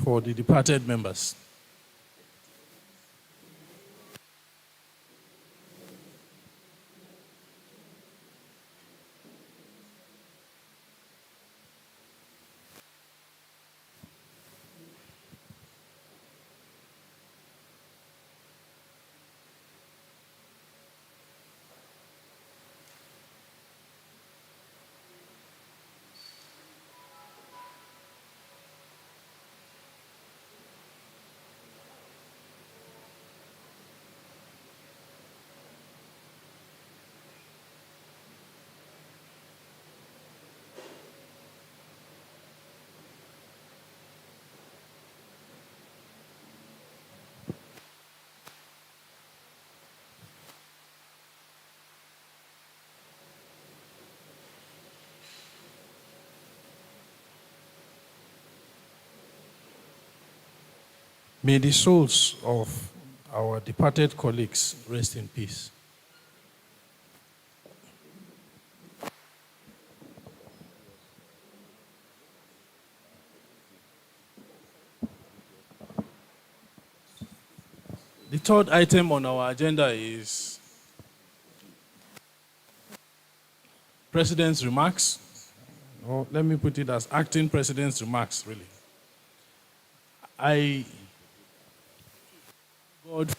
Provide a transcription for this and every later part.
for the departed members. May the souls of our departed colleagues rest in peace. The third item on our agenda is President's remarks. Or let me put it as acting President's remarks, really. I God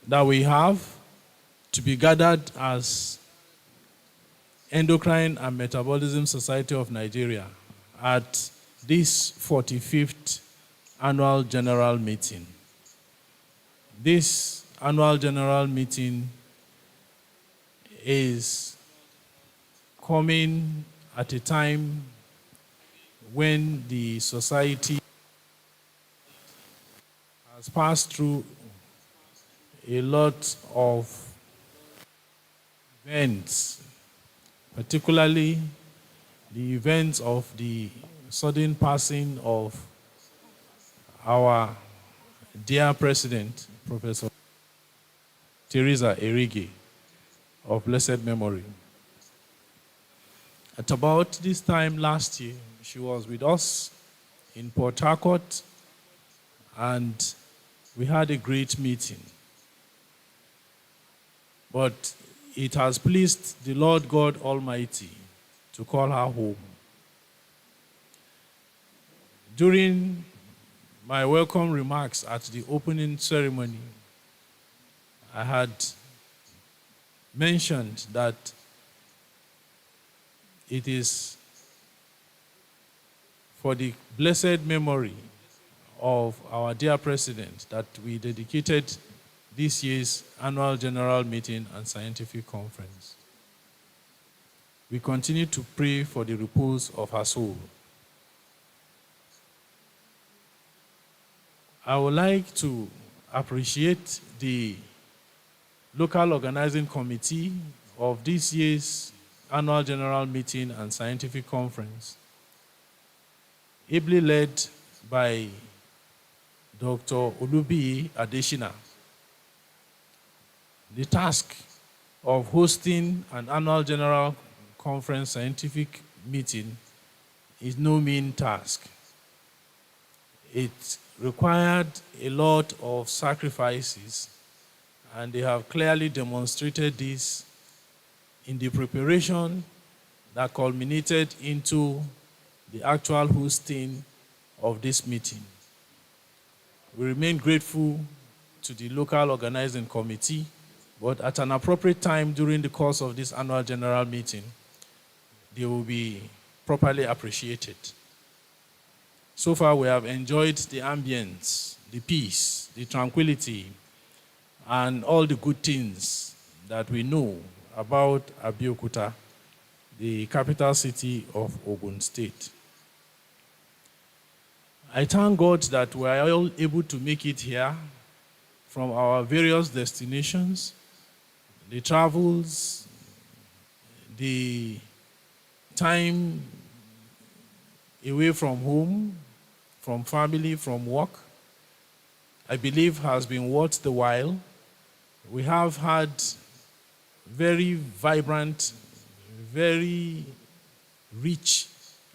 that we have to be gathered as Endocrine and Metabolism Society of Nigeria at this 45th annual general meeting. This annual general meeting is coming at a time when the society has passed through a lot of events, particularly the events of the sudden passing of our dear President, Professor Teresa Erigi, of blessed memory. At about this time last year, she was with us in Port Harcourt, and we had a great meeting. But it has pleased the Lord God Almighty to call her home. During my welcome remarks at the opening ceremony, I had mentioned that it is for the blessed memory of our dear President that we dedicated this year's annual general meeting and scientific conference. We continue to pray for the repose of her soul. I would like to appreciate the local organizing committee of this year's annual general meeting and scientific conference, ably led by Dr. Olubi Adeshina. The task of hosting an annual general conference scientific meeting is no mean task. It required a lot of sacrifices, and they have clearly demonstrated this in the preparation that culminated into the actual hosting of this meeting. We remain grateful to the local organizing committee, but at an appropriate time during the course of this annual general meeting, they will be properly appreciated. So far, we have enjoyed the ambience, the peace, the tranquility, and all the good things that we know about Abeokuta, the capital city of Ogun State. I thank God that we are all able to make it here from our various destinations, the travels, the time away from home, from family, from work, I believe has been worth the while. We have had very vibrant, very rich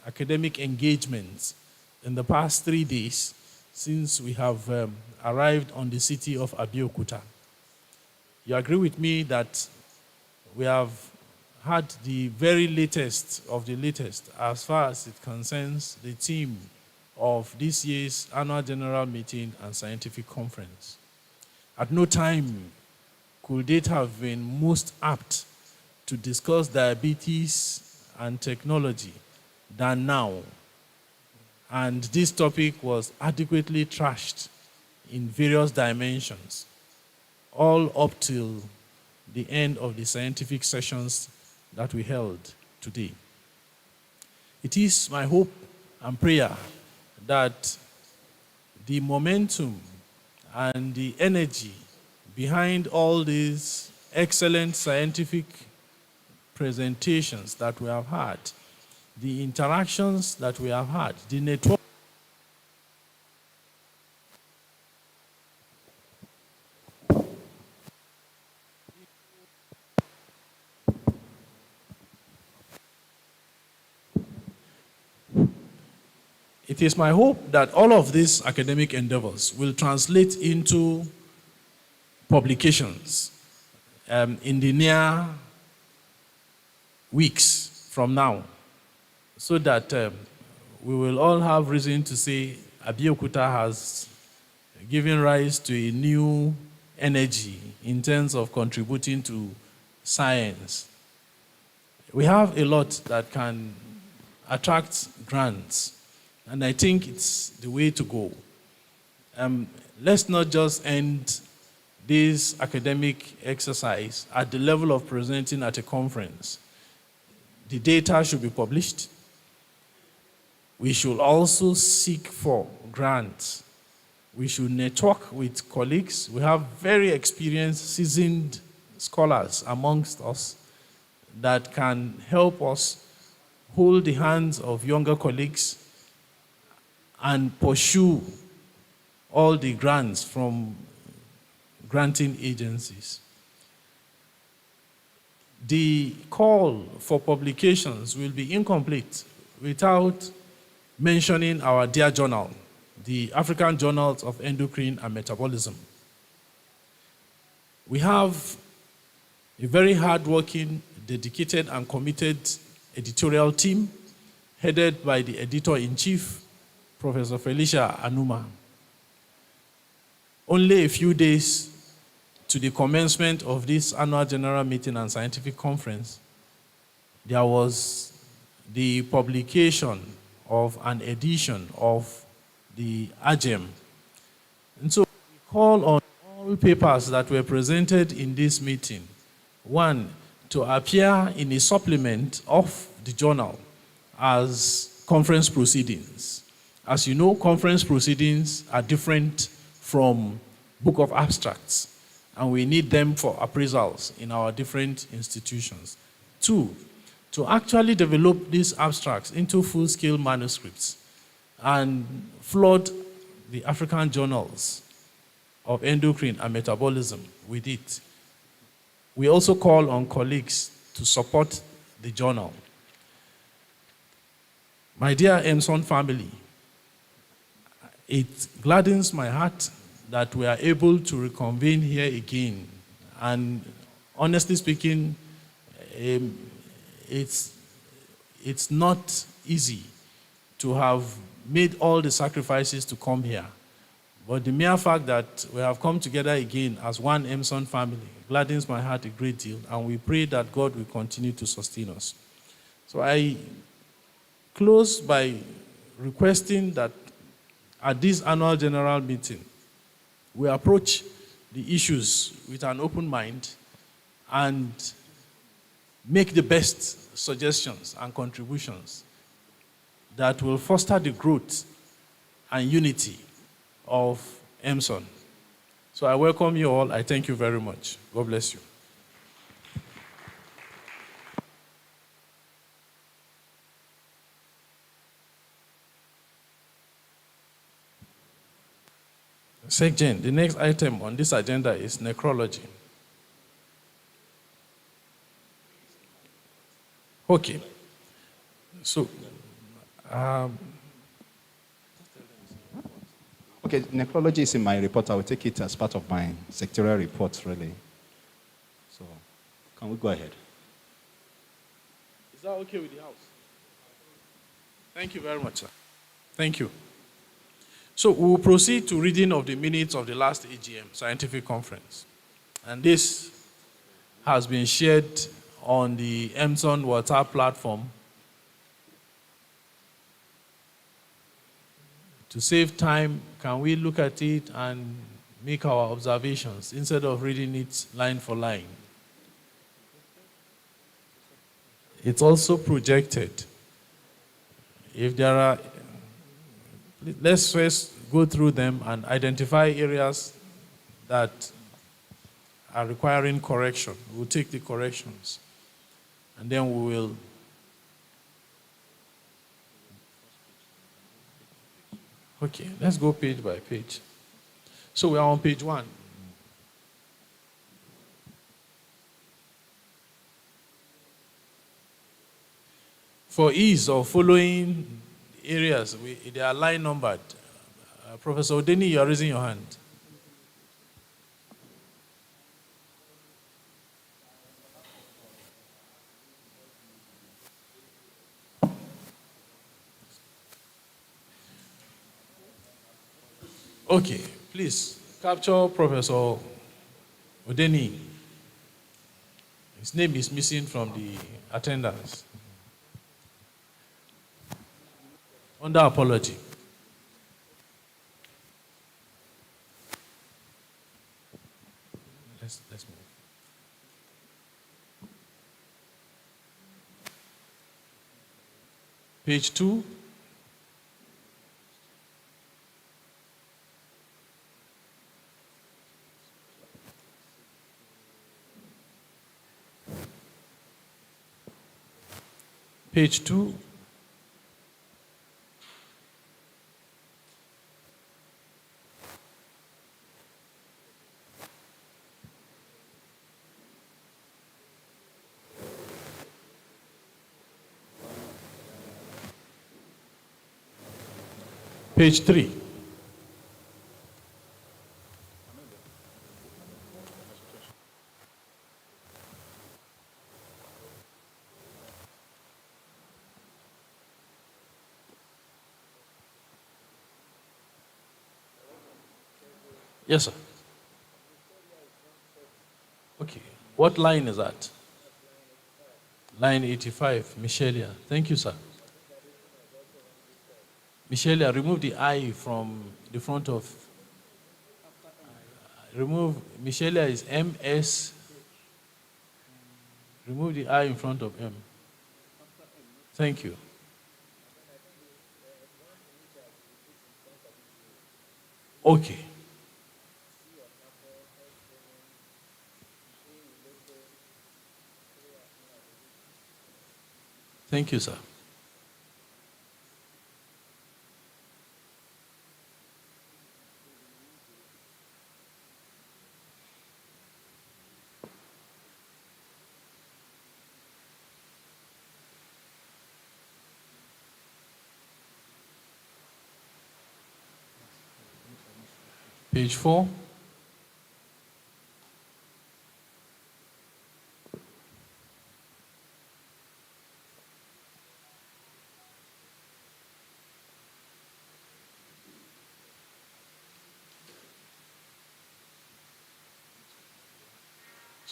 academic engagements in the past 3 days since we have arrived on the city of Abeokuta. You agree with me that we have had the very latest of the latest as far as it concerns the theme of this year's annual general meeting and scientific conference. At no time could it have been most apt to discuss diabetes and technology than now. And this topic was adequately trashed in various dimensions, all up till the end of the scientific sessions that we held today. It is my hope and prayer that the momentum and the energy behind all these excellent scientific presentations that we have had, the interactions that we have had, the network. It is my hope that all of these academic endeavors will translate into publications in the near weeks from now, so that we will all have reason to say Abeokuta has given rise to a new energy in terms of contributing to science. We have a lot that can attract grants, and I think it's the way to go. Let's not just end this academic exercise at the level of presenting at a conference. The data should be published. We should also seek for grants. We should network with colleagues. We have very experienced, seasoned scholars amongst us that can help us hold the hands of younger colleagues and pursue all the grants from granting agencies. The call for publications will be incomplete without mentioning our dear journal, the African Journals of Endocrine and Metabolism. We have a very hardworking, dedicated, and committed editorial team headed by the editor-in-chief, Professor Felicia Anuma. Only a few days to the commencement of this annual general meeting and scientific conference, there was the publication of an edition of the AGEM. And so we call on all papers that were presented in this meeting, one, to appear in a supplement of the journal as conference proceedings. As you know, conference proceedings are different from book of abstracts, and we need them for appraisals in our different institutions. Two, to actually develop these abstracts into full-scale manuscripts and flood the African journals of endocrine and metabolism with it. We also call on colleagues to support the journal. My dear Emson family, it gladdens my heart that we are able to reconvene here again. And honestly speaking, it's not easy to have made all the sacrifices to come here. But the mere fact that we have come together again as one Emson family gladdens my heart a great deal, and we pray that God will continue to sustain us. So I close by requesting that at this annual general meeting, we approach the issues with an open mind and make the best suggestions and contributions that will foster the growth and unity of Emson. So I welcome you all. I thank you very much. God bless you. Second, the next item on this agenda is necrology. Okay. So Um, Okay, necrology is in my report. I will take it as part of my sectorial report, really. So, can we go ahead? is that okay with the House? Thank you very much, sir. Thank you. So we will proceed to reading of the minutes of the last AGM scientific conference. And this has been shared on the Emson WhatsApp platform. To save time, can we look at it and make our observations instead of reading it line for line? It's also projected. If there are, let's first go through them and identify areas that are requiring correction. We'll take the corrections. And then we will. Okay, let's go page by page. So we are on page 1. For ease of following areas, they are line numbered. Professor Odeni, you are raising your hand. Okay, please capture Professor Odeni. His name is missing from the attendance. Under apology. Let's move. Page 2. Page 2. Page 3. Yes, sir. Okay. What line is that? Line 85, Michelia. Thank you, sir. Michelia, remove the I from the front of. Remove, Michelia is MS. Remove the I in front of M. Thank you. Okay. Thank you, sir. Page 4.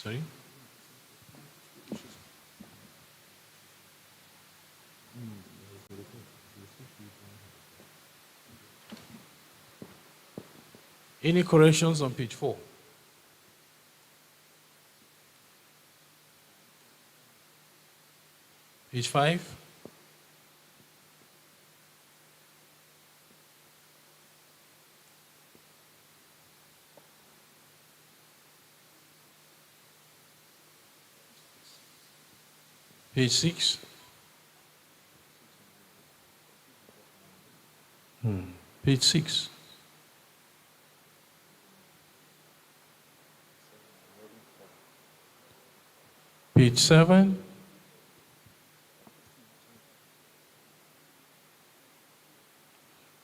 Sorry? Any corrections on page 4? Page 5? Page 6? Page 6. Page 7.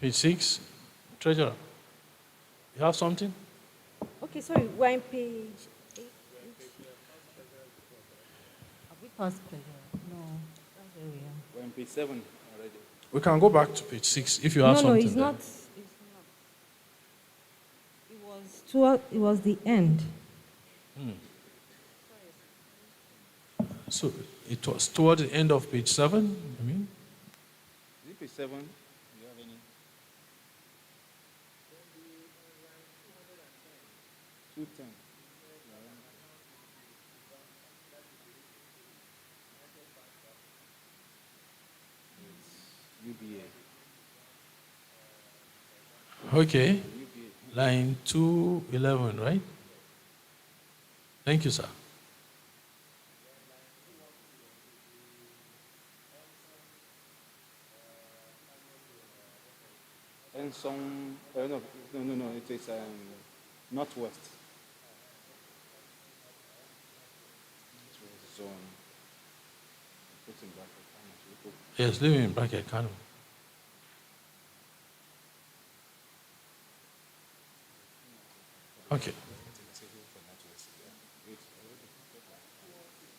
Page 6. Treasurer, you have something? Okay, sorry, we're on page 8. Have we passed pleasure? No, that's where we are. We're on page 7 already. We can go back to page 6 if you have No, something it's there. not. It's not. It was the end. So it was toward the end of page 7, I mean? Is it page 7? Do you have any? 210. It's UBA. Okay. Line 211, right? Thank you, sir. Emson, no, it is Northwest. Zone. Put in bracket. How much we put? Yes, leave it in bracket, Kano. Okay.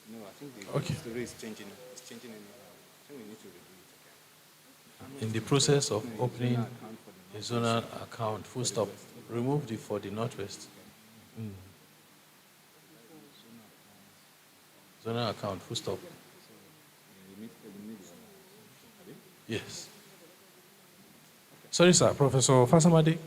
No, I think Okay. the rate is changing. It's changing anyhow. I think we need to review it again. In the process of No, opening zonal account for the a zonal account, full stop, remove the for the Northwest. Zonal account, full stop. Yes. Sorry, sir. Professor Fasamade.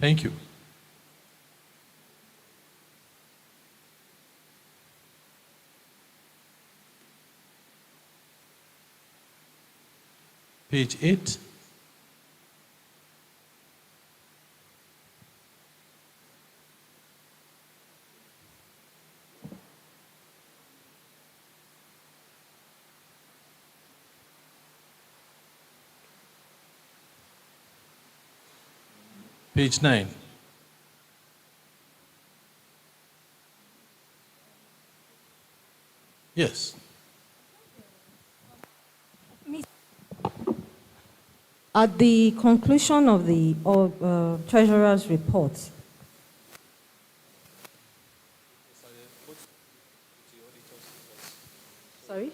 Thank you. Page 8. Page 9. Yes. At the conclusion of the treasurer's report, sorry?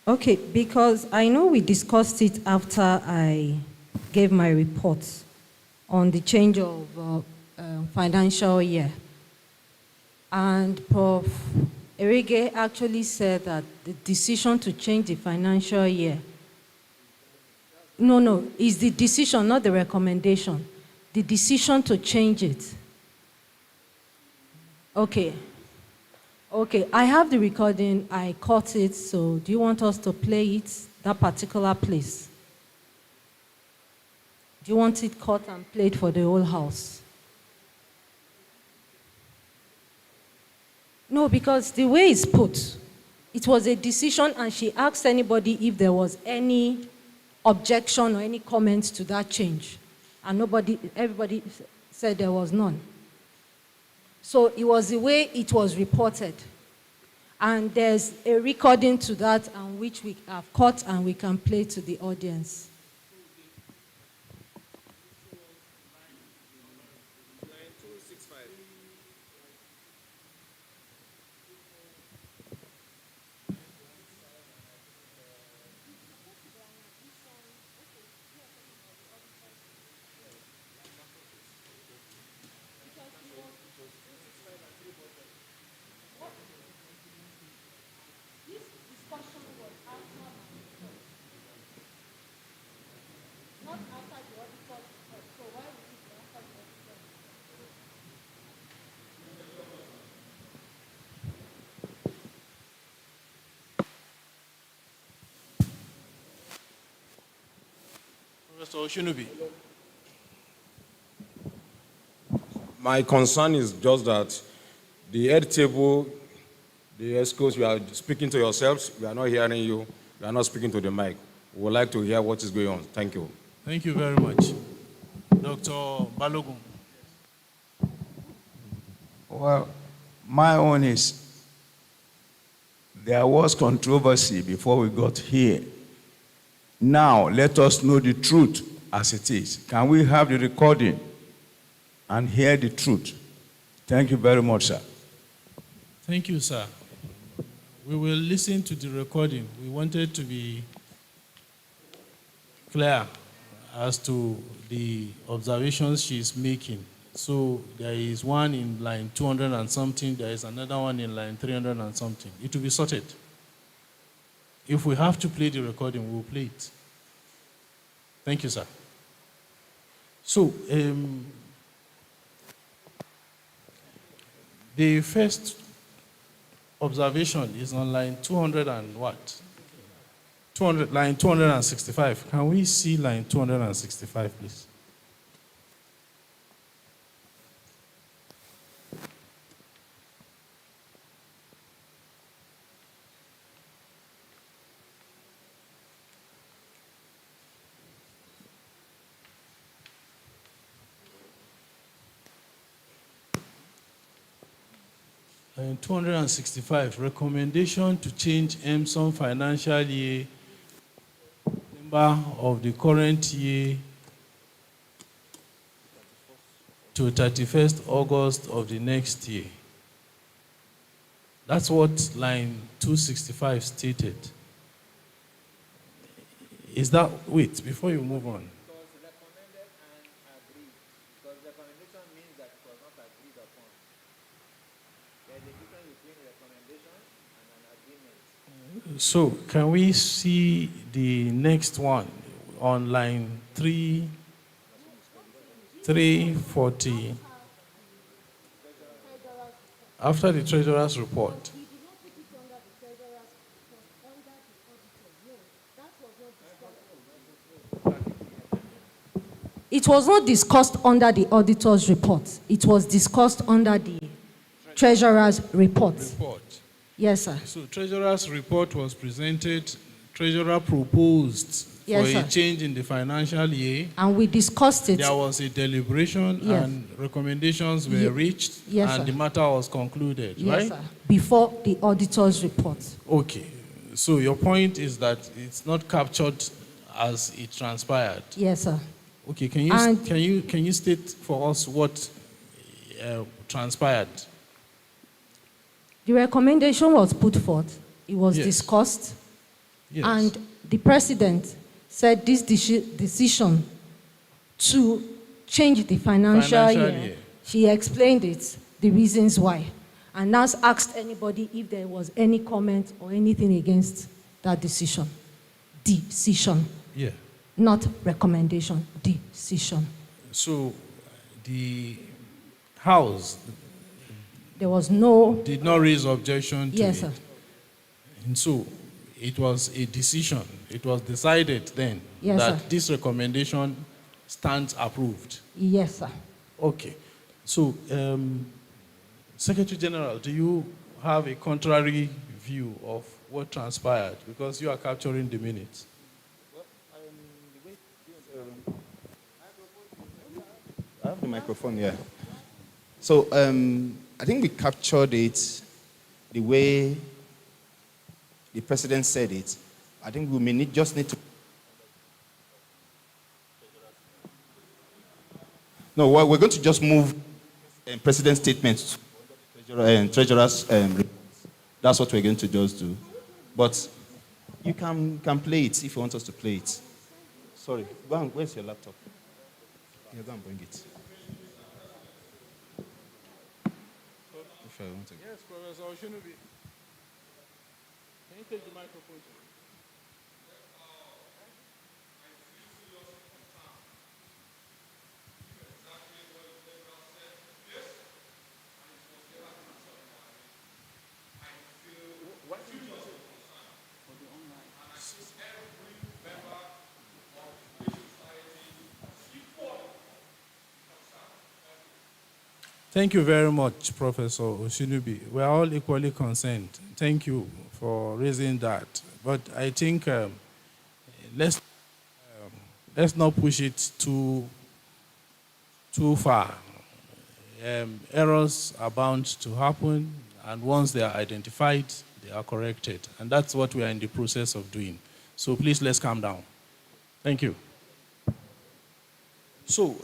Okay, because I know we discussed it after I gave my report on the change of financial year. And Prof. Erige actually said that the decision to change the financial year, no, it's the decision, not the recommendation. The decision to change it. Okay. Okay, I have the recording. I caught it, so do you want us to play it, that particular place? Do you want it caught and played for the whole house? No, because the way it's put, it was a decision and she asked anybody if there was any objection or any comments to that change. And everybody said there was none. So it was the way it was reported. And there's a recording to that, and which we have caught and we can play to the audience. Professor Oshinubi. My concern is just that the head table, the escorts, you are speaking to yourselves, we are not hearing you, you are not speaking to the mic. We would like to hear what is going on. Thank you. Thank you very much. Dr. Balogun. Well, my own is there was controversy before we got here. Now, let us know the truth as it is. Can we have the recording and hear the truth? Thank you very much, sir. Thank you, sir. We will listen to the recording. We wanted to be clear as to the observations she is making. So there is one in line 200 and something, there is another one in line 300 and something. It will be sorted. If we have to play the recording, we will play it. Thank you, sir. So, the first observation is on line 200 and what? 200, line 265. Can we see line 265, please? Line 265, recommendation to change Emson financial year number of the current year to 31st August of the next year. That's what line 265 stated. Is that, wait, before you move on. It was recommended and agreed. Because recommendation means that it was not agreed upon. There is a difference between recommendation and an agreement. So can we see the next one on line 340? After the treasurer's report. It was not discussed under the auditor's report. It was discussed under the treasurer's report. Yes, sir. So treasurer's report was presented. Treasurer proposed Yes, for a sir. change in the financial year. And we discussed it. There was a deliberation Yes. and recommendations were reached Yes, and sir. the matter was concluded, Yes, right? sir. Before the auditor's report. Okay. So your point is that it's not captured as it transpired. Yes, sir. Okay, can And- you state for us what transpired? The recommendation was put forth. It was Yes. discussed. Yes. And the president said this decision to change the financial year, she explained it, the reasons why. And now asked anybody if there was any comment or anything against that decision. Decision, Yeah. not recommendation, decision. So the House There was no, did not raise objection to yes, it. sir. And so it was a decision. It was decided then Yes, that sir. this recommendation stands approved. Yes, sir. Okay. So, Secretary General, do you have a contrary view of what transpired? Because you are capturing the minutes. I have the microphone here. So I think we captured it the way the president said it. I think we may just need to. No, we're going to just move president's statements to treasurer's. That's what we're going to just do. But you can play it if you want us to play it. Sorry, where's your laptop? Yeah, go and bring it. If I want to. Yes, Professor Oshinubi. Can you take the microphone? Thank you very much, Professor Oshinubi. We are all equally concerned. Thank you for raising that. But I think let's let's not push it too far. Errors are bound to happen, and once they are identified, they are corrected. And that's what we are in the process of doing. So please, let's calm down. Thank you. So,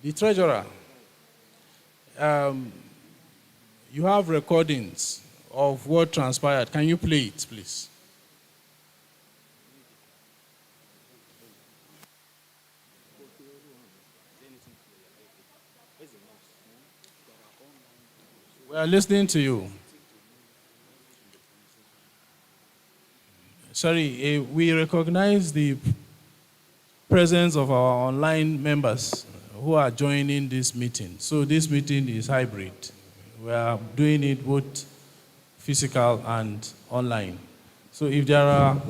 the treasurer, you have recordings of what transpired. Can you play it, please? We are listening to you. Sorry, we recognize the presence of our online members who are joining this meeting. So this meeting is hybrid. We are doing it both physical and online. So if there are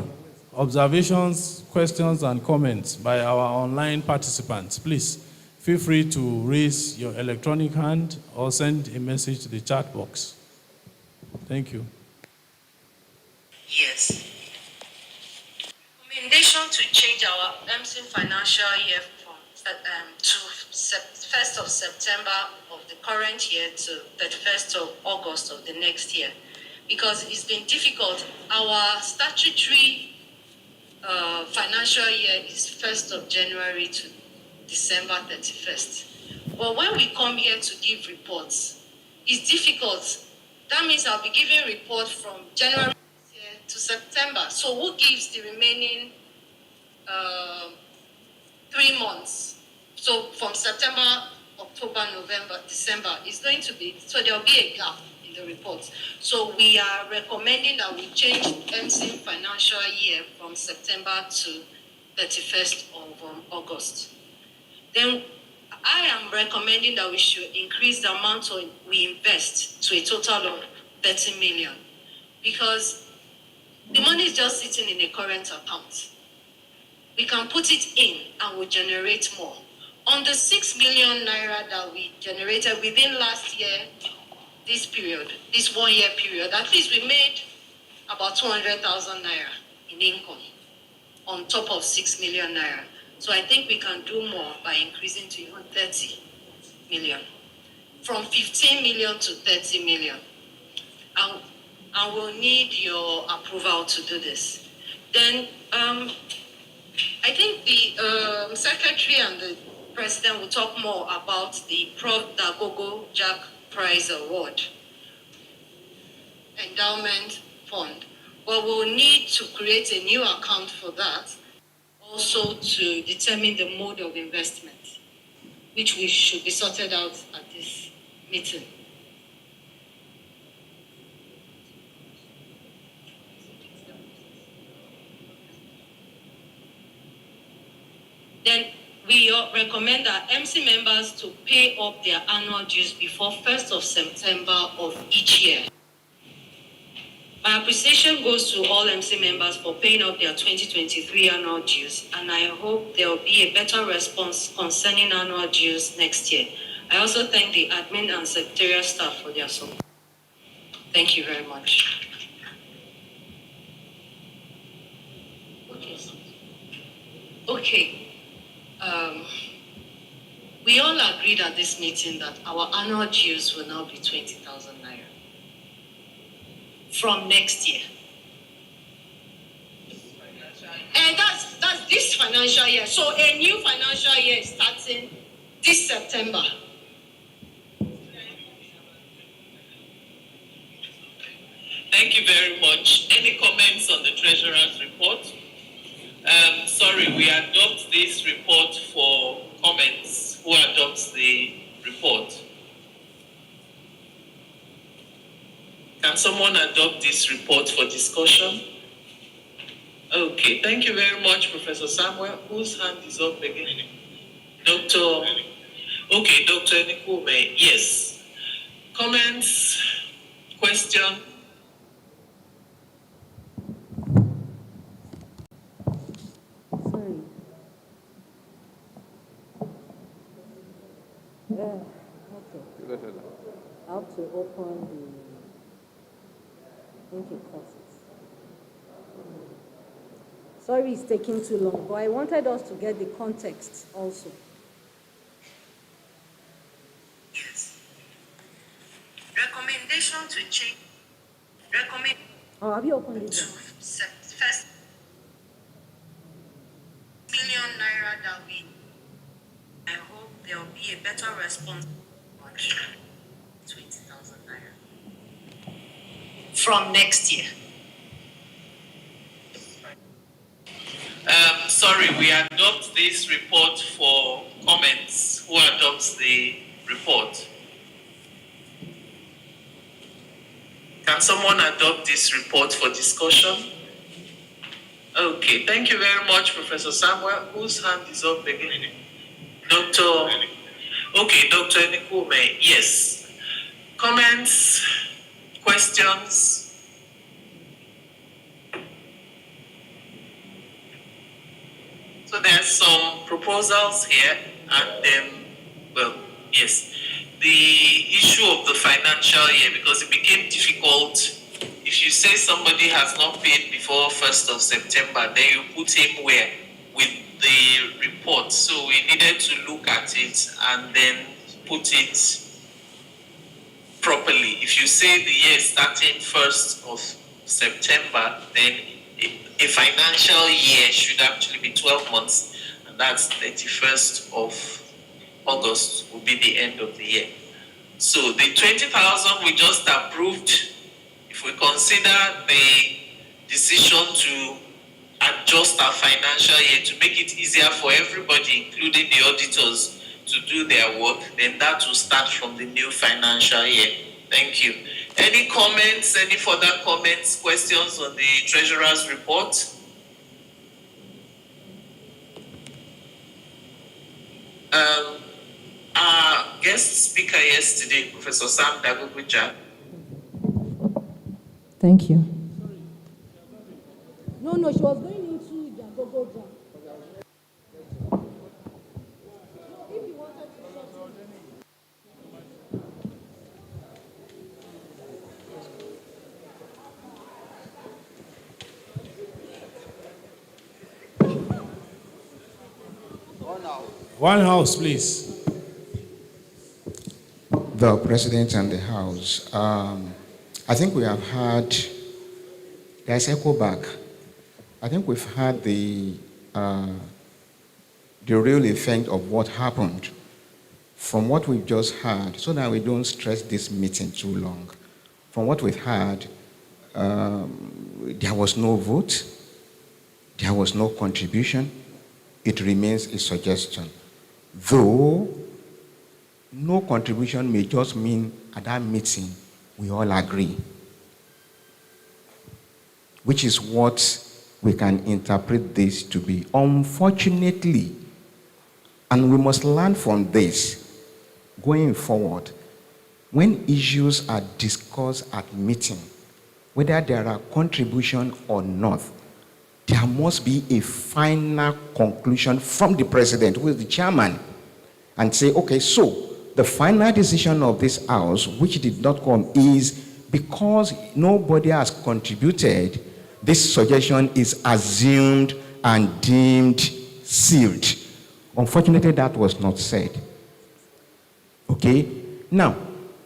observations, questions, and comments by our online participants, please feel free to raise your electronic hand or send a message to the chat box. Thank you. Yes. Recommendation to change our Emson financial year from to 1st of September of the current year to 31st of August of the next year, because it's been difficult. Our statutory financial year is 1st of January to December 31st. But when we come here to give reports, it's difficult. That means I'll be giving reports from January to September. So who gives the remaining 3 months? So from September, October, November, December is going to be, so there'll be a gap in the report. So we are recommending that we change MCIN financial year from September to 31st of August. Then I am recommending that we should increase the amount we invest to a total of 30 million, because the money is just sitting in a current account. We can put it in and we'll generate more. On the 6 million naira that we generated within last year, this period, this 1 year period, at least we made about 200,000 naira in income on top of 6 million naira. So I think we can do more by increasing to even 30 million. From 15 million to 30 million. And we'll need your approval to do this. Then I think the secretary and the president will talk more about the Prof. Dagogo Jack Prize Award endowment fund. But we'll need to create a new account for that, also to determine the mode of investment, which we should be sorted out at this meeting. Then we recommend our MC members to pay up their annual dues before 1st of September of each year. My appreciation goes to all MC members for paying up their 2023 annual dues, and I hope there will be a better response concerning annual dues next year. I also thank the admin and secretarial staff for their support. Thank you very much. Okay. We all agreed at this meeting that our annual dues will now be 20,000 naira from next year. And that's this financial year. So a new financial year is starting this September. Thank you very much. Any comments on the Treasurer's report? Sorry, we adopt this report for comments. Who adopts the report? Can someone adopt this report for discussion? Okay, thank you very much, Professor Samuel. Whose hand is up again? Dr. Okay, Dr. Nikume, yes. Comments, question? Okay. I have to open the, I think it cuts it. Sorry it's taking too long, but I wanted us to get the context also. Yes. Recommendation to change. Recommend Oh, have you opened it? to first million naira that we. I hope there will be a better response. 20,000 naira from next year. Sorry, we adopt this report for comments. Who adopts the report? Can someone adopt this report for discussion? Okay, thank you very much, Professor Samuel. Whose hand is up again? Dr. Okay, Dr. Nikume, yes. Comments, questions? So there are some proposals here, and well, yes, the issue of the financial year, because it became difficult. If you say somebody has not paid before 1st of September, then you put him where? With the report. So we needed to look at it and then put it properly. If you say the year starting 1st of September, then a financial year should actually be 12 months, and that's 31st of August will be the end of the year. So the 20,000 we just approved, if we consider the decision to adjust our financial year to make it easier for everybody, including the auditors, to do their work, then that will start from the new financial year. Thank you. Any comments, any further comments, questions on the Treasurer's report? Our guest speaker yesterday, Professor Sam Dagobuja. Thank you. No, she was going into the Agogo. One house, please. The President and the House, I think we have had, there's echo back. I think we've had the real effect of what happened from what we've just heard, so that we don't stress this meeting too long. From what we've heard, there was no vote, there was no contribution. It remains a suggestion. Though no contribution may just mean at that meeting we all agree, which is what we can interpret this to be. Unfortunately, and we must learn from this going forward, when issues are discussed at meeting, whether there are contribution or not, there must be a final conclusion from the president, who is the chairman, and say, okay, so the final decision of this house, which did not come, is because nobody has contributed, this suggestion is assumed and deemed sealed. Unfortunately, that was not said. Okay? Now,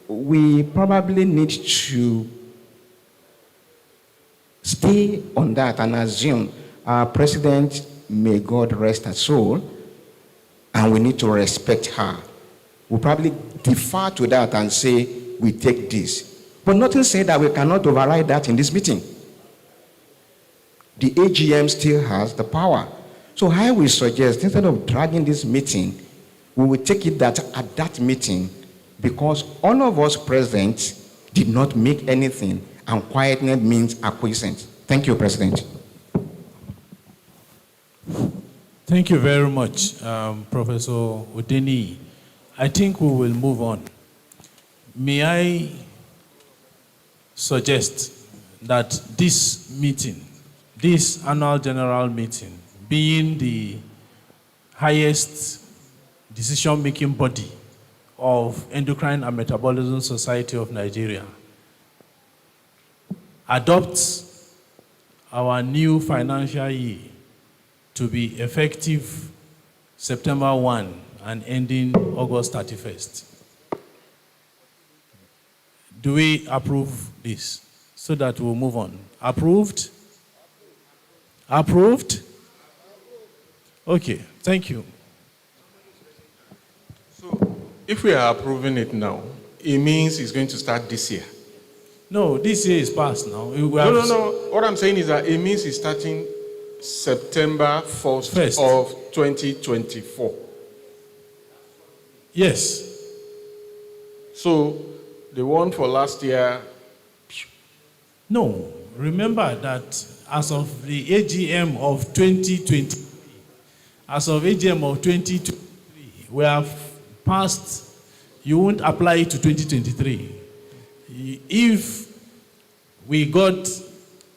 we probably need to stay on that and assume our president, may God rest her soul, and we need to respect her. We'll probably defer to that and say, we take this. But nothing said that we cannot override that in this meeting. The AGM still has the power. So I will suggest, instead of dragging this meeting, we will take it that at that meeting, because all of us present did not make anything, and quietness means acquiescence. Thank you, President. Thank you very much, Professor Odeni. I think we will move on. May I suggest that this meeting, this annual general meeting, being the highest decision-making body of Endocrine and Metabolism Society of Nigeria adopts our new financial year to be effective September 1 and ending August 31st. Do we approve this so that we'll move on? Approved? Approved? Okay, thank you. So, if we are approving it now, it means it's going to start this year. No, this year is past now. No. What I'm saying is that it means it's starting September 1st of 2024. Yes. So, the one for last year. No, remember that as of the AGM of 2023, we have passed, you won't apply it to 2023. If we got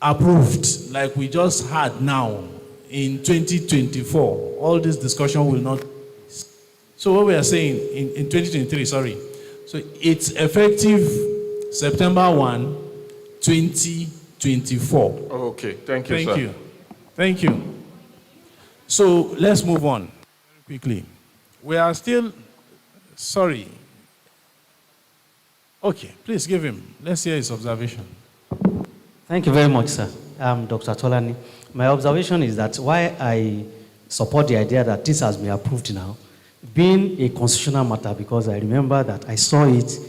approved, like we just had now in 2024, all this discussion will not. So what we are saying in 2023, sorry. So it's effective September 1, 2024. Okay, thank you, Thank sir. you. Thank you. So let's move on very quickly. We are still, sorry. Okay, please give him. Let's hear his observation. Thank you very much, sir. I'm Dr. Tolani. My observation is that why I support the idea that this has been approved now, being a constitutional matter, because I remember that I saw it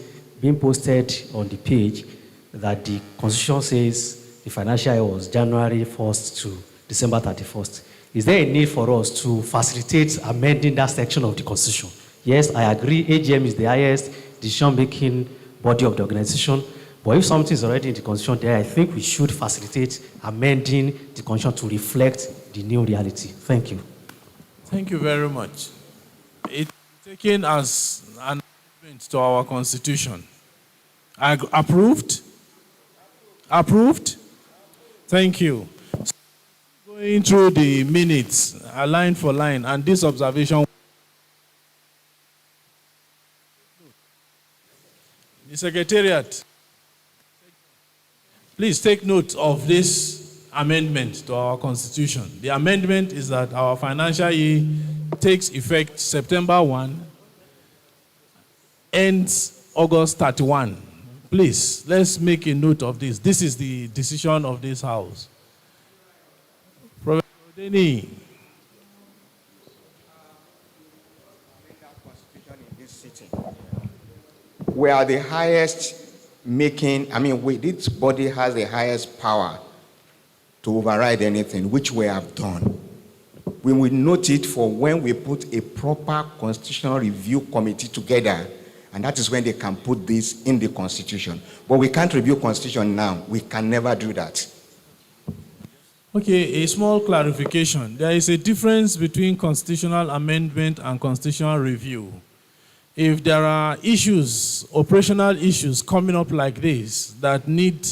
being posted on the page that the Constitution says the financial year was January 1st to December 31st. Is there a need for us to facilitate amending that section of the Constitution? Yes, I agree, AGM is the highest decision-making body of the organization, but if something is already in the Constitution there, I think we should facilitate amending the Constitution to reflect the new reality. Thank you. Thank you very much. It's taken as an amendment to our Constitution. Approved? Approved? Thank you. So, going through the minutes, line for line, and this observation. The Secretariat, please take note of this amendment to our Constitution. The amendment is that our financial year takes effect September 1, ends August 31. Please, let's make a note of this. This is the decision of this House. Professor Odeni. We are the highest this body has the highest power to override anything, which we have done. We will note it for when we put a proper constitutional review committee together, and that is when they can put this in the Constitution. But we can't review Constitution now. We can never do that. Okay, a small clarification. There is a difference between constitutional amendment and constitutional review. If there are issues, operational issues coming up like this that need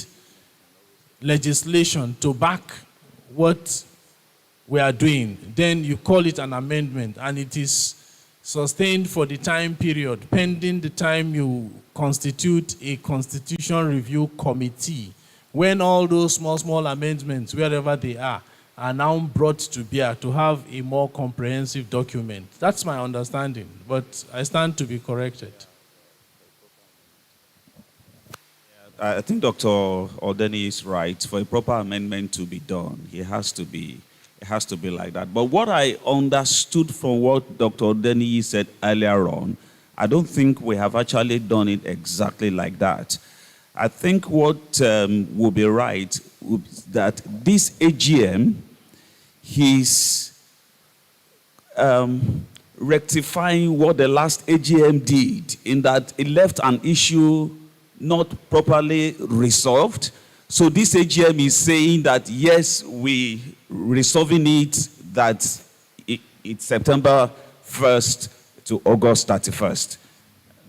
legislation to back what we are doing, then you call it an amendment, and it is sustained for the time period, pending the time you constitute a constitutional review committee, when all those small amendments, wherever they are now brought to bear to have a more comprehensive document. That's my understanding, but I stand to be corrected. I think Dr. Odeni is right. For a proper amendment to be done, it has to be like that. But what I understood from what Dr. Odeni said earlier on, I don't think we have actually done it exactly like that. I think what would be right is that this AGM is rectifying what the last AGM did, in that it left an issue not properly resolved. So this AGM is saying that, yes, we resolving it, that it's September 1st to August 31st.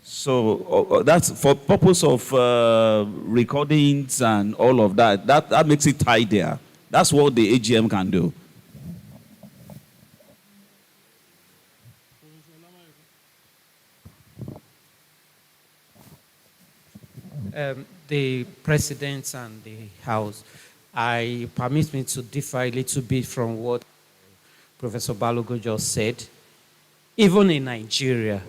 So that's for purpose of recordings and all of that. That makes it tidier. That's what the AGM can do. the president and the House, I permit me to differ a little bit from what Professor Balogo just said. Even in Nigeria,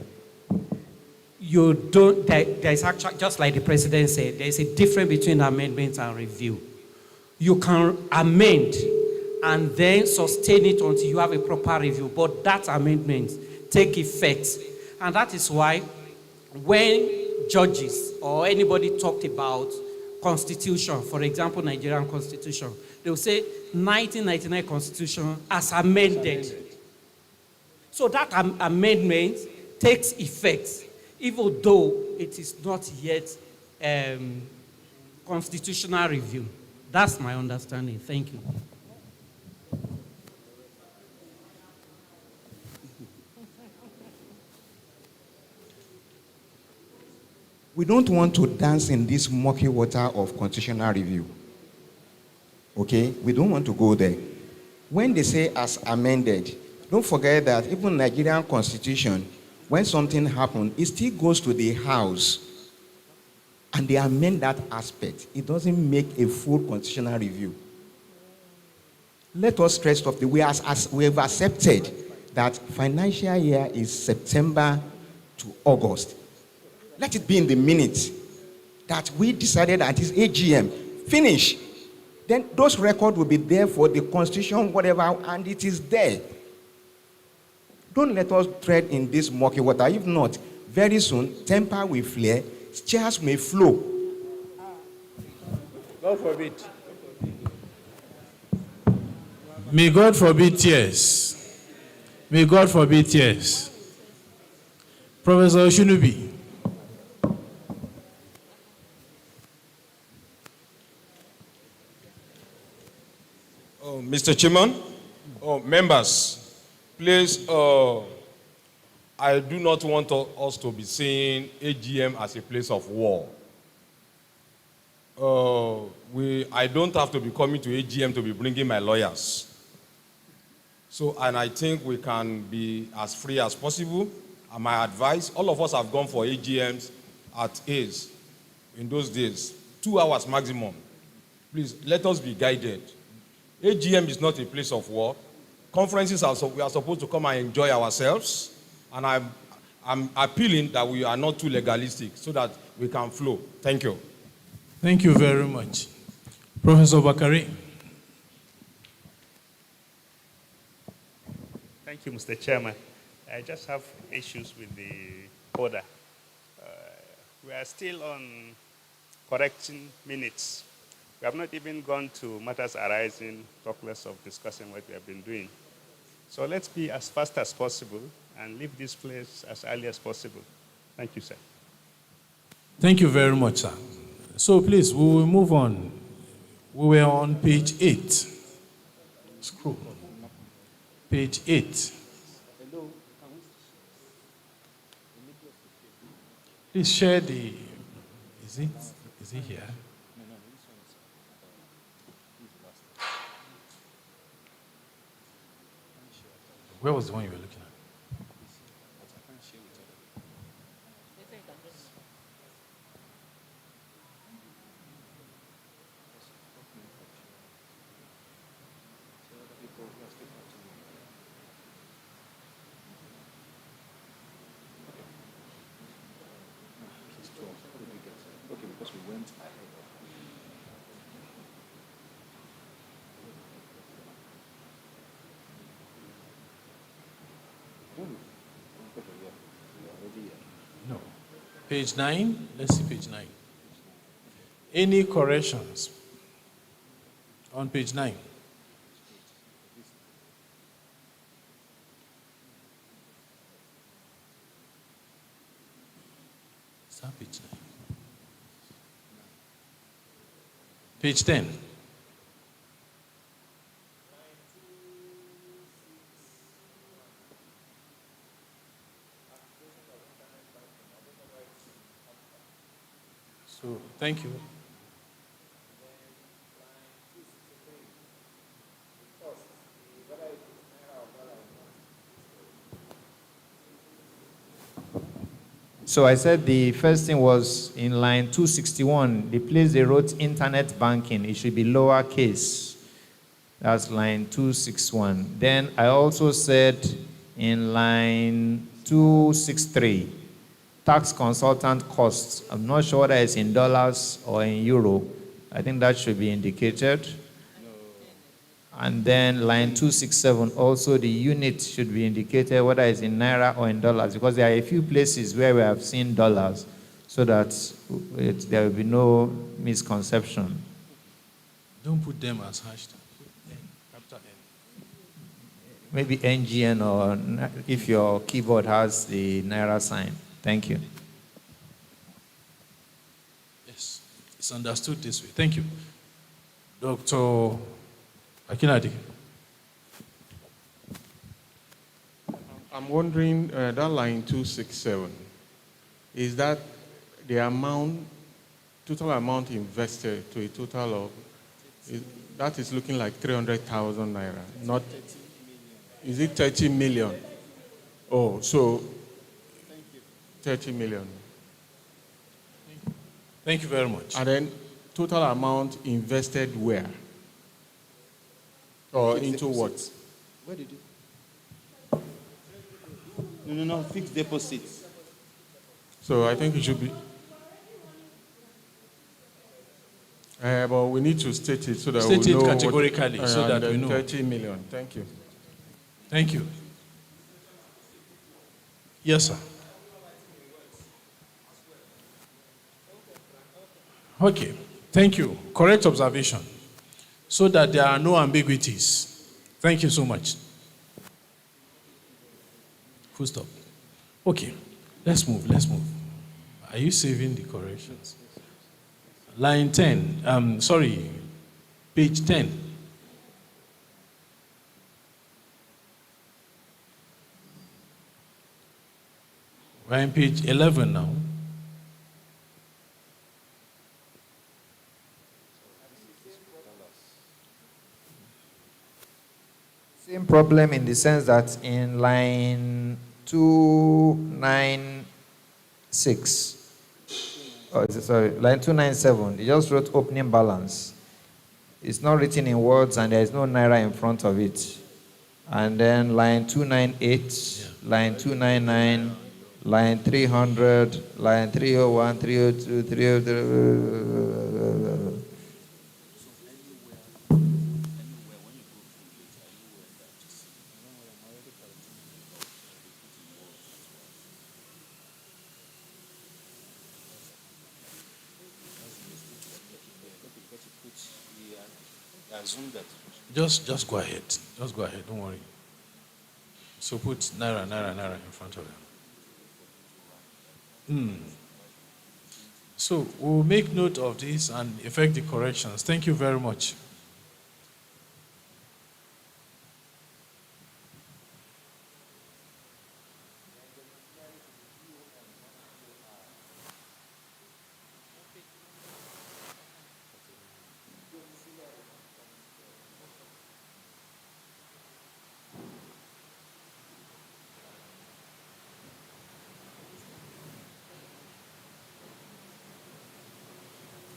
you don't, there's actually, just like the president said, there's a difference between amendment and review. You can amend and then sustain it until you have a proper review, but that amendment take effect. And that is why when judges or anybody talked about constitution, for example, Nigerian constitution, they will say 1999 constitution as amended. So that amendment takes effect, even though it is not yet constitutional review. That's my understanding. Thank you. We don't want to dance in this murky water of constitutional review. Okay? We don't want to go there. When they say as amended, don't forget that even Nigerian constitution, when something happens, it still goes to the House and they amend that aspect. It doesn't make a full constitutional review. Let us stress off the way as we have accepted that financial year is September to August. Let it be in the minutes that we decided at this AGM, finish. Then those records will be there for the constitution, whatever, and it is there. Don't let us tread in this murky water. If not, very soon, temper will flare, chairs may flow. God forbid. May God forbid tears. May God forbid tears. Professor Oshunubi. Mr. Chairman, members, please, I do not want us to be seeing AGM as a place of war. I don't have to be coming to AGM to be bringing my lawyers. So, and I think we can be as free as possible. And my advice, all of us have gone for AGMs at ACE in those days, 2 hours maximum. Please, let us be guided. AGM is not a place of war. Conferences we are supposed to come and enjoy ourselves. And I'm appealing that we are not too legalistic so that we can flow. Thank you. Thank you very much. Professor Bakari. Thank you, Mr. Chairman. I just have issues with the order. We are still on correcting minutes. We have not even gone to matters arising, talk less of discussing what we have been doing. So let's be as fast as possible and leave this place as early as possible. Thank you, sir. Thank you very much, sir. So please, we will move on. We were on page 8. Scroll. Page 8. Please share the, is it here? Where was the one you were looking at? Okay, because we went ahead. No. Page 9. Let's see page 9. Any corrections on page 9? Is that page 9? Page 10. So, thank you. So I said the first thing was in line 261, the place they wrote internet banking, it should be lowercase. That's line 261. Then I also said in line 263, tax consultant costs. I'm not sure whether it's in dollars or in euro. I think that should be indicated. And then line 267, also the unit should be indicated whether it's in naira or in dollars, because there are a few places where we have seen dollars, so that there will be no misconception. Don't put them as hashtag. Put N, capital N. Maybe NGN, or if your keyboard has the naira sign. Thank you. Yes, it's understood this way. Thank you. Dr. Akinadi. I'm wondering, that line 267, is that the amount, total amount invested to a total of, that is looking like 300,000 naira, not, is it 30 million? Oh, so 30 million. Thank you very much. And then total amount invested where? Or into what? Where did you? No, fixed deposits. So I think it should be. But we need to state it so that State we it know categorically what, so that we know. 30 million. Thank you. Thank you. Yes, sir. Okay, thank you. Correct observation. So that there are no ambiguities. Thank you so much. Full stop. Okay, let's move. Are you saving the corrections? Line 10, page 10. We're on page 11 now. Same problem in the sense that in line 296, line 297, they just wrote opening balance. It's not written in words and there is no naira in front of it. And then line 298, line 299, line 300, line 301, 302, 303. Just go ahead. Just go ahead. Don't worry. So put naira in front of them. So we'll make note of this and effect the corrections. Thank you very much.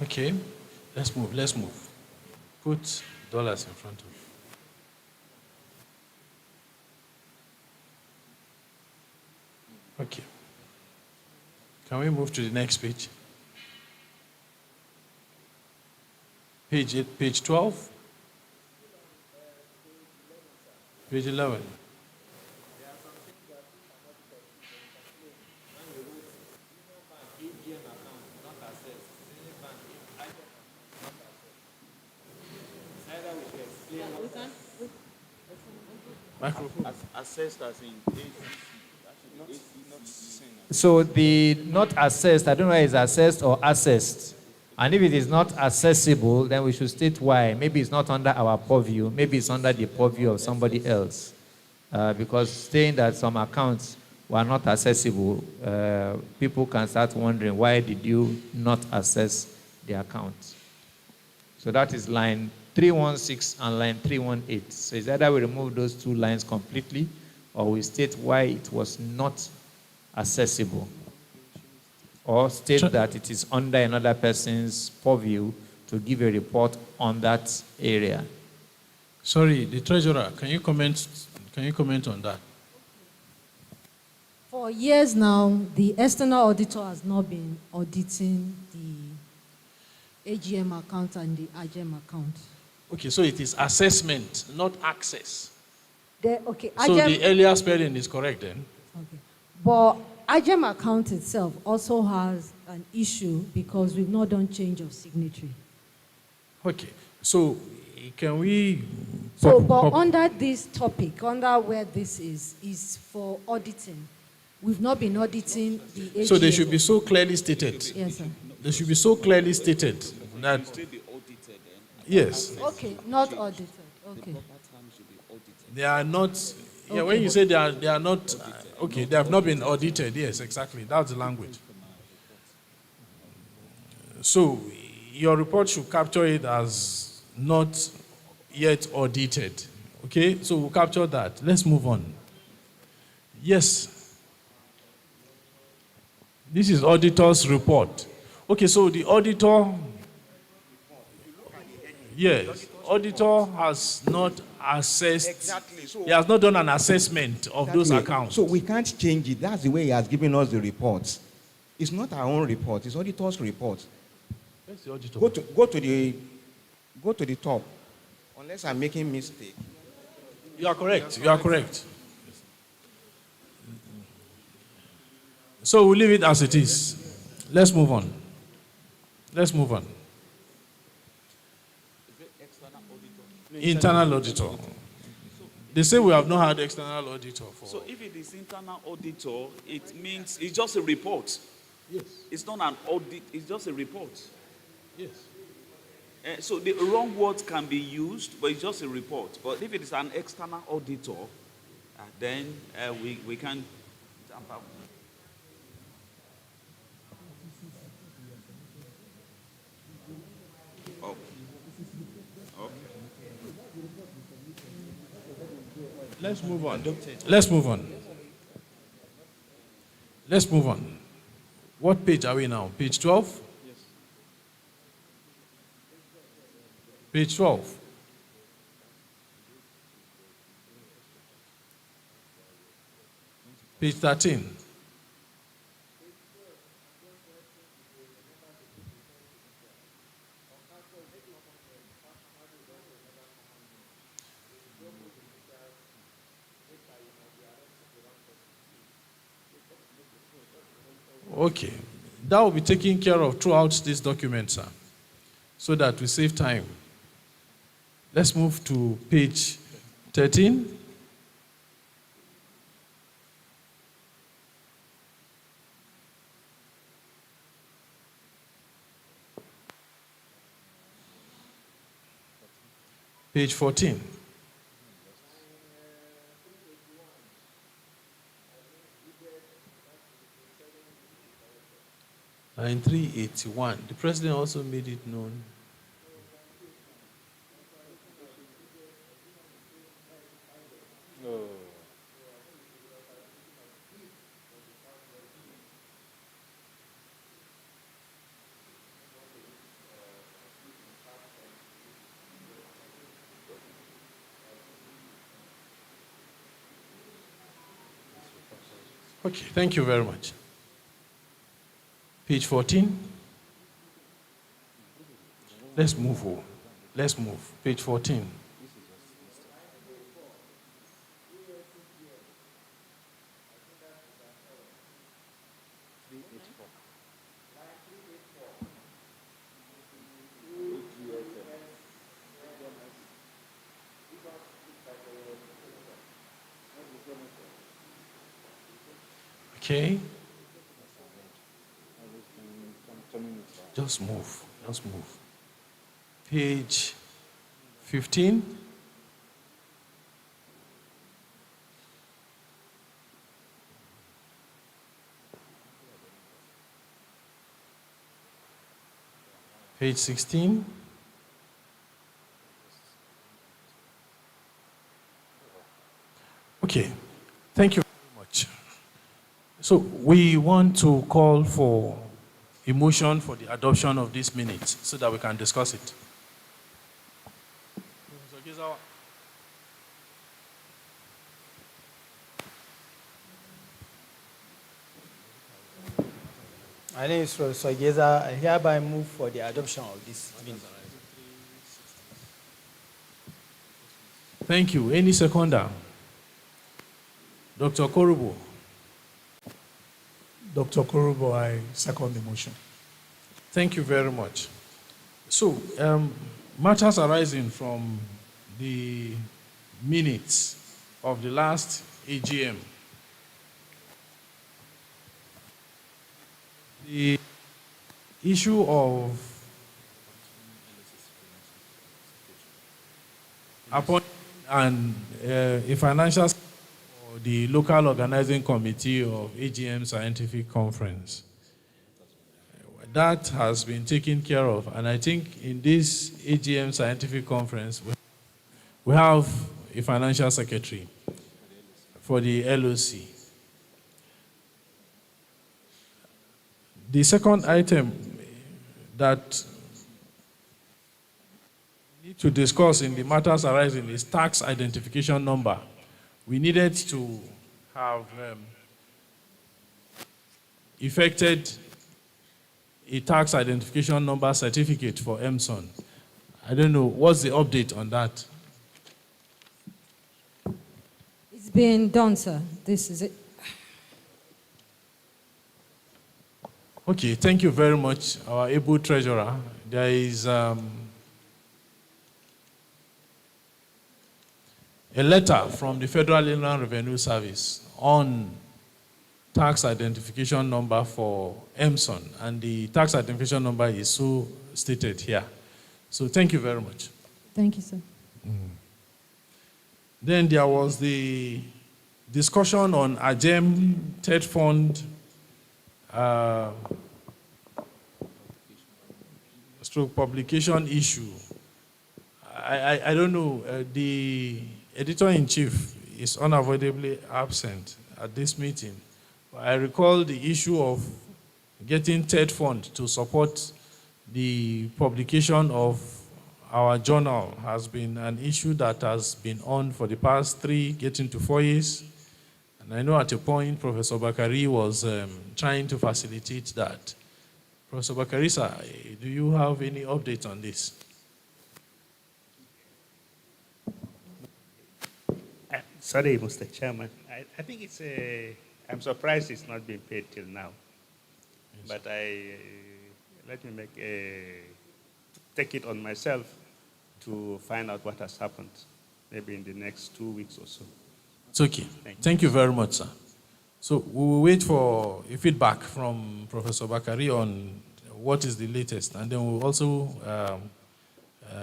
Okay, let's move. Put dollars in front of you. Okay. Can we move to the next page? Page 12? Page 11. Assessed as in So the not assessed, I don't know if it's assessed or assessed. And if it is not accessible, then we should state why. Maybe it's not under our purview. Maybe it's under the purview of somebody else. Because saying that some accounts were not accessible, people can start wondering, why did you not access the account? So that is line 316 and line 318. So it's either we remove those two lines completely or we state why it was not accessible. or state Sure. that it is under another person's purview to give a report on that area. Sorry, the treasurer, can you comment on that? For years now, the external auditor has not been auditing the AGM account and the AGM account. Okay, so it is assessment, not access. Okay, So the earlier spelling is correct then? Okay. But AGM account itself also has an issue because we've not done change of signatory. Okay, so can we... So, but under this topic, under where this is for auditing. We've not been auditing the AGM. So they should be so clearly stated. Yes, sir. They should be so clearly stated that... Yes. Okay, not audited. Okay. They are not... Yeah, Okay. when you say they are not... okay, they have not been audited. Yes, exactly. That's the language. So your report should capture it as not yet audited. Okay, so we'll capture that. Let's move on. Yes. This is auditor's report. Okay, so the auditor, yes, auditor has not assessed, Exactly. So, he has not done an assessment of those accounts. So we can't change it. That's the way he has given us the reports. It's not our own report. It's auditor's report. Where's the auditor? Go to the top. Unless I'm making mistake. You are correct. You are correct. So we'll leave it as it is. Let's move on. Let's move on. Internal auditor. They say we have not had external auditor for... So if it is internal auditor, it means it's just a report. Yes. It's not an audit, it's just a report. Yes. So the wrong words can be used, but it's just a report. But if it is an external auditor, then we can jump out. Oh. Okay. Let's move on. Let's move on. Let's move on. What page are we now? Page 12? Yes. Page 12. Page 13. Okay. That will be taken care of throughout this document, sir, so that we save time. Let's move to page 13. Page 14. Line 381. The president also made it known. Okay, thank you very much. Page 14. Let's move. Let's move. Page 14. Okay. Just move. Just move. Page 15. Page 16. Okay. Thank you very much. So we want to call for a motion for the adoption of these minutes so that we can discuss it. Professor Gezawa. My name is Professor Geza. I hereby move for the adoption of this minute. Thank you. Any seconder? Dr. Korubo. Dr. Korubo, I second the motion. Thank you very much. So, matters arising from the minutes of the last AGM. The issue of appointing and a financial for the local organizing committee of AGM Scientific Conference. That has been taken care of, and I think in this AGM Scientific Conference, we have a financial secretary for the LOC. The second item that we need to discuss in the matters arising is tax identification number. We needed to have effected a tax identification number certificate for Emson. I don't know, what's the update on that? It's been done, sir. This is it. Okay, thank you very much, our able treasurer. There is a letter from the Federal Inland Revenue Service on tax identification number for Emson, and the tax identification number is so stated here. So thank you very much. Thank you, sir. Then there was the discussion on AGEM Third Fund stroke publication issue. I don't know, the editor-in-chief is unavoidably absent at this meeting. I recall the issue of getting Third Fund to support the publication of our journal has been an issue that has been on for the past 3, getting to 4 years. And I know at a point, Professor Bakari was trying to facilitate that. Professor Bakari, sir, do you have any update on this? Sorry, Mr. Chairman. I think it's I'm surprised it's not been paid till now. Yes. But let me take it on myself to find out what has happened, maybe in the next 2 weeks or so. It's okay. Thank you very much, sir. So we will wait for a feedback from Professor Bakari on what is the latest, and then we'll also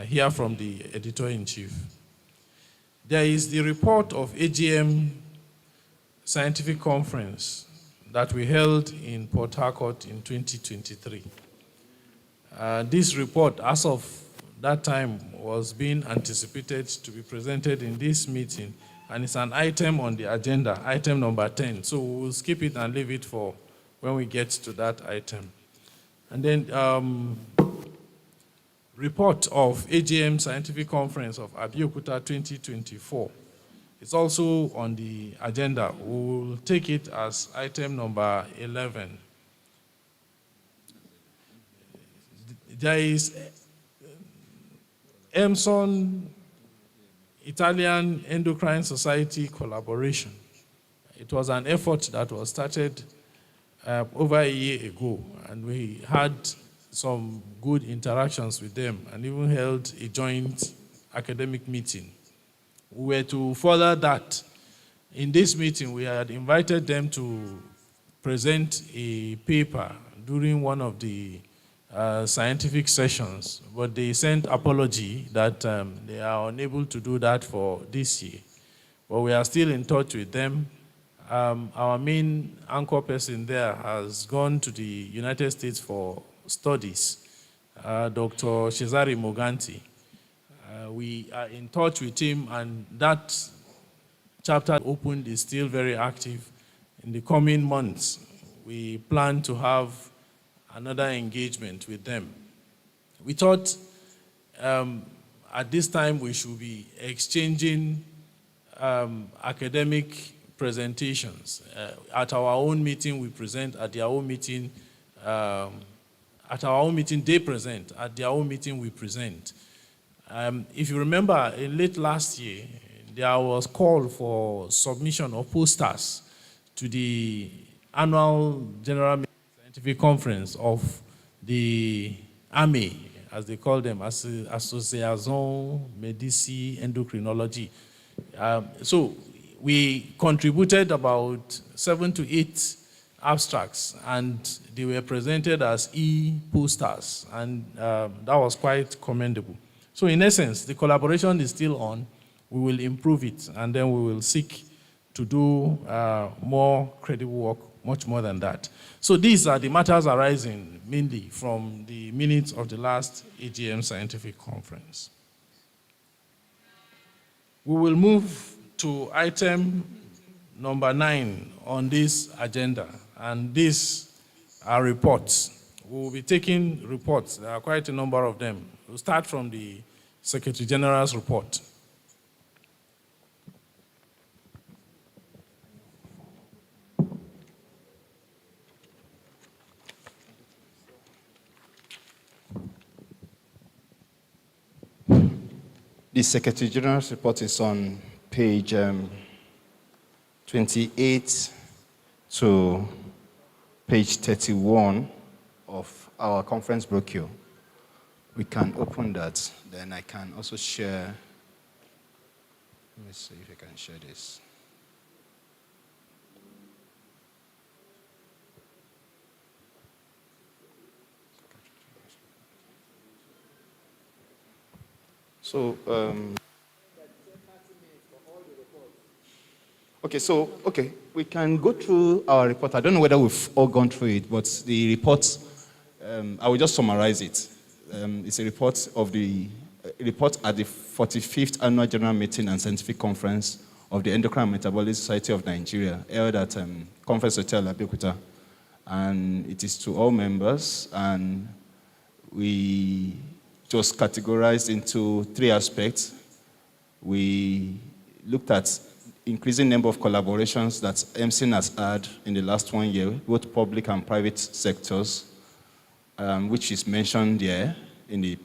hear from the editor-in-chief. There is the report of AGM Scientific Conference that we held in Port Harcourt in 2023. This report, as of that time, was being anticipated to be presented in this meeting, and it's an item on the agenda, item number 10. So we'll skip it and leave it for when we get to that item. And then report of AGM Scientific Conference of Abeokuta 2024. It's also on the agenda. We'll take it as item number 11. There is Emson Italian Endocrine Society collaboration. It was an effort that was started over a year ago, and we had some good interactions with them and even held a joint academic meeting. We were to further that. In this meeting, we had invited them to present a paper during one of the scientific sessions, but they sent apology that they are unable to do that for this year. But we are still in touch with them. Our main anchor person there has gone to the United States for studies, Dr. Cesare Moganti. We are in touch with him, and that chapter opened is still very active. In the coming months, we plan to have another engagement with them. We thought at this time we should be exchanging academic presentations. At our own meeting, we present. At their own meeting, at our own meeting, they present. At their own meeting, we present. If you remember, in late last year, there was call for submission of posters to the annual General Scientific Conference of the AME, as they call them, Association Médecine Endocrinologie. So we contributed about 7 to 8 abstracts, and they were presented as e-posters, and that was quite commendable. So in essence, the collaboration is still on. We will improve it, and then we will seek to do more credible work, much more than that. So these are the matters arising mainly from the minutes of the last AGM Scientific Conference. We will move to item number 9 on this agenda, and these are reports. We will be taking reports. There are quite a number of them. We'll start from the Secretary General's report. The Secretary General's report is on page 28 to page 31 of our conference brochure. We can open that, then I can also share. Let me see if I can share this. So, okay, we can go through our report. I don't know whether we've all gone through it, but the report, I will just summarize it. It's a report of the report at the 45th Annual General Meeting and Scientific Conference of the Endocrine and Metabolic Society of Nigeria, held at Conference Hotel Abeokuta. And it is to all members, and it was categorized into 3 aspects. We looked at increasing number of collaborations that Emson has had in the last 1 year, both public and private sectors, which is mentioned here in the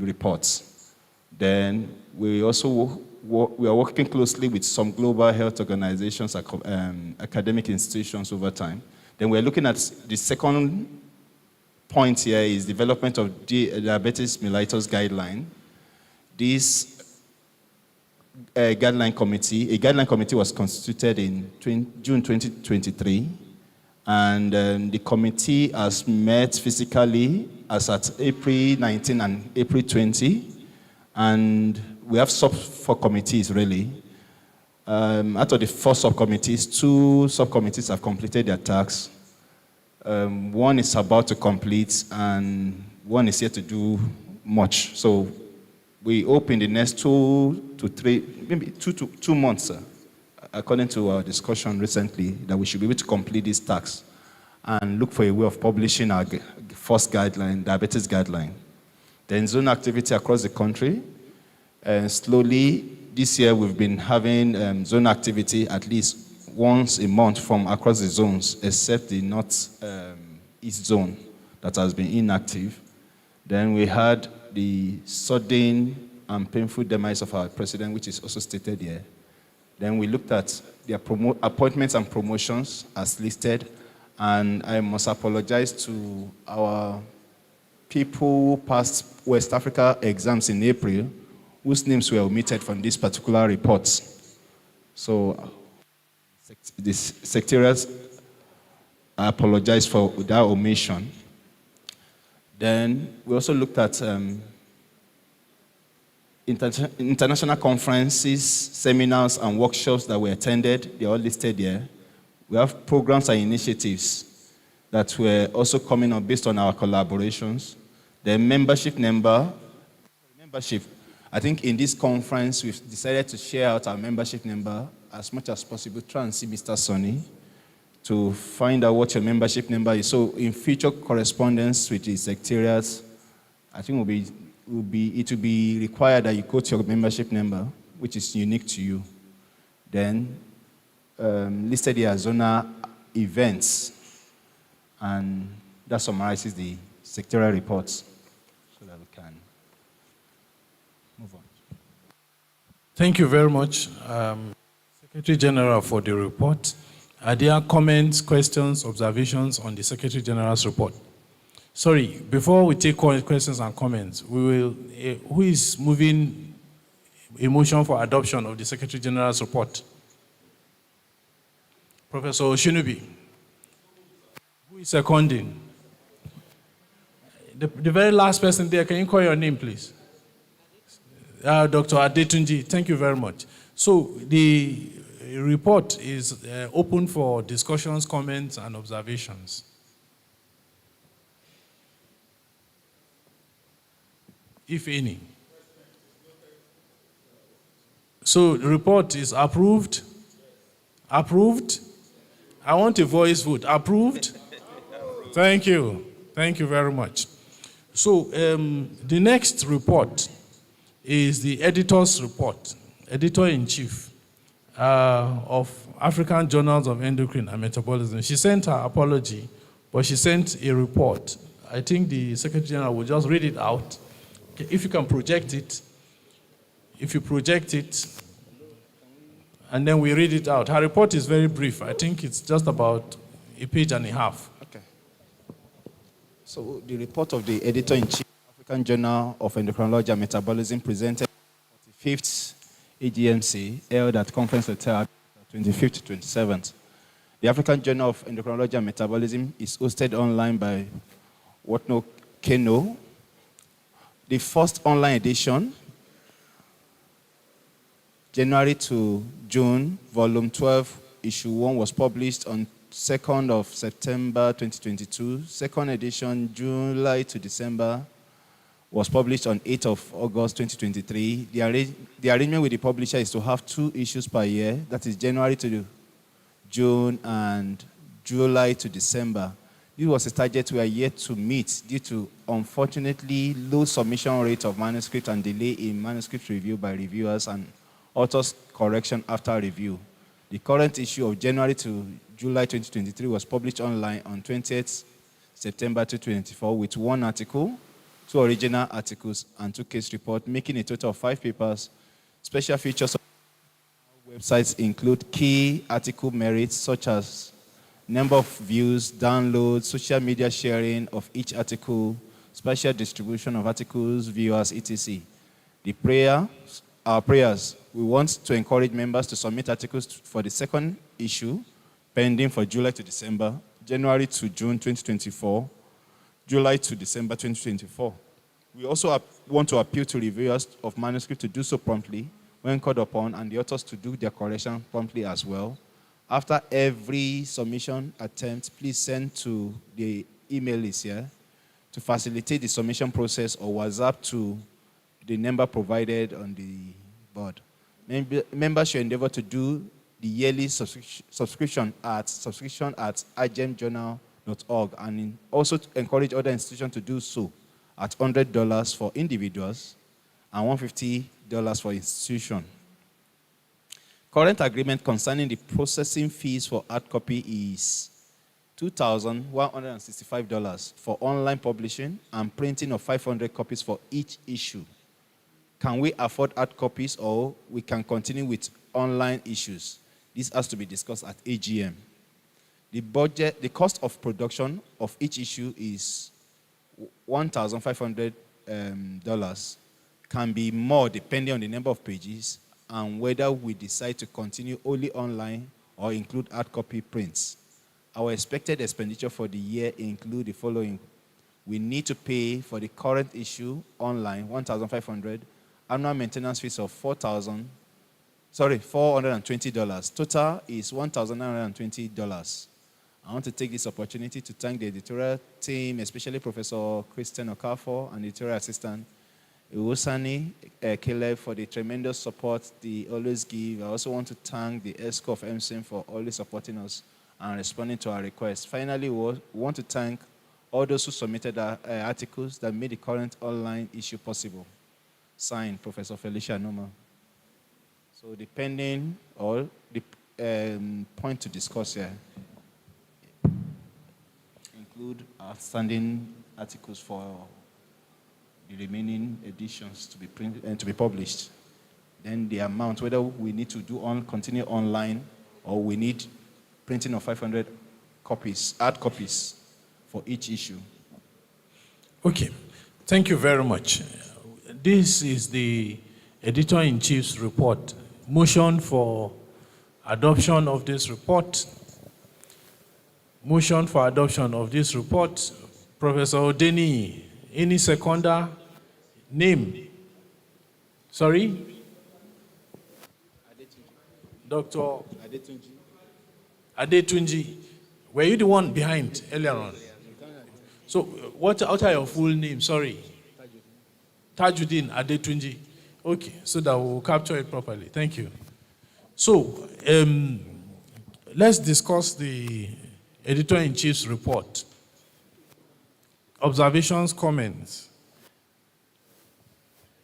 reports. Then we also we are working closely with some global health organizations, academic institutions over time. Then we're looking at the second point here is development of diabetes mellitus guideline. This guideline committee was constituted in June 2023, and the committee has met physically as at April 19 and April 20, and we have sub-committees really. Out of the 4 subcommittees, 2 subcommittees have completed their tasks. One is about to complete, and one is yet to do much. So we hope in the next 2 to 3, maybe 2 months, according to our discussion recently, that we should be able to complete these tasks and look for a way of publishing our first guideline, diabetes guideline. Then zone activity across the country. Slowly, this year we've been having zone activity at least once a month from across the zones, except the north east zone that has been inactive. Then we had the sudden and painful demise of our president, which is also stated here. Then we looked at the appointments and promotions as listed, and I must apologize to our people who passed West Africa exams in April, whose names were omitted from these particular reports. So the secretariat, I apologize for that omission. Then we also looked at international conferences, seminars, and workshops that we attended. They're all listed here. We have programs and initiatives that were also coming up based on our collaborations. The membership, I think in this conference, we've decided to share out our membership number as much as possible. Try and see Mr. Sonny to find out what your membership number is. So in future correspondence with the secretariats, I think it will be required that you quote your membership number, which is unique to you. Then listed here as zonal events, and that summarizes the secretarial reports so that we can move on. Thank you very much, Secretary General, for the report. Are there comments, questions, observations on the Secretary General's report? Sorry, before we take questions and comments, we will, who is moving a motion for adoption of the Secretary General's report? Professor Oshinubi. Who is seconding? The very last person there, can you call your name, please? Dr. Adetunji, thank you very much. So the report is open for discussions, comments, and observations. If any. So the report is approved. Approved. I want a voice vote. Approved. Thank you. Thank you very much. So the next report is the editor's report, editor-in-chief of African Journals of Endocrine and Metabolism. She sent her apology, but she sent a report. I think the Secretary General will just read it out. If you can project it, if you project it, and then we read it out. Her report is very brief. I think it's just about a page and a half. Okay. So the report of the editor-in-chief of African Journal of Endocrinology and Metabolism presented 45th AGMC held at Conference Hotel 25th to 27th. The African Journal of Endocrinology and Metabolism is hosted online by Watno Keno. The first online edition, January to June, volume 12, issue 1, was published on 2nd of September 2022. Second edition, July to December, was published on 8th of August 2023. The arrangement with the publisher is to have 2 issues per year, that is January to June and July to December. This was a target we are yet to meet due to, unfortunately, low submission rate of manuscript and delay in manuscript review by reviewers and authors' correction after review. The current issue of January to July 2023 was published online on 20th September 2024 with 1 article, 2 original articles, and 2 case reports, making a total of 5 papers. Special features of websites include key article merits such as number of views, downloads, social media sharing of each article, special distribution of articles, viewers, etc. Our prayers, we want to encourage members to submit articles for the second issue, pending for July to December, January to June 2024, July to December 2024. We also want to appeal to reviewers of manuscript to do so promptly when called upon, and the authors to do their correction promptly as well. After every submission attempt, please send to the email list here to facilitate the submission process, or WhatsApp to the number provided on the board. Members should endeavor to do the yearly subscription at agemjournal.org, and also encourage other institutions to do so at $100 for individuals and $150 for institution. Current agreement concerning the processing fees for hard copy is $2,165 for online publishing and printing of 500 copies for each issue. Can we afford hard copies, or we can continue with online issues? This has to be discussed at AGM. The cost of production of each issue is $1,500. Can be more depending on the number of pages and whether we decide to continue only online or include hard copy prints. Our expected expenditure for the year include the following. We need to pay for the current issue online, $1,500, annual maintenance fees of $420. Total is $1,920. I want to take this opportunity to thank the editorial team, especially Professor Christian Okafor and the editorial assistant Iwosani Caleb, for the tremendous support they always give. I also want to thank the ESCO of Emson for always supporting us and responding to our request. Finally, we want to thank all those who submitted articles that made the current online issue possible. Signed, Professor Felicia Noma. So the pending or the point to discuss here include outstanding articles for the remaining editions to be printed and to be published. Then the amount, whether we need to continue online or we need printing of 500 copies, hard copies for each issue. Okay, thank you very much. This is the Editor-in-Chief's report. Motion for adoption of this report. Motion for adoption of this report. Professor Odeni, any seconder? Name? Sorry? Dr. Adetunji. Were you the one behind earlier on? So, what are your full names? Sorry. Tajuddin Adetunji. Okay, so that we'll capture it properly. Thank you. So, let's discuss the Editor-in-Chief's report. Observations, comments.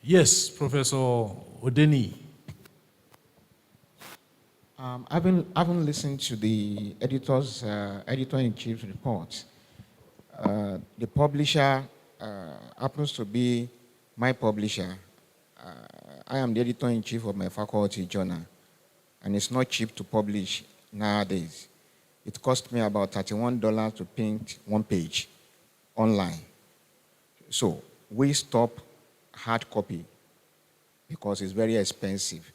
Yes, Professor Odeni. Having listened to the editor-in-chief's report, the publisher happens to be my publisher. I am the editor-in-chief of my faculty journal, and it's not cheap to publish nowadays. It cost me about $31 to print one page online. So we stop hard copy because it's very expensive.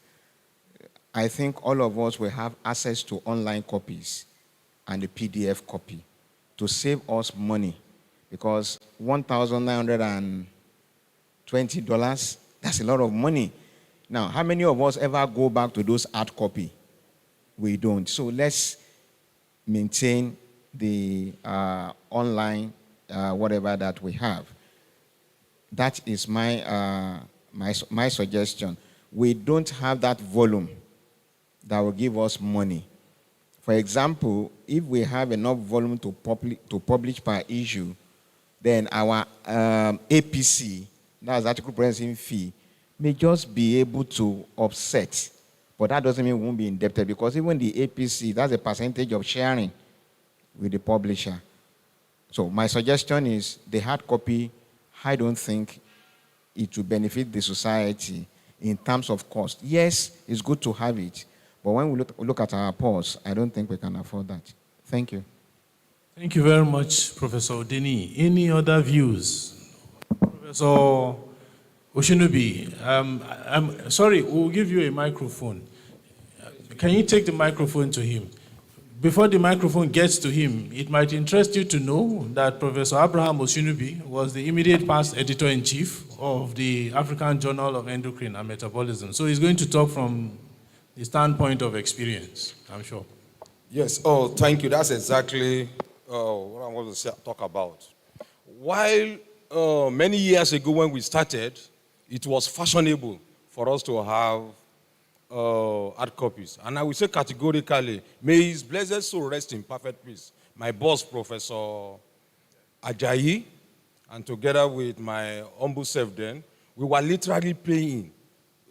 I think all of us will have access to online copies and the PDF copy to save us money, because $1,920, that's a lot of money. Now, how many of us ever go back to those hard copy? We don't. So let's maintain the online whatever that we have. That is my suggestion. We don't have that volume that will give us money. For example, if we have enough volume to publish per issue, then our APC, that's article processing fee, may just be able to offset. But that doesn't mean we won't be indebted, because even the APC, that's a percentage of sharing with the publisher. So my suggestion is the hard copy, I don't think it will benefit the society in terms of cost. Yes, it's good to have it, but when we look at our purse, I don't think we can afford that. Thank you. Thank you very much, Professor Odeni. Any other views? Professor Oshinubi, I'm sorry, we'll give you a microphone. Can you take the microphone to him? Before the microphone gets to him, it might interest you to know that Professor Abraham Oshinubi was the immediate past editor-in-chief of the African Journal of Endocrine and Metabolism. So he's going to talk from the standpoint of experience, I'm sure. Yes, thank you. That's exactly what I want to talk about. While many years ago when we started, it was fashionable for us to have hard copies. And I will say categorically, may his blessed soul rest in perfect peace. My boss, Professor Ajayi, and together with my humble self then, we were literally paying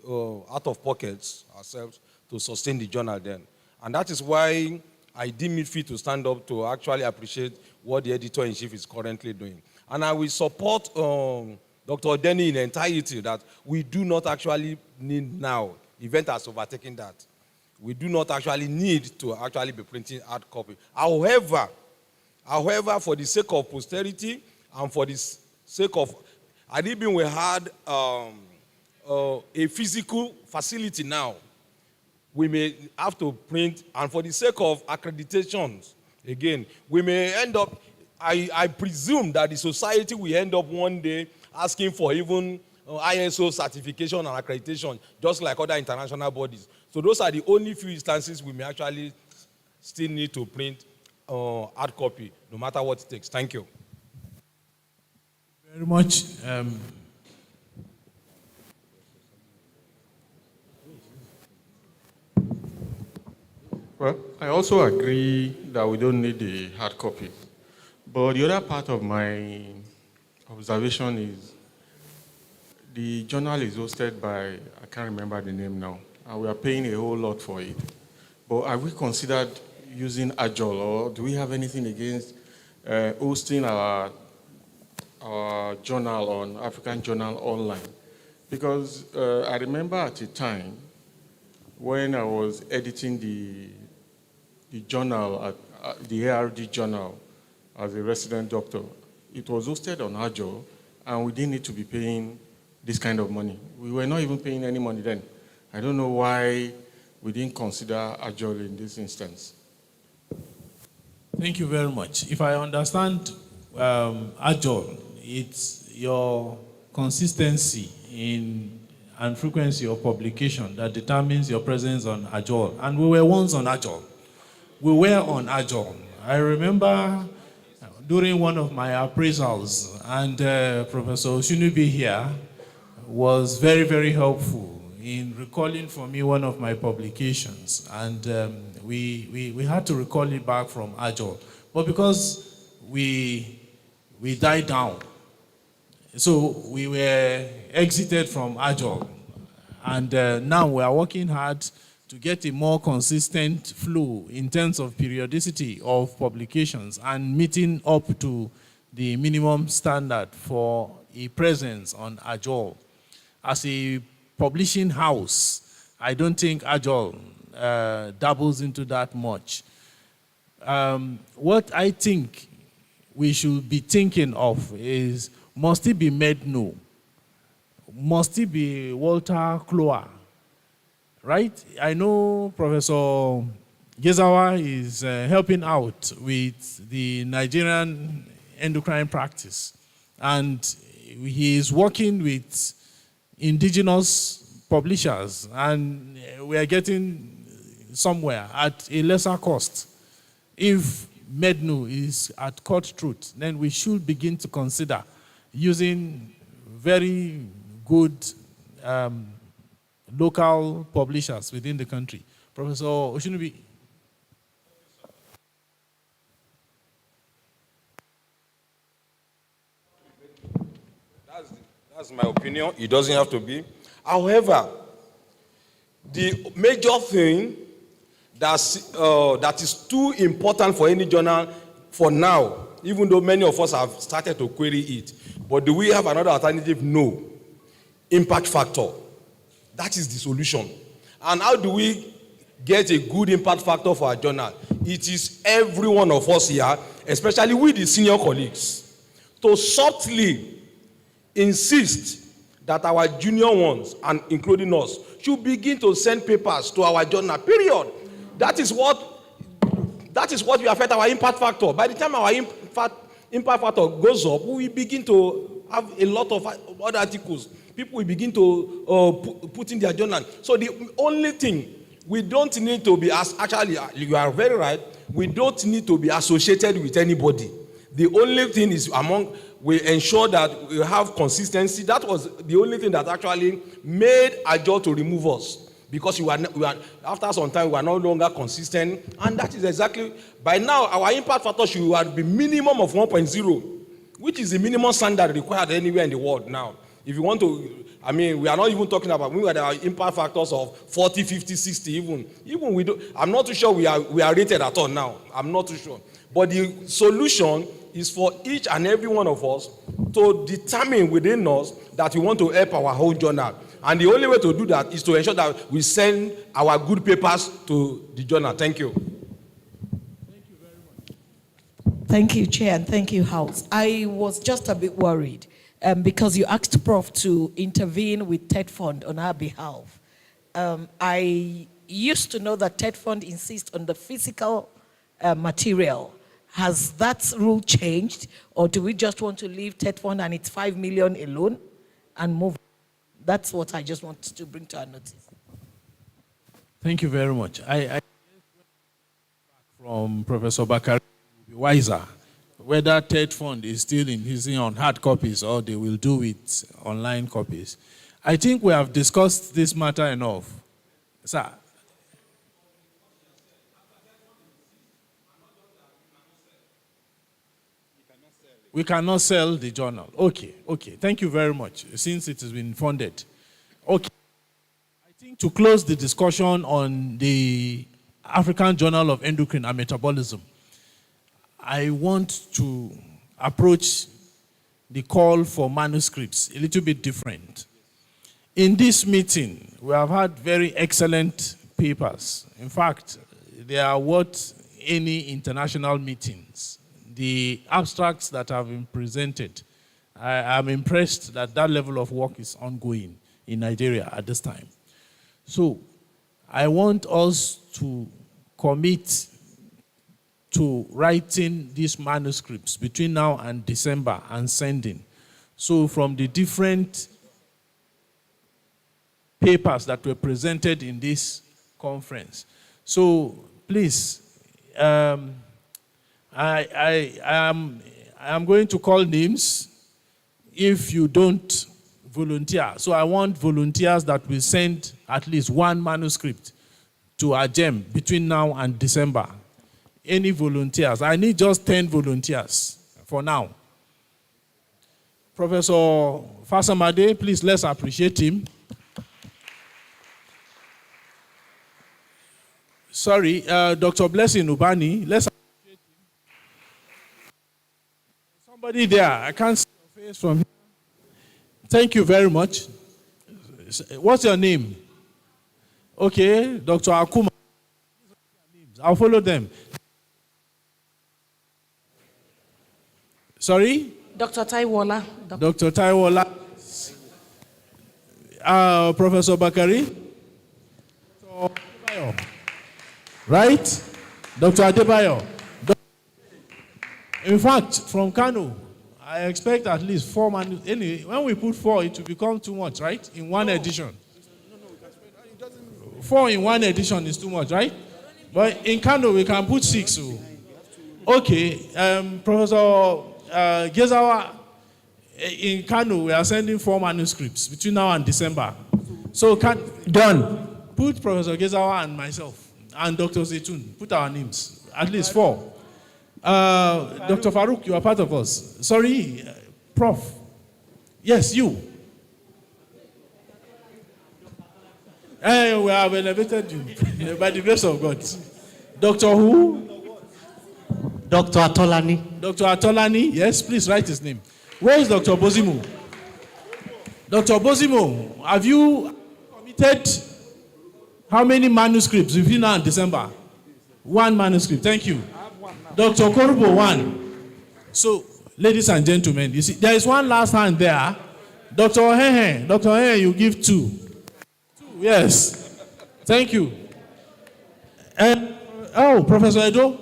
out of pockets ourselves to sustain the journal then. And that is why I deem it fit to stand up to actually appreciate what the editor-in-chief is currently doing. And I will support Dr. Odeni in entirety that we do not actually need now. The event has overtaken that. We do not actually need to actually be printing hard copy. However, for the sake of posterity and for the sake of, I even we had a physical facility now. We may have to print, and for the sake of accreditations, again, we may end up, I presume that the society will end up one day asking for even ISO certification and accreditation, just like other international bodies. So those are the only few instances we may actually still need to print hard copy, no matter what it takes. Thank you. Very much. Well, I also agree that we don't need the hard copy. But the other part of my observation is the journal is hosted by, I can't remember the name now, and we are paying a whole lot for it. But have we considered using Agile, or do we have anything against hosting our journal on African Journal online? Because I remember at a time when I was editing the journal, the ARD journal, as a resident doctor, it was hosted on Agile, and we didn't need to be paying this kind of money. We were not even paying any money then. I don't know why we didn't consider Agile in this instance. Thank you very much. If I understand Agile, it's your consistency in and frequency of publication that determines your presence on Agile. And we were once on Agile. We were on Agile. I remember during one of my appraisals, and Professor Oshinubi here was very, very helpful in recalling for me one of my publications. And we had to recall it back from Agile. But because we died down, so we were exited from Agile. And now we are working hard to get a more consistent flow in terms of periodicity of publications and meeting up to the minimum standard for a presence on Agile. As a publishing house, I don't think Agile dabbles into that much. What I think we should be thinking of is, must it be Medno? Must it be Walter Kloa? Right? I know Professor Gezawa is helping out with the Nigerian endocrine practice. And he is working with indigenous publishers, and we are getting somewhere at a lesser cost. If Medno is at court truth, then we should begin to consider using very good local publishers within the country. Professor Oshinubi. That's my opinion. It doesn't have to be. However, the major thing that is too important for any journal for now, even though many of us have started to query it, but do we have another alternative? No. Impact factor. That is the solution. And how do we get a good impact factor for our journal? It is every one of us here, especially with the senior colleagues, to subtly insist that our junior ones, and including us, should begin to send papers to our journal, period. That is what will affect our impact factor. By the time our impact factor goes up, we begin to have a lot of other articles. People will begin to put in their journal. So the only thing, we don't need to be, actually, you are very right, we don't need to be associated with anybody. The only thing is we ensure that we have consistency. That was the only thing that actually made Agile to remove us. Because after some time, we are no longer consistent. And that is exactly, by now, our impact factor should be minimum of 1.0, which is the minimum standard required anywhere in the world now. If you want to, we are not even talking about, we are impact factors of 40, 50, 60 even we do. I'm not too sure we are rated at all now. I'm not too sure. But the solution is for each and every one of us to determine within us that we want to help our whole journal. And the only way to do that is to ensure that we send our good papers to the journal. Thank you. Thank you very much. Thank you, Chair, and thank you, House. I was just a bit worried because you asked Prof to intervene with TED Fund on our behalf. I used to know that TED Fund insists on the physical material. Has that rule changed, or do we just want to leave TED Fund and it's 5 million alone and move? That's what I just wanted to bring to our notice. Thank you very much. I from Professor Bakari will be wiser whether TED Fund is still using on hard copies or they will do it online copies. I think we have discussed this matter enough. Sir. We cannot sell the journal. Okay, okay. Thank you very much, since it has been funded. Okay. I think to close the discussion on the African Journal of Endocrine and Metabolism, I want to approach the call for manuscripts a little bit different. In this meeting, we have had very excellent papers. In fact, they are worth any international meetings. The abstracts that have been presented, I am impressed that that level of work is ongoing in Nigeria at this time. So I want us to commit to writing these manuscripts between now and December and sending. So from the different papers that were presented in this conference. So please, I am going to call names if you don't volunteer. So I want volunteers that will send at least one manuscript to AGEM between now and December. Any volunteers? I need just 10 volunteers for now. Professor Fasamade, please let's appreciate him. Sorry, Dr. Blessing Ubani, let's appreciate him. Somebody there, I can't see your face from here. Thank you very much. What's your name? Okay, Dr. Akuma. I'll follow them. Sorry? Dr. Taiwola. Dr. Taiwola. Professor Bakari. Right? Dr. Adebayo. In fact, from Kano, I expect at least 4 manuscripts. Anyway, when we put 4, it will become too much, right? In one edition. 4 in one edition is too much, right? But in Kano, we can put 6. So. Okay, Professor Gezawa, in Kano, we are sending 4 manuscripts between now and December. So, done. Put Professor Gezawa and myself and Dr. Zaytun. Put our names. At least 4. Dr. Farouk, you are part of us. Sorry, Prof. Yes, you. We have elevated you by the grace of God. Dr. who? Dr. Atolani. Dr. Atolani, yes, please write his name. Where is Dr. Bozimo? Dr. Bozimo, have you committed how many manuscripts between now and December? 1 manuscript, thank you. Dr. Korubo, 1. So, ladies and gentlemen, you see, there is one last hand there. Dr. Ohehe, Dr. Ohehe, you give 2. 2, yes. Thank you. And, Professor Edo,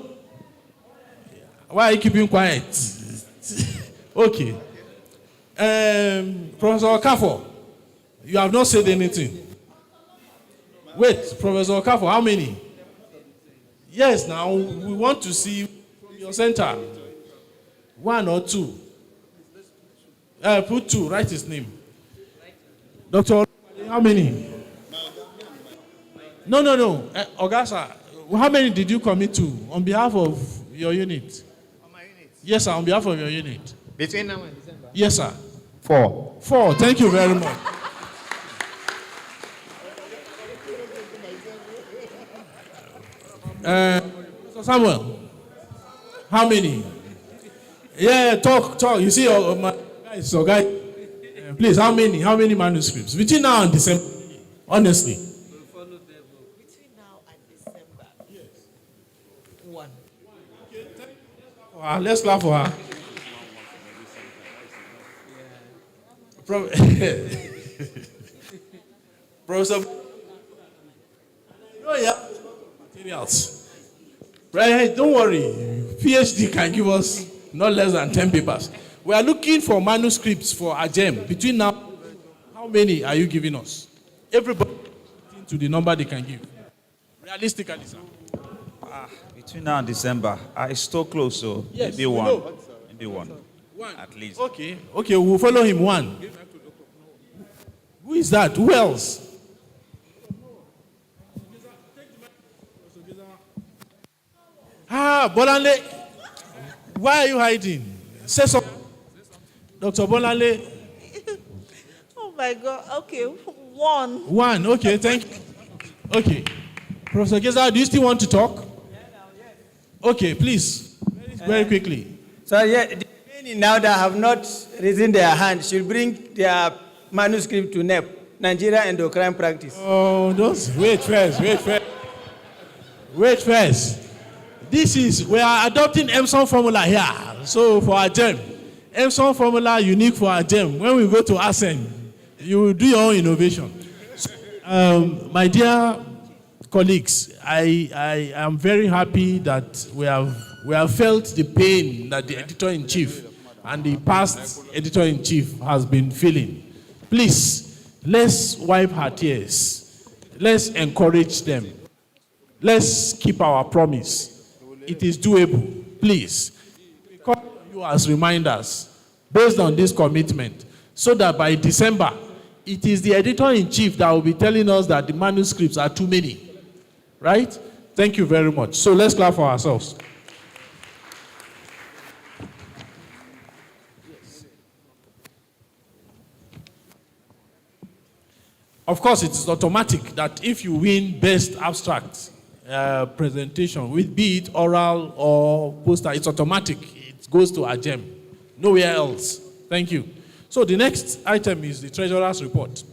why are you keeping quiet? Okay. Professor Okafo, you have not said anything. Wait, Professor Okafo, how many? Yes, now we want to see your center. 1 or 2. Put 2, write his name. Dr. How many? No. Ogasa, how many did you commit to on behalf of your unit? On my unit? Yes, sir, on behalf of your unit. Between now and December? Yes, sir. 4. 4, thank you very much. Samuel, how many? Yeah, talk. You see, my guys, so guys, please, how many manuscripts? Between now and December, honestly. Between now and December. Yes. 1. Let's clap for her. Professor, materials. Right, don't worry. PhD can give us not less than 10 papers. We are looking for manuscripts for AGEM. Between now, how many are you giving us? Everybody to the number they can give. Realistically, sir. Between now and December, I still close, so yes, maybe 1. Maybe 1. At least. Okay, we'll follow him 1. Who is that? Who else? Bolanle, why are you hiding? Say something. Dr. Bolale, Oh my God. Okay, one. one. Okay, thank you. Okay. Professor Geza, do you still want to talk? Okay, please. Very quickly. So yeah, the remaining now that have not raised their hand should bring their manuscript to NEP, Nigeria Endocrine Practice. Oh, those. Wait first. Wait first. We are adopting Emson formula here. So for our gem, Emson formula unique for our gem. When we go to ASEN, you will do your own innovation. My dear colleagues, I am very happy that we have felt the pain that the editor-in-chief and the past editor-in-chief has been feeling. Please, let's wipe her tears. Let's encourage them. Let's keep our promise. It is doable. Please, call you as reminders based on this commitment, so that by December, it is the editor-in-chief that will be telling us that the manuscripts are too many. Right? Thank you very much. So let's clap for ourselves. Of course, it is automatic that if you win best abstract presentation, with be it oral or poster, it's automatic. It goes to our gem. Nowhere else. Thank you. So the next item is the Treasurer's report.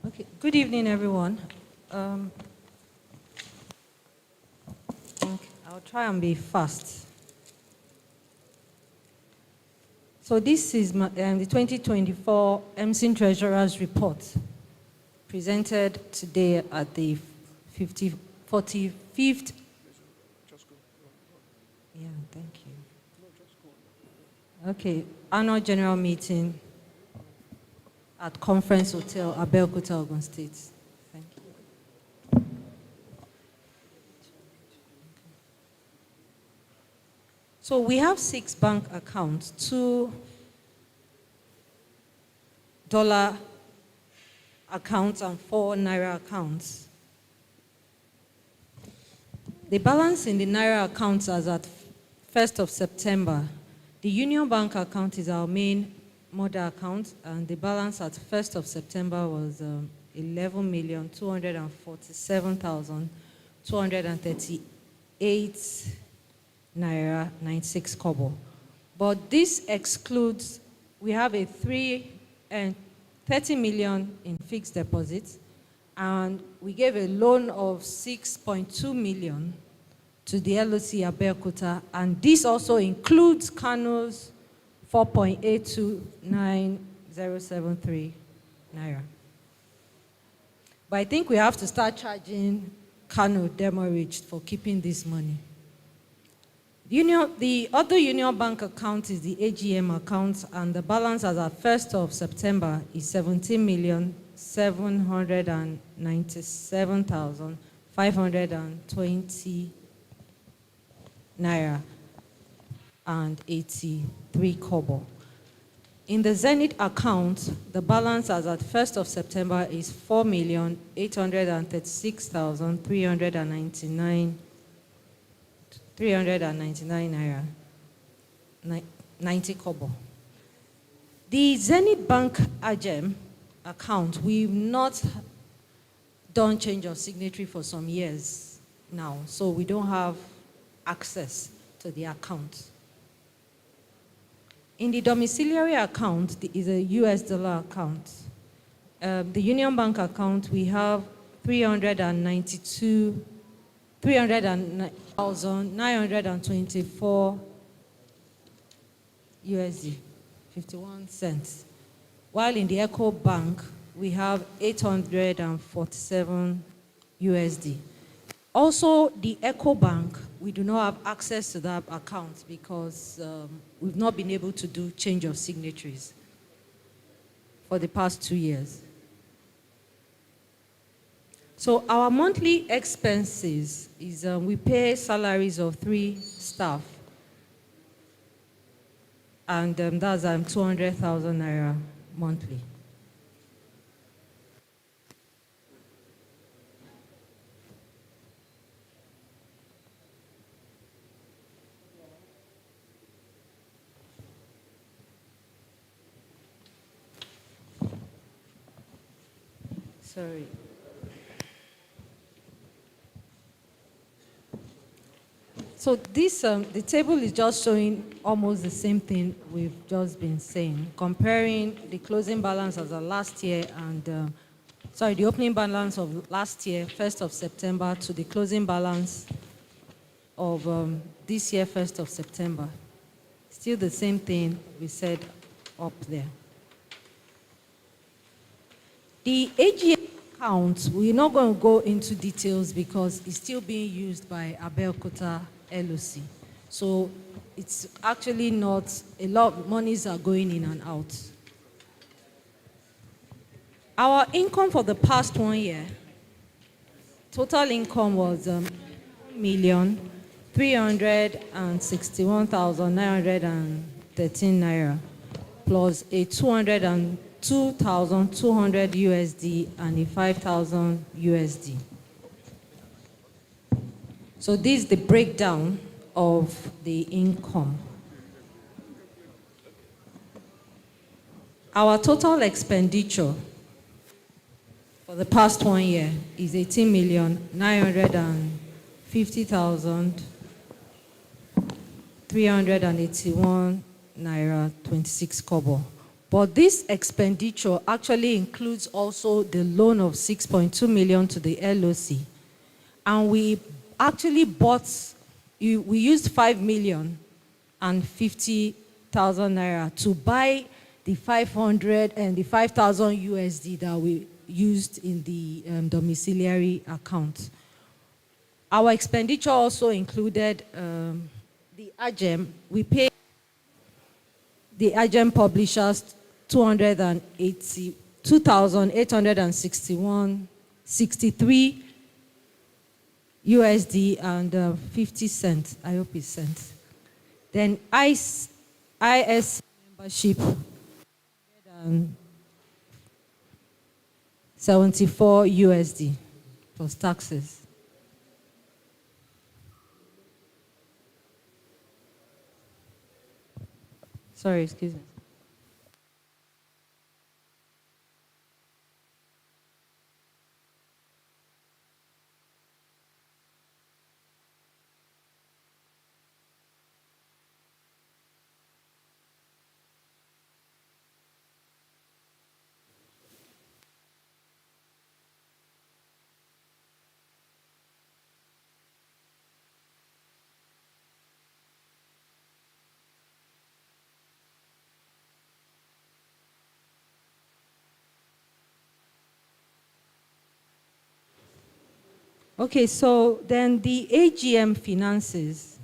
Okay. Good evening, everyone. Okay, I'll try and be fast. So this is the 2024 Emson Treasurer's Report, presented today at the 45th. Yeah, thank you. Okay, annual general meeting at Conference Hotel, Abeokuta, Ogun State. Thank you. So we have 6 bank accounts, 2 dollar accounts and 4 naira accounts. The balance in the naira accounts as at 1st of September. The Union Bank account is our main mother account, and the balance at 1st of September was 11,247,238 naira 96 kobo. But this excludes, we have a 30 million in fixed deposits, and we gave a loan of 6.2 million to the LOC Abeokuta, and this also includes Kano's 4.829073 naira. But I think we have to start charging Kano demurrage for keeping this money. The other Union Bank account is the AGM account, and the balance as at 1st of September is 17,797,520 naira and 83 kobo. In the Zenith account, the balance as at 1st of September is 4,836,399 naira, 90 kobo. The Zenith Bank AGM account, we've not done change of signatory for some years now, so we don't have access to the account. In the domiciliary account, is a US dollar account. The Union Bank account, we have 309,924 USD. 51 cents. While in the Echo Bank, we have 847 USD. Also, the Echo Bank, we do not have access to that account because we've not been able to do change of signatories for the past 2 years. So our monthly expenses is we pay salaries of 3 staff, and that's 200,000 naira monthly. Sorry. So this, the table is just showing almost the same thing we've just been saying, comparing the closing balance as of last year and, the opening balance of last year, 1st of September, to the closing balance of this year, 1st of September. Still the same thing we said up there. The AGM account, we're not going to go into details because it's still being used by Abeokuta LOC. So it's actually not, a lot of monies are going in and out. Our income for the past 1 year, total income was 1,361,913 naira plus a 202,200 USD and a 5,000 USD. So this is the breakdown of the income. Our total expenditure for the past 1 year is 18,950,381 naira 26 kobo. But this expenditure actually includes also the loan of 6.2 million to the LOC. And we actually bought, we used 5,050,000 naira to buy the 500 and the 5,000 USD that we used in the domiciliary account. Our expenditure also included the AGEM. We paid the AGEM publishers 2,863 USD and 50 cents, IOP cents. Then IS membership, 74 USD plus taxes. Sorry, excuse me. Okay, so then the AGM finances.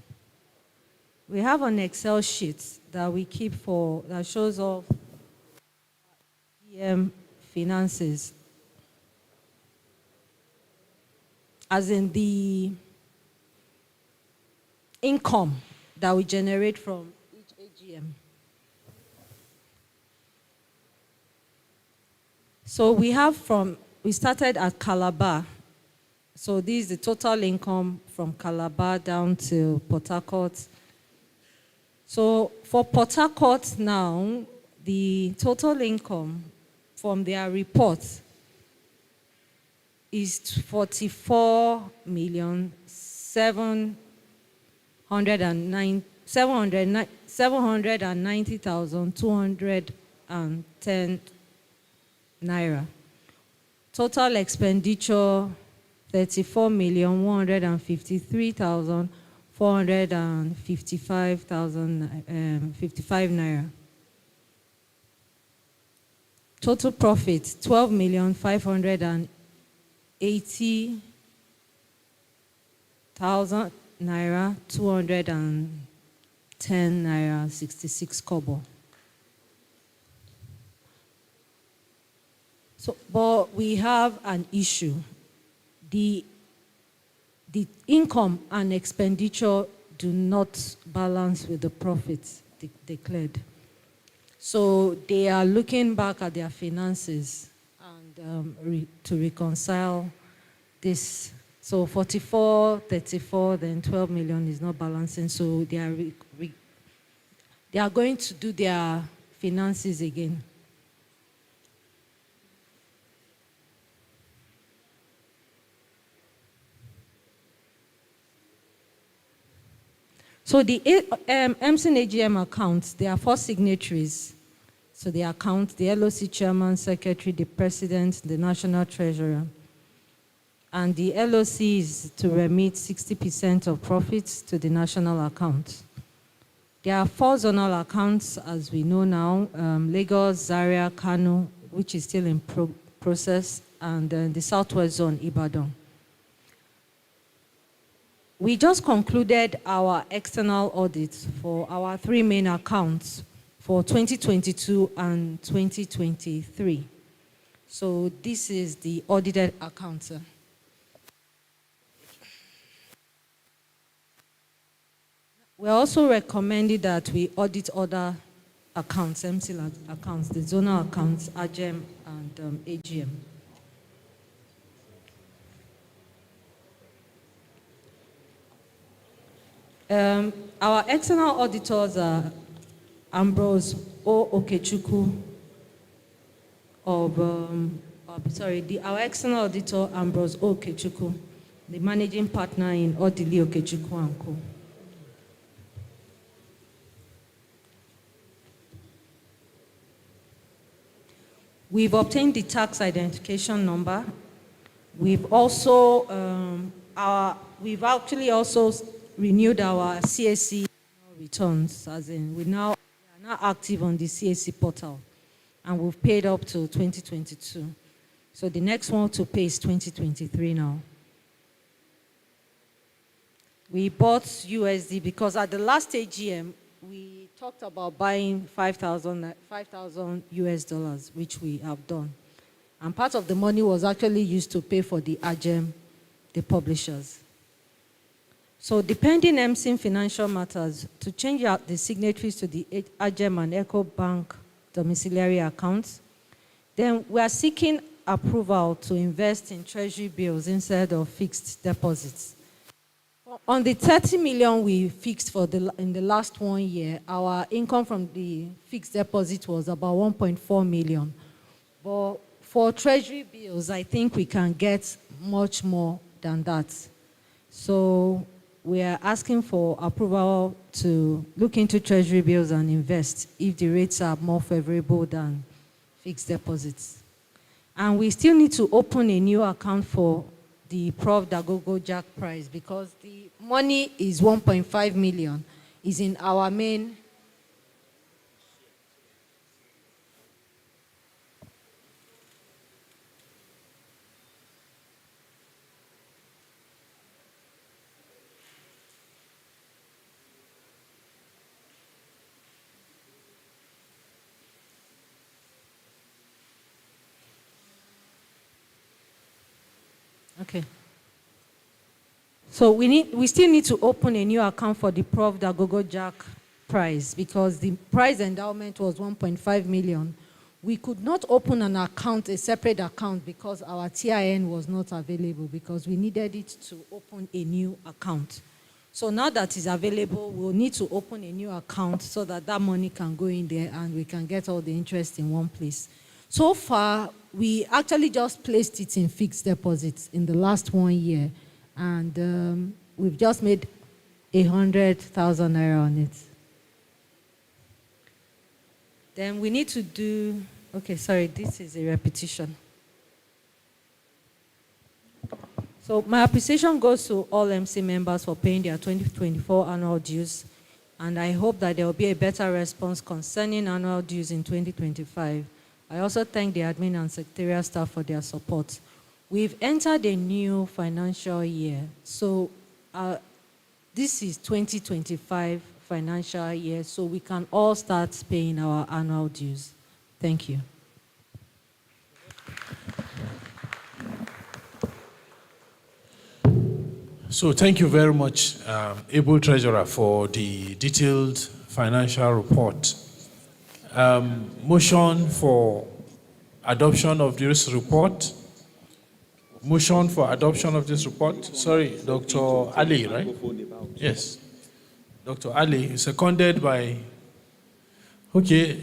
We have an Excel sheet that we keep for, that shows off AGM finances. As in the income that we generate from each AGM. So we started at Calabar. So this is the total income from Calabar down to Port Harcourt. So for Port Harcourt now, the total income from their report is 790,210 naira. Total expenditure 34,153,455 naira. total profit 12,580,000 naira, 210 naira 66 kobo. So, but we have an issue. The income and expenditure do not balance with the profits declared. So they are looking back at their finances and to reconcile this. So 44, 34, then 12 million is not balancing. So they are going to do their finances again. So the Emson AGM accounts, there are 4 signatories. So the account, the LOC chairman, secretary, the president, the national treasurer. And the LOC is to remit 60% of profits to the national account. There are 4 zonal accounts, as we know now, Lagos, Zaria, Kano, which is still in process, and the Southwest Zone, Ibadan. We just concluded our external audit for our 3 main accounts for 2022 and 2023. So this is the audited account, sir. We're also recommending that we audit other accounts, MCL accounts, the zonal accounts, AGM and AGM. Our external auditors are Ambrose O. Okechukwu of, our external auditor, Ambrose O. Okechukwu, the managing partner in Odili Okechukwu & Co. We've obtained the tax identification number. We've also, we've actually also renewed our CSC returns, as in we are now active on the CSC portal, and we've paid up to 2022. So the next one to pay is 2023 now. We bought USD because at the last AGM, we talked about buying 5,000 US dollars, which we have done. And part of the money was actually used to pay for the AGM, the publishers. So depending Emson Financial Matters, to change out the signatories to the AGM and Eco Bank domiciliary accounts, then we are seeking approval to invest in treasury bills instead of fixed deposits. On the 30 million we fixed in the last 1 year, our income from the fixed deposit was about 1.4 million. But for treasury bills, I think we can get much more than that. So we are asking for approval to look into treasury bills and invest if the rates are more favorable than fixed deposits. And we still need to open a new account for the Prof. Dagogo Jack Prize because the money is 1.5 million, is in our main. Okay. So we still need to open a new account for the Prof. Dagogo Jack Prize because the prize endowment was 1.5 million. We could not open an account, a separate account, because our TIN was not available because we needed it to open a new account. So now that it's available, we'll need to open a new account so that that money can go in there and we can get all the interest in one place. So far, we actually just placed it in fixed deposits in the last 1 year, and we've just made 100,000 naira on it. Then we need to do, okay, sorry, this is a repetition. So my appreciation goes to all MC members for paying their 2024 annual dues, and I hope that there will be a better response concerning annual dues in 2025. I also thank the admin and secretarial staff for their support. We've entered a new financial year, so this is 2025 financial year, so we can all start paying our annual dues. Thank you. So thank you very much, able treasurer, for the detailed financial report. Motion for adoption of this report. Motion for adoption of this report. Sorry, Dr. Ali, right? Yes. Dr. Ali, seconded by, okay,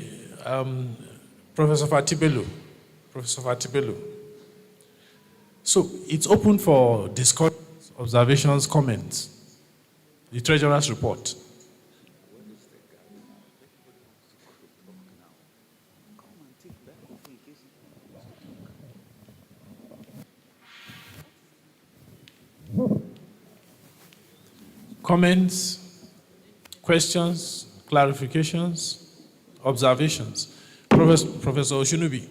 Professor Fatibelu. Professor Fatibelu. So it's open for discussion, observations, comments. The Treasurer's report. Comments, questions, clarifications, observations. Professor Oshinubi.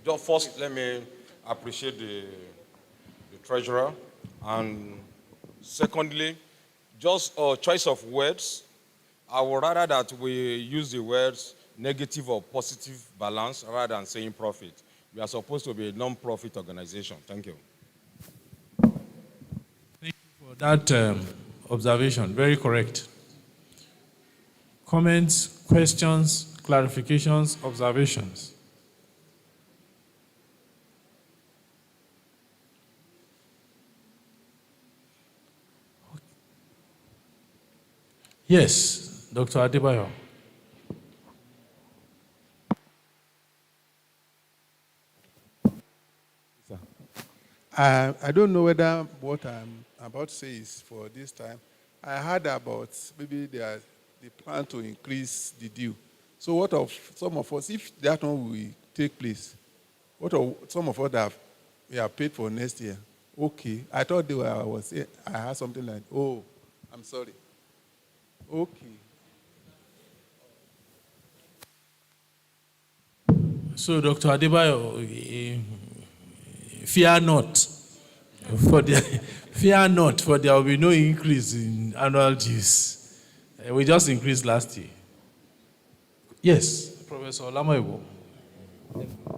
Just first, let me appreciate the treasurer, and secondly, just a choice of words. I would rather that we use the words negative or positive balance rather than saying profit. We are supposed to be a non-profit organization. Thank you. Thank you for that observation. Very correct. Comments, questions, clarifications, observations. Yes, Dr. Adebayo. I don't know whether what I'm about to say is for this time. I heard about maybe they plan to increase the due. So what of some of us, if that one will take place, what of some of us we are paid for next year? Okay. I thought I had something like, oh, I'm sorry. Okay. So, Dr. Adebayo, fear not, fear not, for there will be no increase in annual dues. We just increased last year. Yes, Professor Olamoyebo.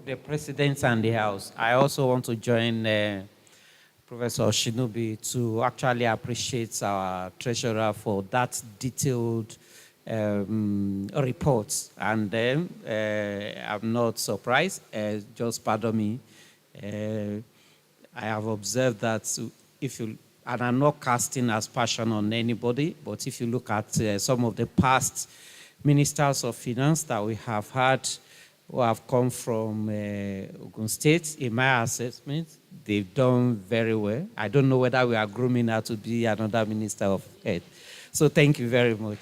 The President and the House. I also want to join Professor Shinobi to actually appreciate our treasurer for that detailed report. And then I'm not surprised, just pardon me. I have observed that if you, and I'm not casting aspersion on anybody, but if you look at some of the past ministers of finance that we have had who have come from Ogun State, in my assessment, they've done very well. I don't know whether we are grooming her to be another minister of health. So thank you very much.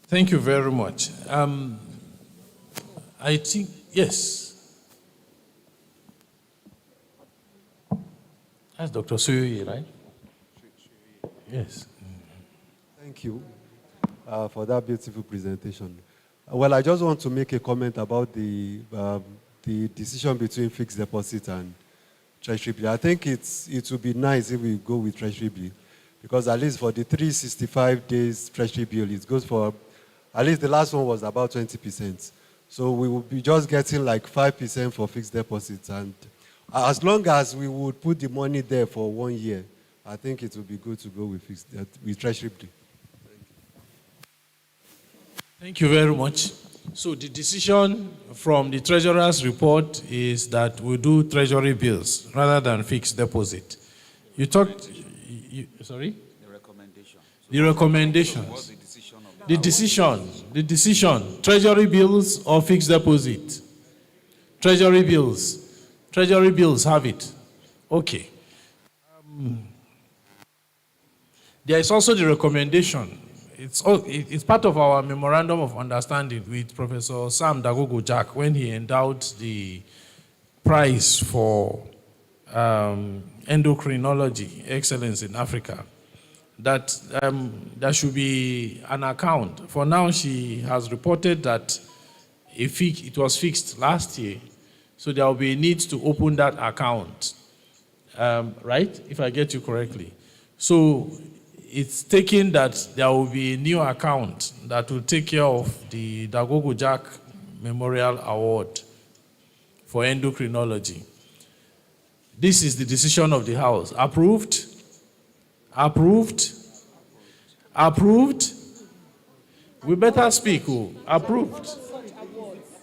Thank you very much. I think, yes. That's Dr. Suyoye, right? Yes. Thank you for that beautiful presentation. Well, I just want to make a comment about the decision between fixed deposit and treasury bill. I think it would be nice if we go with treasury bill, because at least for the 365 days treasury bill, it goes for, at least the last one was about 20%. So we will be just getting like 5% for fixed deposits. And as long as we would put the money there for 1 year, I think it would be good to go with treasury bill. Thank you very much. So the decision from the Treasurer's report is that we do treasury bills rather than fixed deposit. You talked, sorry? The recommendation. The recommendations. The decision, treasury bills or fixed deposit? Treasury bills. Treasury bills have it. Okay. There is also the recommendation. It's part of our memorandum of understanding with Professor Sam Dagogo Jack when he endowed the prize for endocrinology excellence in Africa, that there should be an account. For now, she has reported that it was fixed last year, so there will be a need to open that account, right? If I get you correctly. So it's taken that there will be a new account that will take care of the Dagogo Jack Memorial Award for endocrinology. This is the decision of the House. Approved? Approved? Approved? We better speak. Oh. Approved?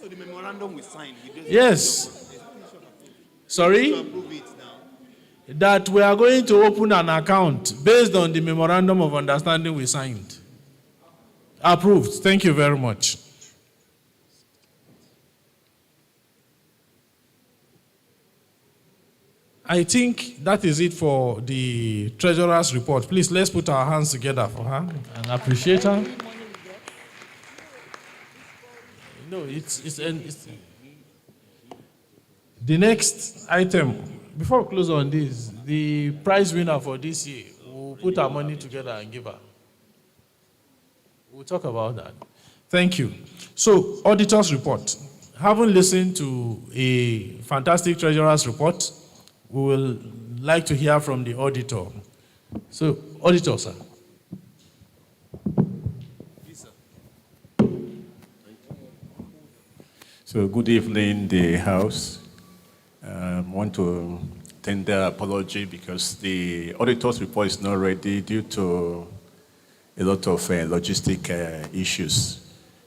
The memorandum we signed. Yes. Sorry? That we are going to open an account based on the memorandum of understanding we signed. Approved. Thank you very much. I think that is it for the Treasurer's report. Please, let's put our hands together for her and appreciate her. No, it's the next item. Before we close on this, the prize winner for this year, we'll put our money together and give her. We'll talk about that. Thank you. So, auditor's report. Having listened to a fantastic treasurer's report, we will like to hear from the auditor. So, auditor, sir. So, good evening, the House. I want to tender apology because the auditor's report is not ready due to a lot of logistic issues.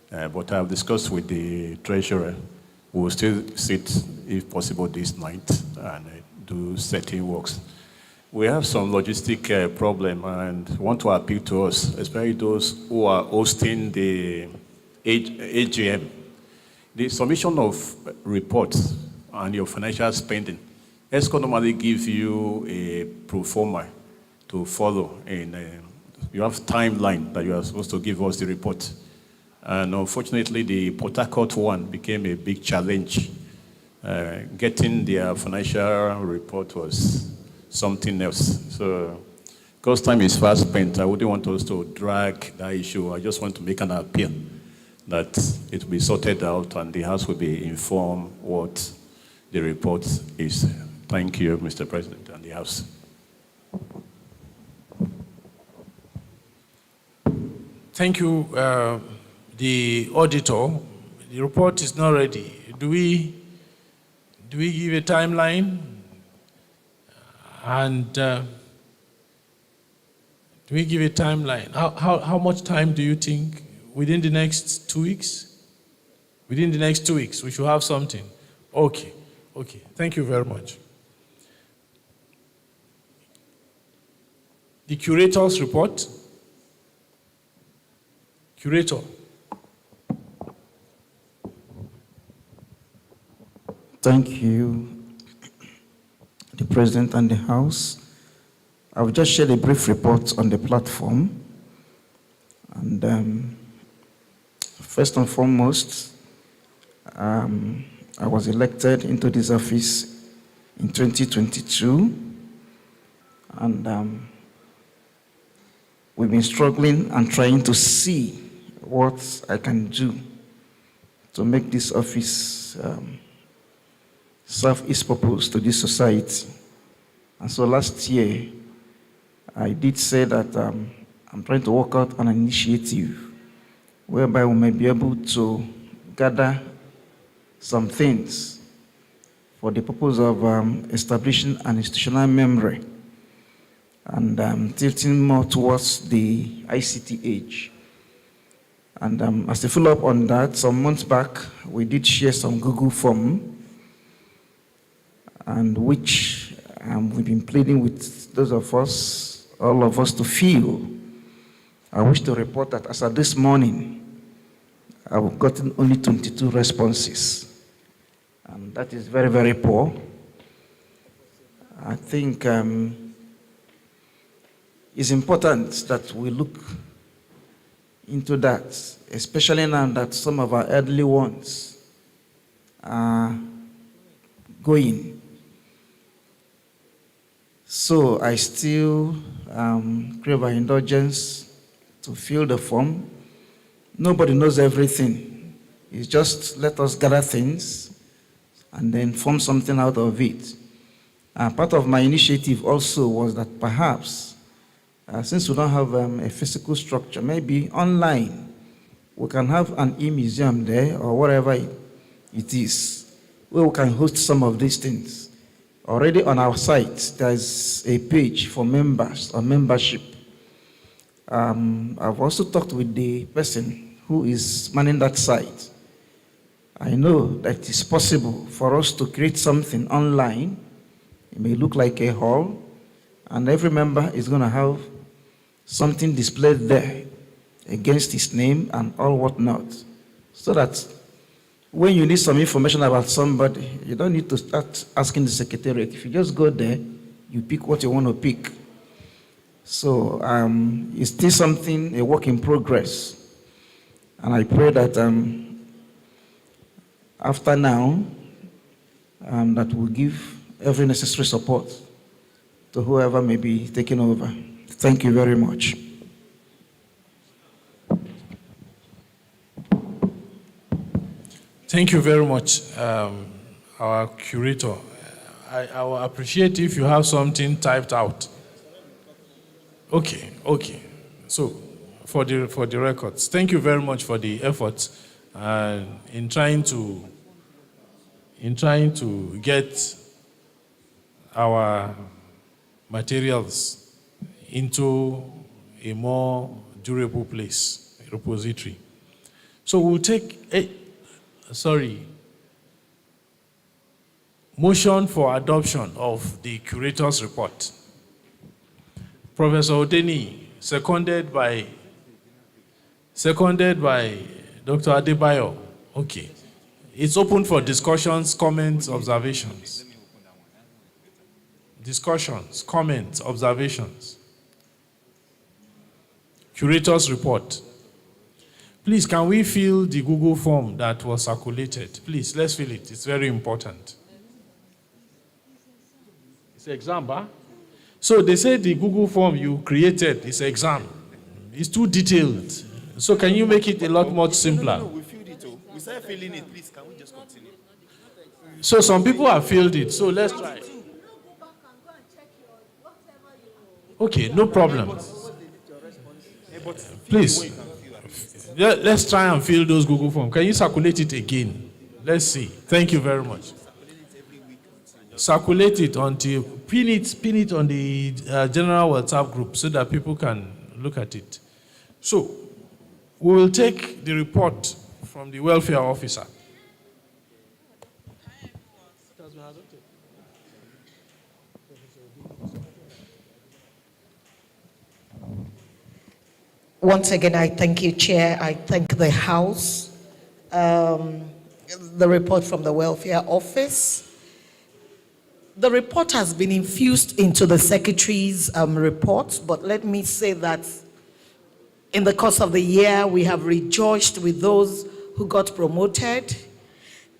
But I've discussed with the treasurer. We will still sit, if possible, this night and do certain works. We have some logistic problem and want to appeal to us, especially those who are hosting the AGM. The submission of reports and your financial spending, ESCO normally gives you a pro forma to follow. You have timeline that you are supposed to give us the report. And unfortunately, the Port Harcourt one became a big challenge. Getting their financial report was something else. So, because time is fast spent, I wouldn't want us to drag that issue. I just want to make an appeal that it will be sorted out and the House will be informed what the report is. Thank you, Mr. President, and the House. Thank you, the auditor. The report is not ready. Do we give a timeline? And do we give a timeline? How much time do you think? Within the next 2 weeks? Within the next 2 weeks, we should have something. Okay. Thank you very much. The curator's report. Curator. Thank you, the President and the House. I will just share a brief report on the platform. And first and foremost, I was elected into this office in 2022. And we've been struggling and trying to see what I can do to make this office serve its purpose to this society. And so last year, I did say that I'm trying to work out an initiative whereby we may be able to gather some things for the purpose of establishing an institutional memory and tilting more towards the ICT age. And as a follow-up on that, some months back, we did share some Google form, and which we've been pleading with those of us, all of us, to fill. I wish to report that as of this morning, I've gotten only 22 responses. And that is very, very poor. I think it's important that we look into that, especially now that some of our elderly ones are going. So I still crave an indulgence to fill the form. Nobody knows everything. It's just let us gather things and then form something out of it. Part of my initiative also was that perhaps, since we don't have a physical structure, maybe online, we can have an e-museum there or whatever it is, where we can host some of these things. Already on our site, there's a page for members or membership. I've also talked with the person who is manning that site. I know that it's possible for us to create something online. It may look like a hall, and every member is going to have something displayed there against his name and all whatnot, so that when you need some information about somebody, you don't need to start asking the secretariat. If you just go there, you pick what you want to pick. So it's still something, a work in progress. And I pray that after now, that we'll give every necessary support to whoever may be taking over. Thank you very much. Thank you very much, our curator. I will appreciate if you have something typed out. Okay. So, for the records, thank you very much for the effort in trying to get our materials into a more durable place, a repository. So we'll take motion for adoption of the curator's report. Professor Odeni, seconded by Dr. Adebayo. Okay. It's open for discussions, comments, observations. Discussions, comments, observations. Curator's report. Please, can we fill the Google form that was circulated? Please, let's fill it. It's very important. It's an exam, huh? So they say the Google form you created is an exam. It's too detailed. So can you make it a lot more simpler? No, we filled it. We started filling it. Please, can we just continue? So some people have filled it. So let's try. Okay, no problem. Please. Let's try and fill those Google forms. Can you circulate it again? Let's see. Thank you very much. Circulate it until pin it on the general WhatsApp group so that people can look at it. So we will take the report from the welfare officer. Once again, I thank you, Chair. I thank the House. The report from the Welfare Office. The report has been infused into the Secretary's report, but let me say that in the course of the year, we have rejoiced with those who got promoted.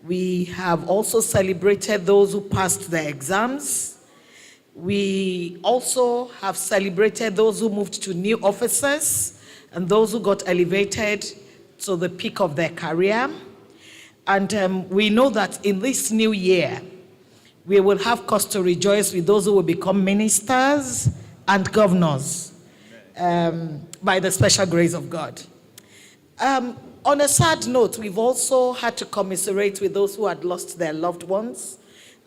We have also celebrated those who passed their exams. We also have celebrated those who moved to new offices and those who got elevated to the peak of their career. And we know that in this new year, we will have cause to rejoice with those who will become ministers and governors by the special grace of God. On a sad note, we've also had to commiserate with those who had lost their loved ones,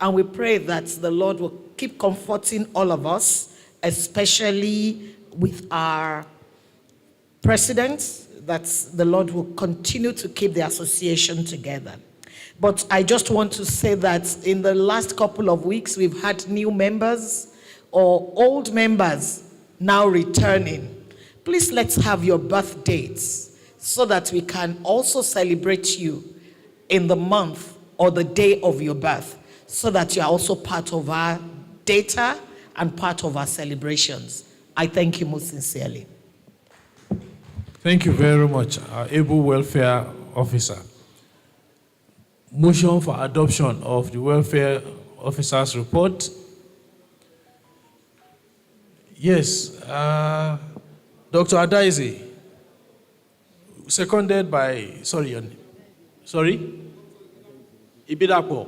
and we pray that the Lord will keep comforting all of us, especially with our presidents, that the Lord will continue to keep the association together. But I just want to say that in the last couple of weeks, we've had new members or old members now returning. Please let's have your birth dates so that we can also celebrate you in the month or the day of your birth, so that you are also part of our data and part of our celebrations. I thank you most sincerely. Thank you very much, our able welfare officer. Motion for adoption of the welfare officer's report. Yes, Dr. Adaize, seconded by, sorry, Ibidapo.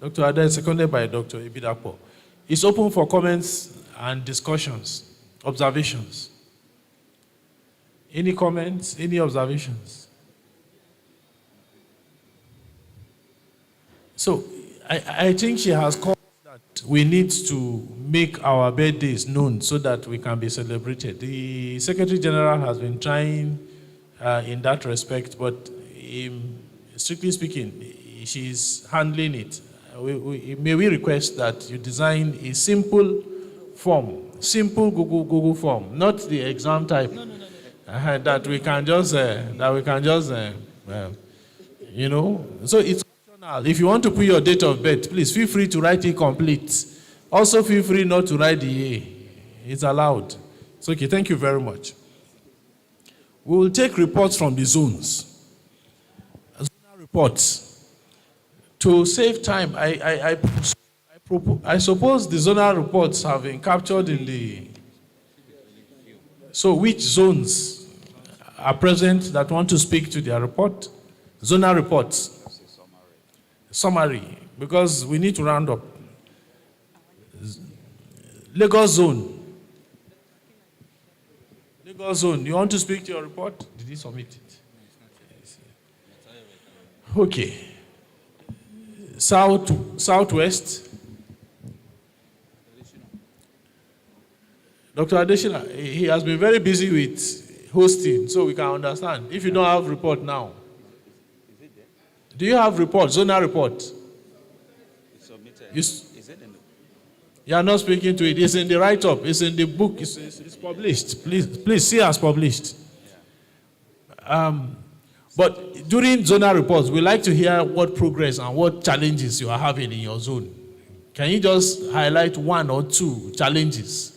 Dr. Adaize, seconded by Dr. Ibidapo. It's open for comments and discussions, observations. Any comments, any observations? So, I think she has called that we need to make our birthdays known so that we can be celebrated. The Secretary General has been trying in that respect, but strictly speaking, she's handling it. May we request that you design a simple form, simple Google form, not the exam type, that we can just, you know. So it's optional. If you want to put your date of birth, please feel free to write it complete. Also feel free not to write the year. It's allowed. It's okay. Thank you very much. We will take reports from the zones. Zonal reports. To save time, I suppose the zonal reports have been captured in the... So which zones are present that want to speak to their report? Zonal reports. Summary, because we need to round up. Lagos zone. Lagos zone, you want to speak to your report? Did you submit it? Okay. Southwest. Dr. Adeshina, he has been very busy with hosting, so we can understand. If you don't have report now. Do you have report, zonal report? You are not speaking to it. It's in the write-up. It's in the book. It's published. Please see as published. But during zonal reports, we like to hear what progress and what challenges you are having in your zone. Can you just highlight one or two challenges?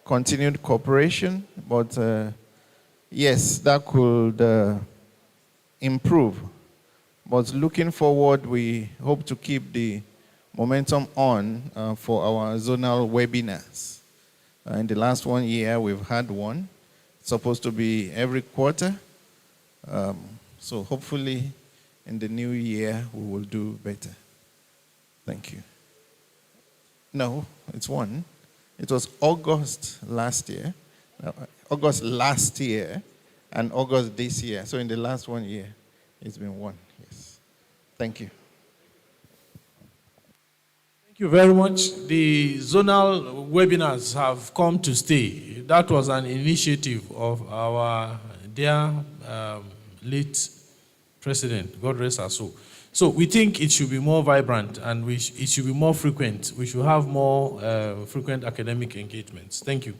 Continued cooperation, but yes, that could improve. But looking forward, we hope to keep the momentum on for our zonal webinars. In the last 1 year, we've had one. It's supposed to be every quarter. So hopefully, in the new year, we will do better. Thank you. No, it's one. It was August last year, and August this year. So in the last 1 year, it's been one. Yes. Thank you. Thank you very much. The zonal webinars have come to stay. That was an initiative of our dear late president, God rest her soul. So we think it should be more vibrant and it should be more frequent. We should have more frequent academic engagements. Thank you.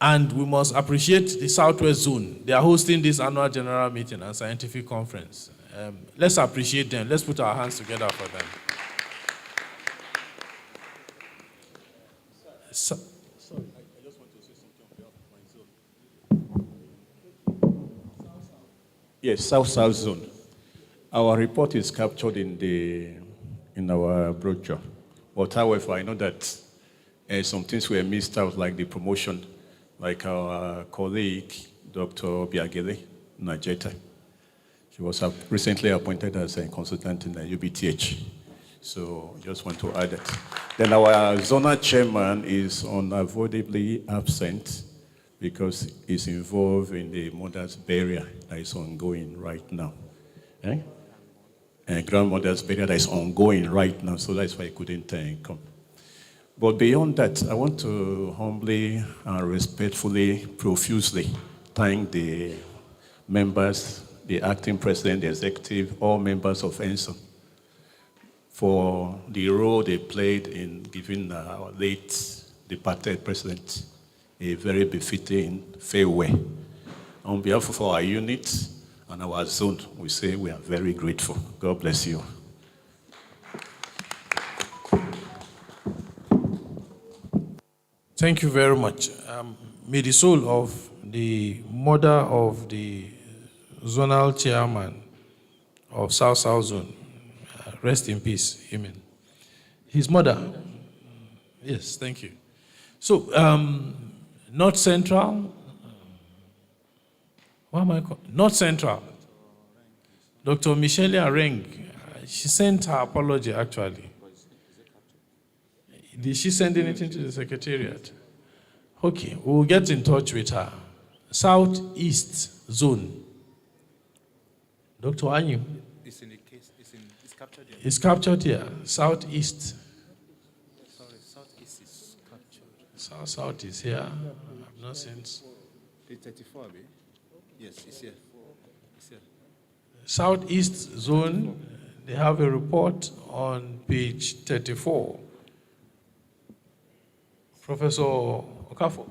And we must appreciate the Southwest Zone. They are hosting this annual general meeting and scientific conference. Let's appreciate them. Let's put our hands together for them. Sorry, I just want to say something on behalf of my zone. Yes, South Zone. Our report is captured in our brochure. But however, I know that some things were missed out, like the promotion, like our colleague, Dr. Biagele Najeta. She was recently appointed as a consultant in the UBTH. So just want to add that. Then our zonal chairman is unavoidably absent because he's involved in the mother's burial that is ongoing right now. And grandmother's burial that is ongoing right now, so that's why he couldn't come. But beyond that, I want to humbly and respectfully, profusely thank the members, the acting president, the executive, all members of Emson for the role they played in giving our late departed president a very befitting farewell. On behalf of our unit and our zone, we say we are very grateful. God bless you. Thank you very much. may the soul of the mother of the zonal chairman of South South Zone rest in peace. Amen. His mother. Yes, thank you. So, North Central. What am I called? North Central. Dr. Michelle Areng, she sent her apology actually. Did she send anything to the Secretariat? Okay, we'll get in touch with her. Southeast Zone. Dr. Anyu. It's in the case, it's captured here. It's captured here. Southeast. Sorry, Southeast is captured. South is here. I've not seen. The 34, Abi? Yes, it's here. It's here. Southeast Zone, they have a report on page 34. Professor Okafo.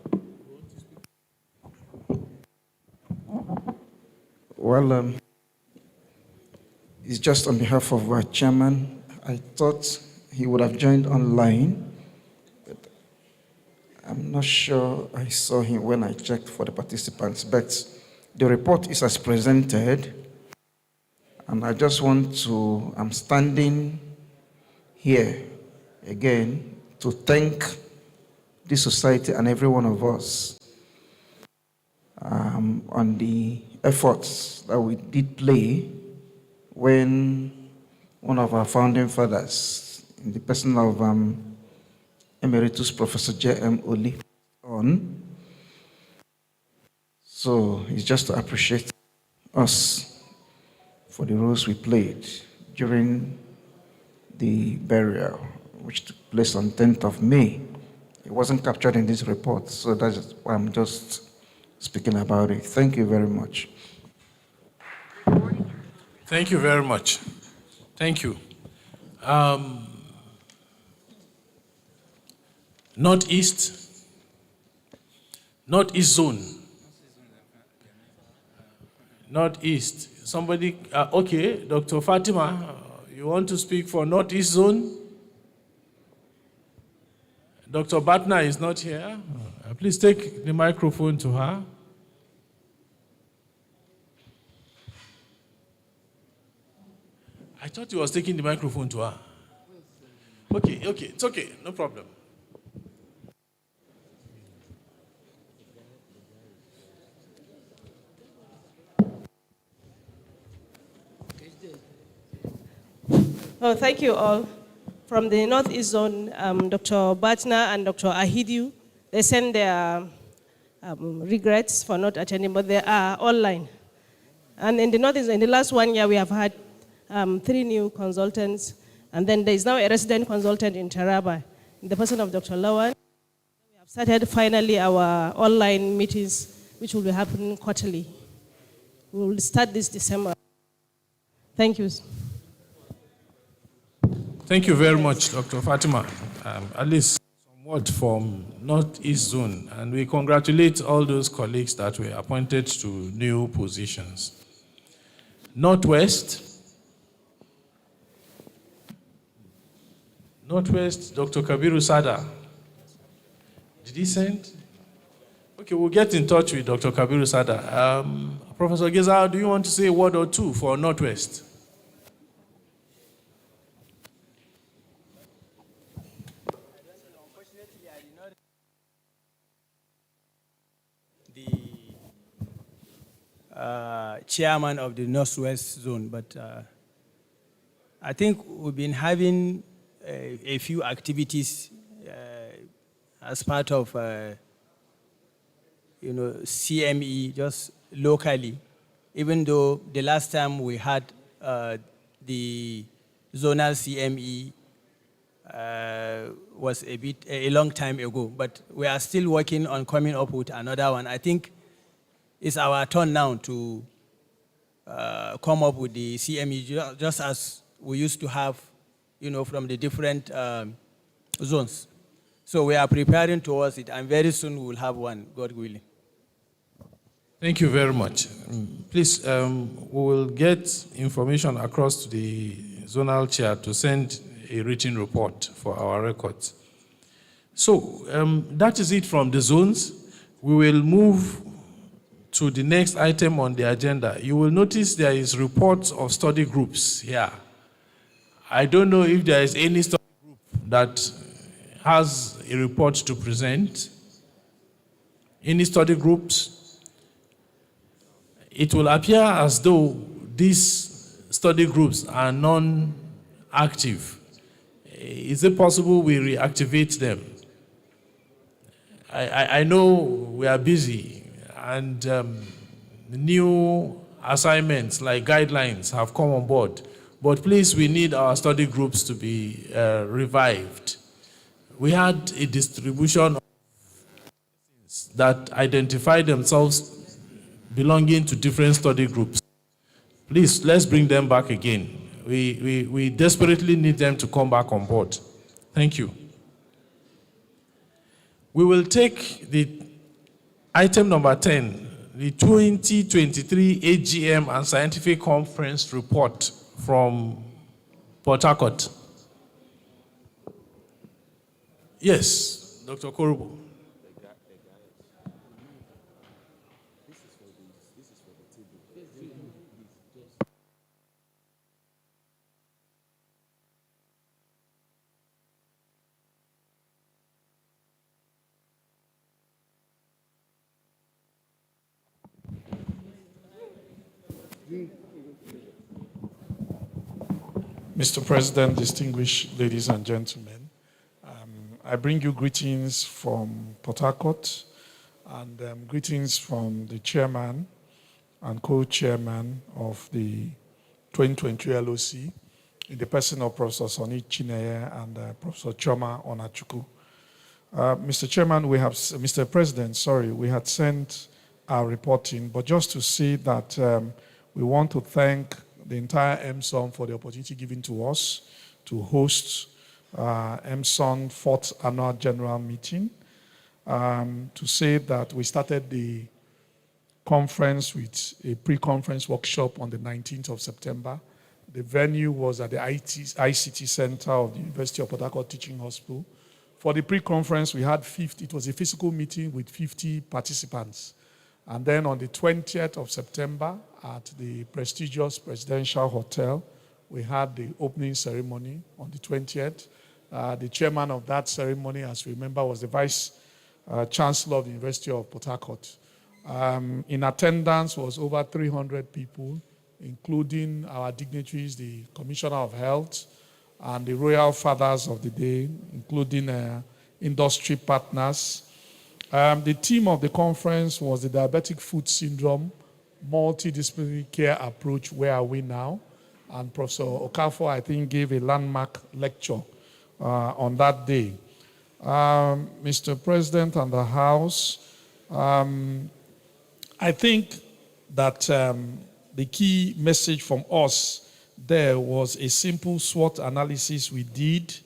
Well, it's just on behalf of our chairman. I thought he would have joined online, but I'm not sure I saw him when I checked for the participants. But the report is as presented, and I just want to, I'm standing here again to thank this society and every one of us on the efforts that we did play when one of our founding fathers, in the person of Emeritus Professor J.M. Oli, on. So it's just to appreciate us for the roles we played during the burial, which took place on 10th of May. It wasn't captured in this report, so that's why I'm just speaking about it. Thank you very much. Thank you very much. Thank you. Northeast Zone. Northeast. Somebody, okay, Dr. Fatima, you want to speak for Northeast Zone? Dr. Batner is not here. Please take the microphone to her. I thought he was taking the microphone to her. Okay, it's okay, no problem. Oh, thank you all. From the Northeast Zone, Dr. Batner and Dr. Ahidiu, they send their regrets for not attending, but they are online. And in the Northeast, in the last 1 year, we have had 3 new consultants, and then there is now a resident consultant in Taraba, in the person of Dr. Lawan. We have started finally our online meetings, which will be happening quarterly. We will start this December. Thank you. Thank you very much, Dr. Fatima. At least somewhat from Northeast Zone, and we congratulate all those colleagues that were appointed to new positions. Northwest, Dr. Kabiru Sada. Did he send? Okay, we'll get in touch with Dr. Kabiru Sada. Professor Geza, do you want to say a word or two for Northwest? Chairman of the Northwest Zone, but I think we've been having a few activities as part of, CME, just locally, even though the last time we had the zonal CME was a long time ago, but we are still working on coming up with another one. I think it's our turn now to come up with the CME, just as we used to have, from the different zones. So we are preparing towards it, and very soon we will have one, God willing. Thank you very much. Please, we will get information across to the zonal chair to send a written report for our records. So that is it from the zones. we will move to the next item on the agenda. You will notice there is reports of study groups here. I don't know if there is any study group that has a report to present. Any study groups? It will appear as though these study groups are non-active. Is it possible we reactivate them? I know we are busy and new assignments like guidelines have come on board, but please, we need our study groups to be revived. We had a distribution of that identify themselves belonging to different study groups. Please, let's bring them back again. We desperately need them to come back on board. Thank you. We will take the item number 10, the 2023 AGM and Scientific Conference report from Port Harcourt. Yes, Dr. Korubo. Mr. President, distinguished ladies and gentlemen, I bring you greetings from Port Harcourt and greetings from the chairman and co-chairman of the 2023 LOC in the person of Professor Sonny Chineye and Professor Choma Onachuku. Mr. President, we had sent our reporting, but just to say that we want to thank the entire Emson for the opportunity given to us to host Emson 4th Annual General Meeting. To say that we started the conference with a pre-conference workshop on the 19th of September. The venue was at the ICT Center of the University of Port Harcourt Teaching Hospital. For the pre-conference, we had 50, it was a physical meeting with 50 participants. And then on the 20th of September, at the prestigious Presidential Hotel, we had the opening ceremony on the 20th. The chairman of that ceremony, as we remember, was the Vice Chancellor of the University of Port Harcourt. In attendance was over 300 people, including our dignitaries, the Commissioner of Health, and the Royal Fathers of the Day, including industry partners. The theme of the conference was the Diabetic Foot Syndrome, Multidisciplinary Care Approach, Where Are We Now? And Professor Okafor, I think, gave a landmark lecture on that day. Mr. President and the House, I think that the key message from us there was a simple SWOT analysis we did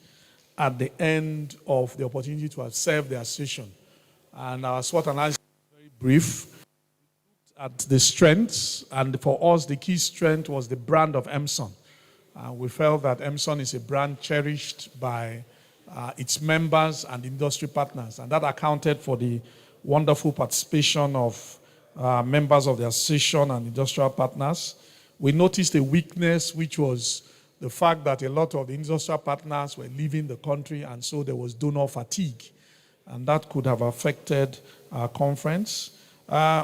at the end of the opportunity to have served the association. And our SWOT analysis was very brief. At the strengths, and for us, the key strength was the brand of Emson. We felt that Emson is a brand cherished by its members and industry partners, and that accounted for the wonderful participation of members of the association and industrial partners. We noticed a weakness, which was the fact that a lot of the industrial partners were leaving the country, and so there was donor fatigue, and that could have affected our conference.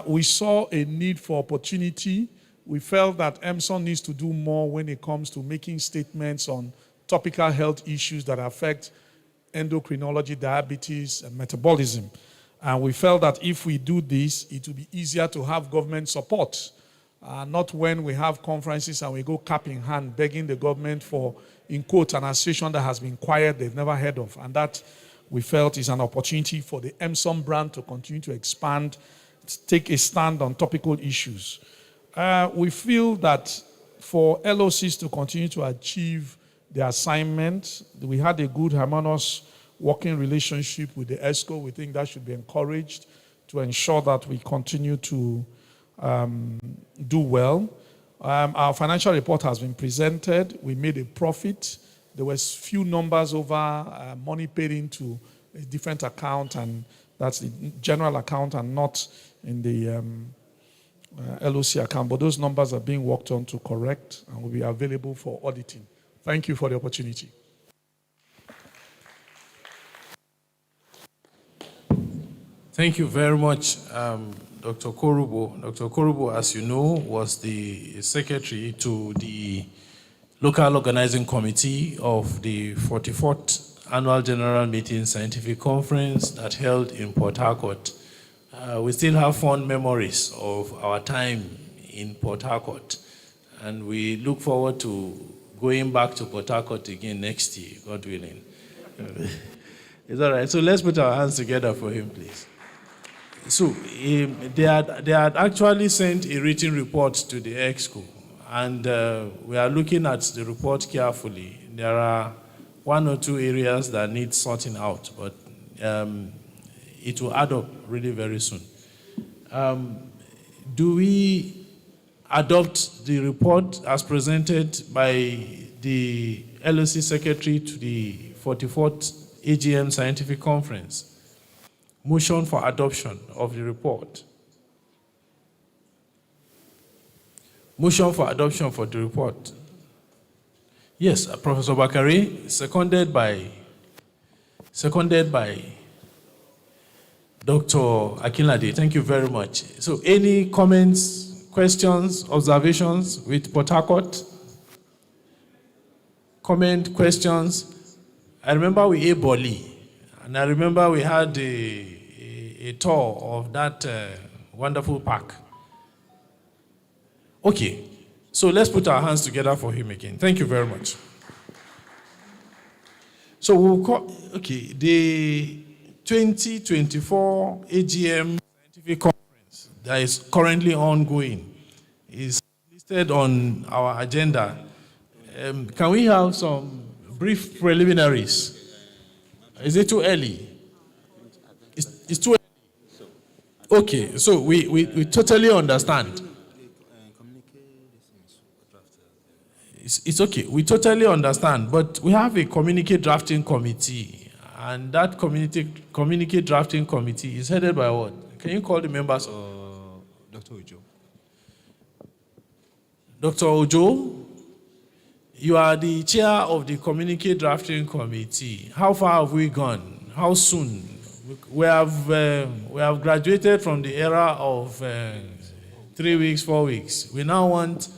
We saw a need for opportunity. We felt that Emson needs to do more when it comes to making statements on topical health issues that affect endocrinology, diabetes, and metabolism. And we felt that if we do this, it will be easier to have government support, not when we have conferences and we go cap in hand begging the government for, in quote, an association that has been quiet, they've never heard of. And that, we felt, is an opportunity for the Emson brand to continue to expand, take a stand on topical issues. We feel that for LOCs to continue to achieve their assignment, we had a good, harmonious working relationship with the ESCO. We think that should be encouraged to ensure that we continue to do well. Our financial report has been presented. We made a profit. There was few numbers over money paid into a different account, and That's the general account and not in the LOC account. But those numbers are being worked on to correct and will be available for auditing. Thank you for the opportunity. Thank you very much, Dr. Korubo. Dr. Korubo, as you know, was the secretary to the local organizing committee of the 44th Annual General Meeting Scientific Conference that held in Port Harcourt. We still have fond memories of our time in Port Harcourt, and we look forward to going back to Port Harcourt again next year, God willing. It's all right. So let's put our hands together for him, please. So they had actually sent a written report to the EXCO, and we are looking at the report carefully. There are one or two areas that need sorting out, but it will add up really very soon. Do we adopt the report as presented by the LOC Secretary to the 44th AGM Scientific Conference? Motion for adoption of the report. Motion for adoption for the report. Yes, Professor Bakari, seconded by Dr. Akinlade. Thank you very much. So any comments, questions, observations with Port Harcourt? Comment, questions? I remember we ate Boli, and I remember we had a tour of that wonderful park. Okay, so let's put our hands together for him again. Thank you very much. So we'll call, okay, the 2024 AGM Scientific Conference that is currently ongoing is listed on our agenda. Can we have some brief preliminaries? Is it too early? It's too early. Okay, so we totally understand. It's okay, we totally understand, but we have a communique drafting committee, and that communique drafting committee is headed by what? Can you call the members? Dr. Ojo. Dr. Ojo, you are the chair of the communique drafting committee. How far have we gone? How soon? We have graduated from the era of 3 weeks, 4 weeks. We now want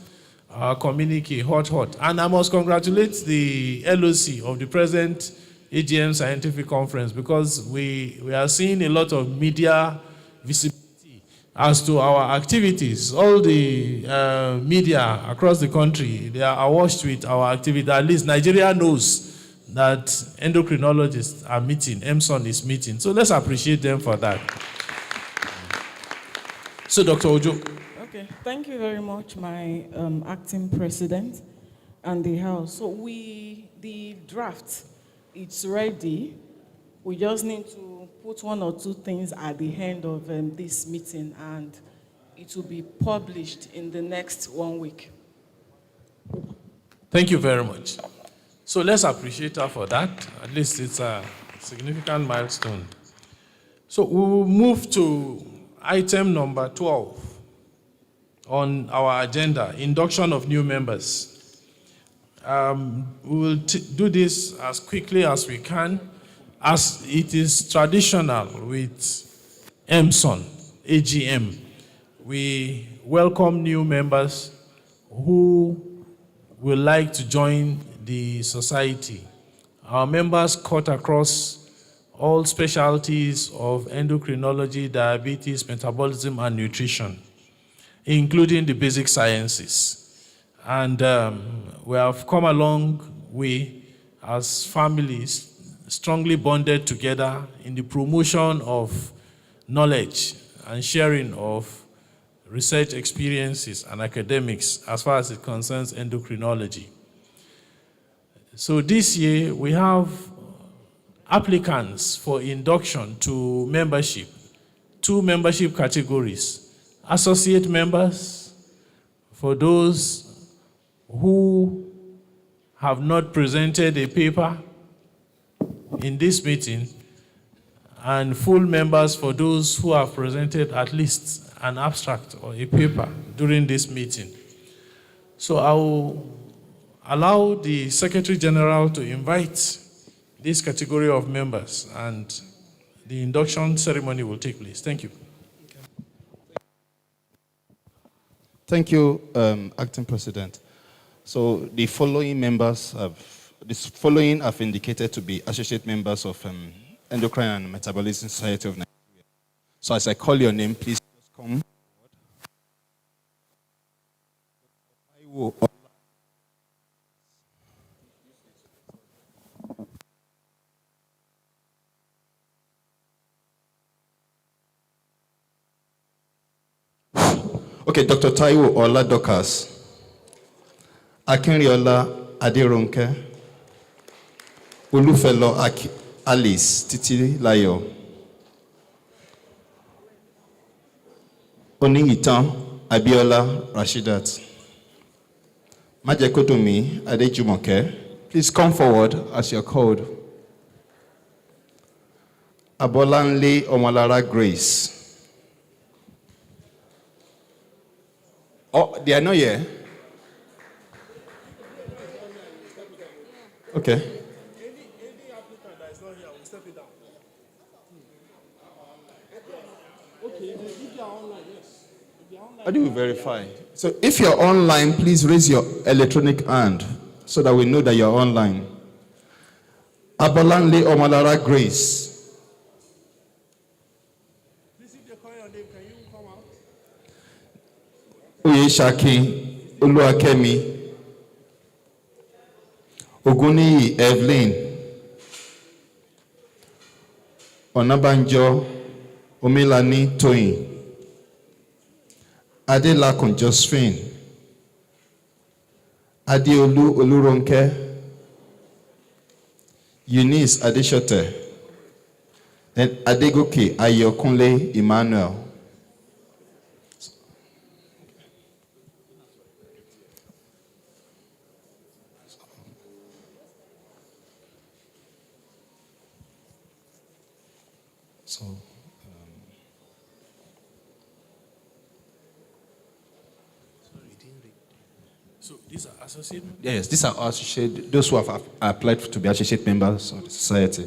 our communique hot. And I must congratulate the LOC of the present AGM Scientific Conference, because we are seeing a lot of media visibility as to our activities. All the media across the country, they are awash with our activity. At least Nigeria knows that endocrinologists are meeting, Emson is meeting. So let's appreciate them for that. So Dr. Ojo. Okay, thank you very much, my acting president and the House. So the draft, it's ready. We just need to put one or two things at the end of this meeting, and it will be published in the next 1 week. Thank you very much. So let's appreciate her for that. At least it's a significant milestone. So we will move to item number 12 on our agenda, induction of new members. We will do this as quickly as we can, as it is traditional with Emson, AGM. We welcome new members who would like to join the society. Our members cut across all specialties of endocrinology, diabetes, metabolism, and nutrition, including the basic sciences. And we have come a long way as families, strongly bonded together in the promotion of knowledge and sharing of research experiences and academics as far as it concerns endocrinology. So this year we have applicants for induction to membership, 2 membership categories. Associate members, for those who have not presented a paper in this meeting, and full members for those who have presented at least an abstract or a paper during this meeting. So I will allow the Secretary General to invite this category of members, and the induction ceremony will take place. Thank you. Thank you, Acting President. So the following have indicated to be associate members of Endocrine and Metabolism Society of Nigeria. So as I call your name, please just come forward. Okay, Dr. Taiwo Ola Dokas, Akinriola Aderonke, Olufelo Alice Titi Layo, Oniyitan Abiola Rashidat, Majekotomi Adejumoke. Please come forward as you're called. Abolanle Omolara Grace. Oh, they are not here? Okay. Any applicant that is not here, we'll step it down. Okay, if they are online, yes. If they are online, How do we verify? So if you're online, please raise your electronic hand so that we know that you're online. Abolanle Omolara Grace. please, if they call your name, can you come out? Oyeshaki Oluwakemi. Oguniyi Evelyn. Onabanjo Omilani Toyin. Adelakun Josephine. Adeolu Oluronke. Eunice Adeshote. And Adegoke Ayokunle Emmanuel. So these are associate members? Yes, these are associate, those who have applied to be associate members of the society.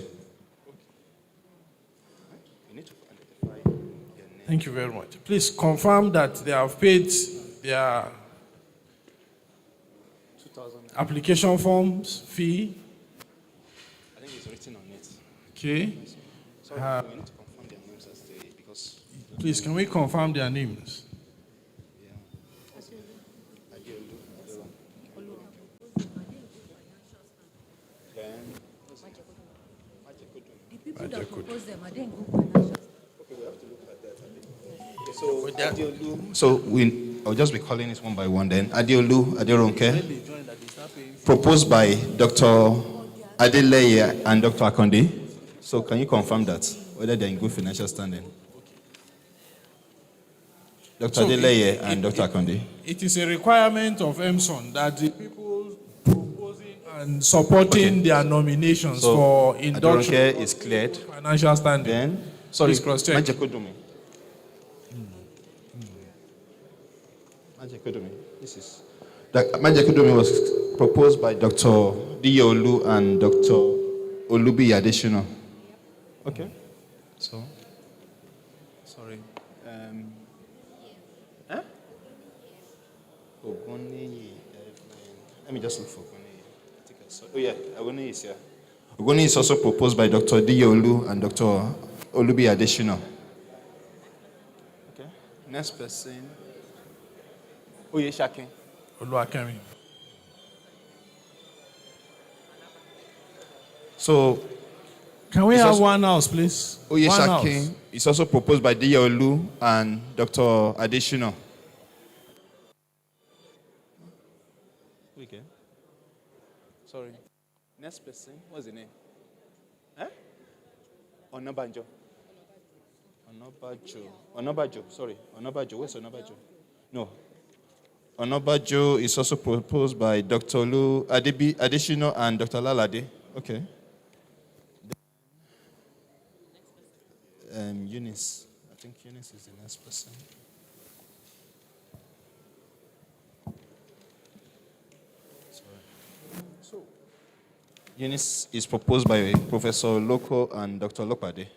Thank you very much. Please confirm that they have paid their application forms fee. I think it's written on it. Okay. So we need to confirm their names as they, because. Please, can we confirm their names? People that propose them, are they in good financial? So I'll just be calling it one by one then. Adeolu Aderonke, proposed by Dr. Adeleye and Dr. Akonde. So can you confirm that, whether they're in good financial standing? Dr. So Adeleye and Dr. Akonde. It is a requirement of Emson that the people proposing and supporting their nominations So for induction Aderonke is cleared. Financial standing. Then, sorry, Please cross-check. Majekodumi. Majekodumi. This is. Majekodumi was proposed by Dr. Diolu and Dr. Olubi Adeshino. Okay. So, sorry. Ogoniyi. Let me just look for Ogoniyi. I think I saw. Oh yeah, Ogoniyi is here. Ogoniyi is also proposed by Dr. Diolu and Dr. Olubi Adeshino. Okay. Next person. Oyeshaki. Oluwakemi. So, can we it's have also- one house, please? One house. Oyeshaki is also proposed by Diolu and Dr. Adeshino. Okay. Sorry. Next person. What's the name? Onabanjo. Onabajo. Sorry. Onabajo. Where's Onabajo? No. Onabajo is also proposed by Dr. Lu Adeshino and Dr. Lalade. Okay. Eunice. I think Eunice is the next person. So, Eunice is proposed by Professor Loko and Dr. Lokpade.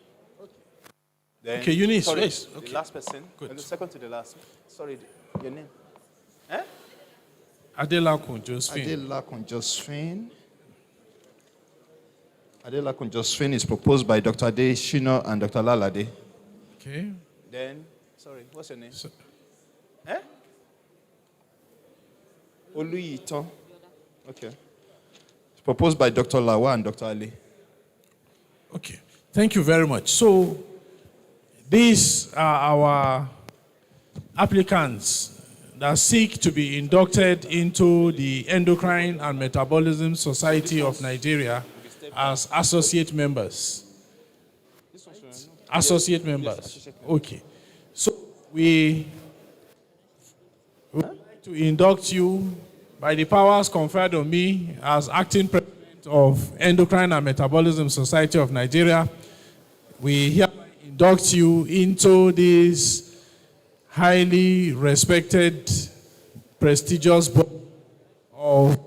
Then, Okay, Eunice, sorry, yes. the Okay. last person. Good. The second to the last. Sorry, your name? Adelakun Josephine. Adelakun Josephine. Adelakun Josephine is proposed by Dr. Ade Shino and Dr. Lalade. Okay. Then, sorry, what's your name? Oluyito. Okay. It's proposed by Dr. Lawa and Dr. Ali. Okay. Thank you very much. So, these are our applicants that seek to be inducted into the Endocrine and Metabolism Society of Nigeria as associate members. Associate members. Okay. So we would like to induct you by the powers conferred on me as acting president of Endocrine and Metabolism Society of Nigeria. We hereby induct you into this highly respected, prestigious board of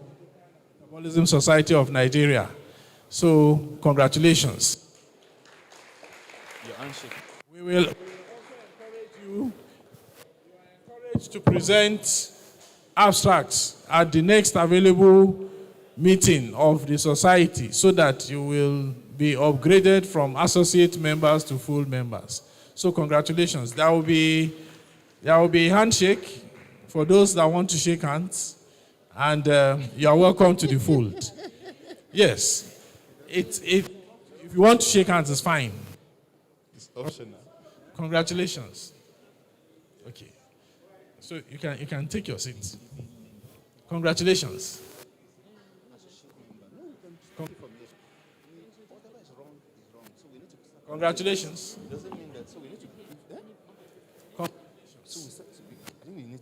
Metabolism Society of Nigeria. So, congratulations. We will also encourage you to present abstracts at the next available meeting of the society so that you will be upgraded from associate members to full members. So, congratulations. There will be a handshake for those that want to shake hands, and you are welcome to the fold. Yes, if you want to shake hands, it's fine. It's optional. Congratulations. Okay, so you can take your seats. Congratulations. Congratulations. Doesn't mean that. So we need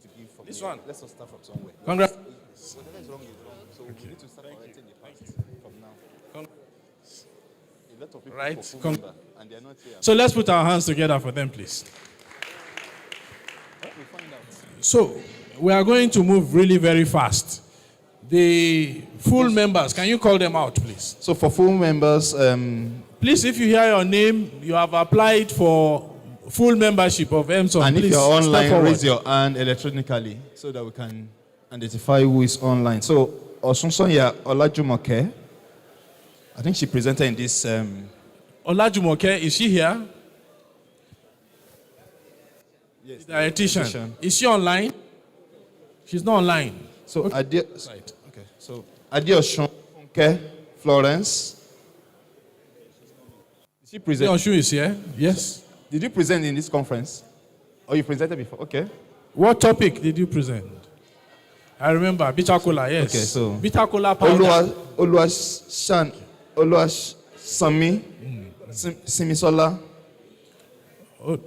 to give. This one. Let's not start from somewhere. Congrats. Whatever is wrong is wrong. So we need to start correcting the past from now. A lot of people Right. for full member, and they are not here. So let's put our hands together for them, please. We'll find out. So we are going to move really very fast. The full members, can you call them out, please? So for full members, please, if you hear your name, you have applied for full membership of Emson. and if please you're step online, forward. raise your hand electronically so that we can identify who is online. So Osunsonya Olajumoke, I think she presented in this. Olajumoke, is she here? Yes, the dietitian. Is she online? She's not online. So okay. Right. Okay. So Adeosun Florence. Did she present? Adeosun is here. Yes. Did you present in this conference? Or you presented before? Okay. What topic did you present? I remember bitter cola. Yes. Okay. So bitter cola powder. Sami Simisola. Oh,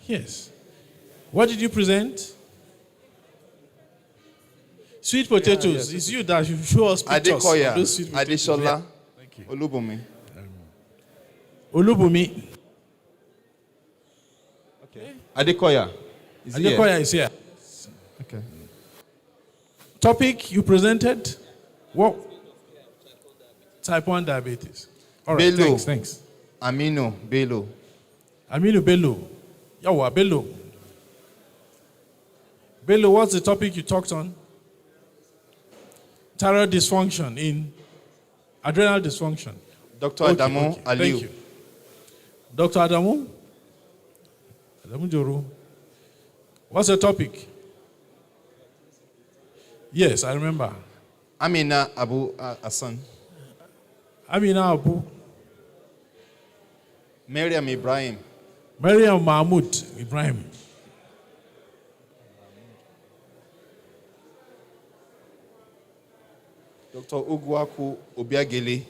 yes. What did you present? Sweet potatoes. It's you that should show us pictures Adekoya, of those sweet potatoes. Adeshola, Thank you. Olubumi. Olubumi. Okay. Adekoya. Adekoya is here. Okay. Topic you presented? What? Type 1 diabetes. All right, Bello. thanks. Aminu Bello. Aminu Bello. Yawa, Bello. Bello, what's the topic you talked on? Thyroid dysfunction in adrenal dysfunction. Dr. Adamu Aliu. Thank you. Dr. Adamu? Adamu Joro. What's the topic? Yes, I remember. Amina Abu Hassan. Amina Abu. Miriam Ibrahim. Maryam Mahmoud Ibrahim. Dr. Ugwaku Obiageli.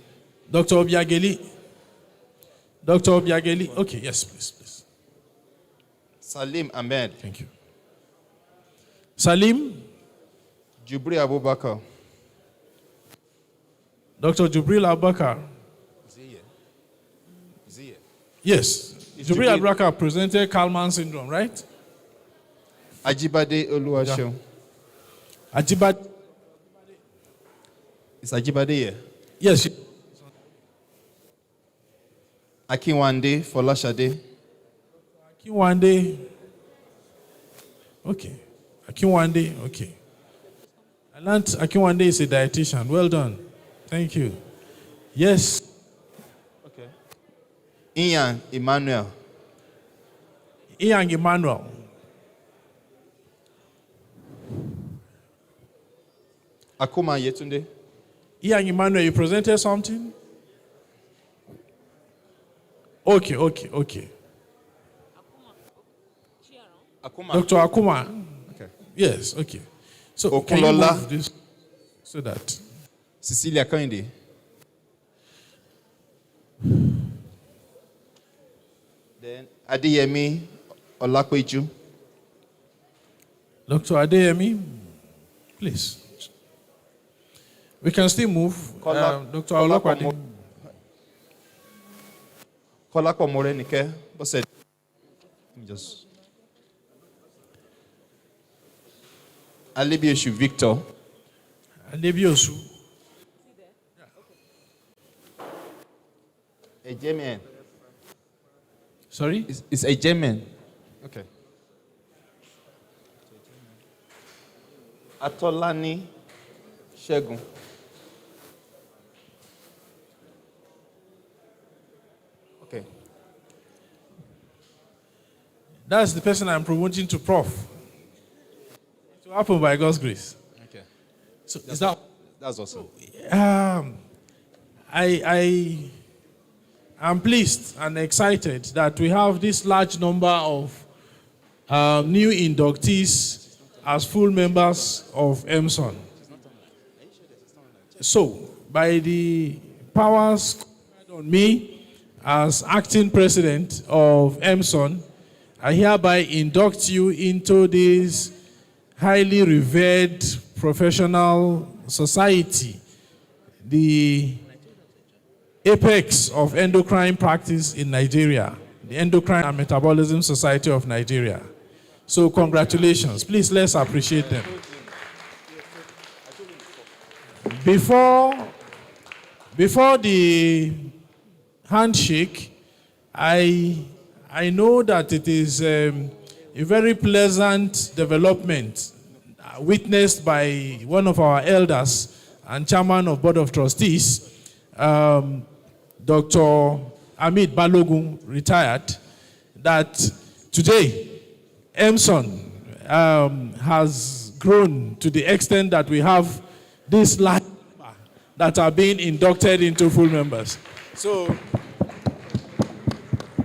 Dr. Obiageli. Dr. Obiageli. Okay, yes, please. Salim Ahmed. Thank you. Salim. Jubri Abubakar. Dr. Jubril Abubakar. Is he here? Yes. Jibril Abraka presented Kalman syndrome, right? Ajibade Oluwaseun. Ajibade. Is Ajibade here? Yes. Akinwande Folashade. Akinwande. Okay. Akinwande. Okay. I learned Akinwande is a dietitian. Well done. Thank you. Yes. Okay. Ian Emmanuel. Ian Emmanuel. Akuma Yetunde. Ian Emmanuel, you presented something? Okay. Akuma. Dr. Akuma. Okay. Yes, okay. So Okunola. can you move this so that Cecilia Kinde. Then Adeyemi Olakweju. Dr. Adeyemi, please. We can still move. Dr. Olakwade. Kolako Morenike. What's it? Let me just. Alibiosu Victor. Alibiosu. A German. Sorry? It's a German. Okay. Atolani Shegun. Okay. That's the person I'm promoting to prof. It will happen by God's grace. Okay. So That's awesome. I am pleased and excited that we have this large number of new inductees as full members of Emson. So, by the powers conferred on me as acting president of Emson, I hereby induct you into this highly revered professional society, the apex of endocrine practice in Nigeria, the Endocrine and Metabolism Society of Nigeria. So congratulations. Please, let's appreciate them. Before the handshake, I know that it is a very pleasant development witnessed by one of our elders and chairman of Board of Trustees, Dr. Amit Balogun, retired, that today Emson has grown to the extent that we have this large number that are being inducted into full members. So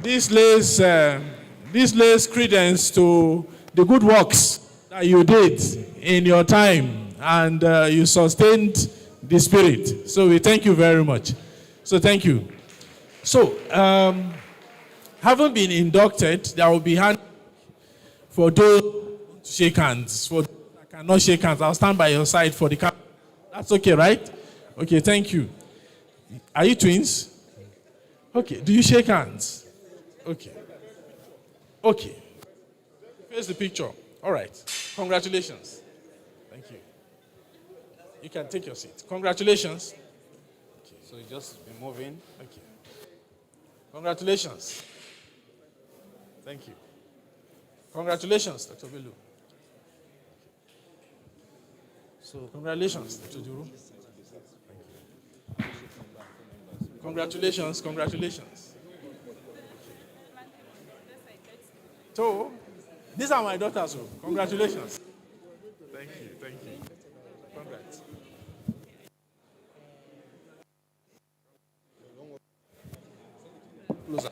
this lays credence to the good works that you did in your time, and you sustained the spirit. So we thank you very much. So thank you. So having been inducted, there will be hand for those who shake hands. For those that cannot shake hands, I'll stand by your side for the camera. That's okay, right? Okay, thank you. Are you twins? Okay, do you shake hands? Okay. Okay. Here's the picture. All right. Congratulations. Thank you. You can take your seat. Congratulations. Okay. So you just be moving. Okay. Congratulations. Thank you. Congratulations, Dr. Bello. So, congratulations, Dr. Juru. Congratulations, congratulations. So, these are my daughters. So congratulations. Thank you, thank you. Congrats. Closer.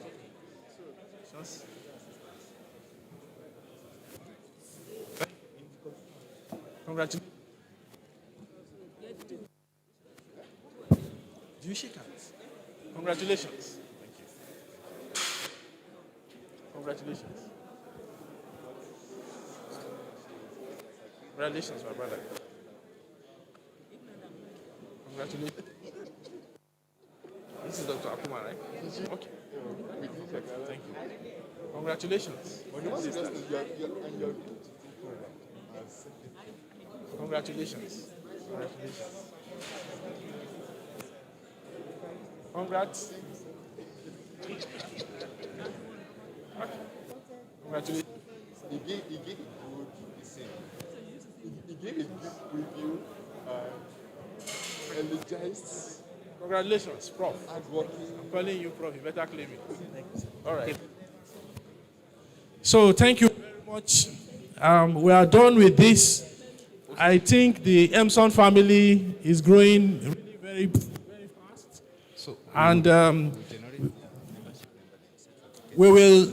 Congratulations. Do you shake hands? Congratulations. Thank you. Congratulations. Congratulations, my brother. Congratulations. This is Dr. Akuma, right? Okay. Thank you. Congratulations. Congratulations. Congratulations. Congrats. Congratulations. He gave a good he gave a good review, energized. Congratulations, Prof. Hardworking. I'm calling you Prof. You better claim it. All right. So thank you very much. We are done with this. I think the Emson family is growing really very, very fast. And we will,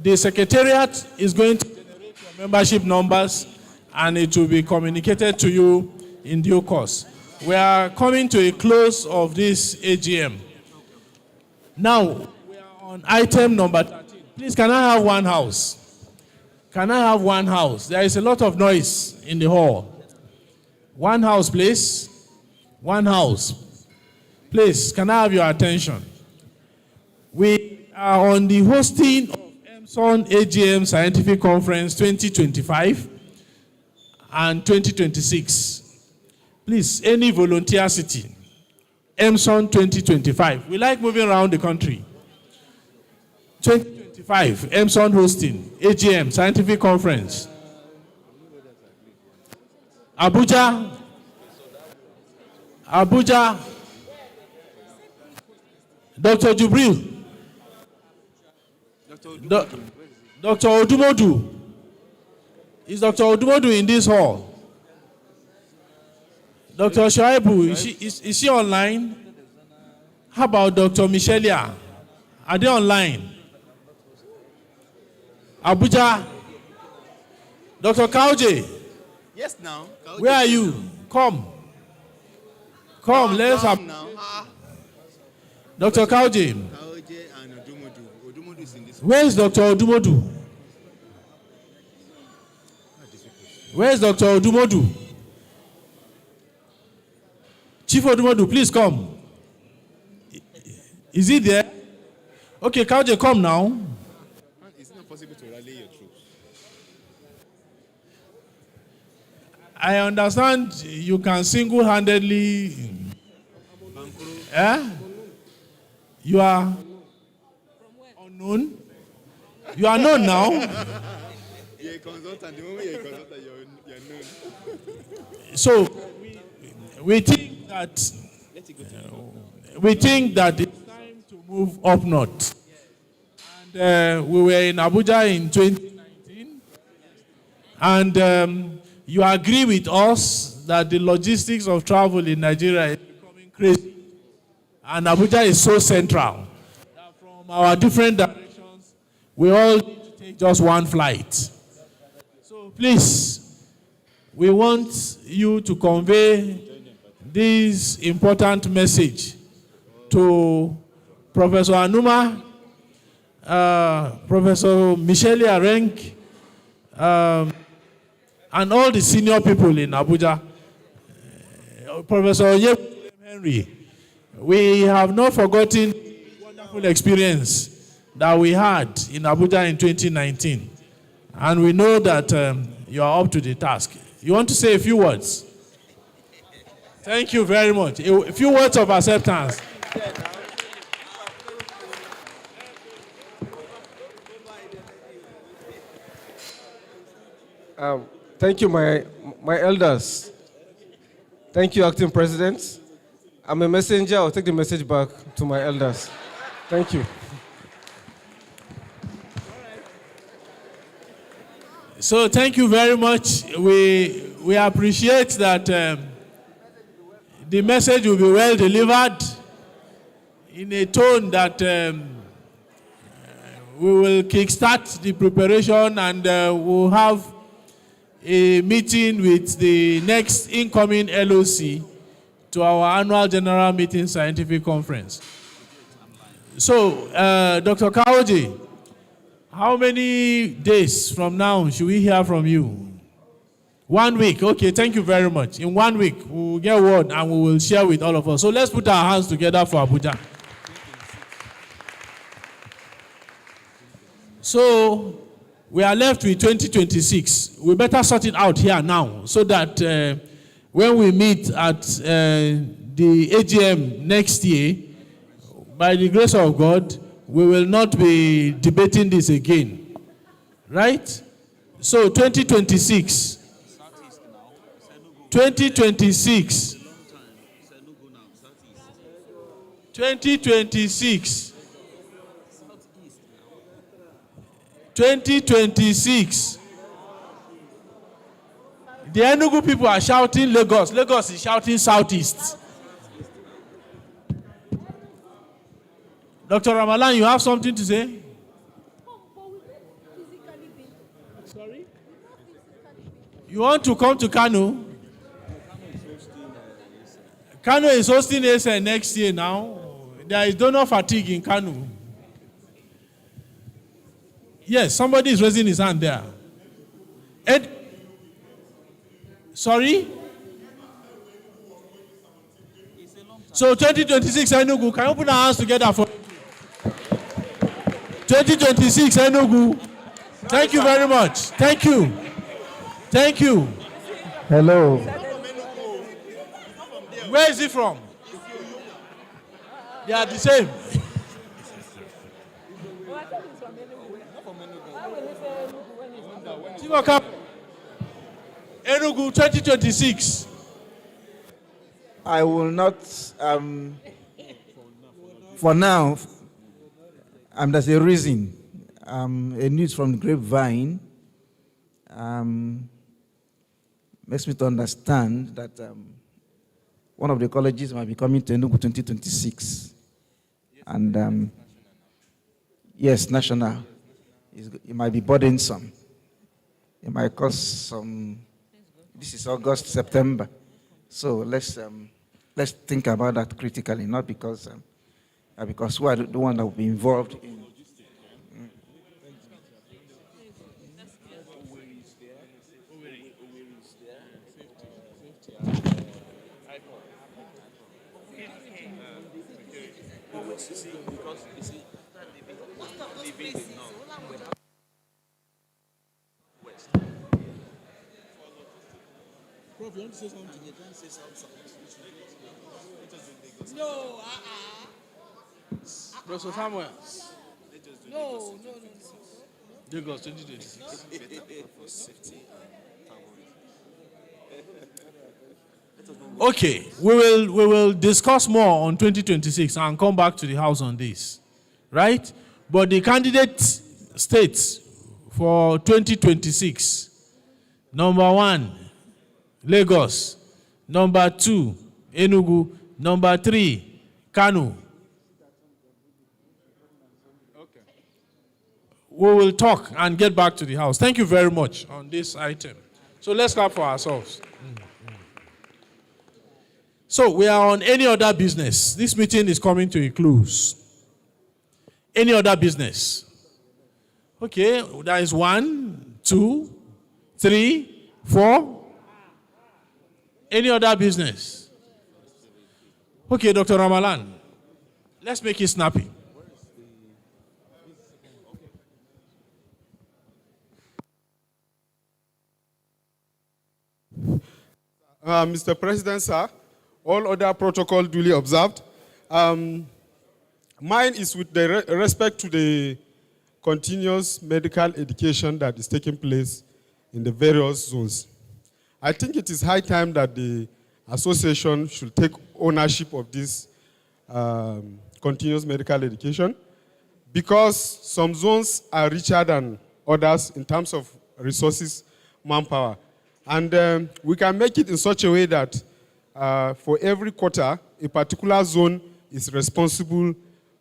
the secretariat is going to generate your membership numbers and it will be communicated to you in due course. We are coming to a close of this AGM. Now, we are on item number 13. Please, can I have one house? Can I have one house? There is a lot of noise in the hall. One house, please. One house. Please, can I have your attention? We are on the hosting of Emson AGM Scientific Conference 2025 and 2026. Please, any volunteer city. Emson 2025. We like moving around the country. 2025, Emson hosting, AGM, Scientific Conference. Abuja. Abuja. Dr. Jubril. Dr. Odumodu. Is Dr. Odumodu in this hall? Dr. Shoaibu, is she online? How about Dr. Michelia? Are they online? Abuja. Dr. Kauje. Yes, now. Where are you? Come. Come, let's have. Dr. Kauje. And Odumodu. Odumodu is in this. Where is Dr. Odumodu? Where is Dr. Odumodu? Chief Odumodu, please come. Is he there? Okay, Kauje, come now. It's not possible to rally your troops. I understand you can single-handedly. Eh? You are unknown. You are known now. You're a consultant. The moment you're a consultant, you're known. So we think that it's time to move up north. And we were in Abuja in 2019, and you agree with us that the logistics of travel in Nigeria is becoming crazy, and Abuja is so central that from our different directions, we all need to take just one flight. So please, we want you to convey this important message to Professor Anuma, Professor Michele Arenk, and all the senior people in Abuja. Professor Henry, we have not forgotten the wonderful experience that we had in Abuja in 2019. And we know that you are up to the task. You want to say a few words? Thank you very much. A few words of acceptance. Thank you, my elders. Thank you, Acting President. I'm a messenger. I'll take the message back to my elders. Thank you. So thank you very much. We appreciate that the message will be well delivered in a tone that we will kickstart the preparation, and we'll have a meeting with the next incoming LOC to our annual general meeting scientific conference. So, Dr. Kaoji, how many days from now should we hear from you? 1 week. Okay, thank you very much. In 1 week, we will get word and we will share with all of us. So let's put our hands together for Abuja. So we are left with 2026. We better sort it out here now so that when we meet at the AGM next year, by the grace of God, we will not be debating this again. Right? So 2026. 2026. 2026. 2026. The Enugu people are shouting Lagos. Lagos is shouting Southeast. Dr. Ramalan, you have something to say? Sorry? You want to come to Kano? Kano is hosting ASN next year now. There is donor fatigue in Kano. Yes, somebody is raising his hand there. Sorry? So 2026 Enugu, can you put our hands together for 2026 Enugu? Thank you very much. Thank you. Thank you. Hello. Where is he from? They are the same. Enugu 2026. I will not, for now, there's a reason. A news from the grapevine makes me to understand that one of the colleges might be coming to Enugu 2026. And yes, national. It might be burdensome. It might cost some. This is August, September. So let's think about that critically, not because we are the one that will be involved in. Prof, you want to say something? No, Professor Samuel. No. Lagos 2026. Okay, we will discuss more on 2026 and come back to the House on this, right? But the candidate states for 2026, number 1, Lagos, number 2, Enugu, number 3, Kano. Okay. We will talk and get back to the House. Thank you very much on this item. So let's clap for ourselves. So we are on any other business. This meeting is coming to a close. Any other business? Okay, there is 1, 2, 3, 4. Any other business? Okay, Dr. Ramalan, let's make it snappy. Mr. President, sir, all other protocol duly observed. Mine is with the respect to the continuous medical education that is taking place in the various zones. I think it is high time that the association should take ownership of this continuous medical education, because some zones are richer than others in terms of resources, manpower. And we can make it in such a way that for every quarter, a particular zone is responsible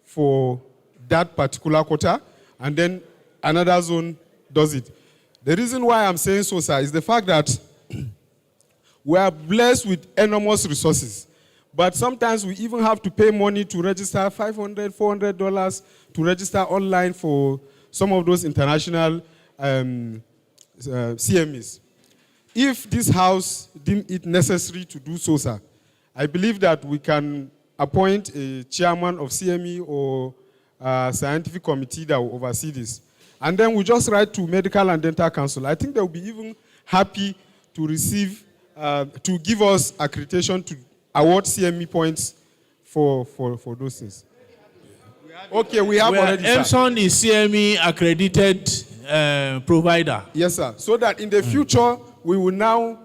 for that particular quarter, and then another zone does it. The reason why I'm saying so, sir, is the fact that we are blessed with enormous resources. But sometimes we even have to pay money to register $500, $400 to register online for some of those international CMEs. If this House deems it necessary to do so, sir, I believe that we can appoint a chairman of CME or a scientific committee that will oversee this. And then we just write to Medical and Dental Council. I think they'll be even happy to receive, to give us accreditation to award CME points for those things. Okay, we have already. Emson is CME accredited provider. Yes, sir. So that in the future, we will now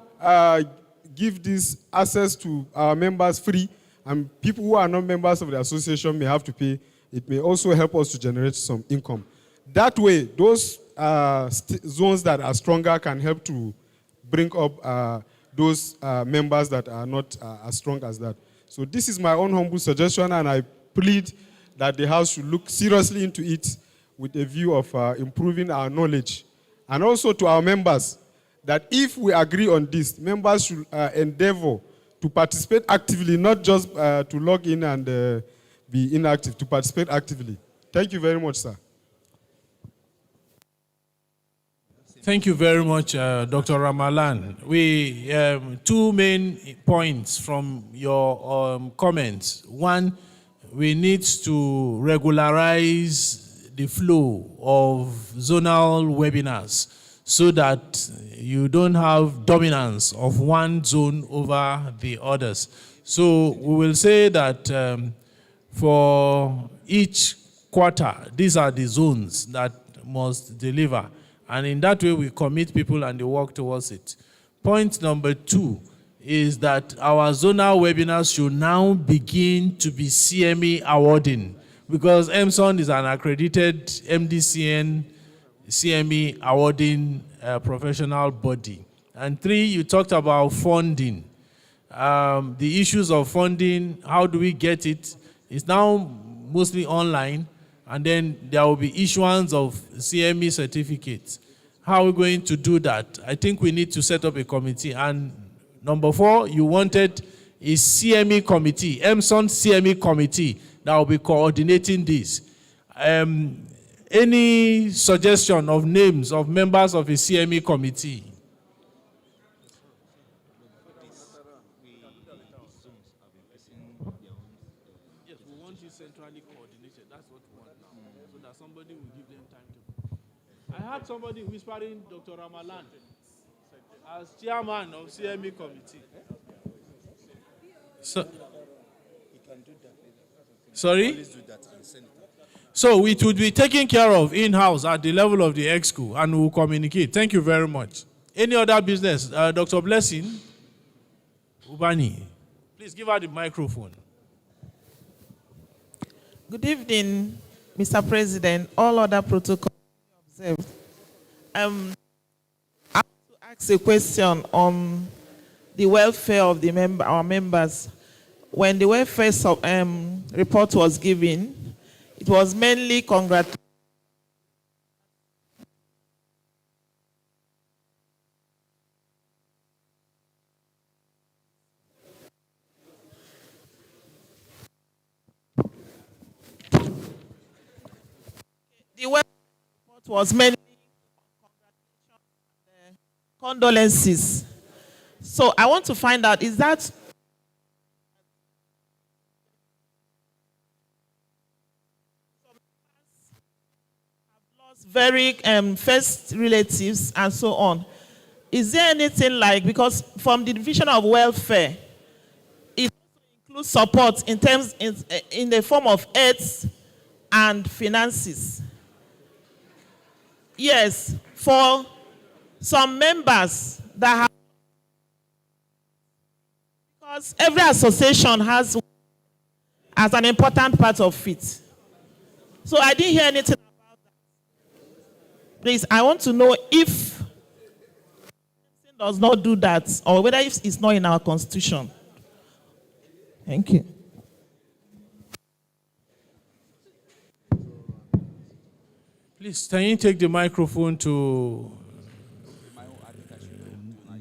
give this access to our members free, and people who are not members of the association may have to pay. It may also help us to generate some income. That way, those zones that are stronger can help to bring up those members that are not as strong as that. So this is my own humble suggestion, and I plead that the House should look seriously into it with a view of improving our knowledge. And also to our members, that if we agree on this, members should endeavor to participate actively, not just to log in and be inactive, to participate actively. Thank you very much, sir. Thank you very much, Dr. Ramalan. We two main points from your comments. One, we need to regularize the flow of zonal webinars so that you don't have dominance of one zone over the others. So we will say that for each quarter, these are the zones that must deliver. And in that way, we commit people and they work towards it. Point number 2 is that our zonal webinars should now begin to be CME awarding, because Emson is an accredited MDCN CME awarding professional body. And 3, you talked about funding. The issues of funding, how do we get it? It's now mostly online, and then there will be issuance of CME certificates. How are we going to do that? I think we need to set up a committee. And number 4, you wanted a CME committee, Emson CME committee, that will be coordinating this. Any suggestion of names of members of a CME committee? Yes, we want you centrally coordinated. That's what we want now, so that somebody will give them time to. I heard somebody whispering Dr. Ramalan as chairman of CME committee. So, sorry? So it would be taken care of in-house at the level of the EXCO, and we'll communicate. Thank you very much. Any other business? Dr. Blessing Ubani, please give her the microphone. Good evening, Mr. President. All other protocols observed. I want to ask a question on the welfare of our members. When the welfare report was given, it was mainly congratulations. The welfare report was mainly congratulations and condolences. So I want to find out, is that very first relatives and so on? Is there anything like, because from the division of welfare, it also includes support in terms in the form of aids and finances? Yes, for some members that have, because every association has as an important part of it. So I didn't hear anything about that. Please, I want to know if it does not do that, or whether it's not in our constitution. Thank you. Please, can you take the microphone to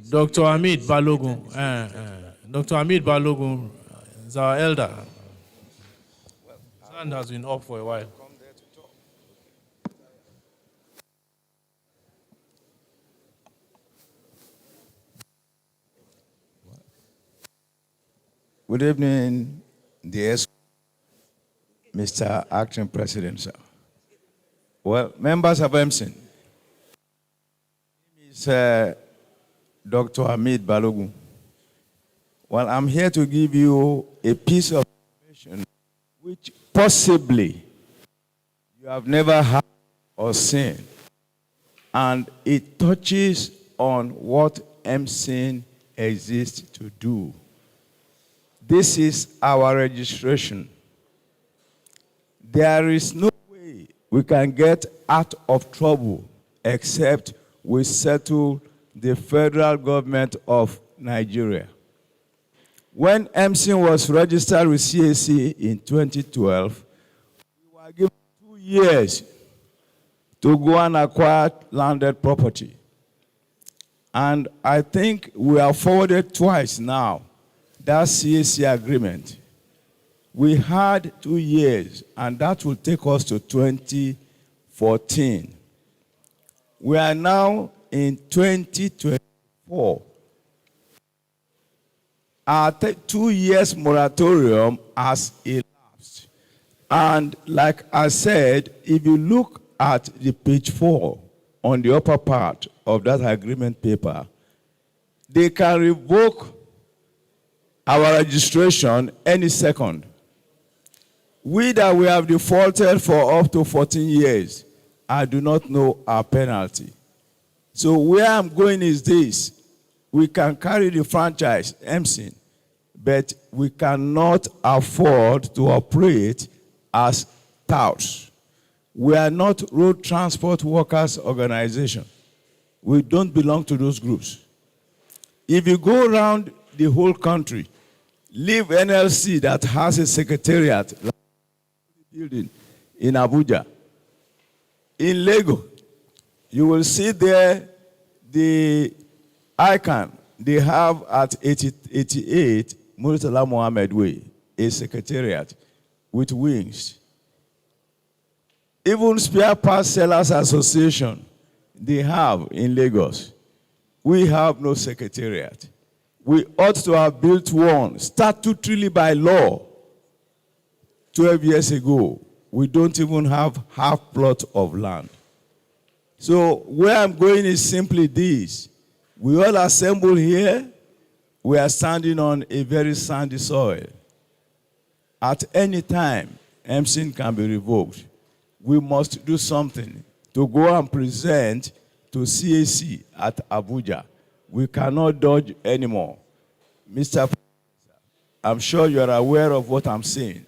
Dr. Hamid Balogun? Dr. Hamid Balogun is our elder. His hand has been up for a while. Good evening, dear Mr. Acting President, sir. Well, members of Emson, my name is Dr. Hamid Balogun. Well, I'm here to give you a piece of information which possibly you have never heard or seen. And it touches on what Emson exists to do. This is our registration. There is no way we can get out of trouble except we settle the federal government of Nigeria. When Emson was registered with CAC in 2012, we were given 2 years to go and acquire landed property. And I think we have forwarded twice now that CAC agreement. We had 2 years, and that will take us to 2014. We are now in 2024. Our 2 years moratorium has elapsed. And like I said, if you look at the page 4 on the upper part of that agreement paper, they can revoke our registration any second. We that we have defaulted for up to 14 years, I do not know our penalty. So where I'm going is this. We can carry the franchise, Emson, but we cannot afford to operate as touts. We are not road transport workers organization. We don't belong to those groups. If you go around the whole country, leave NLC that has a secretariat building in Abuja. In Lagos, you will see there the icon they have at 88 Murtala Mohammed Way, a secretariat with wings. Even Spare Parts Sellers Association, they have in Lagos. We have no secretariat. We ought to have built one statutorily by law 12 years ago. We don't even have half plot of land. So where I'm going is simply this. We all assemble here. We are standing on a very sandy soil. At any time, Emson can be revoked. We must do something to go and present to CAC at Abuja. We cannot dodge anymore. Mr. I'm sure you are aware of what I'm saying.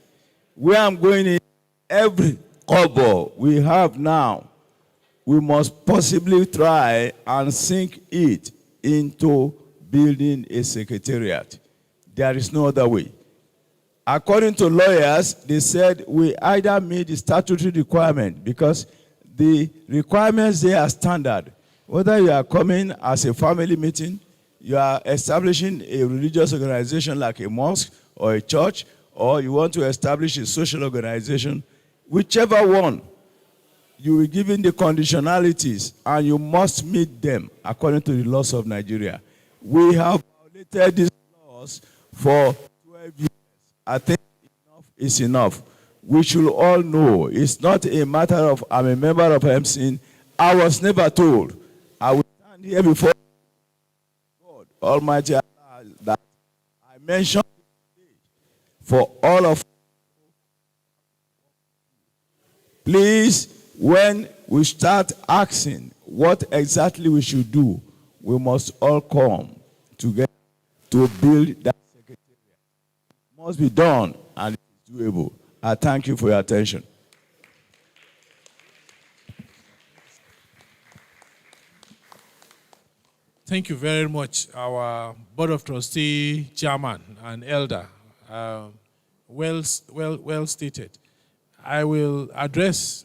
Where I'm going is every kobo we have now, we must possibly try and sink it into building a secretariat. There is no other way. According to lawyers, they said we either meet the statutory requirement because the requirements there are standard. Whether you are coming as a family meeting, you are establishing a religious organization like a mosque or a church, or you want to establish a social organization, whichever one, you will be given the conditionalities and you must meet them according to the laws of Nigeria. We have violated these laws for 12 years. I think enough is enough. We should all know it's not a matter of I'm a member of Emson. I was never told. I will stand here before God Almighty Allah that I mentioned for all of you. Please, when we start asking what exactly we should do, we must all come together to build that secretariat. It must be done and it is doable. I thank you for your attention. Thank you very much, our Board of Trustee Chairman and Elder. Well stated. I will address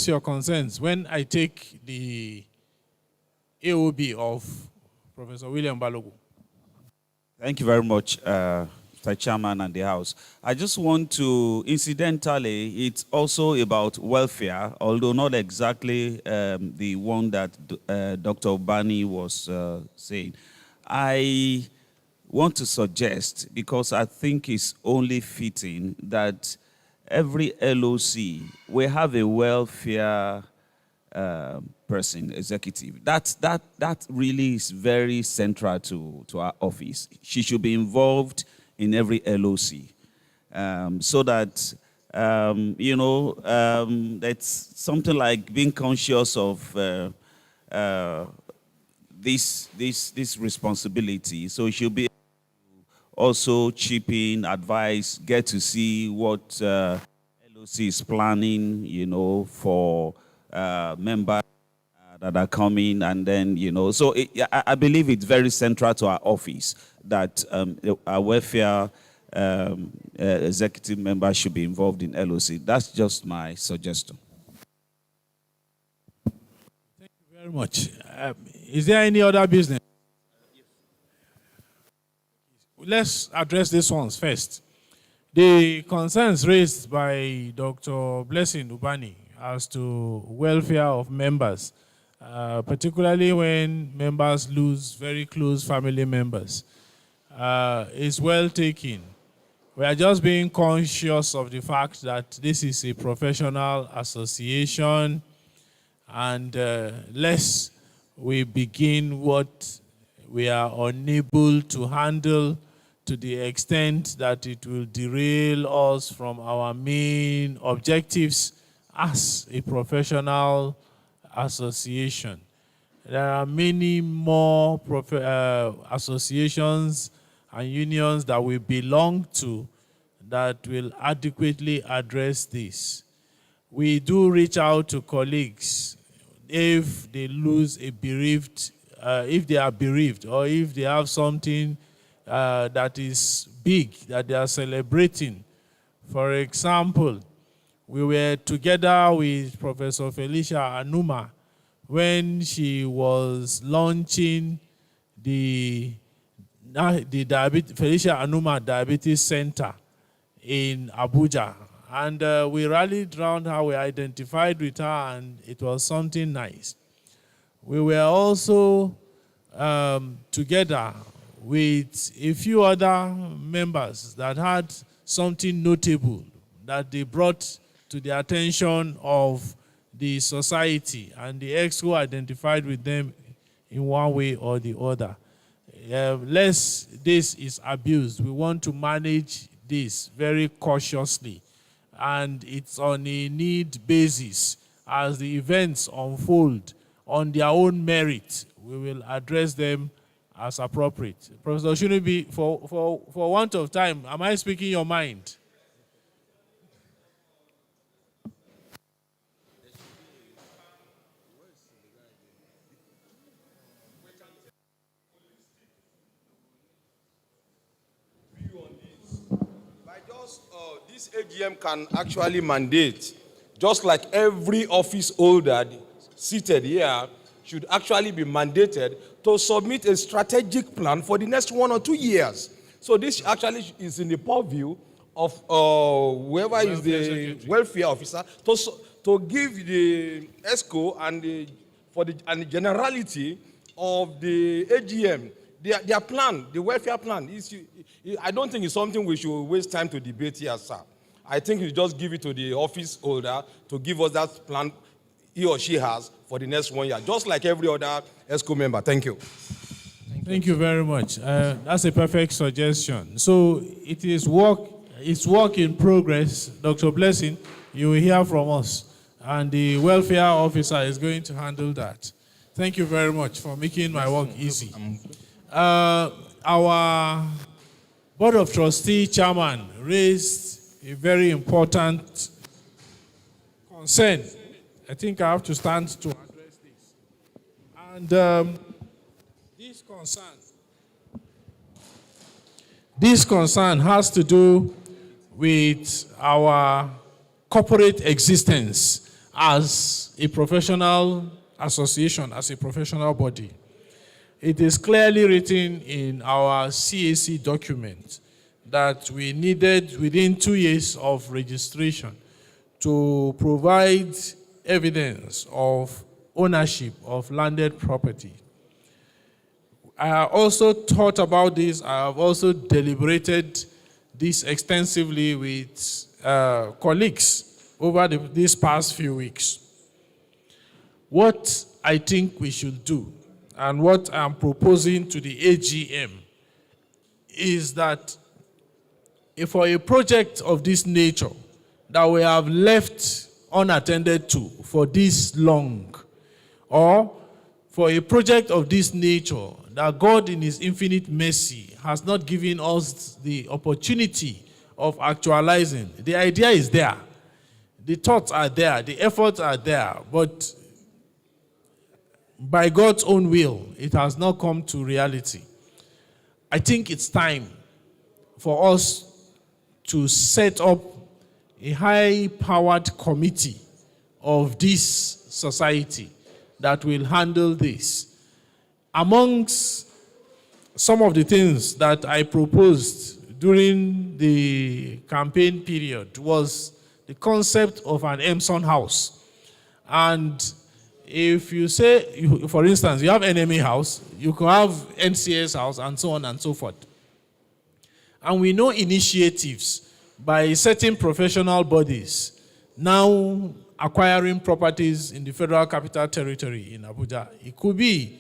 your concerns when I take the AOB of Professor William Balogun. Thank you very much, Mr. Chairman and the House. I just want to, incidentally, it's also about welfare, although not exactly the one that Dr. Bani was saying. I want to suggest, because I think it's only fitting, that every LOC, we have a welfare person, executive. That really is very central to our office. She should be involved in every LOC, so that that's something like being conscious of this responsibility. So she'll be also chip in, advise, get to see what LOC is planning, for members that are coming, and then, so I believe it's very central to our office that our welfare executive members should be involved in LOC. That's just my suggestion. Thank you very much. Is there any other business? Let's address these ones first. The concerns raised by Dr. Blessing Ubani as to welfare of members, particularly when members lose very close family members, is well taken. We are just being conscious of the fact that this is a professional association, and lest we begin what we are unable to handle to the extent that it will derail us from our main objectives as a professional association. There are many more associations and unions that we belong to that will adequately address this. We do reach out to colleagues if they lose a bereaved, if they are bereaved, or if they have something that is big that they are celebrating. For example, we were together with Professor Felicia Anuma when she was launching the Felicia Anuma Diabetes Center in Abuja. And we rallied around her, we identified with her, and it was something nice. We were also together with a few other members that had something notable that they brought to the attention of the society, and the EXCO identified with them in one way or the other. Lest this is abused, we want to manage this very cautiously, and it's on a need basis. As the events unfold on their own merit, we will address them as appropriate. Professor Shunubi, for want of time, am I speaking your mind? This AGM can actually mandate, just like every office holder seated here should actually be mandated to submit a strategic plan for the next 1 or 2 years. So this actually is in the purview of whoever is the welfare officer to give the ESCO and the generality of the AGM their plan, the welfare plan. I don't think it's something we should waste time to debate here, sir. I think you just give it to the office holder to give us that plan he or she has for the next 1 year, just like every other ESCO member. Thank you. Thank you very much. That's a perfect suggestion. So it's work in progress. Dr. Blessing, you will hear from us, and the welfare officer is going to handle that. Thank you very much for making my work easy. Our Board of Trustee chairman raised a very important concern. I think I have to stand to address this. And this concern has to do with our corporate existence as a professional association, as a professional body. It is clearly written in our CAC document that we needed, within 2 years of registration, to provide evidence of ownership of landed property. I also thought about this. I have also deliberated this extensively with colleagues over these past few weeks. What I think we should do, and what I'm proposing to the AGM, is that for a project of this nature that we have left unattended to for this long, or for a project of this nature that God in his infinite mercy has not given us the opportunity of actualizing. The idea is there. The thoughts are there. The efforts are there. But by God's own will, it has not come to reality. I think it's time for us to set up a high-powered committee of this society that will handle this. Amongst some of the things that I proposed during the campaign period was the concept of an Emson house. And if you say, for instance, you have enemy house, you can have NCS house, and so on and so forth. And we know initiatives by certain professional bodies now acquiring properties in the Federal Capital Territory in Abuja. It could be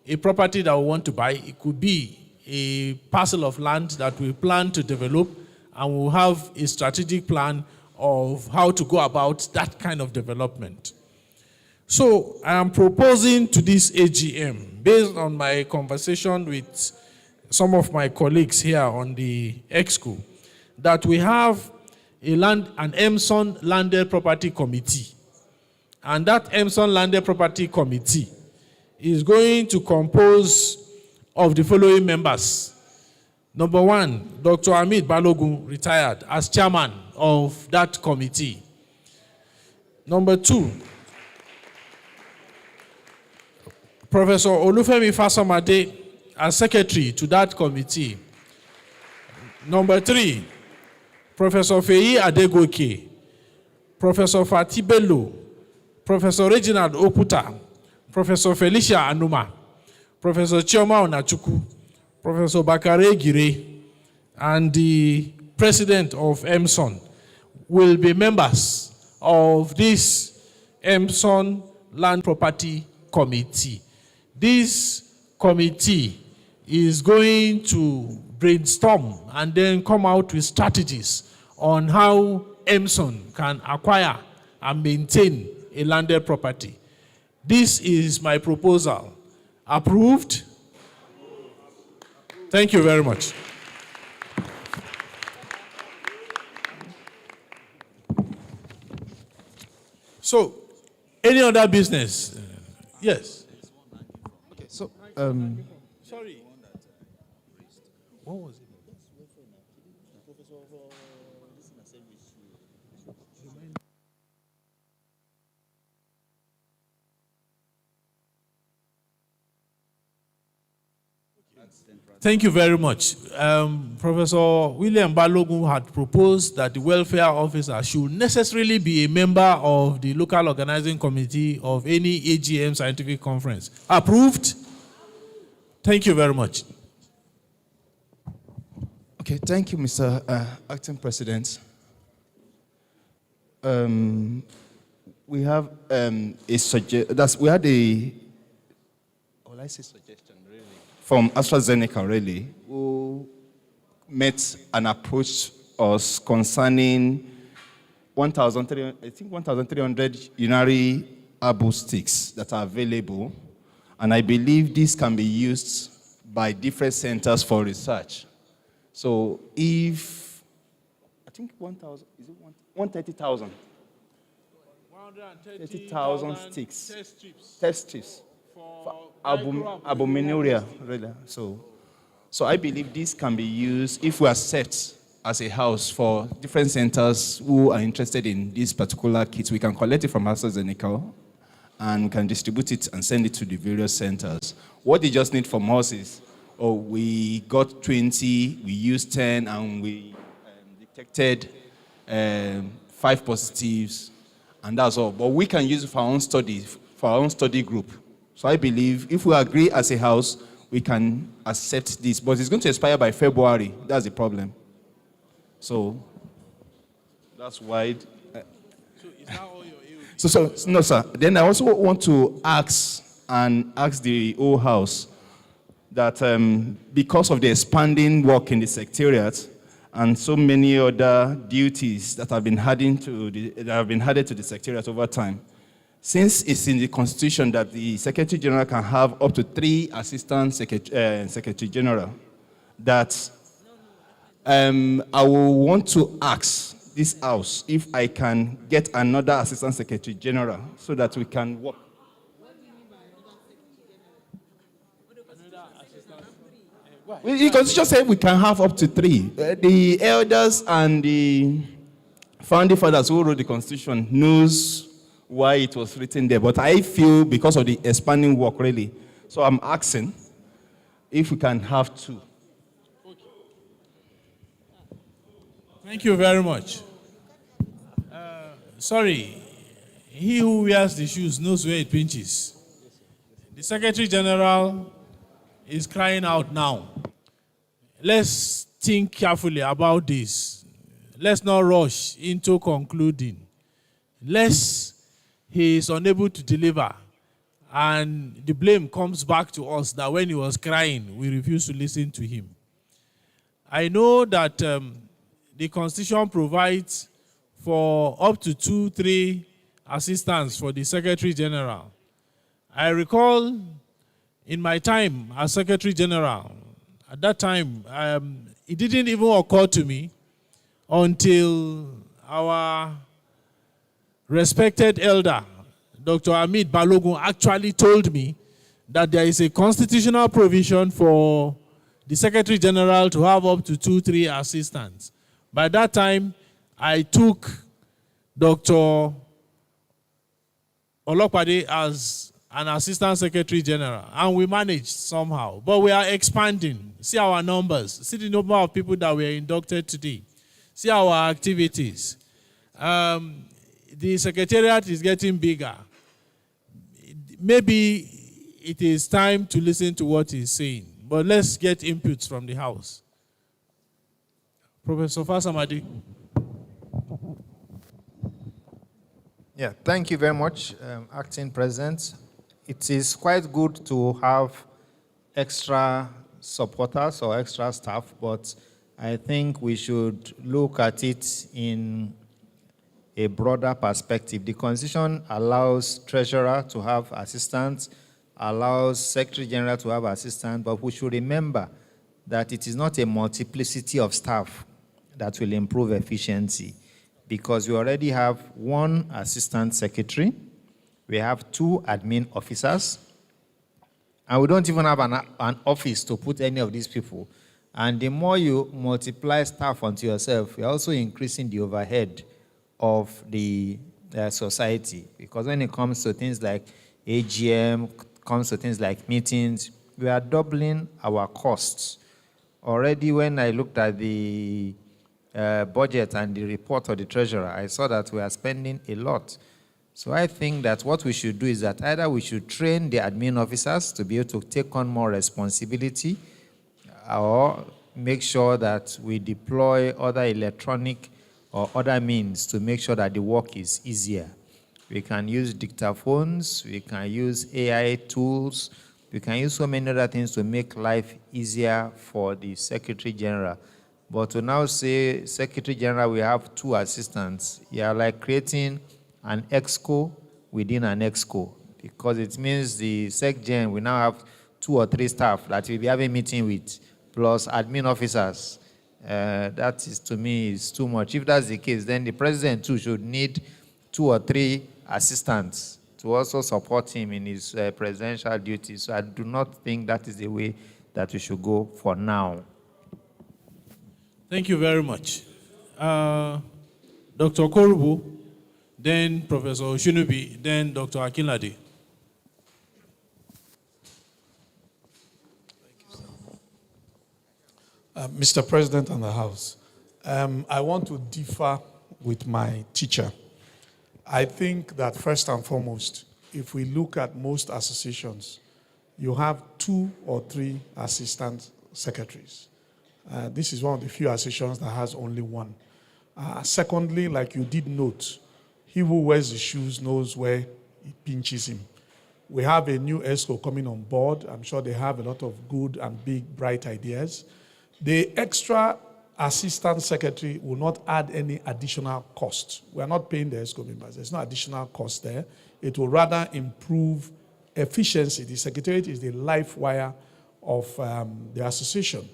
a property that we want to buy. It could be a parcel of land that we plan to develop, and we'll have a strategic plan of how to go about that kind of development. So I am proposing to this AGM, based on my conversation with some of my colleagues here on the EXCO, that we have an Emson Landed Property Committee. And that Emson Landed Property Committee is going to compose of the following members. Number one, Dr. Hamid Balogun, retired, as chairman of that committee. Number two, Professor Olufemi Fasomade, as secretary to that committee. Number three, Professor Feyi Adegoke, Professor Fatih Bello, Professor Reginald Okuta, Professor Felicia Anuma, Professor Chioma Onachuku, Professor Bakare Gire, and the president of Emson will be members of this Emson Land Property Committee. This committee is going to brainstorm and then come out with strategies on how Emson can acquire and maintain a landed property. This is my proposal. Approved? Thank you very much. So, any other business? Yes. Okay, so sorry. What was it? Thank you very much. Professor William Balogun had proposed that the welfare officer should necessarily be a member of the local organizing committee of any AGM scientific conference. Approved? Thank you very much. Okay, thank you, Mr. Acting President. We have we had a, will I say suggestion, really, from AstraZeneca, really, who met and approached us concerning 1,300 urinary herbal sticks that are available, and I believe this can be used by different centers for research. So if, I think 1,000, is it 130,000? 130,000 sticks. Test strips. For abominuria, really. So I believe this can be used if we are set as a house for different centers who are interested in this particular kit. We can collect it from AstraZeneca and we can distribute it and send it to the various centers. What they just need from us is, we got 20, we used 10, and we detected 5 positives, and that's all. But we can use it for our own study, for our own study group. So I believe if we agree as a house, we can accept this. But it's going to expire by February. That's the problem. So that's why. So is that all your AOP? So, no, sir. Then I also want to ask the whole House that because of the expanding work in the secretariat and so many other duties that have been added to the secretariat over time, since it's in the Constitution that the Secretary General can have up to 3 Assistant Secretary General, that I will want to ask this House if I can get another Assistant Secretary General so that we can work. The Constitution says we can have up to 3. The elders and the founding fathers who wrote the Constitution knows why it was written there. But I feel because of the expanding work, really. So I'm asking if we can have 2. Thank you very much. Sorry, he who wears the shoes knows where it pinches. The Secretary General is crying out now. Let's think carefully about this. Let's not rush into concluding. Lest he is unable to deliver and the blame comes back to us that when he was crying, we refused to listen to him. I know that the Constitution provides for up to 2-3 assistants for the Secretary General. I recall in my time as Secretary General, at that time, it didn't even occur to me until our respected elder, Dr. Hamid Balogun, actually told me that there is a constitutional provision for the Secretary General to have up to 2-3 assistants. By that time, I took Dr. Olopade as an Assistant Secretary General, and we managed somehow. But we are expanding. See our numbers. See the number of people that were inducted today. See our activities. The Secretariat is getting bigger. Maybe it is time to listen to what he's saying, but let's get inputs from the House. Professor Fasamadi. Yeah, thank you very much, Acting President. It is quite good to have extra supporters or extra staff, but I think we should look at it in a broader perspective. The Constitution allows Treasurer to have assistants, allows Secretary General to have assistants, but we should remember that it is not a multiplicity of staff that will improve efficiency, because we already have 1 Assistant Secretary, we have 2 admin officers, and we don't even have an office to put any of these people. And the more you multiply staff onto yourself, you're also increasing the overhead of the society. Because when it comes to things like AGM, comes to things like meetings, we are doubling our costs. Already when I looked at the budget and the report of the treasurer, I saw that we are spending a lot. So I think that what we should do is that either we should train the admin officers to be able to take on more responsibility, or make sure that we deploy other electronic or other means to make sure that the work is easier. We can use dictaphones, we can use AI tools, we can use so many other things to make life easier for the Secretary General. But to now say, Secretary General, we have 2 assistants, you are like creating an exco within an exco, because it means the Sec Gen will now have 2 or 3 staff that we'll be having a meeting with, plus admin officers. That is, to me, is too much. If that's the case, then the president too should need 2 or 3 assistants to also support him in his presidential duties. So I do not think that is the way that we should go for now. Thank you very much. Dr. Korubu, then Professor Oshinubi, then Dr. Akinlade. Mr. President and the House, I want to differ with my teacher. I think that first and foremost, if we look at most associations, you have 2 or 3 assistant secretaries. This is one of the few associations that has only one. Secondly, like you did note, he who wears the shoes knows where it pinches him. We have a new ESCO coming on board. I'm sure they have a lot of good and big, bright ideas. The extra assistant secretary will not add any additional cost. We are not paying the ESCO members. There's no additional cost there. It will rather improve efficiency. The secretariat is the life wire of the association.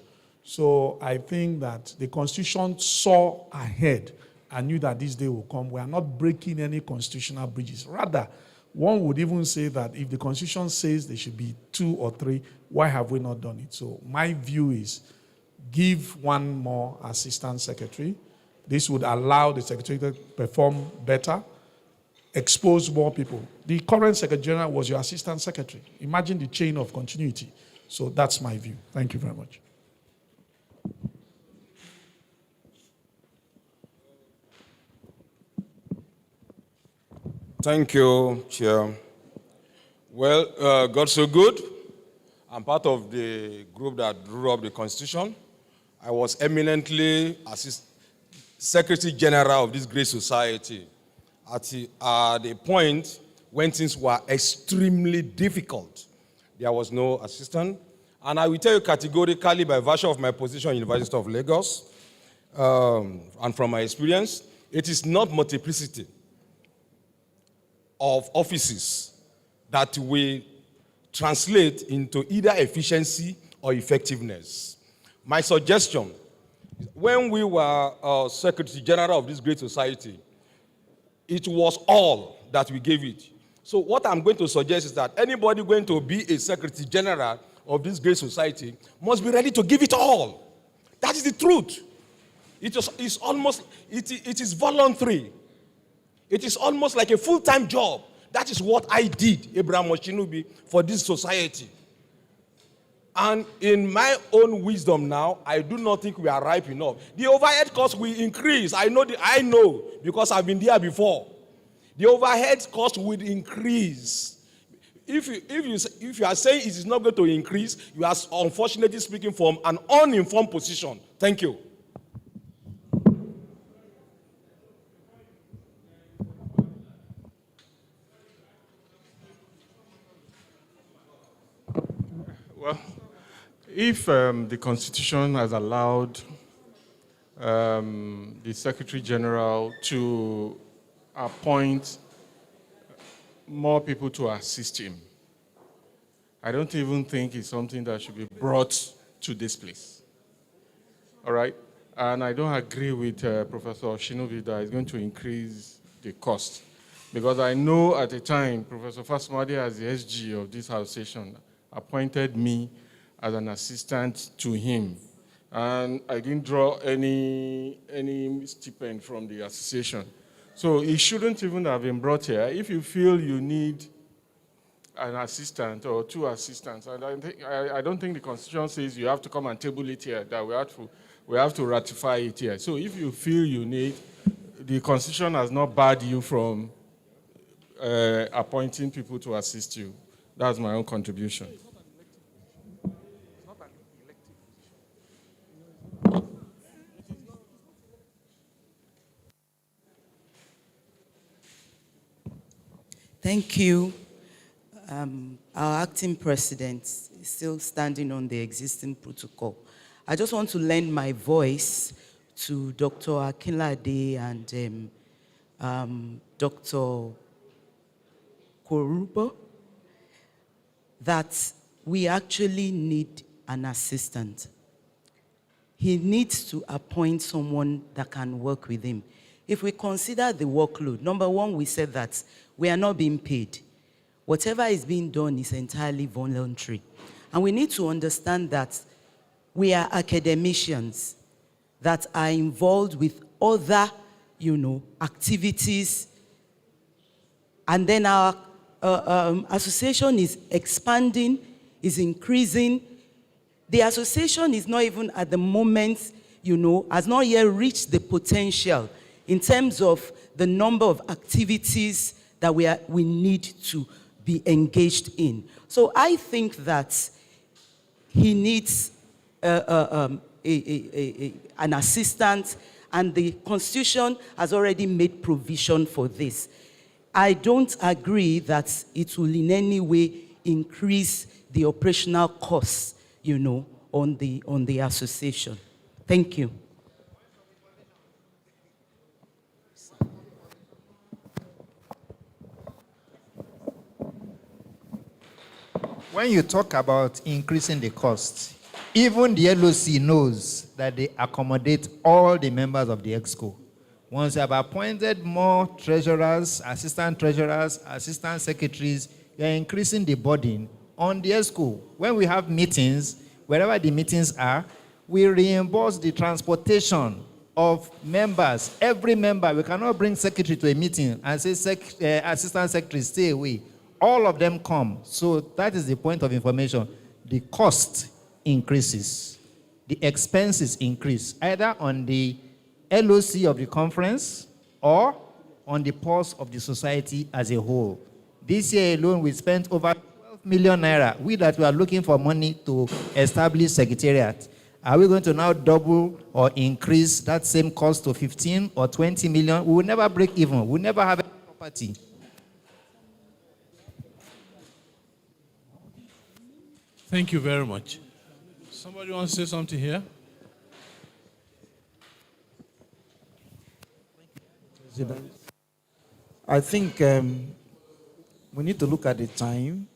So I think that the Constitution saw ahead and knew that this day will come. We are not breaking any constitutional bridges. Rather, one would even say that if the Constitution says there should be 2 or 3, why have we not done it? So my view is give one more assistant secretary. This would allow the secretary to perform better, expose more people. The current secretary general was your assistant secretary. Imagine the chain of continuity. So that's my view. Thank you very much. Thank you, Chair. Well, God so good. I'm part of the group that drew up the Constitution. I was eminently Secretary General of this great society at the point when things were extremely difficult. There was no assistant. And I will tell you categorically, by virtue of my position in the University of Lagos, and from my experience, it is not multiplicity of offices that will translate into either efficiency or effectiveness. My suggestion, when we were Secretary General of this great society, it was all that we gave it. So what I'm going to suggest is that anybody going to be a Secretary General of this great society must be ready to give it all. That is the truth. It is voluntary. It is almost like a full-time job. That is what I did, Abraham Oshinubi, for this society. And in my own wisdom now, I do not think we are ripe enough. The overhead cost will increase. I know because I've been there before. The overhead cost will increase. If you are saying it is not going to increase, you are unfortunately speaking from an uninformed position. Thank you. Well, if the Constitution has allowed the Secretary General to appoint more people to assist him, I don't even think it's something that should be brought to this place. All right? And I don't agree with Professor Shinobi that it's going to increase the cost. Because I know at the time, Professor Fasmadi, as the SG of this association, appointed me as an assistant to him. And I didn't draw any stipend from the association. So it shouldn't even have been brought here. If you feel you need an assistant or 2 assistants, and I don't think the Constitution says you have to come and table it here, that we have to ratify it here. So if you feel you need, the Constitution has not barred you from appointing people to assist you. That's my own contribution. Thank you. Our acting president is still standing on the existing protocol. I just want to lend my voice to Dr. Akinlade and Dr. Korubo that we actually need an assistant. He needs to appoint someone that can work with him. If we consider the workload, number one, we said that we are not being paid. Whatever is being done is entirely voluntary. And we need to understand that we are academicians that are involved with other, activities. And then our association is expanding, is increasing. The association is not even at the moment, has not yet reached the potential in terms of the number of activities that we need to be engaged in. So I think that he needs a an assistant, and the Constitution has already made provision for this. I don't agree that it will in any way increase the operational costs, on the association. Thank you. When you talk about increasing the cost, even the LOC knows that they accommodate all the members of the EXCO. Once you have appointed more treasurers, assistant secretaries, you are increasing the burden on the EXCO. When we have meetings, wherever the meetings are, we reimburse the transportation of members. Every member, we cannot bring secretary to a meeting and say, assistant secretary, stay away. All of them come. So that is the point of information. The cost increases. The expenses increase, either on the LOC of the conference or on the pulse of the society as a whole. This year alone, we spent over 12 million naira. We that we are looking for money to establish secretariat. Are we going to now double or increase that same cost to 15 or 20 million? We will never break even. We will never have any property. Thank you very much. Somebody wants to say something here? I think we need to look at the time.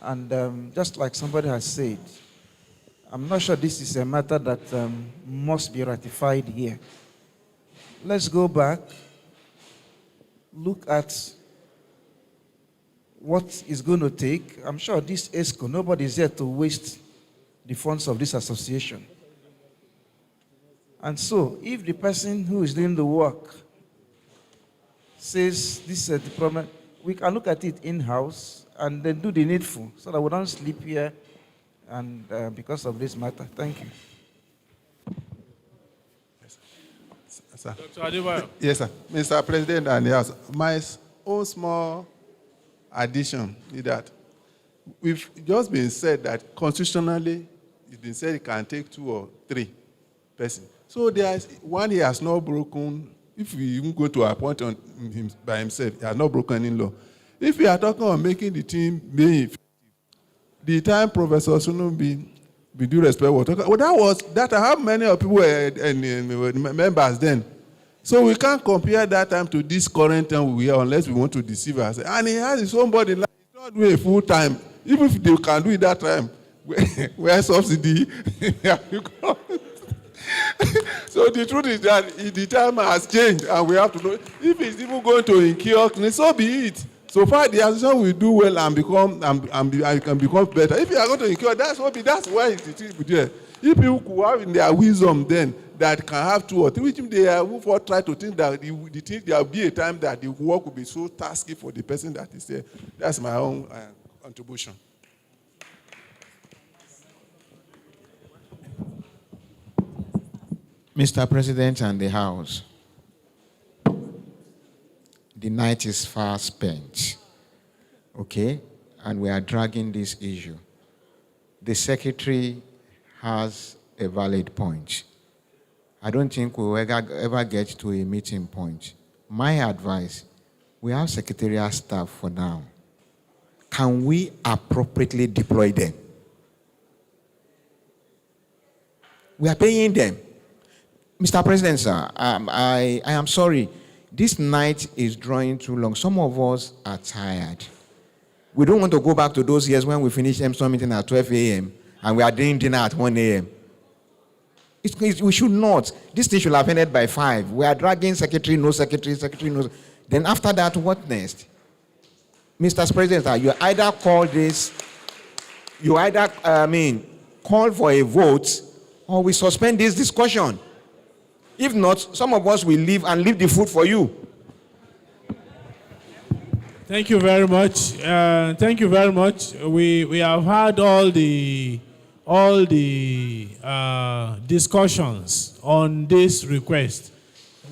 And just like somebody has said, I'm not sure this is a matter that must be ratified here. Let's go back, look at what is going to take. I'm sure this ESCO, nobody is here to waste the funds of this association. And so, if the person who is doing the work says this is the problem, we can look at it in-house and then do the needful so that we don't sleep here and because of this matter. Thank you. Sir. Dr. Adebayo. Yes, sir. Mr. President and the House, my own small addition is that we've just been said that constitutionally, it's been said it can take 2 or 3 persons. So there's one he has not broken. If we even go to appoint on him by himself, he has not broken any law. If we are talking about making the team being effective, the time Professor Sunumbi, with due respect, was talking, how many of people were members then? So we can't compare that time to this current time we are unless we want to deceive ourselves. And he has his own body, like he's not doing a full time. Even if they can do it that time, where subsidy. So the truth is that the time has changed and we have to know if it's even going to incur, so be it. So far the association will do well and can become better. If you are going to incur, that's why it's there. If people could have in their wisdom then that can have 2 or 3, which they will try to think that there will be a time that the work will be so tasky for the person that is there. That's my own contribution. Mr. President and the House, the night is far spent, okay? And we are dragging this issue. The Secretary has a valid point. I don't think we'll ever get to a meeting point. My advice, we have secretarial staff for now. Can we appropriately deploy them? We are paying them. Mr. President, sir, I am sorry. This night is drawing too long. Some of us are tired. We don't want to go back to those years when we finished Emson meeting at 12 a.m. and we are doing dinner at 1 a.m. We should not. This thing should have ended by 5. We are dragging secretary, no. Then after that, what next? Mr. President, you either call this, call for a vote, or we suspend this discussion. If not, some of us will leave and leave the food for you. Thank you very much. Thank you very much. We have had all the discussions on this request.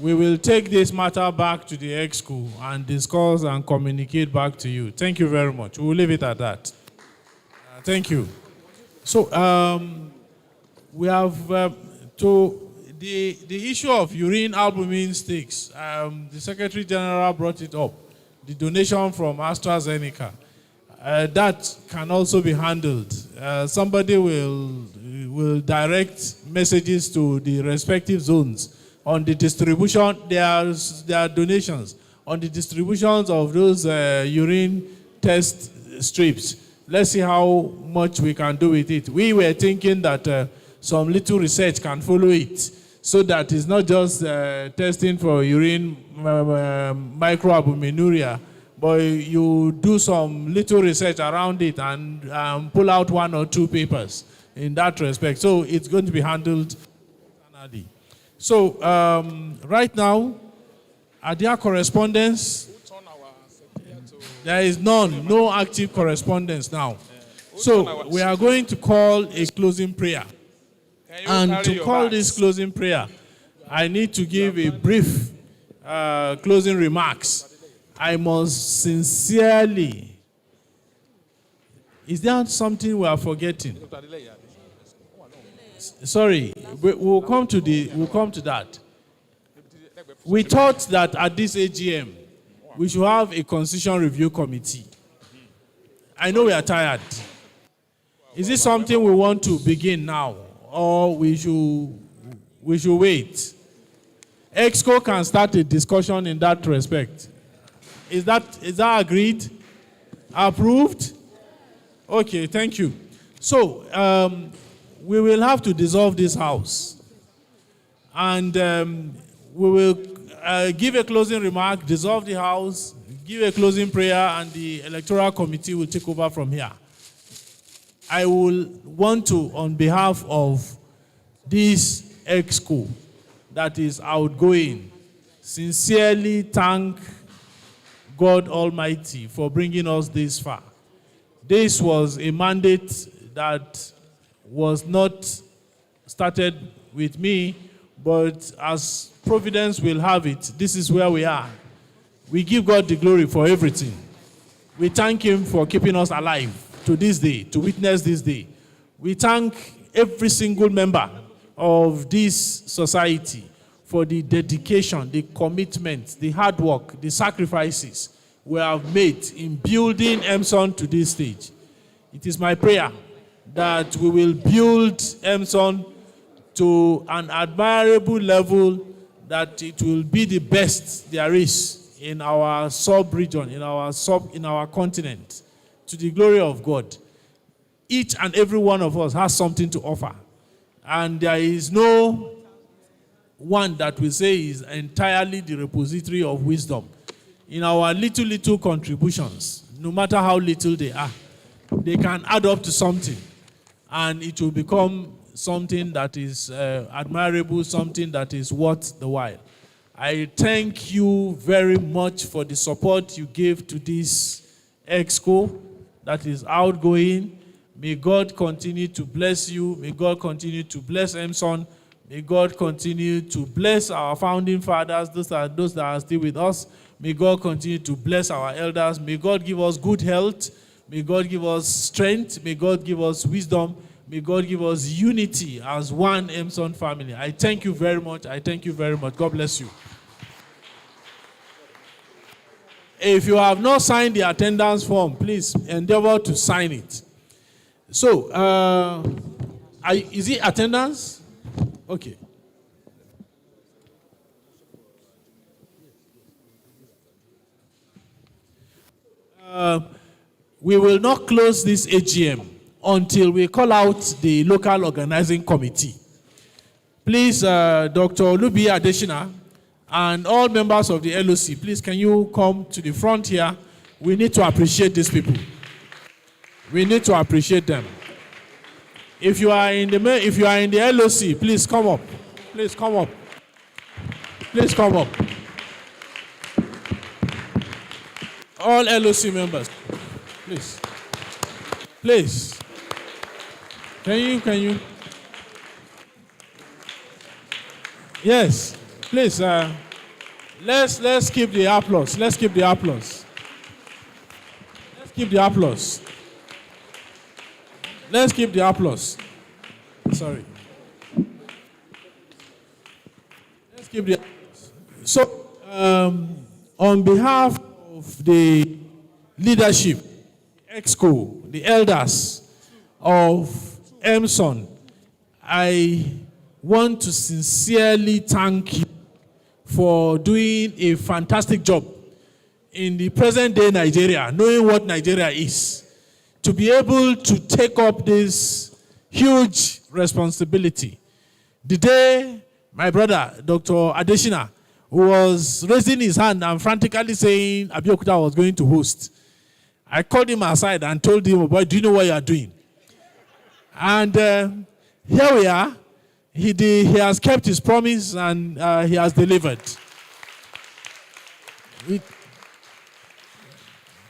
We will take this matter back to the EXCO and discuss and communicate back to you. Thank you very much. We will leave it at that. Thank you. So we have to the issue of urine albumin stakes. The Secretary General brought it up. The donation from AstraZeneca. That can also be handled. Somebody will direct messages to the respective zones on the distribution. There are donations on the distributions of those urine test strips. Let's see how much we can do with it. We were thinking that some little research can follow it, so that it's not just testing for urine microalbuminuria, but you do some little research around it and pull out 1 or 2 papers in that respect. So it's going to be handled internally. So right now, are there correspondence? There is none, no active correspondence now. So we are going to call a closing prayer. And to call this closing prayer, I need to give a brief closing remarks. I must sincerely. Is there something we are forgetting? Sorry, we'll come to that. We thought that at this AGM, we should have a constitution review committee. I know we are tired. Is this something we want to begin now, or we should wait? EXCO can start a discussion in that respect. Is that agreed? Approved? Okay, thank you. So we will have to dissolve this house, and we will give a closing remark, dissolve the house, give a closing prayer, and the electoral committee will take over from here. I will want to, on behalf of this EXCO that is outgoing, sincerely thank God Almighty for bringing us this far. This was a mandate that was not started with me, but as Providence will have it, this is where we are. We give God the glory for everything. We thank Him for keeping us alive to this day, to witness this day. We thank every single member of this society for the dedication, the commitment, the hard work, the sacrifices we have made in building Emson to this stage. It is my prayer that we will build Emson to an admirable level, that it will be the best there is in our sub-region, in our continent, to the glory of God. Each and every one of us has something to offer. And there is no one that we say is entirely the repository of wisdom. In our little contributions, no matter how little they are, they can add up to something. And it will become something that is admirable, something that is worth the while. I thank you very much for the support you gave to this EXCO that is outgoing. May God continue to bless you. May God continue to bless Emson. May God continue to bless our founding fathers, those that are still with us. May God continue to bless our elders. May God give us good health. May God give us strength. May God give us wisdom. May God give us unity as one Emson family. I thank you very much. I thank you very much. God bless you. If you have not signed the attendance form, please endeavor to sign it. So, is it attendance? Okay. We will not close this AGM until we call out the local organizing committee. Please, Dr. Olubi Adeshina and all members of the LOC, please can you come to the front here? We need to appreciate these people. We need to appreciate them. If you are in the LOC, please come up. Please come up. Please come up. All LOC members, please. Please. Can you? Yes, please. Let's keep the applause. Let's keep the applause. Let's keep the applause. Let's keep the applause. Sorry. Keep the. So, on behalf of the leadership, EXCO, the elders of Emson, I want to sincerely thank you for doing a fantastic job in the present day Nigeria, knowing what Nigeria is, to be able to take up this huge responsibility. The day my brother, Dr. Adeshina, was raising his hand and frantically saying Abiyokuta was going to host, I called him aside and told him, boy, do you know what you are doing? And here we are. He has kept his promise and he has delivered.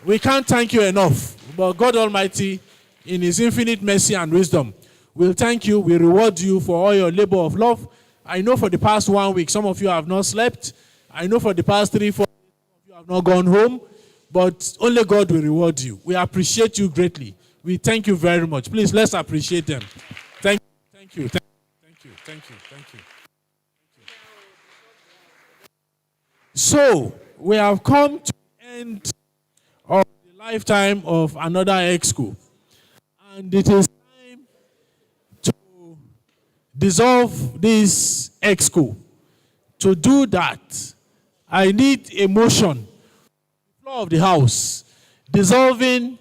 We can't thank you enough, but God Almighty, in His infinite mercy and wisdom, will thank you, will reward you for all your labor of love. I know for the past 1 week, some of you have not slept. I know for the past 3-4 days, some of you have not gone home, but only God will reward you. We appreciate you greatly. We thank you very much. Please, let's appreciate them. Thank you, thank you, thank you, thank you, thank you. So, we have come to the end of the lifetime of another EXCO. And it is time to dissolve this EXCO. To do that, I need a motion on the floor of the House dissolving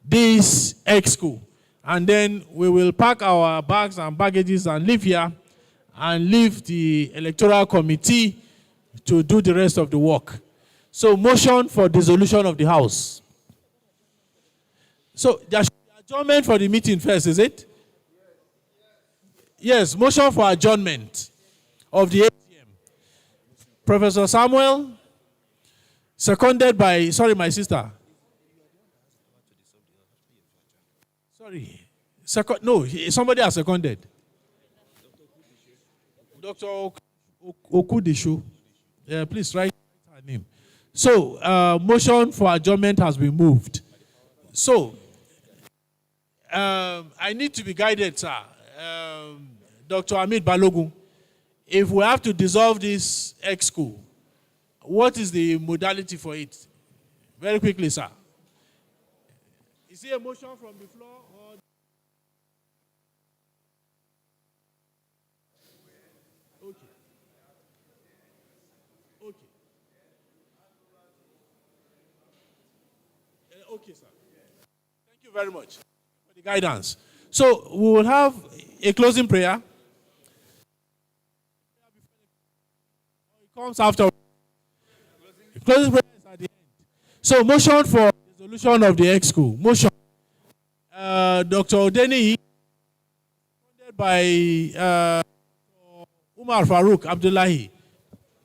this EXCO. And then we will pack our bags and baggages and leave here and leave the Electoral Committee to do the rest of the work. So, motion for dissolution of the House. So, there should be adjournment for the meeting first, is it? Yes, motion for adjournment of the AGM. Professor Samuel, seconded by, sorry, my sister. Sorry. No, somebody has seconded. Dr. Okudishu. Yeah, please write her name. So, motion for adjournment has been moved. So, I need to be guided, sir. Dr. Amit Balogun, if we have to dissolve this EXCO, what is the modality for it? Very quickly, sir. Is it a motion from the floor? Or okay. Okay. Okay, sir. Thank you very much for the guidance. So we will have a closing prayer. It comes after. The closing prayer is at the end. So motion for dissolution of the EXCO. Motion. Dr. Odeni, funded by Umar Farouk Abdullahi.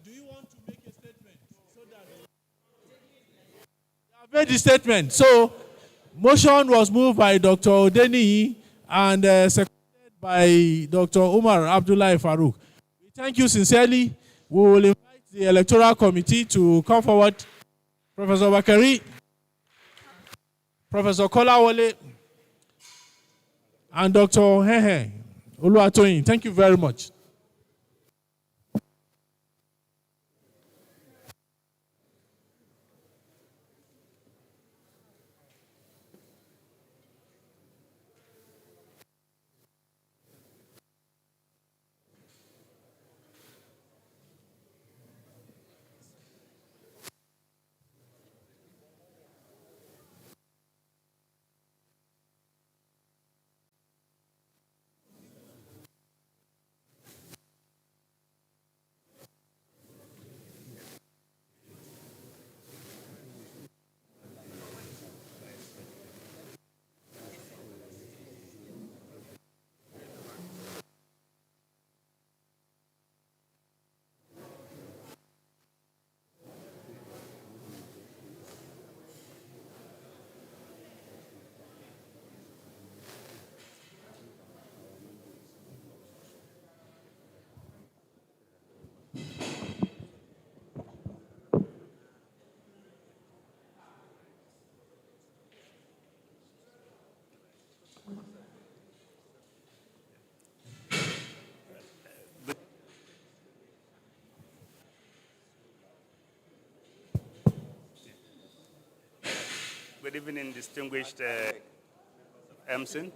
Do you want to make a statement? So that you have made the statement. So, motion was moved by Dr. Odeni and seconded by Dr. Umar Abdullahi Farouk. We thank you sincerely. We will invite the Electoral Committee to come forward. Professor Bakari, Professor Kolawole, and Dr. Hehe Oluwatoyin. Thank you very much. Good evening, distinguished Emson.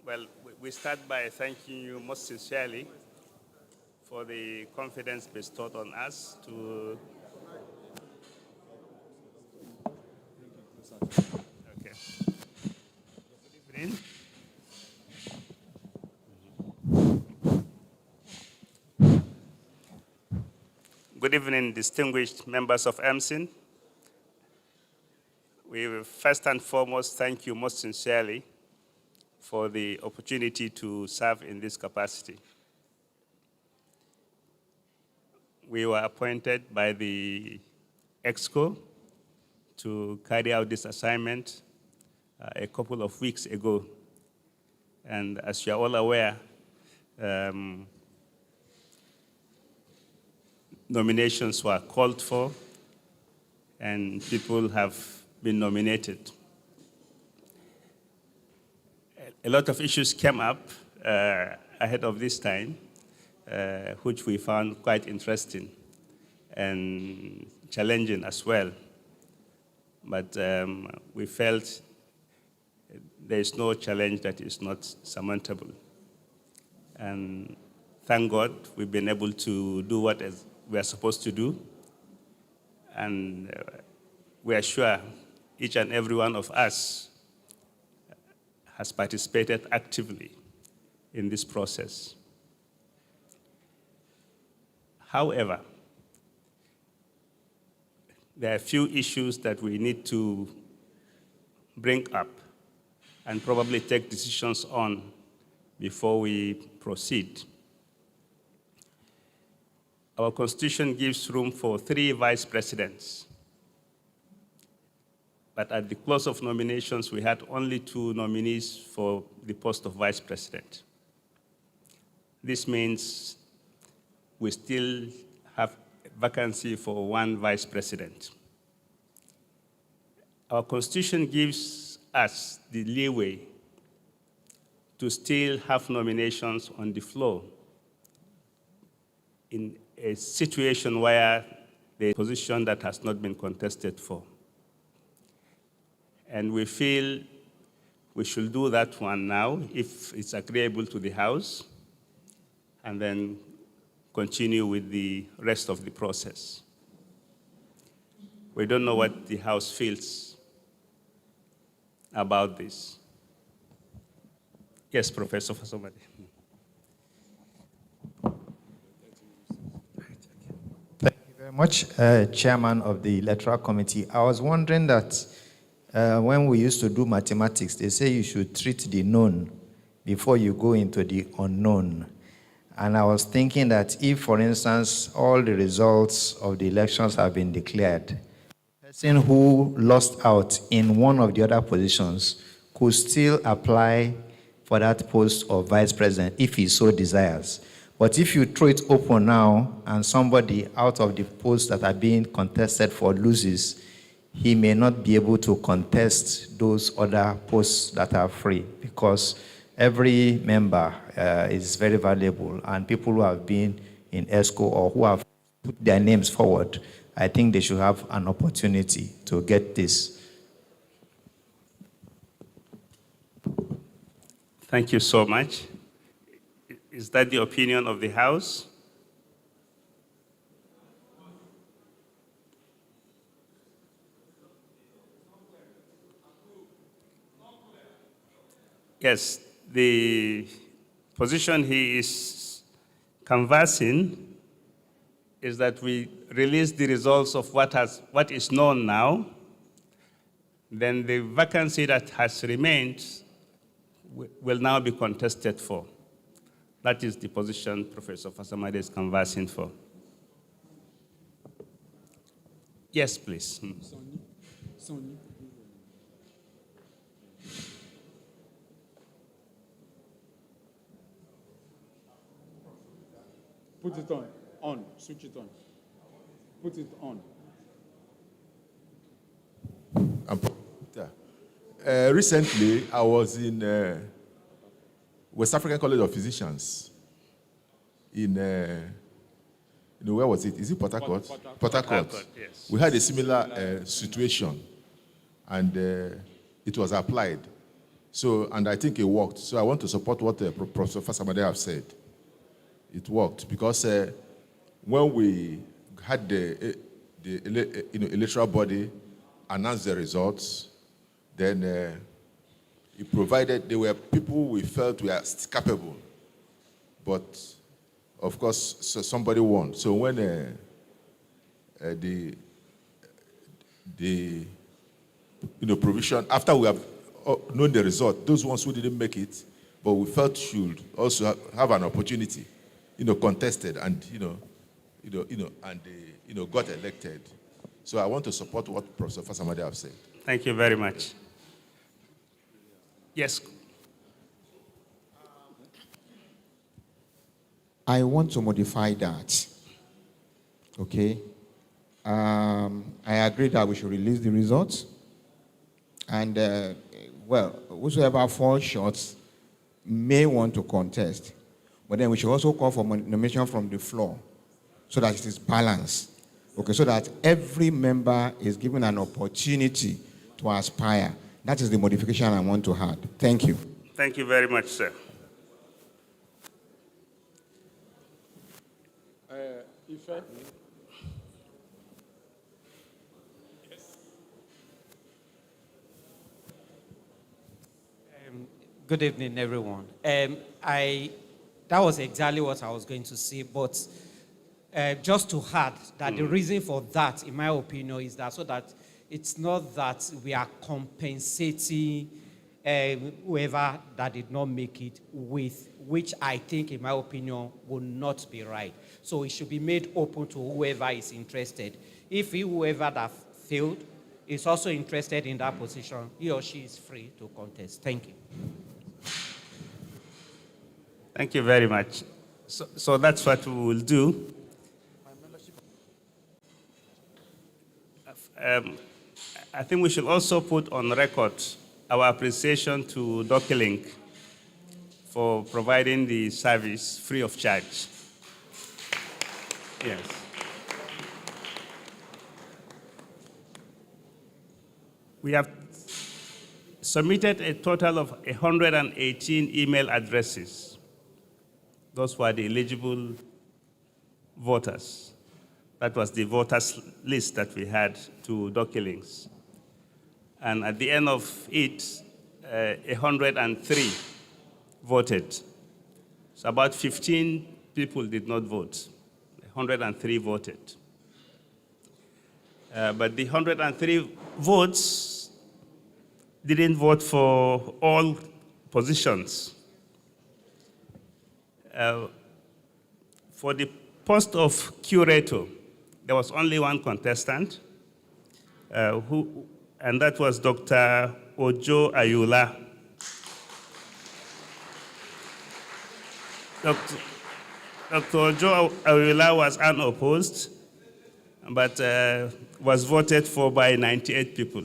Well, we start by thanking you most sincerely for the confidence bestowed on us to. Okay. Good evening. Good evening, distinguished members of Emson. We will first and foremost thank you most sincerely for the opportunity to serve in this capacity. We were appointed by the EXCO to carry out this assignment a couple of weeks ago. And as you are all aware, nominations were called for and people have been nominated. A lot of issues came up ahead of this time, which we found quite interesting and challenging as well. But we felt there is no challenge that is not surmountable. And thank God we've been able to do what we are supposed to do. And we are sure each and every one of us has participated actively in this process. However, there are a few issues that we need to bring up and probably take decisions on before we proceed. Our Constitution gives room for 3 vice presidents. But at the close of nominations, we had only 2 nominees for the post of vice president. This means we still have a vacancy for 1 vice president. Our Constitution gives us the leeway to still have nominations on the floor in a situation where the position that has not been contested for. And we feel we should do that one now if it's agreeable to the House, and then continue with the rest of the process. We don't know what the House feels about this. Yes, Professor Fasomade. Thank you very much, Chairman of the Electoral Committee. I was wondering that when we used to do mathematics, they say you should treat the known before you go into the unknown. And I was thinking that if, for instance, all the results of the elections have been declared, the person who lost out in one of the other positions could still apply for that post of vice president if he so desires. But if you throw it open now and somebody out of the posts that are being contested for loses, he may not be able to contest those other posts that are free, because every member is very valuable, and people who have been in ESCO or who have put their names forward, I think they should have an opportunity to get this. Thank you so much. Is that the opinion of the House? Yes, the position he is canvassing is that we release the results of what is known now, then the vacancy that has remained will now be contested for. That is the position Professor Fasomade is canvassing for. Yes, please. Sonny. Put it on, switch it on. Put it on. Recently, I was in West African College of Physicians in where was it? Is it Port Harcourt? Port Harcourt. Yes. We had a similar situation, and it was applied. So, and I think it worked. So I want to support what Professor Fasamade have said. It worked because when we had the electoral body announce the results, then it provided there were people we felt were capable, but of course somebody won. So when the provision after we have known the result, those ones who didn't make it, but we felt should also have an opportunity, contested and got elected. So I want to support what Professor Fasamade have said. Thank you very much. Yes. I want to modify that. Okay? I agree that we should release the results. And, whosoever falls short may want to contest. But then we should also call for nomination from the floor so that it is balanced. Okay, so that every member is given an opportunity to aspire. That is the modification I want to add. Thank you. Thank you very much, sir. Ife? Good evening, everyone. That was exactly what I was going to say, but just to add that the reason for that, in my opinion, is that so that it's not that we are compensating whoever that did not make it with, which I think, in my opinion, will not be right. So it should be made open to whoever is interested. If whoever that failed is also interested in that position, he or she is free to contest. Thank you. Thank you very much. So that's what we will do. I think we should also put on record our appreciation to DocuLink for providing the service free of charge. Yes. We have submitted a total of 118 email addresses. Those were the eligible voters. That was the voters list that we had to DocuLinks. And at the end of it, 103 voted. So about 15 people did not vote. 103 voted. But the 103 votes didn't vote for all positions. For the post of curator, there was only one contestant, and that was Dr. Ojo Ayula. Dr. Ojo Ayula was unopposed, but was voted for by 98 people.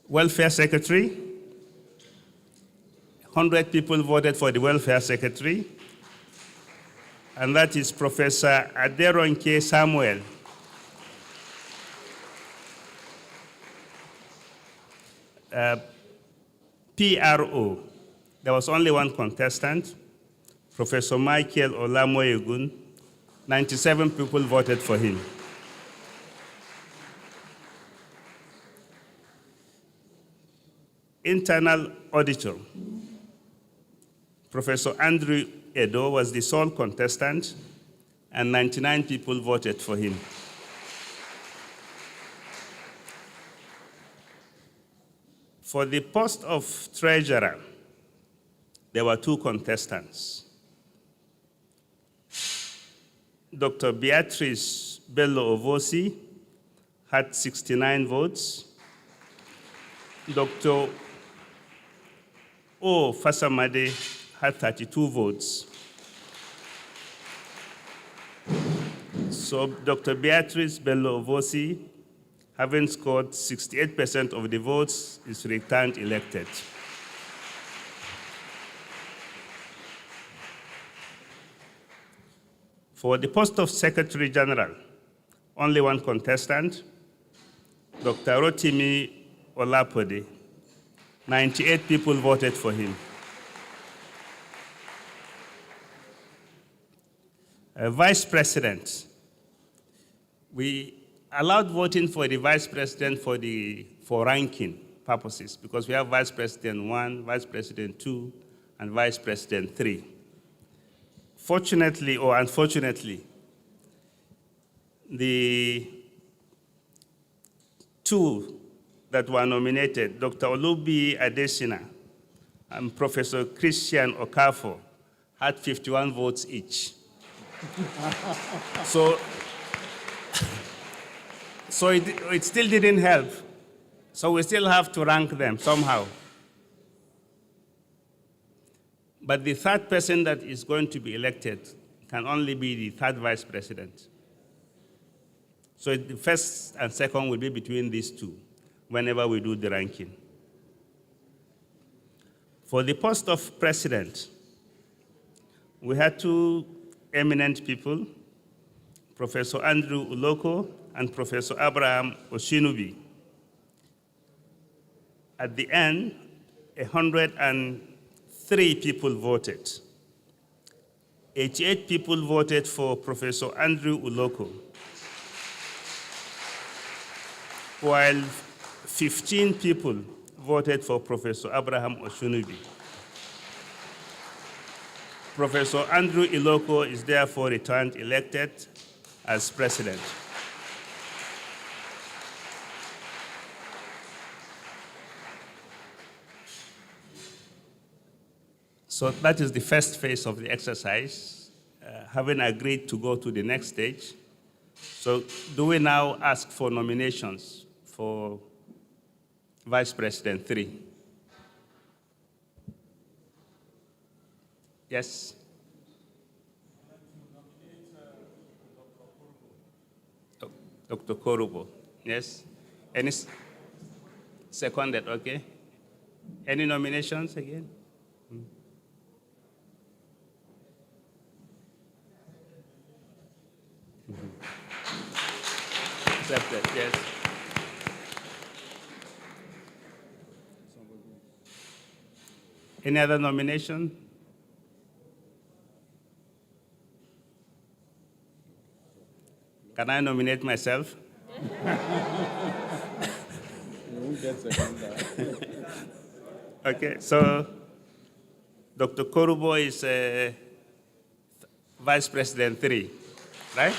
Welfare Secretary, 100 people voted for the Welfare Secretary, and that is Professor Aderonke Samuel. PRO, there was only one contestant, Professor Michael Olamoyegun. 97 people voted for him. Internal auditor, Professor Andrew Edo was the sole contestant, and 99 people voted for him. For the post of treasurer, there were two contestants. Dr. Beatrice Bello Ovosi had 69 votes. Dr. O. Fasamade had 32 votes. So Dr. Beatrice Bello Ovosi, having scored 68% of the votes, is returned elected. For the post of Secretary General, only one contestant, Dr. Rotimi Olapode. 98 people voted for him. Vice President, we allowed voting for the Vice President for ranking purposes because we have Vice President 1, Vice President 2, and Vice President 3. Fortunately or unfortunately, the two that were nominated, Dr. Olubi Adesina and Professor Christian Okafor, had 51 votes each. So it still didn't help. So we still have to rank them somehow. But the third person that is going to be elected can only be the third vice president. So the first and second will be between these two whenever we do the ranking. For the post of president, we had two eminent people, Professor Andrew Uloko and Professor Abraham Oshinubi. At the end, 103 people voted. 88 people voted for Professor Andrew Uloko, while 15 people voted for Professor Abraham Oshinubi. Professor Andrew Iloko is therefore returned elected as president. So that is the first phase of the exercise, having agreed to go to the next stage. So do we now ask for nominations for Vice President 3? Yes. Dr. Korubo. Yes. Any seconded? Okay. Any nominations again? Accepted. Yes. Any other nomination? Can I nominate myself? You won't get second. Okay, so Dr. Korubo is Vice President 3, right?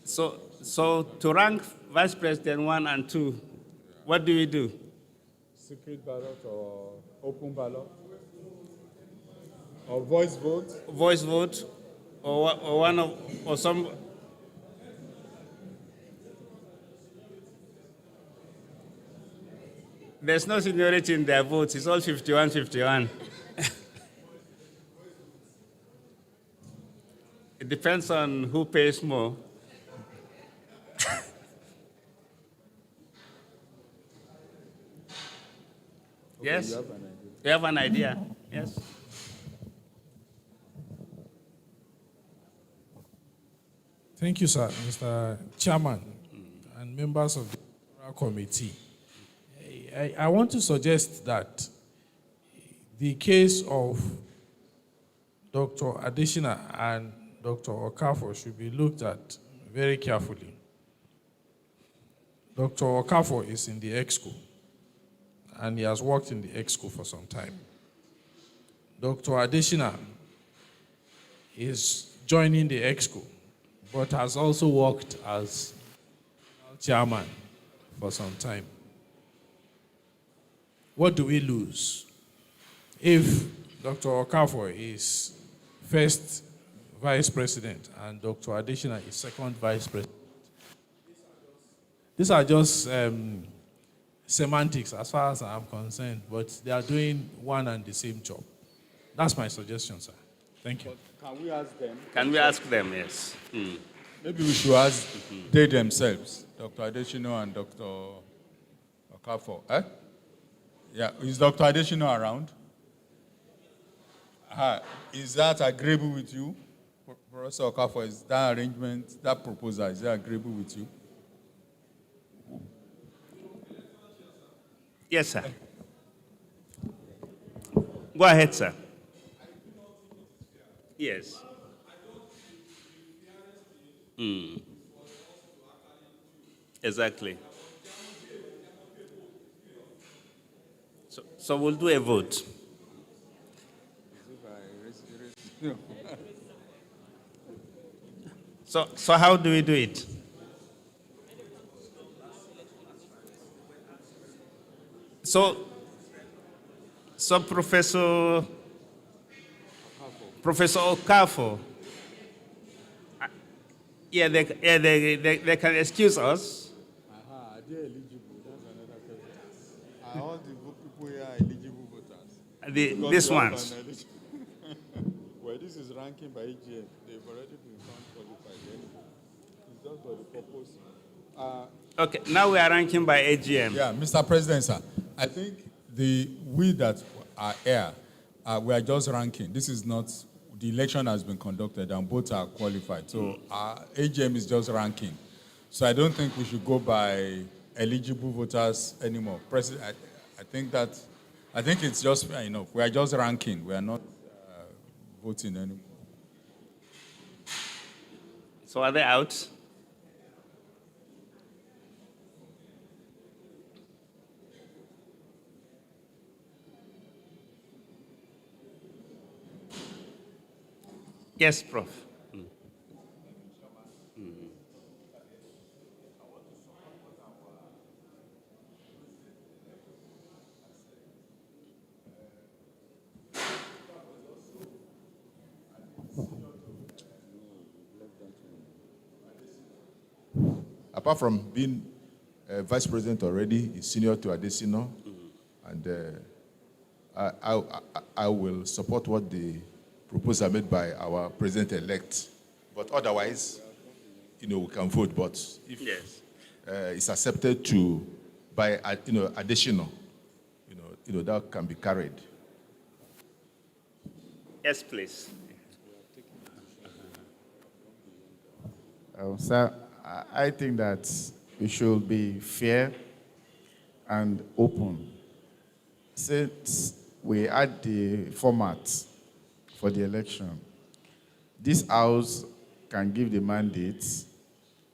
So to rank Vice President 1 and 2, what do we do? Secret ballot or open ballot? Or voice vote? Voice vote, or some. There's no seniority in their votes. It's all 51-51. It depends on who pays more. Yes? You have an idea? Yes? Thank you, sir, Mr. Chairman and members of the committee. I want to suggest that the case of Dr. Adesina and Dr. Okafor should be looked at very carefully. Dr. Okafor is in the EXCO, and he has worked in the EXCO for some time. Dr. Adesina is joining the EXCO, but has also worked as chairman for some time. What do we lose if Dr. Okafor is first vice president and Dr. Adesina is second vice president? These are just semantics as far as I'm concerned, but they are doing one and the same job. That's my suggestion, sir. Thank you. But can we ask them? Can we ask them, yes? Maybe we should ask they themselves, Dr. Adesina and Dr. Okafor. Yeah, is Dr. Adesina around? Is that agreeable with you? Professor Okafor, is that arrangement, that proposal, is that agreeable with you? Yes, sir. Go ahead, sir. Yes. Exactly. So we'll do a vote. So how do we do it? So Professor Okafo, they can excuse us. Are they eligible? That's another question. Are all the people here eligible voters? These ones. Well, this is ranking by AGM. They've already been found qualified anyway. It's just for the purpose. Okay, now we are ranking by AGM. Yeah, Mr. President, sir. I think we that are here, we are just ranking. This is not, the election has been conducted and both are qualified. So our AGM is just ranking. So I don't think we should go by eligible voters anymore. President, I think it's just fair enough. We are just ranking. We are not voting anymore. So are they out? Yes, Prof. Apart from being vice president already, he's senior to Adesina, and I will support what the proposal made by our president-elect. But otherwise, we can vote. But if it's accepted by Adesina, that can be carried. Yes, please. Sir, I think that it should be fair and open. Since we had the format for the election, this House can give the mandate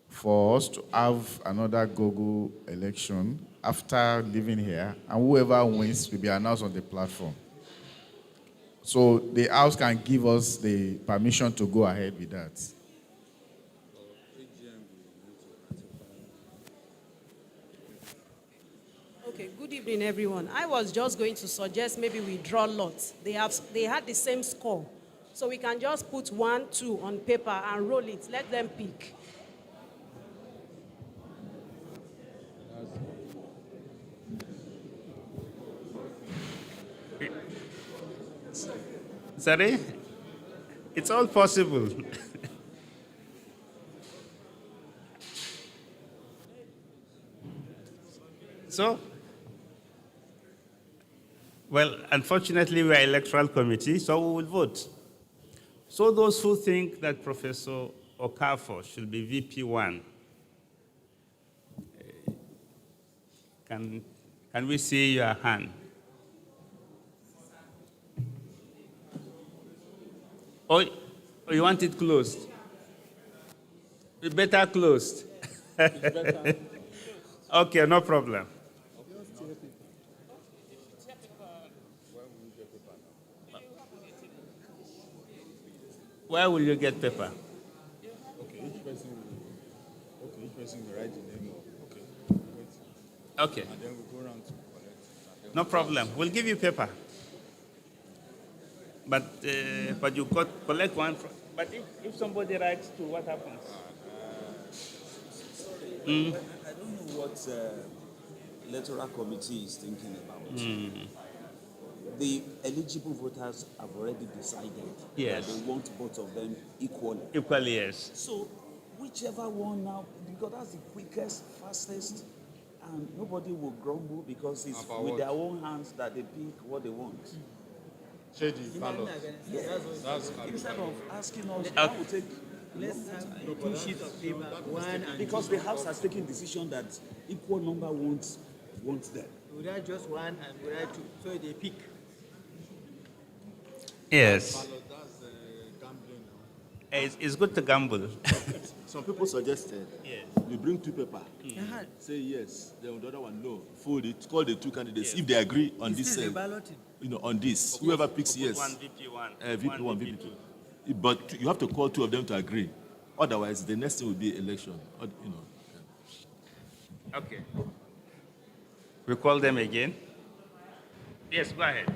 for us to have another Google election after leaving here, and whoever wins will be announced on the platform. So the House can give us the permission to go ahead with that. Okay, good evening, everyone. I was just going to suggest maybe we draw lots. They had the same score. So we can just put 1, 2 on paper and roll it. Let them pick. Sorry? It's all possible. So, well, unfortunately, we are electoral committee, so we will vote. So those who think that Professor Okafor should be VP1, can we see your hand? Oh, you want it closed? Better closed. Okay, no problem. Where will you get paper? Okay, each person will write the name of. Okay. And then we'll go around to collect. No problem. We'll give you paper. But you collect one. But if somebody writes two, what happens? I don't know what electoral committee is thinking about. The eligible voters have already decided Yes. that they want both of them equally. Equally, yes. So whichever one now, because that's the quickest, fastest and nobody will grumble because it's About with what? their own hands that they pick what they want. Shady ballot. Yes. That's Instead of asking us, Okay. that will take Let's have two sheets of paper, one and because two. the House has taken decision that equal number wants them. Would I just one and would I two? So they pick. Yes. It's good to gamble. Some people suggested Yes. you bring two paper, Uh-huh. say yes, then the other one no. Fold it, call the two candidates. If they agree on this, Still the balloting. on this, whoever picks Put yes, one VP1. VP1, one VP2. But you have to call two of them to agree. Otherwise, the next thing will be election. Okay. We call them again. Yes, go ahead.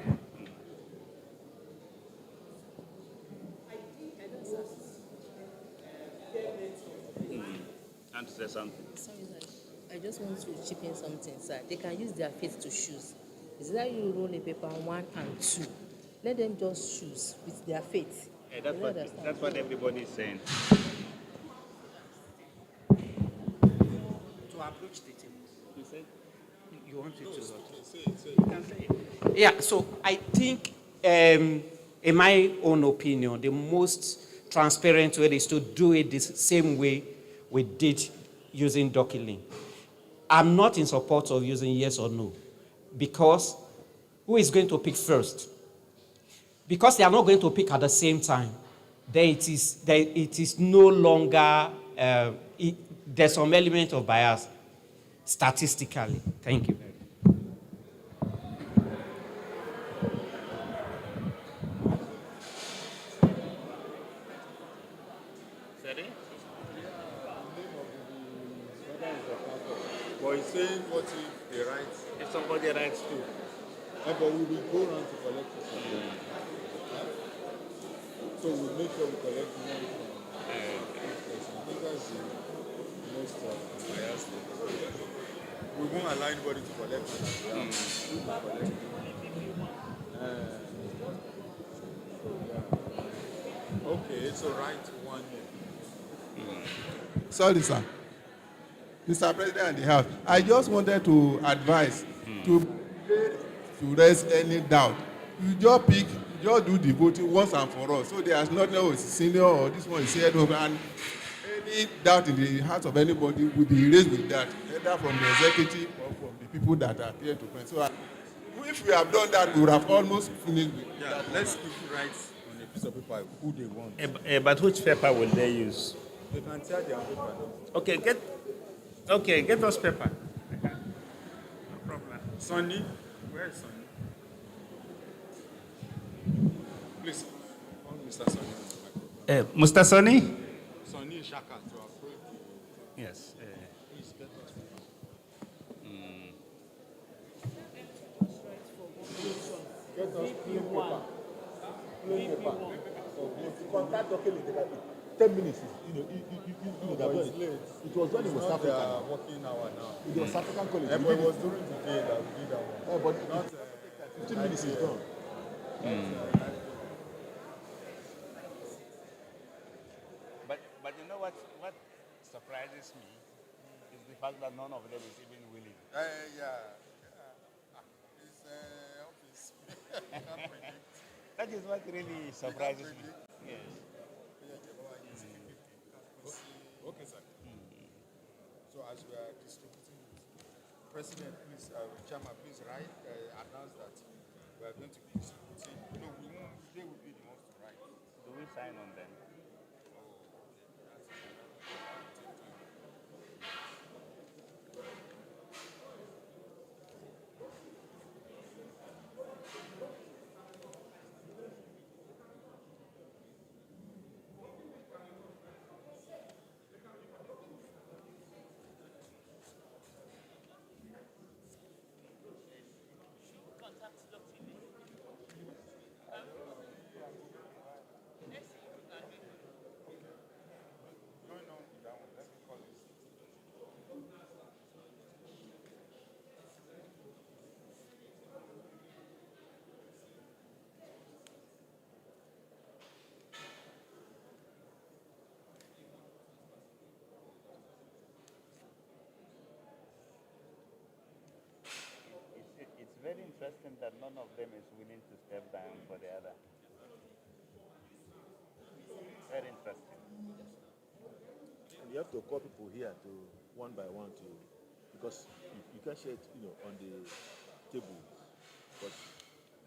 And to say something. Sorry, sir. I just want to chip in something, sir. They can use their faith to choose. Is that you roll a paper 1 and 2? Let them just choose with their faith. Yeah, that's what everybody is saying. To approach the table. You said You want it to what? you can say it. Yeah, so I think, in my own opinion, the most transparent way is to do it the same way we did using document. I'm not in support of using yes or no, because who is going to pick first? Because they are not going to pick at the same time, then it is no longer, there's some element of bias statistically. Thank you. Sorry? But he's saying, what if they write? If somebody writes two. But we will go around to collect it from them. So we'll make sure we collect more from each person. I think that's the most biased thing. We won't allow anybody to collect it. We will collect it. Okay, so write one here. Sorry, sir. Mr. President and the House, I just wanted to advise to raise any doubt. You just pick, just do the voting once and for all. So there's nothing else senior or this one is head over. And any doubt in the heart of anybody will be raised with that, either from the executive or from the people that are here to print. So if we have done that, we would have almost finished with that. Let's write on a piece of paper who they want. But which paper will they use? They can tell their paper. Okay, get those paper. No problem. Sonny, where is Sonny? Please, call Mr. Sonny. Mr. Sonny? Sonny Shaka to approach the... Yes. Please get us. Get us plain paper. Plain paper. Contact document, 10 minutes. It was when it was South African. Working hour now. It was South African college. But it was during the day that we did that one. But Not 15 minutes is gone. But you know what surprises me is the fact that none of them is even willing. Yeah. It's office. Can't predict. That is what really surprises me. Yes. Okay, sir. So as we are distributing, President, please, Chairman, please write, announce that we are going to be distributing. No, we won't. They will be the ones to write. Do we sign on them? that none of them is willing to step down for the other. Very interesting. And you have to call people here to one by one to, because you can't share it, on the table, because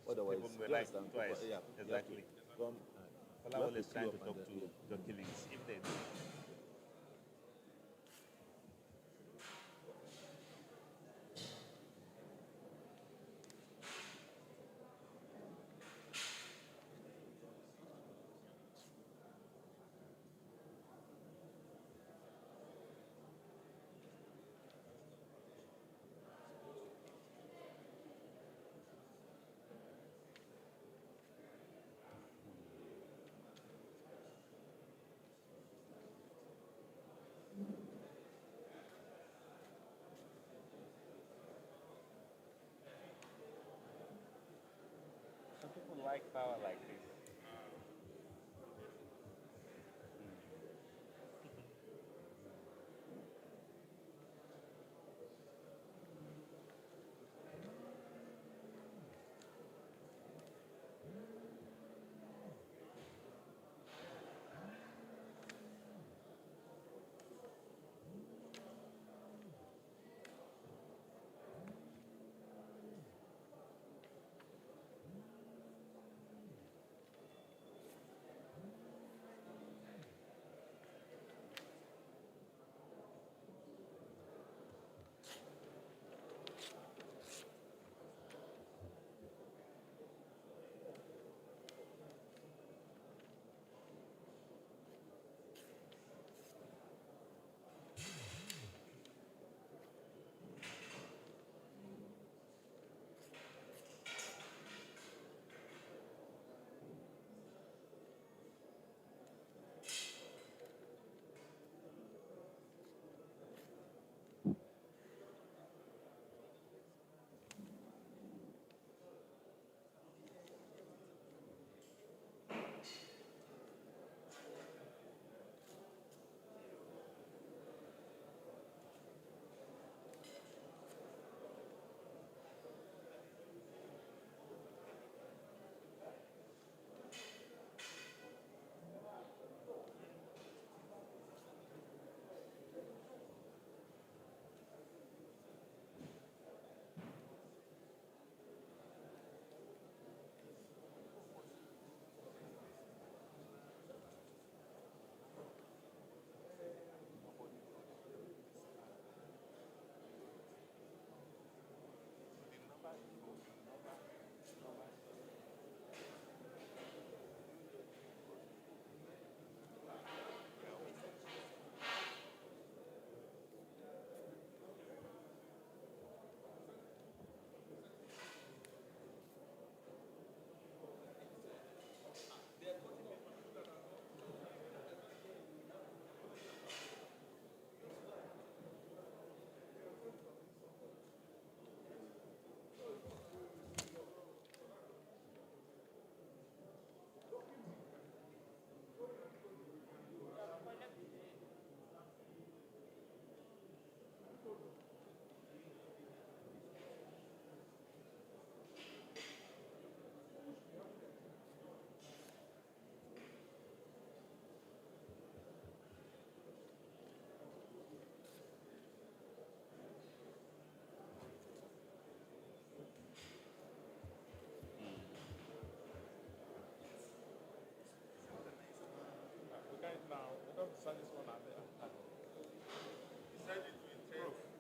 otherwise People may you like understand, twice. people, you have Exactly. to come and you Falawal have is trying to queue up talk and to your killings if they do. Some people like power like this.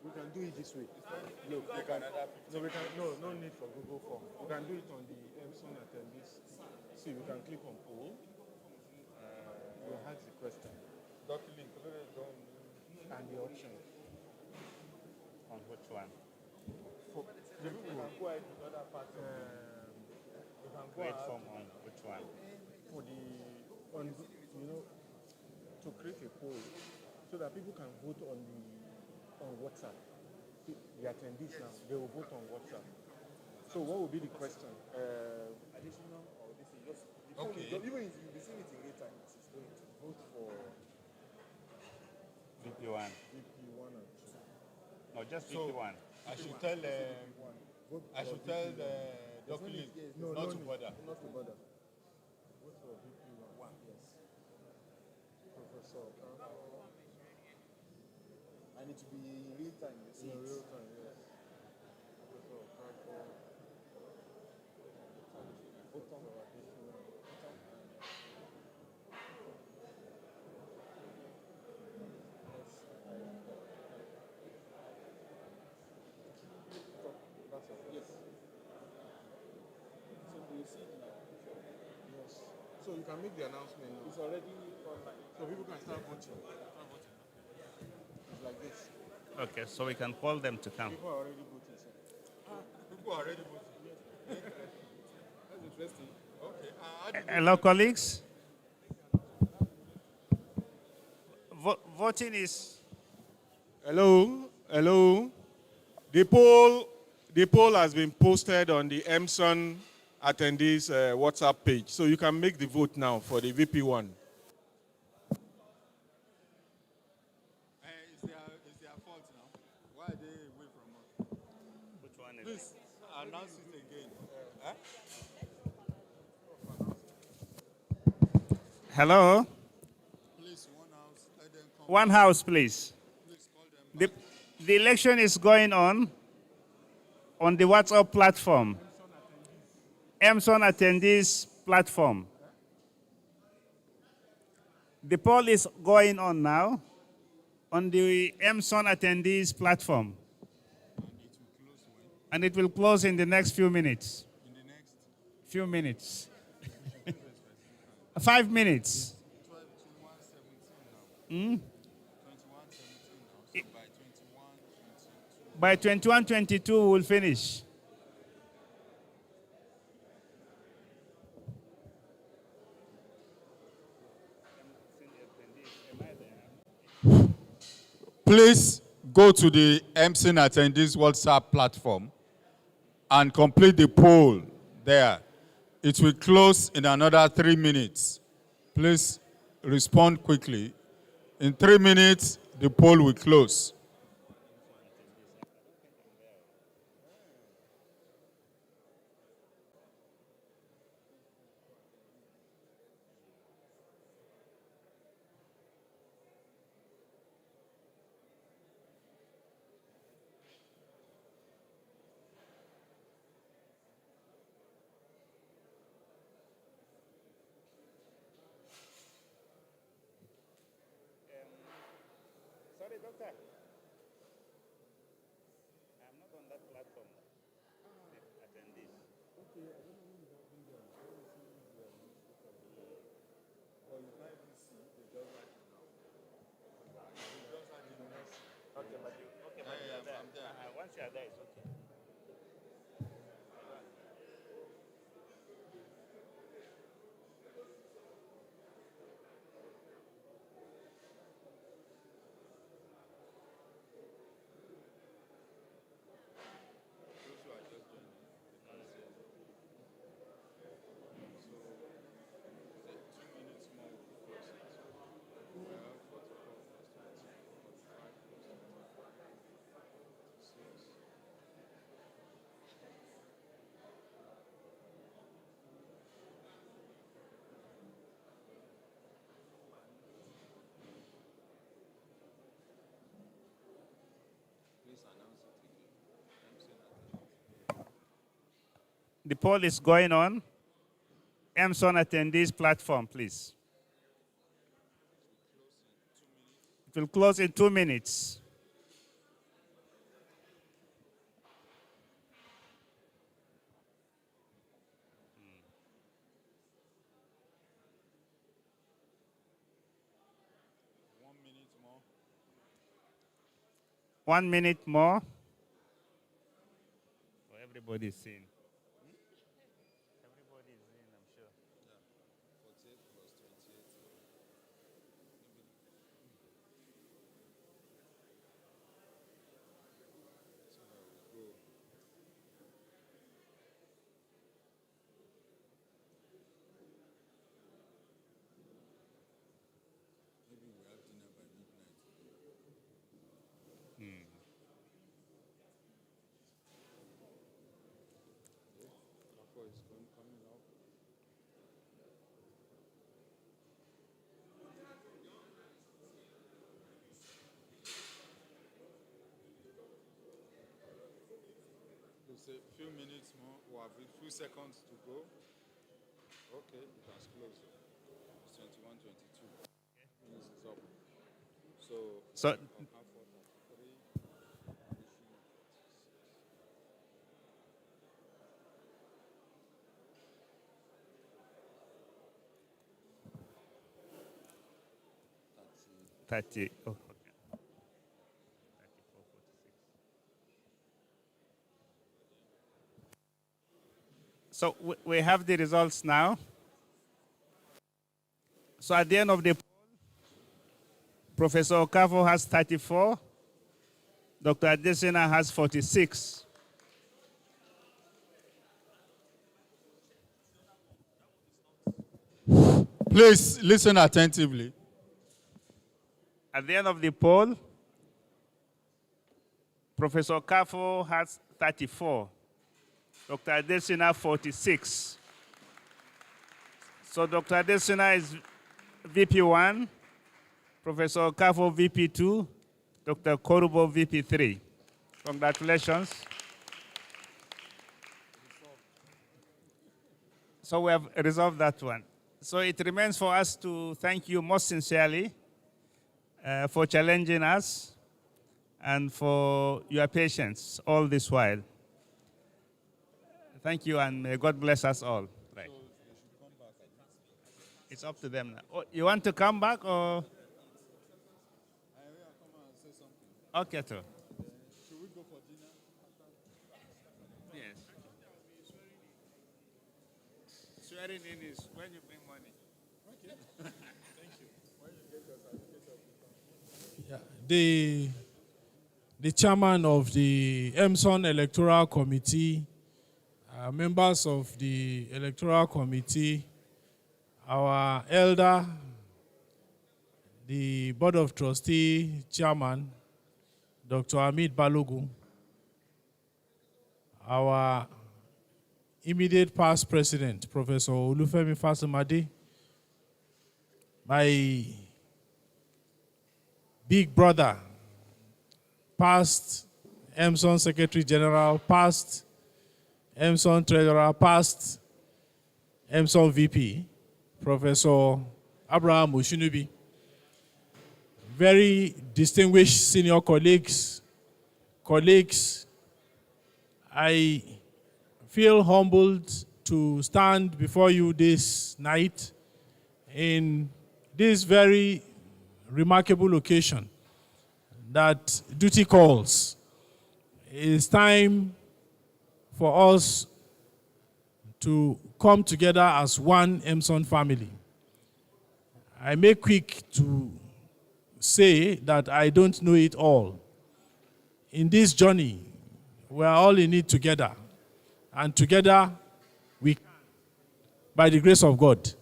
We can do it this way. Look, we can, no need for Google Form. We can do it on the Emson attendees. See, we can click on poll. We'll ask the question. And the option. On which one? For the people who can go ahead with other parts of you can go Create ahead form on which one? for the, on, to create a poll so that people can vote on WhatsApp. The attendees now, they will vote on WhatsApp. So what will be the question? Additional or this is just the poll is just, even if you'll be seeing it in real time, it's going to vote for VP1. VP1 and 2. No, just So, VP1. I should tell Your colleague. No, Not no to need. bother. Not to bother. What's for VP1? Yes. Professor. And it will be in real time, you see In it. real time, yes. Professor Okafo. Otom. That's all. Yes. So you see it now. Yes. So you can make the announcement now. It's already online. So people can start voting. It's like this. Okay, so we can call them to come. People are already voting, sir. People are already voting. That's interesting. Okay. How did Hello, colleagues. Voting is. Hello, hello. The poll has been posted on the Emson attendees WhatsApp page, so you can make the vote now for the VP1. It's their fault now. Why are they away from us? Which one is Please announce it again. Hello? Please, one house, let them come. One house, please. Please call them. The election is going on the WhatsApp platform. Emson attendees platform. The poll is going on now on the Emson attendees platform. And it will close in the next few minutes. In the next Few minutes. 5 minutes. 21:17 now. Hmm? 21:17 now. So By 21:22 we'll finish. please go to the Emson attendees WhatsApp platform and complete the poll there. It will close in another 3 minutes. Please respond quickly. In 3 minutes, the poll will close. Sorry, doctor. I'm not on that platform. The attendees. Okay, but you are there. Once you are there, it's okay. The poll is going on. Emson attendees platform, please. It will close in 2 minutes. One minute more. Oh, everybody is seeing. Everybody is seeing, I'm sure. There's a few minutes more, or a few seconds to go. Okay, it has closed. It's 21, 22. Minutes is up. So, on half water, 3, thirty. Oh, okay. So we have the results now. So at the end of the poll, Professor Okafo has 34, Dr. Adesina has 46. Please listen attentively. At the end of the poll, Professor Okafo has 34, Dr. Adesina 46. So Dr. Adesina is VP1, Professor Okafo VP2, Dr. Korubo VP3. Congratulations. So we have resolved that one. So it remains for us to thank you most sincerely for challenging us and for your patience all this while. Thank you, and may God bless us all. Right. It's up to them now. Oh, you want to come back or? Okay, too. Should we go for dinner? Yes. Swearing in is when you bring money. Okay. Thank you. When you get your certificate of Yeah, the chairman of the Emson Electoral Committee, members of the Electoral Committee, our elder, the Board of Trustee chairman, Dr. Hamid Balogun, our immediate past president, Professor Olufemi Fasimade, my big brother, past Emson Secretary General, past Emson Treasurer, past Emson VP, Professor Abraham Oshinubi, very distinguished senior colleagues, I feel humbled to stand before you this night in this very remarkable occasion that duty calls. It's time for us to come together as one Emson family. I make quick to say that I don't know it all. In this journey, we are all in it together. And together, we can, by the grace of God.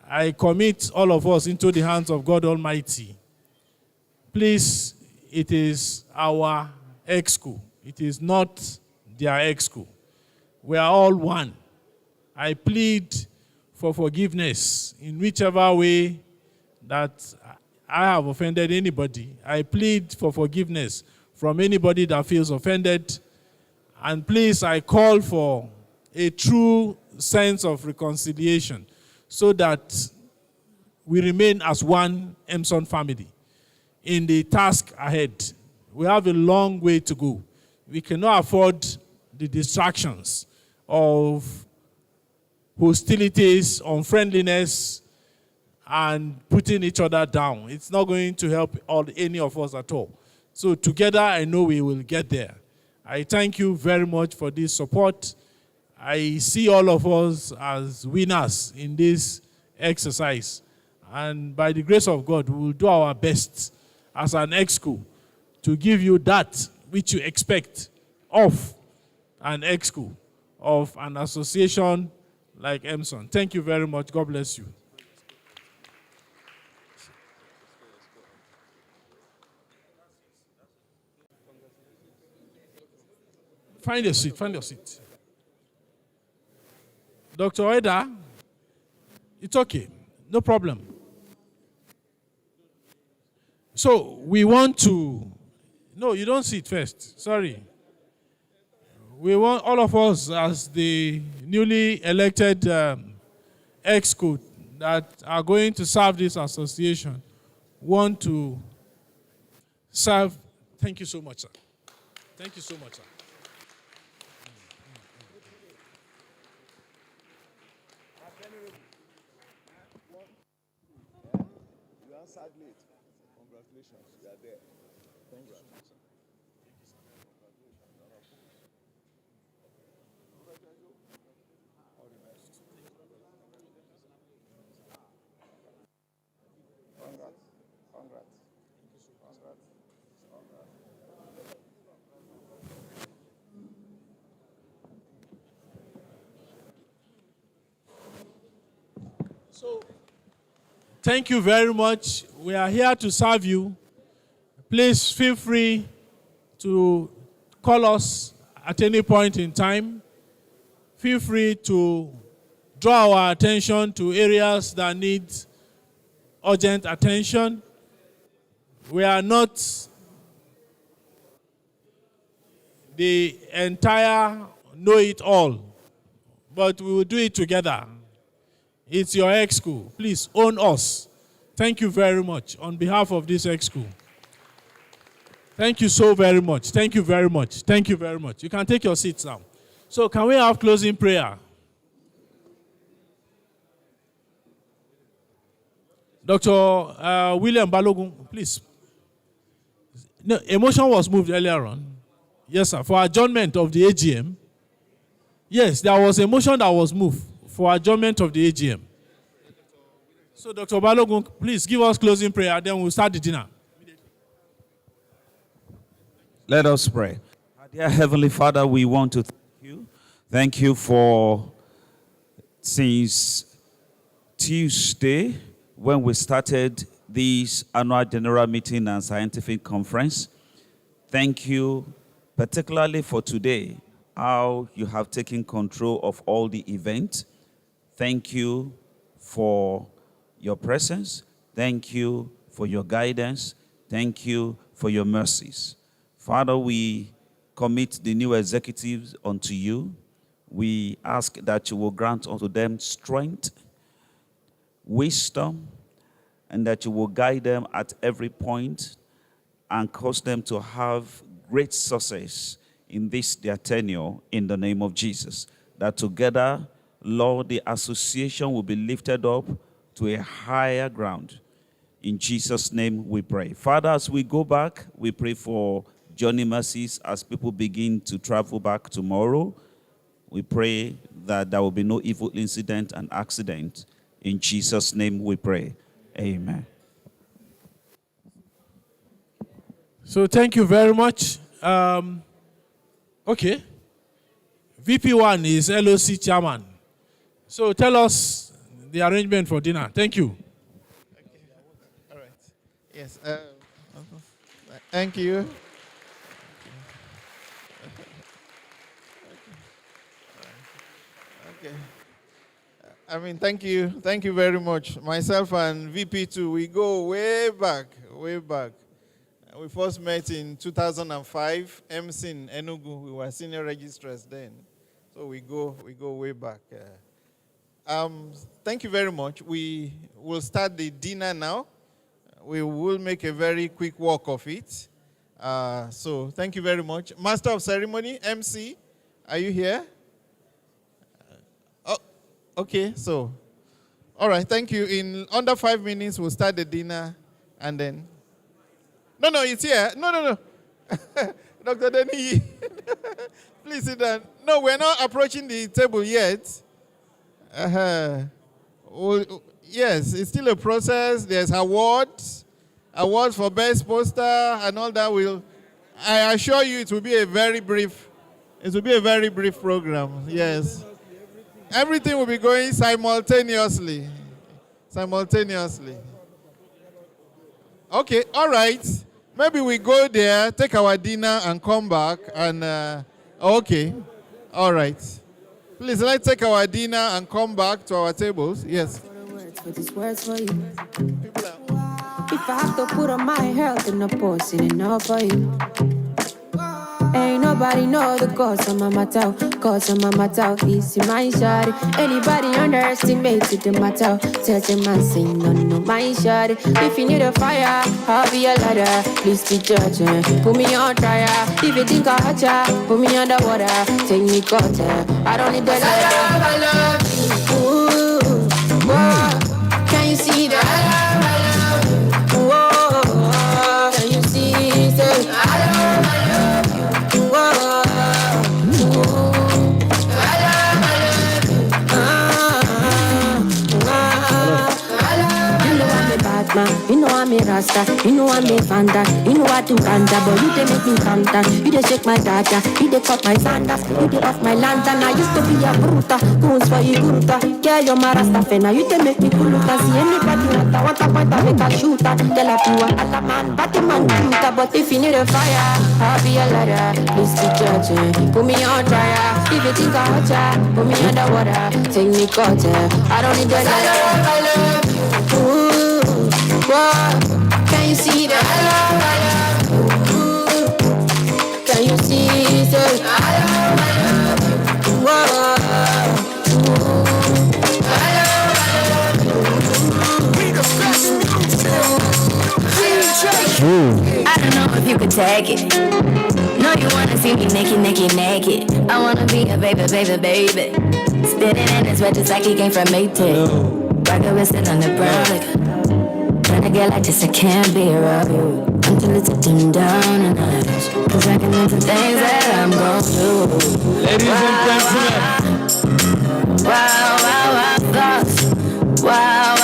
I commit all of us into the hands of God Almighty. Please, it is our exco. It is not their exco. We are all one. I plead for forgiveness in whichever way that I have offended anybody. I plead for forgiveness from anybody that feels offended. And please, I call for a true sense of reconciliation so that we remain as one Emson family in the task ahead. We have a long way to go. We cannot afford the distractions of hostilities, unfriendliness, and putting each other down. It's not going to help any of us at all. So together, I know we will get there. I thank you very much for this support. I see all of us as winners in this exercise. And by the grace of God, we will do our best as an exco to give you that which you expect of an exco, of an association like Emson. Thank you very much. God bless you. Find a seat. Find your seat. Dr. Oeda, it's okay. No problem. So we want to... No, you don't sit first. Sorry. We want all of us as the newly elected EXCO that are going to serve this association want to serve. Thank you so much, sir. Thank you so much, sir. You answered late. Congratulations, you are there. Thank you. Congrats. Congrats. Congrats. So, thank you very much. We are here to serve you. Please feel free to call us at any point in time. Feel free to draw our attention to areas that need urgent attention. We are not the entire know-it-all, but we will do it together. It's your EXCO. Please own us. Thank you very much on behalf of this EXCO. Thank you so very much. Thank you very much. Thank you very much. You can take your seats now. So can we have closing prayer? Dr. William Balogun, please. No, a motion was moved earlier on. Yes, sir, for adjournment of the AGM. Yes, there was a motion that was moved for adjournment of the AGM. So, Dr. Balogun, please give us closing prayer, then we'll start the dinner. Let us pray. Our dear Heavenly Father, we want to thank you. Thank you for since Tuesday when we started this annual general meeting and scientific conference. Thank you particularly for today, how you have taken control of all the events. Thank you for your presence. Thank you for your guidance. Thank you for your mercies. Father, we commit the new executives unto you. We ask that you will grant unto them strength, wisdom, and that you will guide them at every point and cause them to have great success in this their tenure in the name of Jesus. That together, Lord, the association will be lifted up to a higher ground. In Jesus' name we pray. Father, as we go back, we pray for journey mercies as people begin to travel back tomorrow. We pray that there will be no evil incident and accident. In Jesus' name we pray. Amen. So thank you very much. Okay. VP1 is LOC chairman. So tell us the arrangement for dinner. Thank you. All right. Yes. Thank you. Okay. Thank you. Thank you very much. Myself and VP2, we go way back, way back. We first met in 2005, Emson, Enugu. We were senior registrars then. So we go way back. Thank you very much. We will start the dinner now. We will make a very quick walk of it. So thank you very much. Master of Ceremony, MC, are you here? Okay, so, all right, thank you. In under 5 minutes, we'll start the dinner, and then... No, it's here. No. Dr. Denny, please sit down. No, we're not approaching the table yet. Yes, it's still a process. There's awards for best poster and all that. I assure you it will be a very brief program, yes. Everything will be going simultaneously. Okay, all right. Maybe we go there, take our dinner, and come back. And okay, all right. Please, let's take our dinner and come back to our tables. Yes. For these words for you. If I have to put on my health in a post, it enough for you. Ain't nobody know the cause of my matter. Cause of my matter is in my shawty. Anybody underestimated the matter? Tell them I say no, my shawty. If you need a fire, I'll be a ladder. Please be judging. Put me on trial. If you think I hurt ya, put me underwater. Take me cutter. I don't need the ladder. I love you. Ooh, whoa. Can you see that? I love you. Whoa. Can you see that? I love you. You know I'm a rasta, you know I'm a fanta, you know I do fanta, but you they make me fanta, you they shake my data, you they cut my sandals, you they off my lantern. I used to be a bruta, goons for you bruta, girl you're my rasta fena, you they make me kuluta. See anybody want a point I make a shooter, tell her you are a man, batty man shooter, but if you need a fire, I'll be a ladder. Please keep judging, put me on trial. If you think I hurt ya, put me underwater, take me cutter. I don't need the ladder. I love you. Ooh. Whoa, can you see that? I love you. Can you see that? I love you. Whoa, I love you. We the best music. I don't know if you could take it. No, you wanna see me naked. I wanna be a baby. Spitting in his red just like he came from Maytag. Rocket with it on the brown like. When I get like this, I can't be around you. I'm too little to dim down a notch. Cause I can into things that I'm gon' do. Ladies and gentlemen. Wow, thoughts. Wow.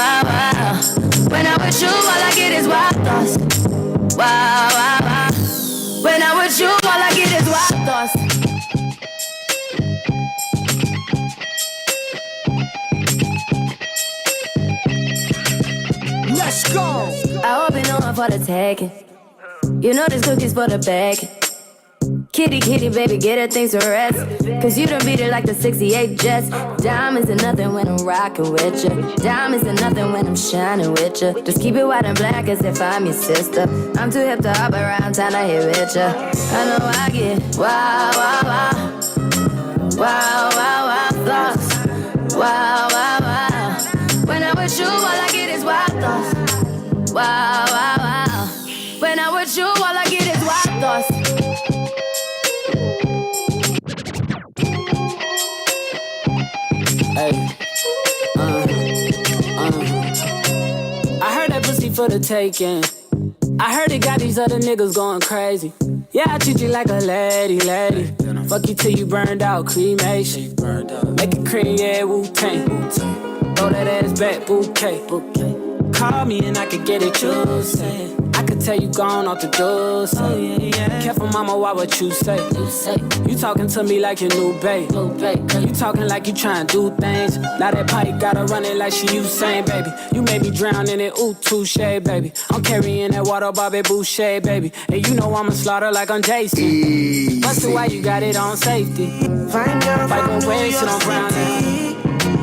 When I'm with you, all I get is wild thoughts. Wow. When I'm with you, all I get is wild thoughts. Let's go. I hope you know I'm for the taking. You know this cookie's for the bag. Kitty, baby, get her things to rest. Cause you done beat it like the 68 Jets. Diamonds are nothing when I'm rocking with you. Diamonds are nothing when I'm shining with you. Just keep it white and black as if I'm your sister. I'm too hip to hop around town, I hit with ya. I know I get wow, thoughts. Wow. When I'm with you, all I get is wild thoughts. Wow. When I'm with you, all I get is wild thoughts. Hey, I heard that pussy for the taking. I heard it got these other niggas going crazy. Yeah, I treat you like a lady. Fuck you till you burned out, cremation. Make it cream, yeah, Wu-Tang. Throw that ass back, bouquet. Call me and I could get it, you say. I could tell you gone off the door, say. Careful, mama, why what you say? You talking to me like your new babe. You talking like you trying to do things. Now that pipe gotta run it like she Usain, baby. You made me drown in it, ooh, touche, baby. I'm carrying that water, Bobby Boucher, baby. And you know I'ma slaughter like I'm Jason. Busted why you got it on safety. Find girl Fight from the way, New sit on York brown. City.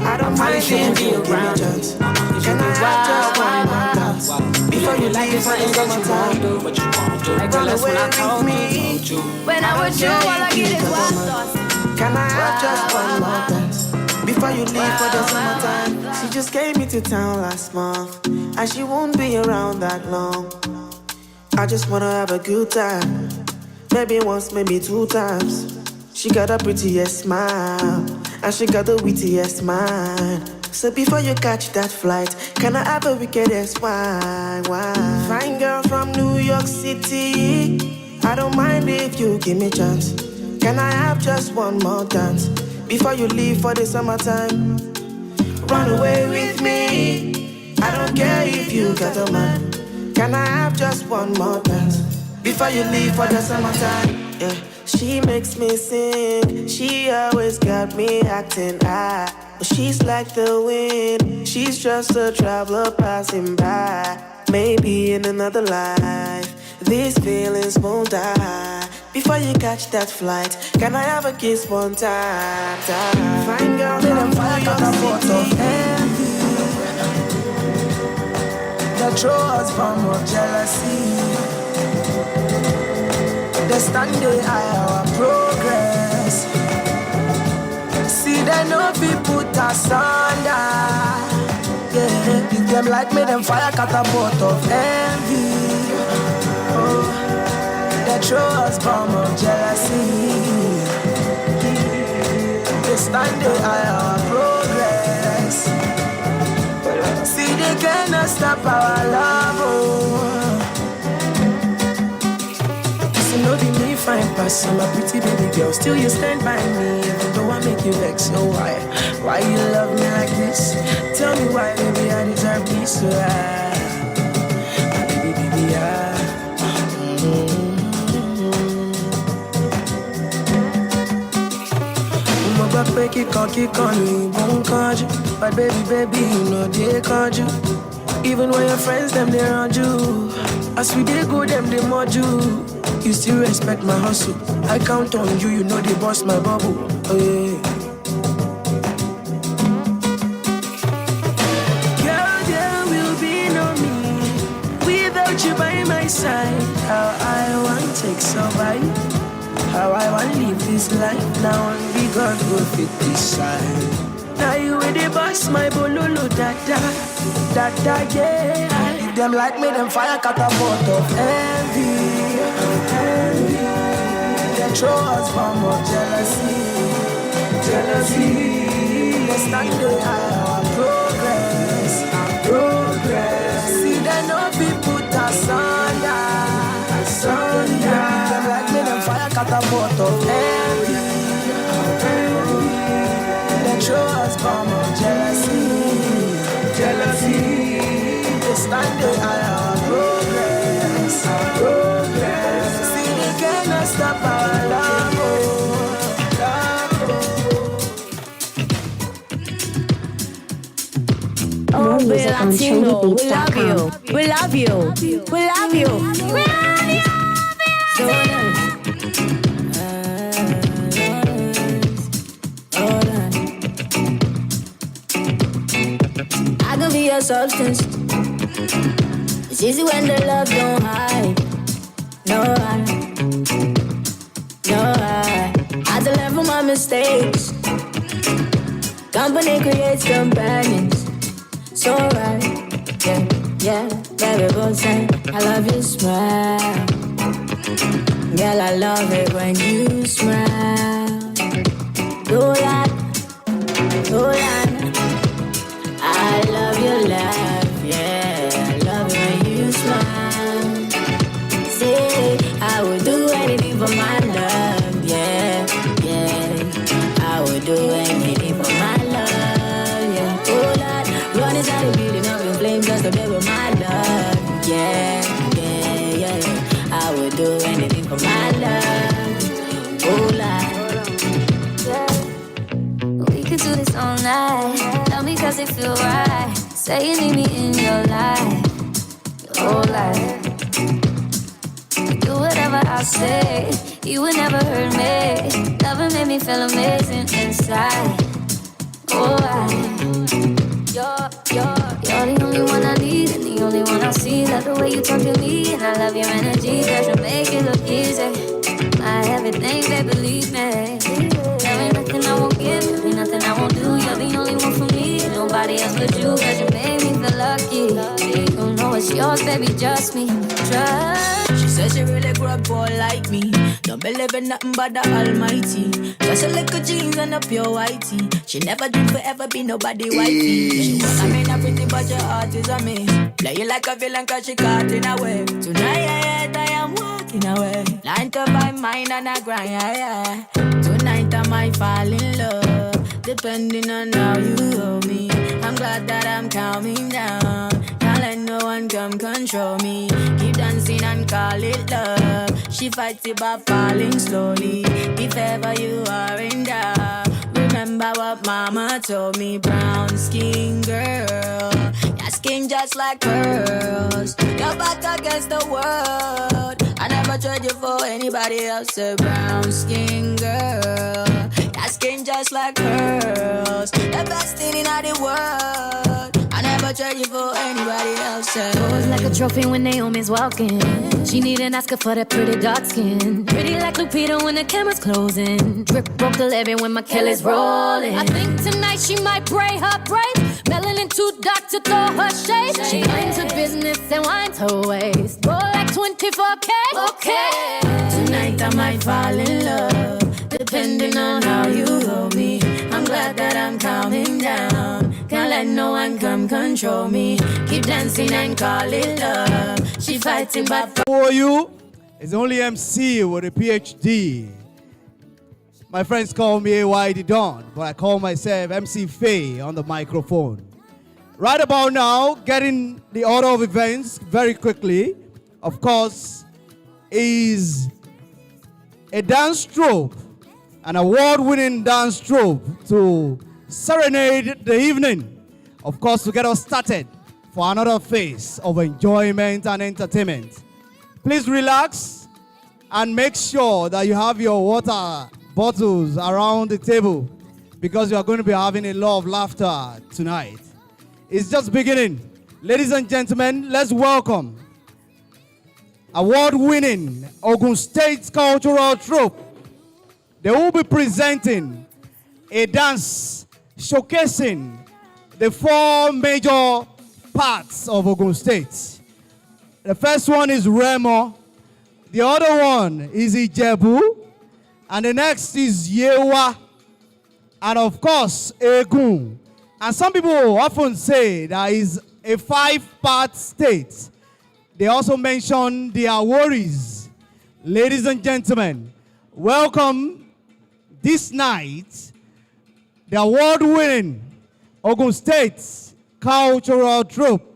I don't mind shouldn't be if you around. give me a chance. Can I have just one more dance? Before you like leave it's for the something that you won't summertime. do, what you won't do. Like Run that's when I away told with you. me. When I'm with you, all I get is wild thoughts. Can I have just one more dance? Before you leave for the summertime. She just came into town last month, and she won't be around that long. I just wanna have a good time. Maybe once, maybe 2 times. She got a prettiest smile, and she got the wittiest mind. So before you catch that flight, can I have a wickedest wine? Fine girl from New York City, I don't mind if you give me a chance. Can I have just one more dance? Before you leave for the summertime. Run away with me, I don't care if you got a man. Can I have just one more dance? Before you leave for the summertime. Yeah. She makes me sing, she always got me acting high. She's like the wind, she's just a traveler passing by. Maybe in another life, these feelings won't die. before you catch that flight. Can I have a kiss one time? Fine girl, me them fire catapult of envy. They throw us bomb of jealousy. They stand they eye our progress. See they know if we put us under. Yeah, if them like me, them fire catapult of envy. Oh, they throw us bomb of jealousy. They stand they eye our progress. See they cannot stop our love. Oh. So no be me fine pass, I'm a pretty baby girl. Still you stand by me, even though I make you vex. So why you love me like this? Tell me why, baby, I deserve peace. So baby, kick on me, won't call you. But baby, you know they called you. Even when your friends, them, they around you. As we they go, them, they mod you. You still respect my hustle. I count on you, you know they bust my bubble. Oh yeah. Girl, there will be no me without you by my side. How I want to survive, how I want to live this life. Now only God will fit this side. Now you with the boss, my bololo, da-da, yeah. If them like me, them fire catapult of envy. They throw us bomb of jealousy. They stand they high our progress. See they know we put us under. Them like me, them fire catapult of envy. They throw us bomb of jealousy. They stand they high our progress. See they cannot stop our love. Oh, we're Latino. We love you. We love you. We love you. We love you. I could be your substance. It's easy when the love don't hide. No, I had to learn from my mistakes. Company creates companions. So right, yeah, baby, both say I love your smile. Girl, I love it when you smile. Go on. I love your laugh, yeah. I love it when you smile. Say, I would do anything for my love, yeah. I would do anything for my love, yeah. Oh, Lord, run inside the building up in flames just to play with my love, yeah. I would do anything for my love, oh, Lord. We could do this all night. Love me cause it feel right. Say you need me in your life, your whole life. Do whatever I say, you would never hurt me. Loving made me feel amazing inside. Oh, you're the only one I need and the only one I see. Love the way you talk to me and I love your energy. Cause you make it look easy. My everything, baby, believe me. There ain't nothing I won't give, there ain't nothing I won't do. You're the only one for me, nobody else but you. Cause you made me feel lucky. You don't know it's yours, baby, just me. Trust. She says she really grew up poor like me. Don't believe in nothing but the Almighty. Just a little jeans and a pure whitey. She never did forever be nobody wifey. She was everything but your heart is on me. Play you like a villain cause she caught in a way. Tonight I am walking away. 9 to 5 mine and I grind, yeah. Tonight I might fall in love. Depending on how you hold me. I'm glad that I'm calming down. Can't let no one come control me. Keep dancing and call it love. She fights it by falling slowly. If ever you are in doubt, remember what mama told me. Brown skin girl, yes, skin just like pearls. Your back against the world. I never trade you for anybody else. A brown skin girl. That skin just like pearls. The best thing in the world. I never trade you for anybody else. Pose like a trophy when Naomi's walking. She need an Oscar for that pretty dark skin. Pretty like Lupita when the camera's closing. Drip broke the levy when my Kelly's rolling. I think tonight she might braid her braids. Melanin too dark to throw her shade. She minds her business and winds her waist. Go like 24K. Okay. Tonight I might fall in love, depending on how you hold me. I'm glad that I'm calming down. Can't let no one come control me. Keep dancing and call it love. She fighting but for you. It's only MC with a PhD. My friends call me AY the Don, but I call myself MC Faye on the microphone. Right about now, getting the order of events very quickly, of course, is a dance troupe, an award-winning dance troupe to serenade the evening, of course, to get us started for another phase of enjoyment and entertainment. Please relax and make sure that you have your water bottles around the table because you are going to be having a lot of laughter tonight. It's just beginning. Ladies and gentlemen, let's welcome award-winning Ogun State Cultural Troupe. They will be presenting a dance showcasing the 4 major parts of Ogun State. The first one is Remo, the other one is Ijebu, and the next is Yewa, and of course, Egun. And some people often say that is a 5-part state. They also mention their worries. Ladies and gentlemen, welcome this night, the award-winning Ogun State Cultural Troupe.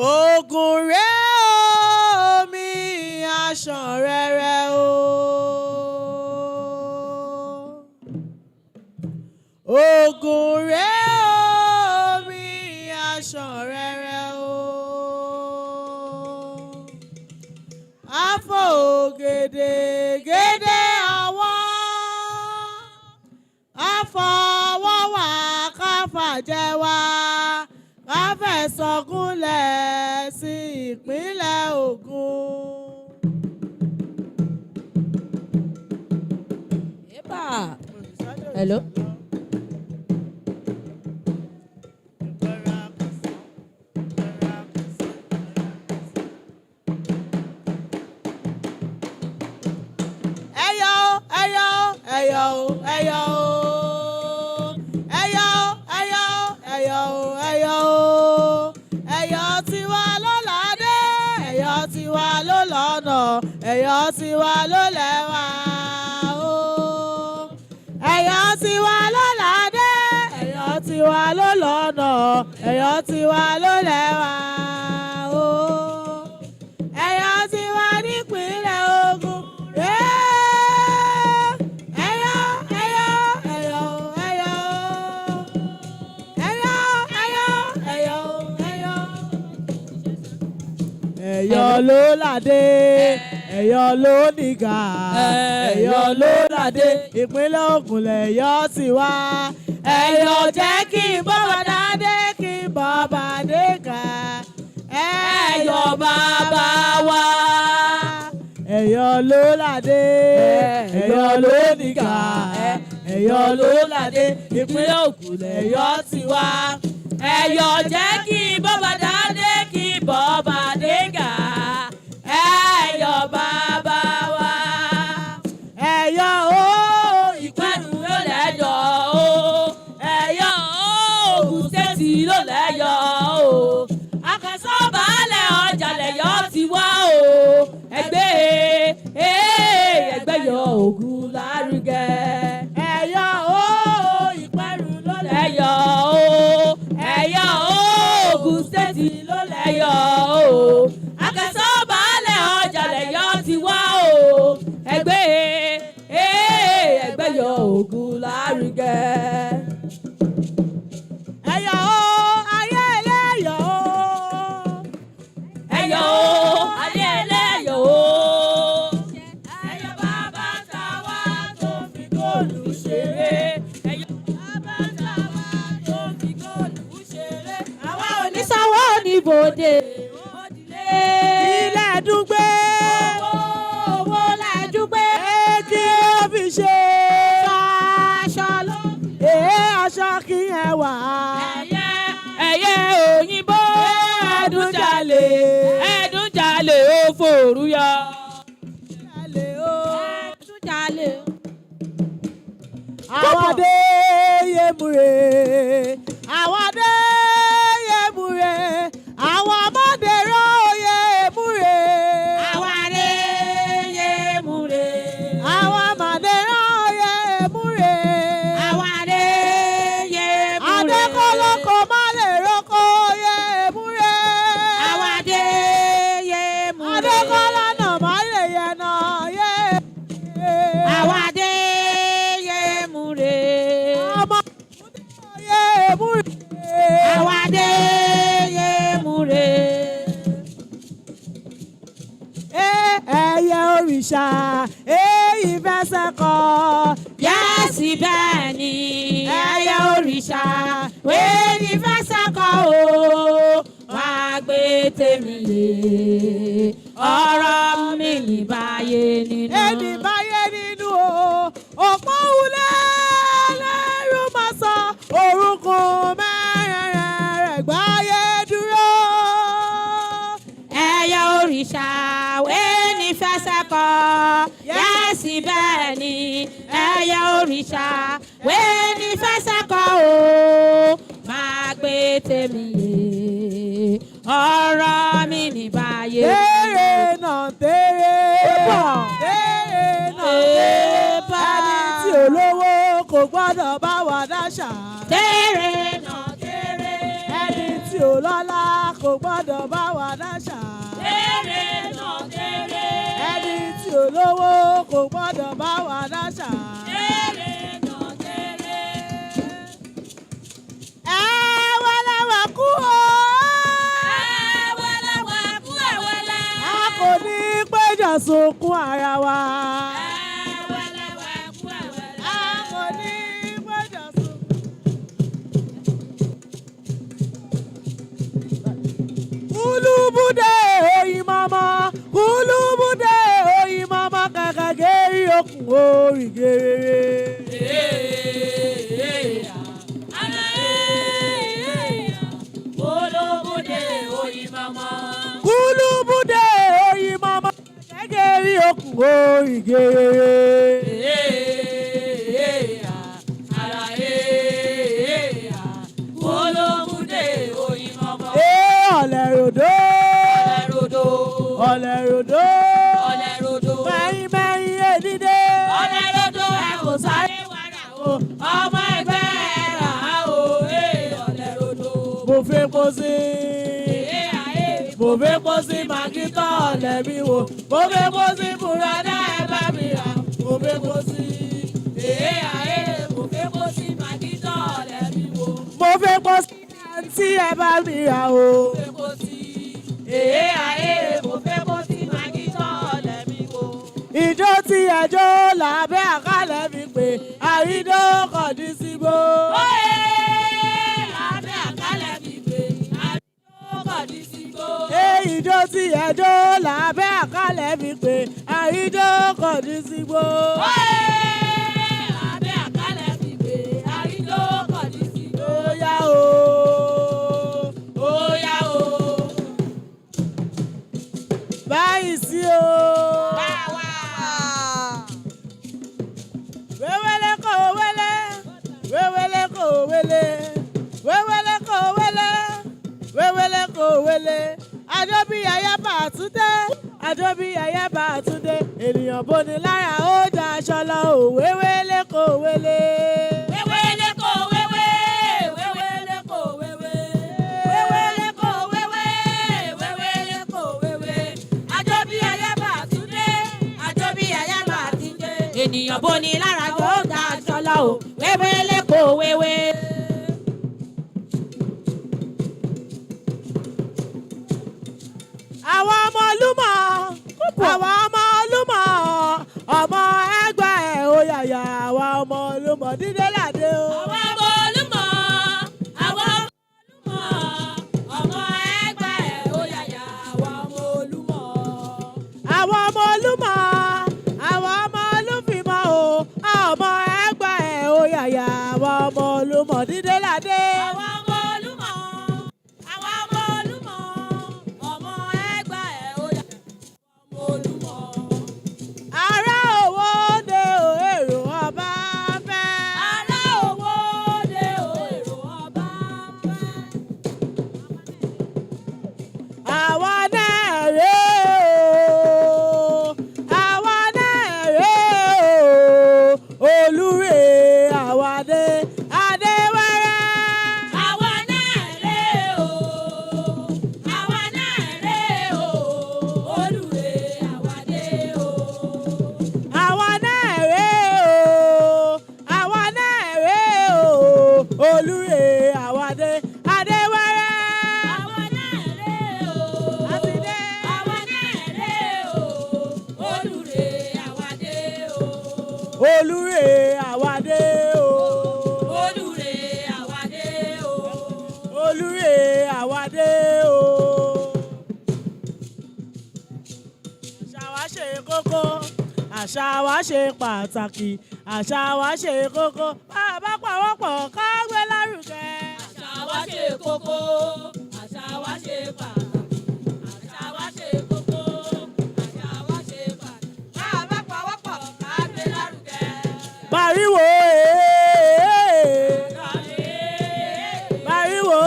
Ogun rẹ̀ omi aṣàn rẹ̀rẹ̀ o. Ogun rẹ̀ omi aṣàn rẹ̀rẹ̀ o. Afọ ògèdègèdè àwa. Afọwọ́wà káfàjẹ́ wa. Káfẹ̀sọ̀gúnlẹ̀ sí ìpínlẹ̀ Ògùn. Hello. Ẹ̀yọ́ tiwa ló lẹ́wà o. Ẹ̀yọ́ tiwa ló ládé. Ẹ̀yọ́ tiwa ló lọ́nà. Ẹ̀yọ́ tiwa ló lẹ́wà o. Ẹ̀yọ́ tiwa nípínlẹ̀ Ògùn. Ẹ̀yọ́ ló ládé. Ẹ̀yọ́ ló nìgà. Ẹ̀yọ́ ló ládé. Ìpínlẹ̀ Ògùn lẹ̀yọ́ ti wá. Ẹ̀yọ́ jẹ́ kí n bọ́bà dádé kí n bọ́bà dégà. Ẹ̀yọ́ bàbá wa. Ẹ̀yọ́ ló ládé. Ẹ̀yọ́ ló nìgà. Ẹ̀yọ́ ló ládé. Ìpínlẹ̀ Ògùn lẹ̀yọ́ ti wá. Ẹ̀yọ́ jẹ́ kí n bọ́bà dádé kí ló lẹ́yọ̀ o. Àkànṣọ́ baálẹ̀ ọjà lẹ̀yọ́ ti wá o. Ẹgbẹ́ yọ Ògùn lárugẹ. Ẹ̀yọ̀ o Ìpẹ́rù ló lẹ́yọ̀ o. Ẹ̀yọ̀ o Ògùn Stéètì ló lẹ́yọ̀ o. Àkànṣọ́ baálẹ̀ ọjà lẹ̀yọ́ ti wá o. Ẹgbẹ́ yọ Ògùn lárugẹ. Ẹ̀yọ̀ o ayé ẹlẹ́yọ̀ o. Ẹ̀yọ̀ o ayé ẹlẹ́yọ̀ o. Ẹ̀yọ̀ bàbá tàwa tó fi góòlù ṣeré. Ẹ̀yọ̀ bàbá tàwa tó fi góòlù ṣeré. Àwa ò ní sanwó oníbodè. Ilé dùgbé. Owó lẹ́dùgbé. Kí ó fi ṣe. Aṣọ ló. Aṣọ kí ẹ wà. Ẹyẹ òyìnbó. Ẹ̀dùnjalè. Ẹ̀dùnjalè ó fòrú yọ. Ẹ̀dùnjalè. Àwọ̀dé yemure. Àwọ̀dé yemure. Àwọn ọmọdé rọ yemure. Àwọ̀dé yemure. Àwọn ọmọdé rọ yemure. Àwọ̀dé yemure. Adékọ́lọ́kọ má lè rọ́kọ yemure. Àwọ̀dé yemure. Adékọ́lọ́nà má lè yẹnà yemure. Àwọ̀dé yemure. Ọmọ yemure. Àwọ̀dé yemure. Ẹyẹ òrìṣà èyí fẹsẹ̀ kọ. Yẹ́sì bẹ́ẹ̀ ni. Ẹyẹ òrìṣà èyí fẹsẹ̀ kọ o. Wá gbé tèmi lé. Ọ̀rọ̀ mi ní báyé nínú. Èmi báyé nínú o. Òpó wulẹ̀ lẹ́rù máa sọ. Orúnkún mẹ́rin rẹ̀ gbáyé dúró. Ẹyẹ òrìṣà wéèní fẹsẹ̀ kọ. Yẹ́sì bẹ́ẹ̀ ni. Ẹyẹ òrìṣà wéèní fẹsẹ̀ kọ o. Máa gbé tèmi yé. Ọ̀rọ̀ mi ní báyé. Tèrè náà tèrè. Tèrè náà tèrè. Ẹni tí olówó kò gbọ́dọ̀ bá wa dáṣà. Tèrè náà tèrè. Ẹni tí olọ́lá kò gbọ́dọ̀ bá wa dáṣà. Tèrè náà tèrè. Ẹni tí olówó kò gbọ́dọ̀ bá wa dáṣà. Tèrè náà tèrè. Ẹ̀wẹ̀lẹ̀wẹ̀ kú o. Ẹ̀wẹ̀lẹ̀wẹ̀ kú ẹ̀wẹ̀lẹ̀. A kò ní péjọ sunkún ara wa. Ẹ̀wẹ̀lẹ̀wẹ̀ kú ẹ̀wẹ̀lẹ̀. A kò ní péjọ sunkún. Kúlúbúdé oyin mama. Kúlúbúdé oyin mama. Kàkà gérí okùn orí gèrè. Kúlúbúdé oyin mama. Kúlúbúdé oyin mama. Gẹ́gẹ́rí okùn orí gèrè. Kúlúbúdé oyin mama. Ọ̀lẹ̀ròdó. Ọ̀lẹ̀ròdó. Ọ̀lẹ̀ròdó. Mẹ́yìn mẹ́yìn èdìdé. Ọ̀lẹ̀ròdó ẹ kò sáré wàrà o. Ọmọ ẹgbẹ́ ẹ rà á o. Ọ̀lẹ̀ròdó. Mo fẹ́ kó sí. Mo fẹ́ kó sí màgítọ́ ọ̀lẹ̀ mi wò. Mo fẹ́ kó sí bùrọ̀dá ẹ bá mi rà. Mo fẹ́ kó sí. Mo fẹ́ kó sí màgítọ́ ọ̀lẹ̀ mi wò. Mo fẹ́ kó sí àǹtí ẹ bá mi rà o. Mo fẹ́ kó sí. Mo fẹ́ kó sí màgítọ́ ọ̀lẹ̀ mi wò. Ìjó tí ẹjọ́ làbẹ́ àkàlẹ̀ mi pé àrídó kọ̀dí síbò. Làbẹ́ àkàlẹ̀ mi pé àrídó kọ̀dí síbò. Ìjó tí ẹjọ́ làbẹ́ àkàlẹ̀ mi pé àrídó kọ̀dí síbò. Làbẹ́ àkàlẹ̀ mi pé àrídó kọ̀dí síbò. Ó yá o. Ó yá o. Báyìí sí o. Wéwélé kò wélé. Wéwélé kò wélé. Wéwélé kò wélé. wele. Àjọbí ayaba àtúndé. Àjọbí ayaba àtúndé. Ènìyàn boni lára ó daṣọ lọ ò wéwélé kò wélé. Wéwélé kò wéwé, wéwélé kò wéwé. Wéwélé kò wéwé, wéwélé kò wéwé. Àjọbí ayaba àtúndé. Àjọbí ayaba àtúndé. Ènìyàn boni lára ó daṣọ lọ ò wéwélé kò wéwé. Àwọn ọmọ Olúmọ, àwọn ọmọ Olúmọ, ọmọ ẹgbẹ́ ẹ̀ ó yàyà, àwọn ọmọ Olúmọ dídé ládé o. Àwọn ọmọ Olúmọ, àwọn ọmọ Olúmọ, ọmọ ẹgbẹ́ ẹ̀ ó yàyà, àwọn ọmọ Olúmọ. Àwọn ọmọ Olúmọ, àwọn ọmọ Olúfìmọ o, ọmọ ẹgbẹ́ ẹ̀ ó yàyà, àwọn ọmọ Olúmọ dídé ládé. Àwọn ọmọ Olúmọ, àwọn ọmọ Olúmọ, ọmọ ẹgbẹ́ ẹ̀ ó yàyà, ọmọ Olúmọ. Ará òwò de o èrò ọba fẹ́. Ará òwò de o èrò ọba fẹ́. Àwa náà rèé o, àwa náà rèé o, olúre àwàdé adéwẹ́rẹ́. Àwa náà rèé o, àwa náà rèé o, olùrè àwàdé o. Àwa náà rèé o, àwa náà rèé o, olúre àwàdé adéwẹ́rẹ́. Àwa náà rèé o, àti dé. àwa náà rèé o, olùrè àwàdé o. Olúre àwàdé o. Olùrè àwàdé o. Olúre àwàdé o. Àṣà wa ṣe kókó, àṣà wa ṣe pàtàkì, àṣà wa ṣe kókó, bá a bá pawọ́pọ̀ ká gbé lárugẹ. Àṣà wa ṣe kókó, àṣà wa ṣe pàtàkì, àṣà wa ṣe kókó, àṣà wa ṣe pàtàkì. Bá a bá pawọ́pọ̀ ká gbé lárugẹ. Bàríwò bàríwò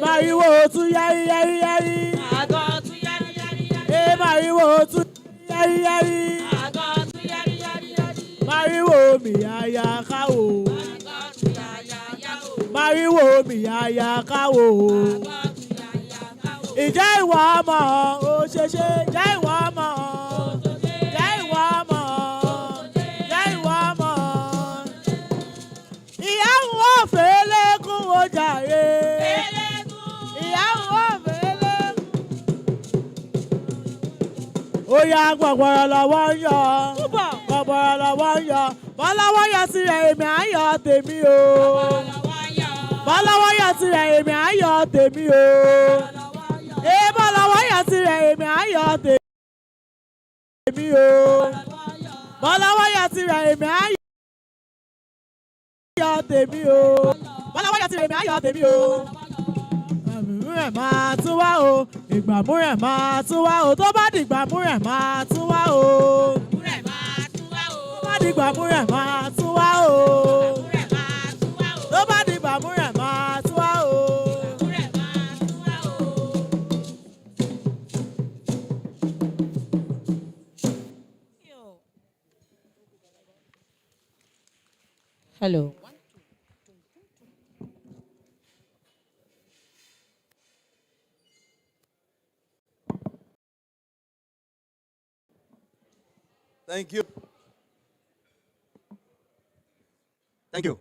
bàríwò tún yárí yárí yárí. Àgọ́ tún yárí yárí yárí. Bàríwò tún yárí yárí. Àgọ́ tún yárí yárí yárí. Bàríwò mi àyà káwò. Àgọ́ tún yáyà yáwò. Bàríwò mi àyà káwò. Àgọ́ tún yáyà káwò. Ìjẹ́ ìwọ ọmọ òṣèṣe, ìjẹ́ ìwọ ọmọ. Ìjẹ́ ìwọ ọmọ. Ìjẹ́ ìwọ ọmọ. Ìyá ń wò fẹ́lẹ́kùn ó jàre. Ìyá ń wò fẹ́lẹ́kùn. Ó yá gbọ̀gbọ̀rọ̀ lọ́wọ́ ń yọ. Gbọ̀gbọ̀rọ̀ lọ́wọ́ ń yọ. Bọ́láwọ́ yọ tirẹ̀ èmi à ń yọ tèmi o. Bọ́láwọ́ yọ tirẹ̀ èmi à ń yọ tèmi o. Bọ́láwọ́ yọ tirẹ̀ èmi à ń yọ tèmi o. Bọ́láwọ́ yọ tirẹ̀ èmi à ń yọ tèmi o. Bọ́láwọ́ yọ tirẹ̀ èmi à ń yọ tèmi o. Ìgbàmúrẹ̀ máa tún wá o. Ìgbàmúrẹ̀ máa tún wá o. Tó bá di ìgbàmúrẹ̀ máa tún wá o. Tó bá di ìgbàmúrẹ̀ máa tún wá o. Tó bá di ìgbàmúrẹ̀ máa tún wá o. Hello. Thank you. Thank you.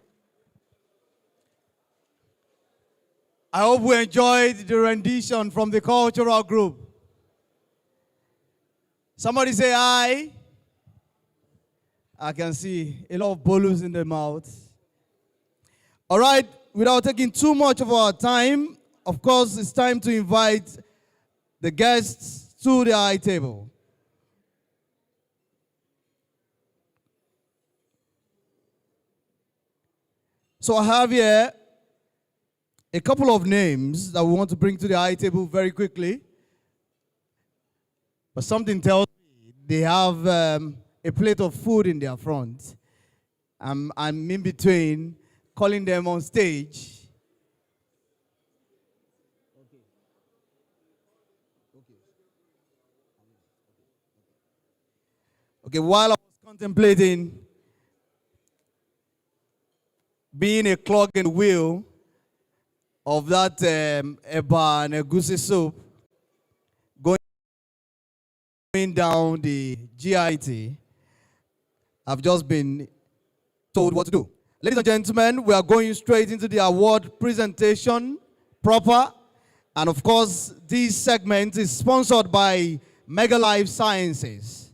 I hope we enjoyed the rendition from the cultural group. Somebody say aye. I can see a lot of bolus in the mouth. All right, without taking too much of our time, of course, it's time to invite the guests to the high table. So I have here a couple of names that we want to bring to the high table very quickly. But something tells me they have a plate of food in their front. I'm in between calling them on stage Okay, while I was contemplating being a clog in the wheel of that eba and egusi soup, going down the GIT, I've just been told what to do. Ladies and gentlemen, we are going straight into the award presentation proper. And of course, this segment is sponsored by Mega Life Sciences.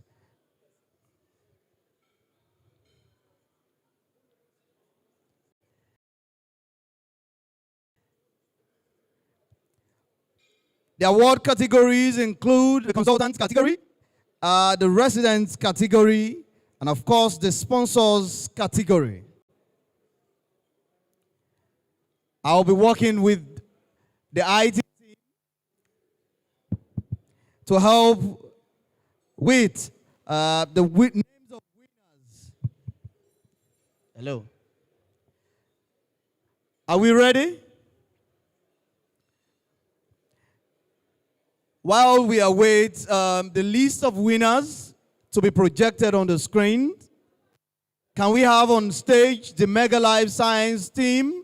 The award categories include the consultant category, the residents category, and of course, the sponsors category. I'll be working with the IT team to help with the names of winners. Hello. Are we ready? While we await the list of winners to be projected on the screen, can we have on stage the Mega Life Science team?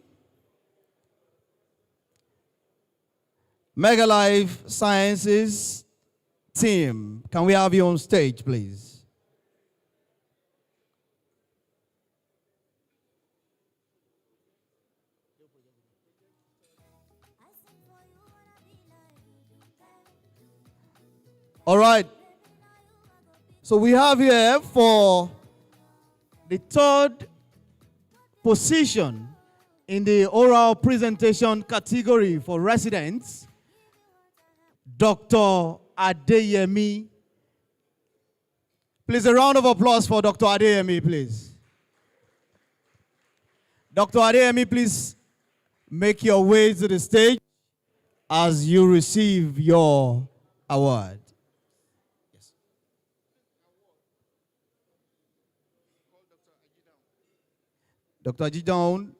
Mega Life Sciences team, can we have you on stage, please? All right. So we have here for the third position in the oral presentation category for residents, Dr. Adeyemi. Please, a round of applause for Dr. Adeyemi, please. Dr. Adeyemi, please make your way to the stage as you receive your award. Yes. Dr. Ajidown,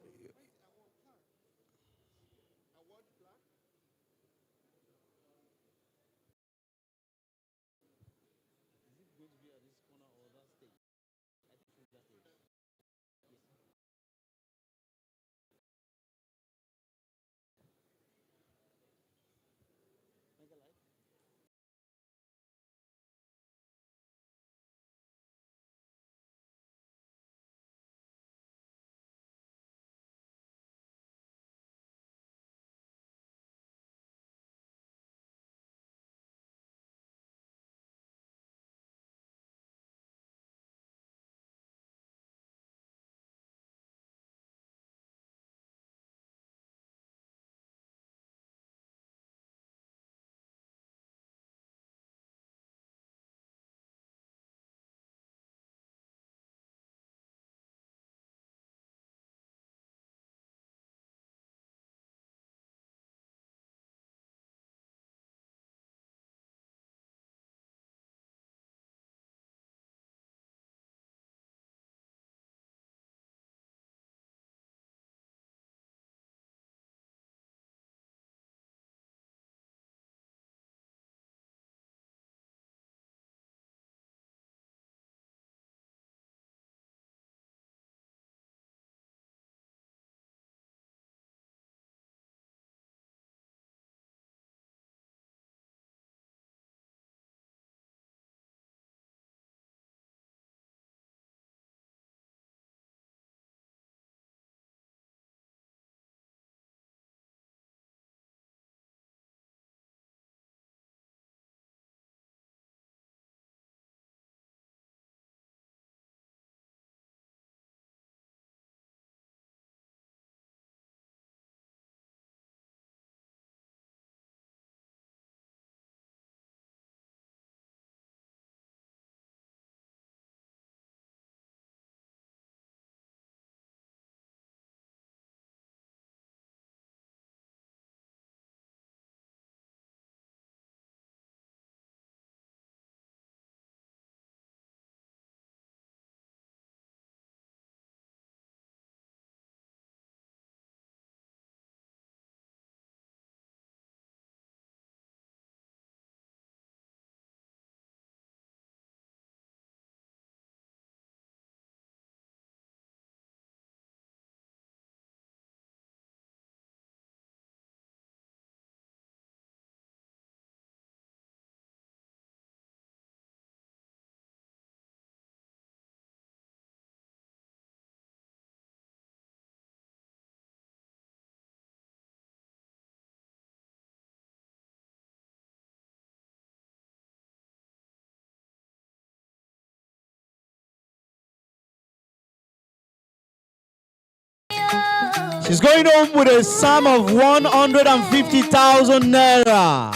She's going home with a sum of 150,000 naira.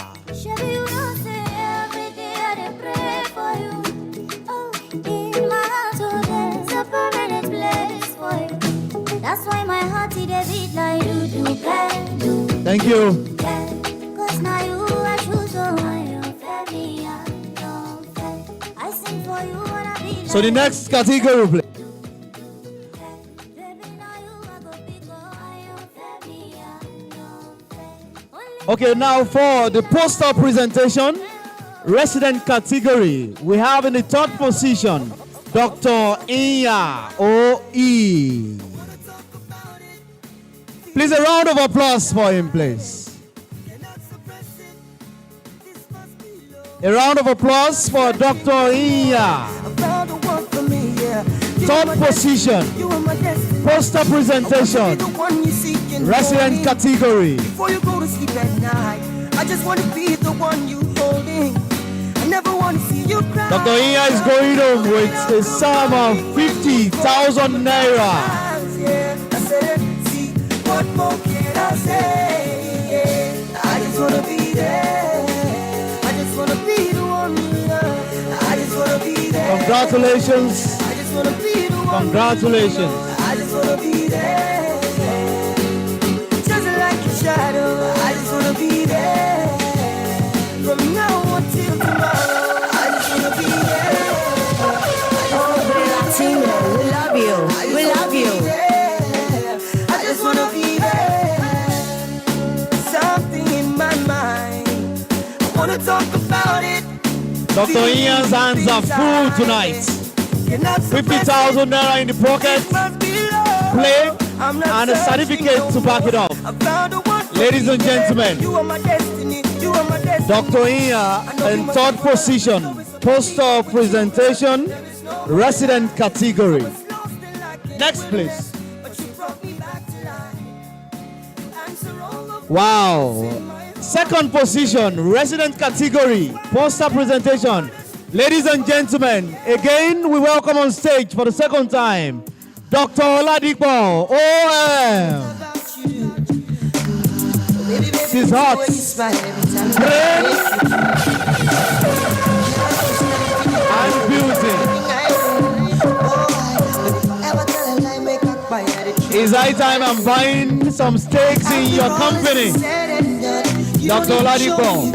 That's why my heart is a beat like do. Thank you. Cause now you are true, so I sing for you when I be So the next category, please. Okay, now for the poster presentation, resident category, we have in the third position, Dr. Inya O.E. Please, a round of applause for him, please. A round of applause for Dr. Inya. Third position, poster presentation, resident category. Before you go to sleep at night, I just want to be the one you holding. I never want to see you cry. Dr. Inya is going home with a sum of 50,000 naira. Yeah, I said, see, what more can I say? I just want to be there. I just want to be the one you love. I just want to be there. Congratulations. I just want to be the one. Congratulations. I just want to be there. Just like a shadow. I just want to be there. From now until tomorrow. I just want to be there. Oh, Latino, we love you. We love you. I just want to be there. Something in my mind. I want to talk about it. Dr. Ian's hands are full tonight. 50,000 naira in the pocket, plate, and a certificate to back it up. Ladies and gentlemen, Dr. Ian in third position, poster presentation, resident category. Next, please. Wow. Second position, resident category, poster presentation. Ladies and gentlemen, again we welcome on stage for the second time, Dr. Oladipo OM. She's hot. And beauty. It's high time I'm buying some steaks in your company. Dr. Oladipo.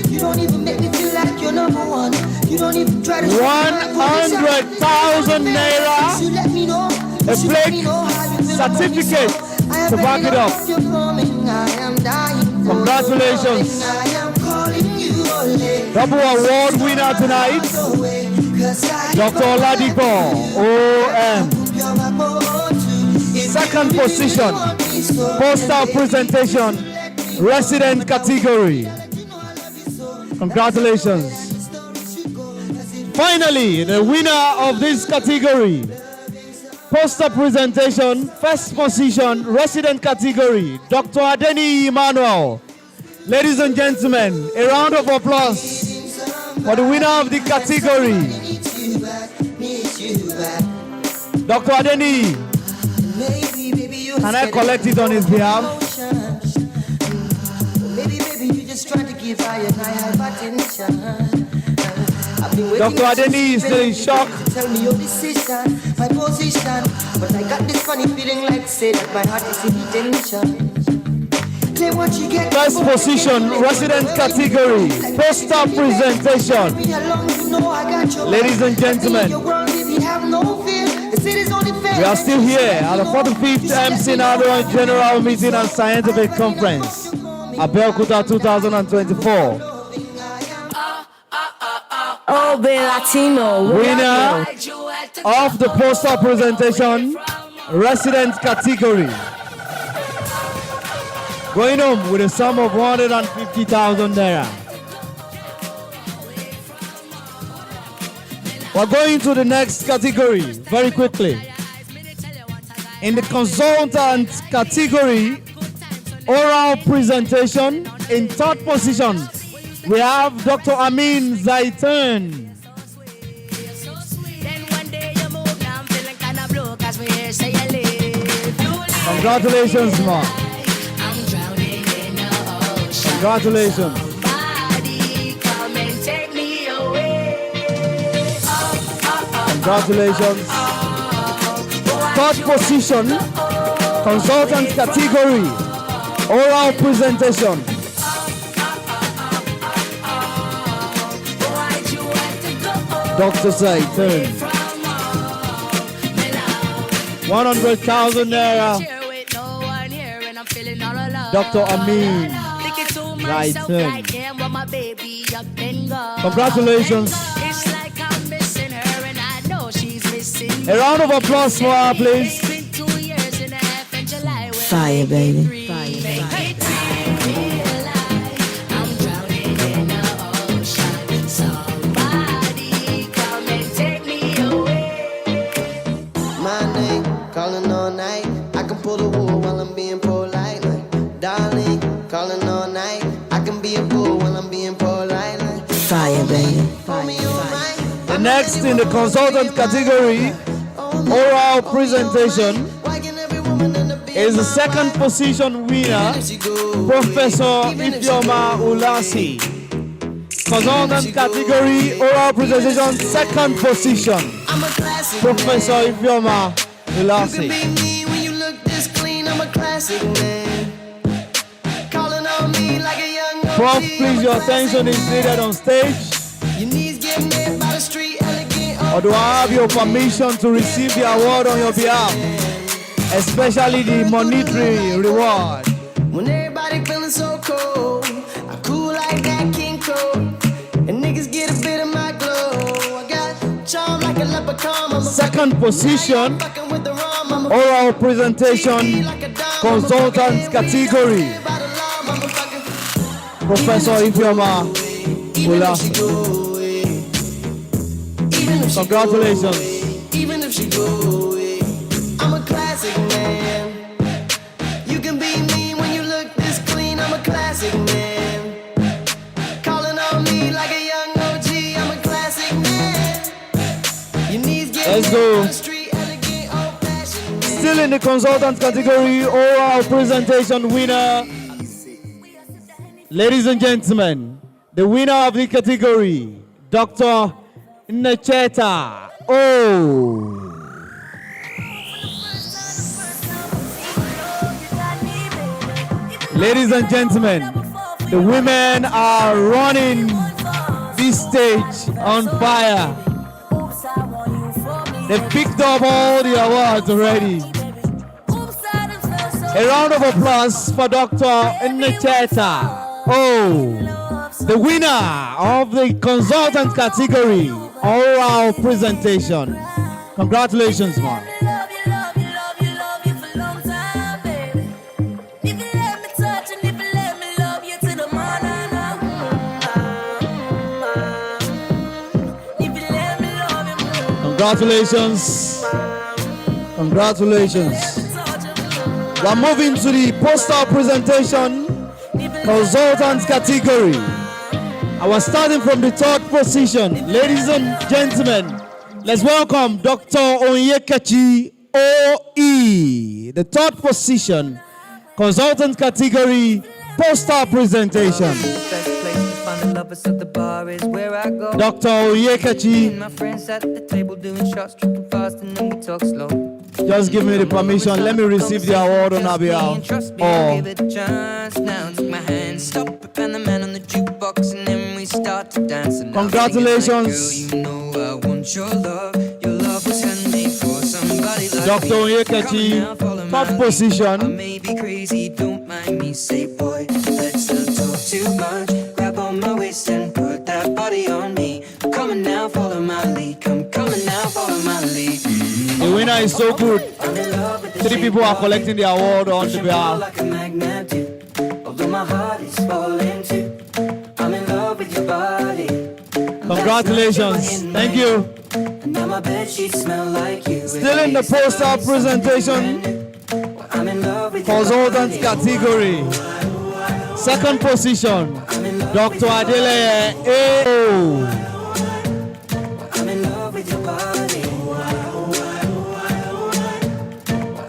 You don't even make me feel like you're number one. You don't even try to 100,000 naira, a plate, certificate to back it up. Congratulations. Double award winner tonight, Dr. Oladipo OM. Second position, poster presentation, resident category. Congratulations. Finally, the winner of this category, poster presentation, first position, resident category, Dr. Adeni Emmanuel. Ladies and gentlemen, a round of applause for the winner of the category. Dr. Adeni, can I collect it on his behalf? Maybe you just trying to give I have attention. Dr. Adeni is still in shock. Tell me your decision, my position. But I got this funny feeling like say that my heart is in detention. Claim what you get. First position, resident category, poster presentation. Ladies and gentlemen, we are still here at the 45th Emson Annual General Meeting and Scientific Conference, Abeokuta 2024. Oh, be Latino. Winner of the poster presentation, resident category. Going home with a sum of 150,000 naira. We're going to the next category very quickly. In the consultant category, oral presentation, in third position, we have Dr. Amin Zaitan. Congratulations, man. Congratulations. Congratulations. Third position, consultant category, oral presentation. Dr. Saitan. 100,000 naira. Dr. Amin. Right turn. Congratulations. A round of applause for her, please. Fire, baby. My name, calling all night. I can pull the wool while I'm being polite. Like, darling, calling all night. I can be a fool while I'm being polite. Like, Fire, baby. The next in the consultant category, oral presentation, is the second position winner, Professor Ifeoma Ulasi. Consultant category, oral presentation, second position, Professor Ifeoma Ulasi. when you look this clean, I'm a classic man. Calling on me like a young Prof, please, your attention is needed on stage. Your knees get made by the street, elegant. Or do I have your permission to receive the award on your behalf? Especially the monetary reward. When everybody feeling so cold, I cool like that King Cole. And niggas get a bit of my glow. I got charm like a leprechaun. I'm a Second position, fucking with the rum. I'm a oral presentation, consultant category, Professor Ifeoma Ulasi. Congratulations. even if she go away. I'm a classic man. You can be me when you look this clean. I'm a classic man. Calling on me like a young OG. I'm a classic man. Your knees get Let's go. Still in the consultant category, oral presentation winner. Ladies and gentlemen, the winner of the category, Dr. Necheta. Oh. Ladies and gentlemen, the women are running this stage on fire. They've picked up all the awards already. A round of applause for Dr. Necheta. Oh, the winner of the consultant category, oral presentation. Congratulations, man. Congratulations. Congratulations. We're moving to the poster presentation, consultant category. I was starting from the third position. Ladies and gentlemen, let's welcome Dr. Onyekachi OE, the third position, consultant category, poster presentation. Dr. Onyekachi, my friends at the table doing shots, tripping fast, and then we talk slow. just give me the permission. Let me receive the award on our behalf. Oh. Give it a chance now. Take my hand, stop it, and the man on the jukebox, and then we start to dance. And Congratulations. girl, you know I want your love. Your love was handmade for somebody like Dr. me. Onyekachi, top position. I may be crazy, don't mind me. Say, boy, let's not talk too much. Grab on my waist and put that body on me. I'm coming now, follow my lead. Come coming now, follow my lead. The winner is so good. 3 people are collecting the award on the behalf. Like a magnet do. Although my heart is falling too. I'm in love with your body. Congratulations. Thank you. And now my bedsheets smell like you. Still in the poster presentation, consultant category. Second position, Dr. Adele A. I'm in love with your body.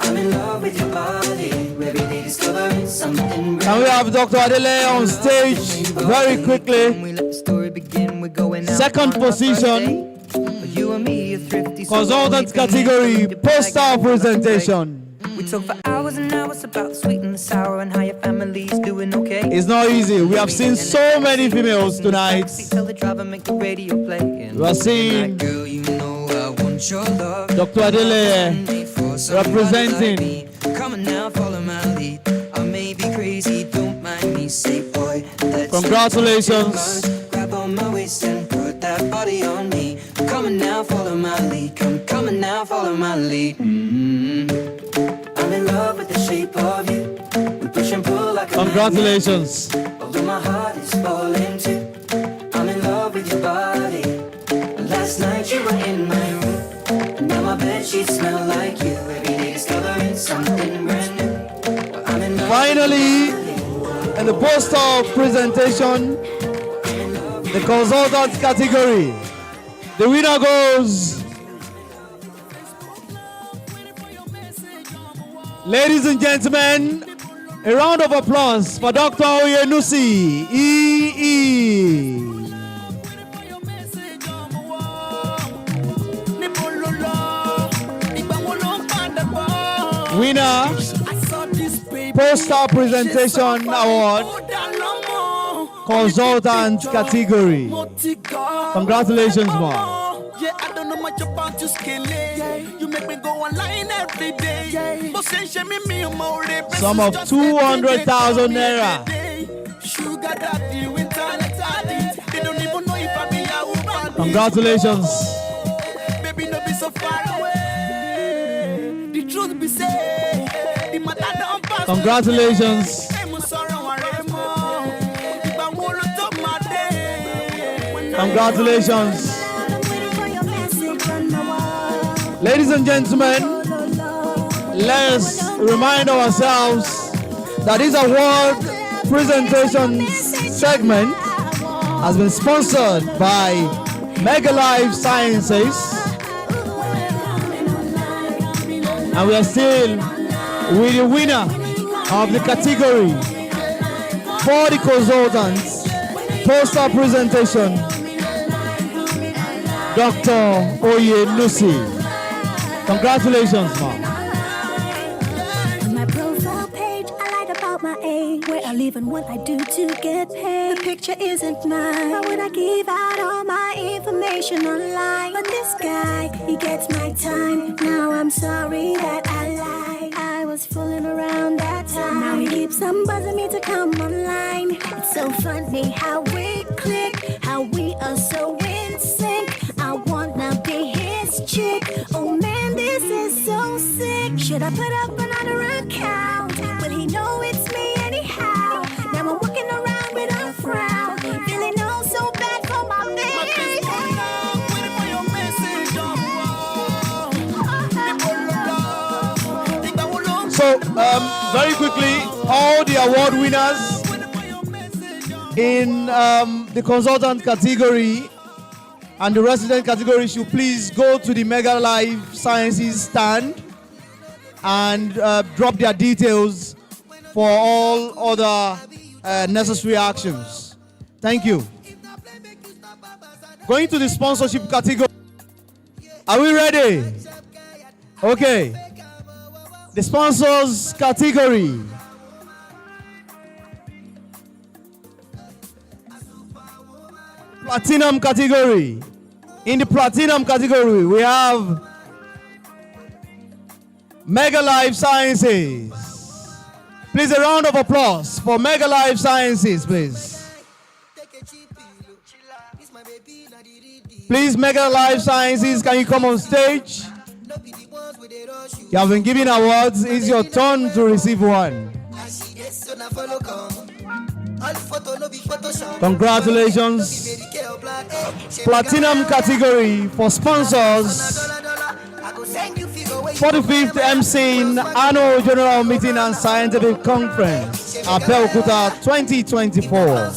I'm in love with your body. Can we have Dr. Adele on stage very quickly? Second position, consultant category, poster presentation. We talk for hours and hours about the sweet and the sour and how your family's doing okay. It's not easy. We have seen so many females tonight. We are seeing Dr. Adele representing. Come on now, follow my lead. I may be crazy, don't mind me. Say, boy, let's congratulations. Grab on my waist and put that body on me. Come on now, follow my lead. Come on now, follow my lead. I'm in love with the shape of you. We push and pull like a congratulations. Although my heart is falling too. I'm in love with your body. Last night you were in my room. Now my bedsheets smell like you. Every day discovering something brand new. I'm in love. Finally, in the poster presentation, the consultant category, the winner goes. Ladies and gentlemen, a round of applause for Dr. Oyenusi EE. Winner, poster presentation award, consultant category. Congratulations, ma. Yeah, I don't know much about your skill. You make me go online every day. Sum of 200,000 naira. Sugar daddy with talent. They don't even know if I be a woman. Congratulations. Baby, no be so far away. The truth be said, the matter don't pass. Congratulations. Congratulations. Ladies and gentlemen, let's remind ourselves that this award presentation segment has been sponsored by Mega Life Sciences, and we are still with the winner of the category for the consultants poster presentation, Dr. Oyenusi. Congratulations, ma'am. On my profile page, I lied about my age, where I live and what I do to get paid. The picture isn't mine. Why would I give out all my information online? But this guy, he gets my time. Now I'm sorry that I lied. I was fooling around that time. Now he keeps on buzzing me to come online. It's so funny how we click, how we are so in sync. I wanna be his chick. Oh man, this is so sick. Should I put up another account? Will he know it's me anyhow? Now I'm walking around with a frown, feeling oh so bad for my baby. So, very quickly, all the award winners in the consultant category and the resident category should please go to the Mega Life Sciences stand and drop their details for all other necessary actions. Thank you. Going to the sponsorship category. Are we ready? Okay. The sponsors category. Platinum category. In the platinum category, we have Mega Life Sciences. Please, a round of applause for Mega Life Sciences, please. Please, Mega Life Sciences, can you come on stage? You have been given awards. It's your turn to receive one. Congratulations. Platinum category for sponsors. 45th Emson Annual General Meeting and Scientific Conference, Abeokuta 2024.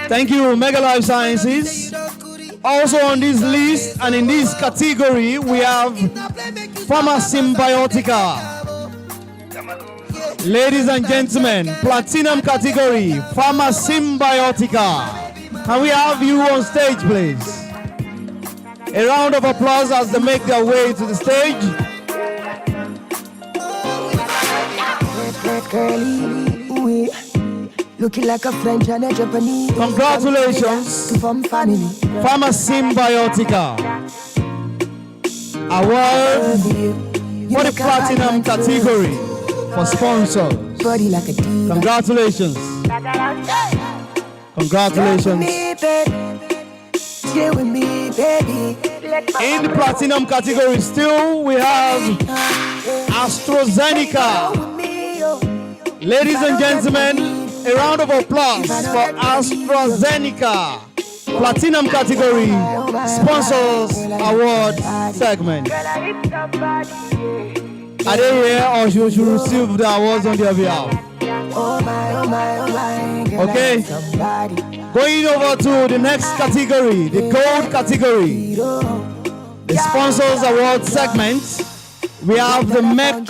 Thank you, Mega Life Sciences. Also on this list and in this category, we have Pharma Symbiotica. Ladies and gentlemen, platinum category, Pharma Symbiotica. Can we have you on stage, please? A round of applause as they make their way to the stage. Looking like a French and a Japanese. Congratulations, Pharma Symbiotica. Award for the platinum category for sponsors. Congratulations. Congratulations. In the platinum category, still we have AstraZeneca. Ladies and gentlemen, a round of applause for AstraZeneca. Platinum category sponsors award segment. Are they here or should receive the awards on their behalf? Okay. Going over to the next category, the gold category. The sponsors award segment. We have the MEC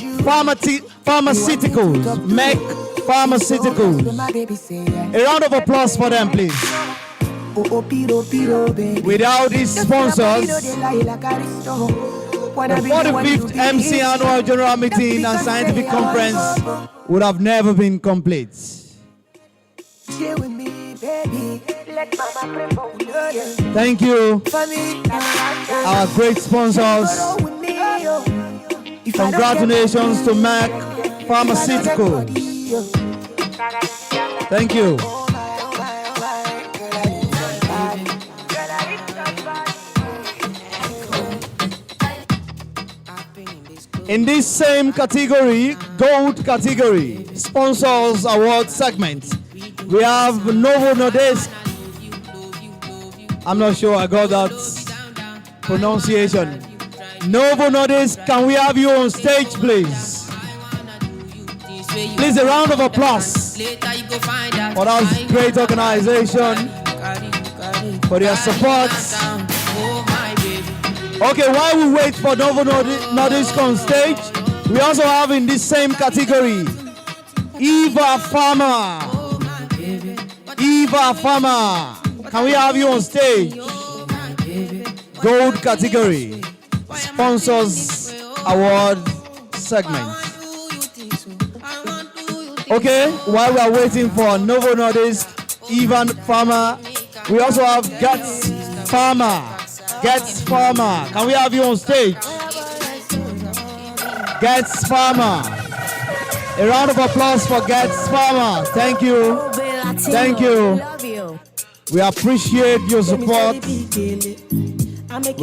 Pharmaceuticals. MEC Pharmaceuticals. A round of applause for them, please. Without these sponsors, the 45th MC Annual General Meeting and Scientific Conference would have never been complete. Thank you, our great sponsors. Congratulations to MEC Pharmaceuticals. Thank you. In this same category, gold category, sponsors award segment, we have Novo Nordisk. I'm not sure I got that pronunciation. Novo Nordisk, can we have you on stage, please? Please, a round of applause for that great organization, for their support. Okay, while we wait for Novo Nordisk on stage, we also have in this same category, Eva Pharma. Eva Pharma, can we have you on stage? Gold category, sponsors award segment. Okay, while we are waiting for Novo Nordisk, Eva Pharma, we also have Guts Pharma. Gets Pharma, can we have you on stage? Gets Pharma. A round of applause for Gets Pharma. Thank you. Thank you. We appreciate your support. We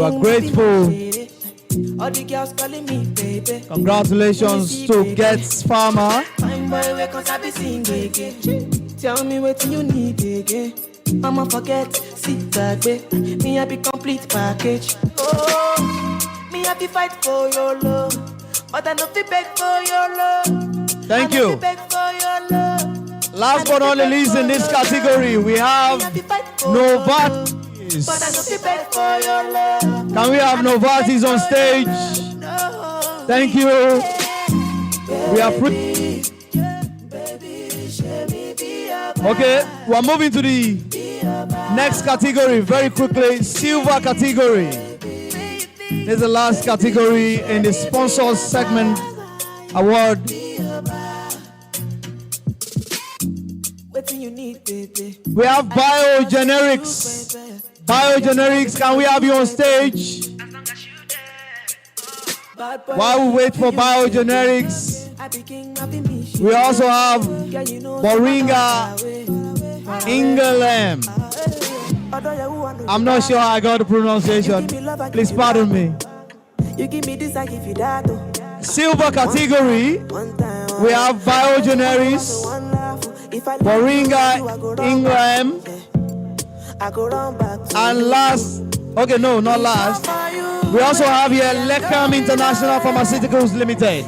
are grateful. Congratulations to Gets Pharma. Tell me what you need again. I'ma forget, sit back, babe. Me I be complete package. Oh, me I be fight for your love, but I no be beg for your love. Thank you. Last but not least in this category, we have Novartis. Can we have Novartis on stage? Thank you. We are free. Okay, we're moving to the next category very quickly. Silver category. This is the last category in the sponsors segment award. We have biogenerics. Biogenerics, can we have you on stage? While we wait for biogenerics, we also have Boehringer Ingelheim. I'm not sure I got the pronunciation. Please pardon me. Silver category, we have biogenerics, Boehringer Ingelheim, and last, okay, no, not last. We also have here Lecam International Pharmaceuticals Limited.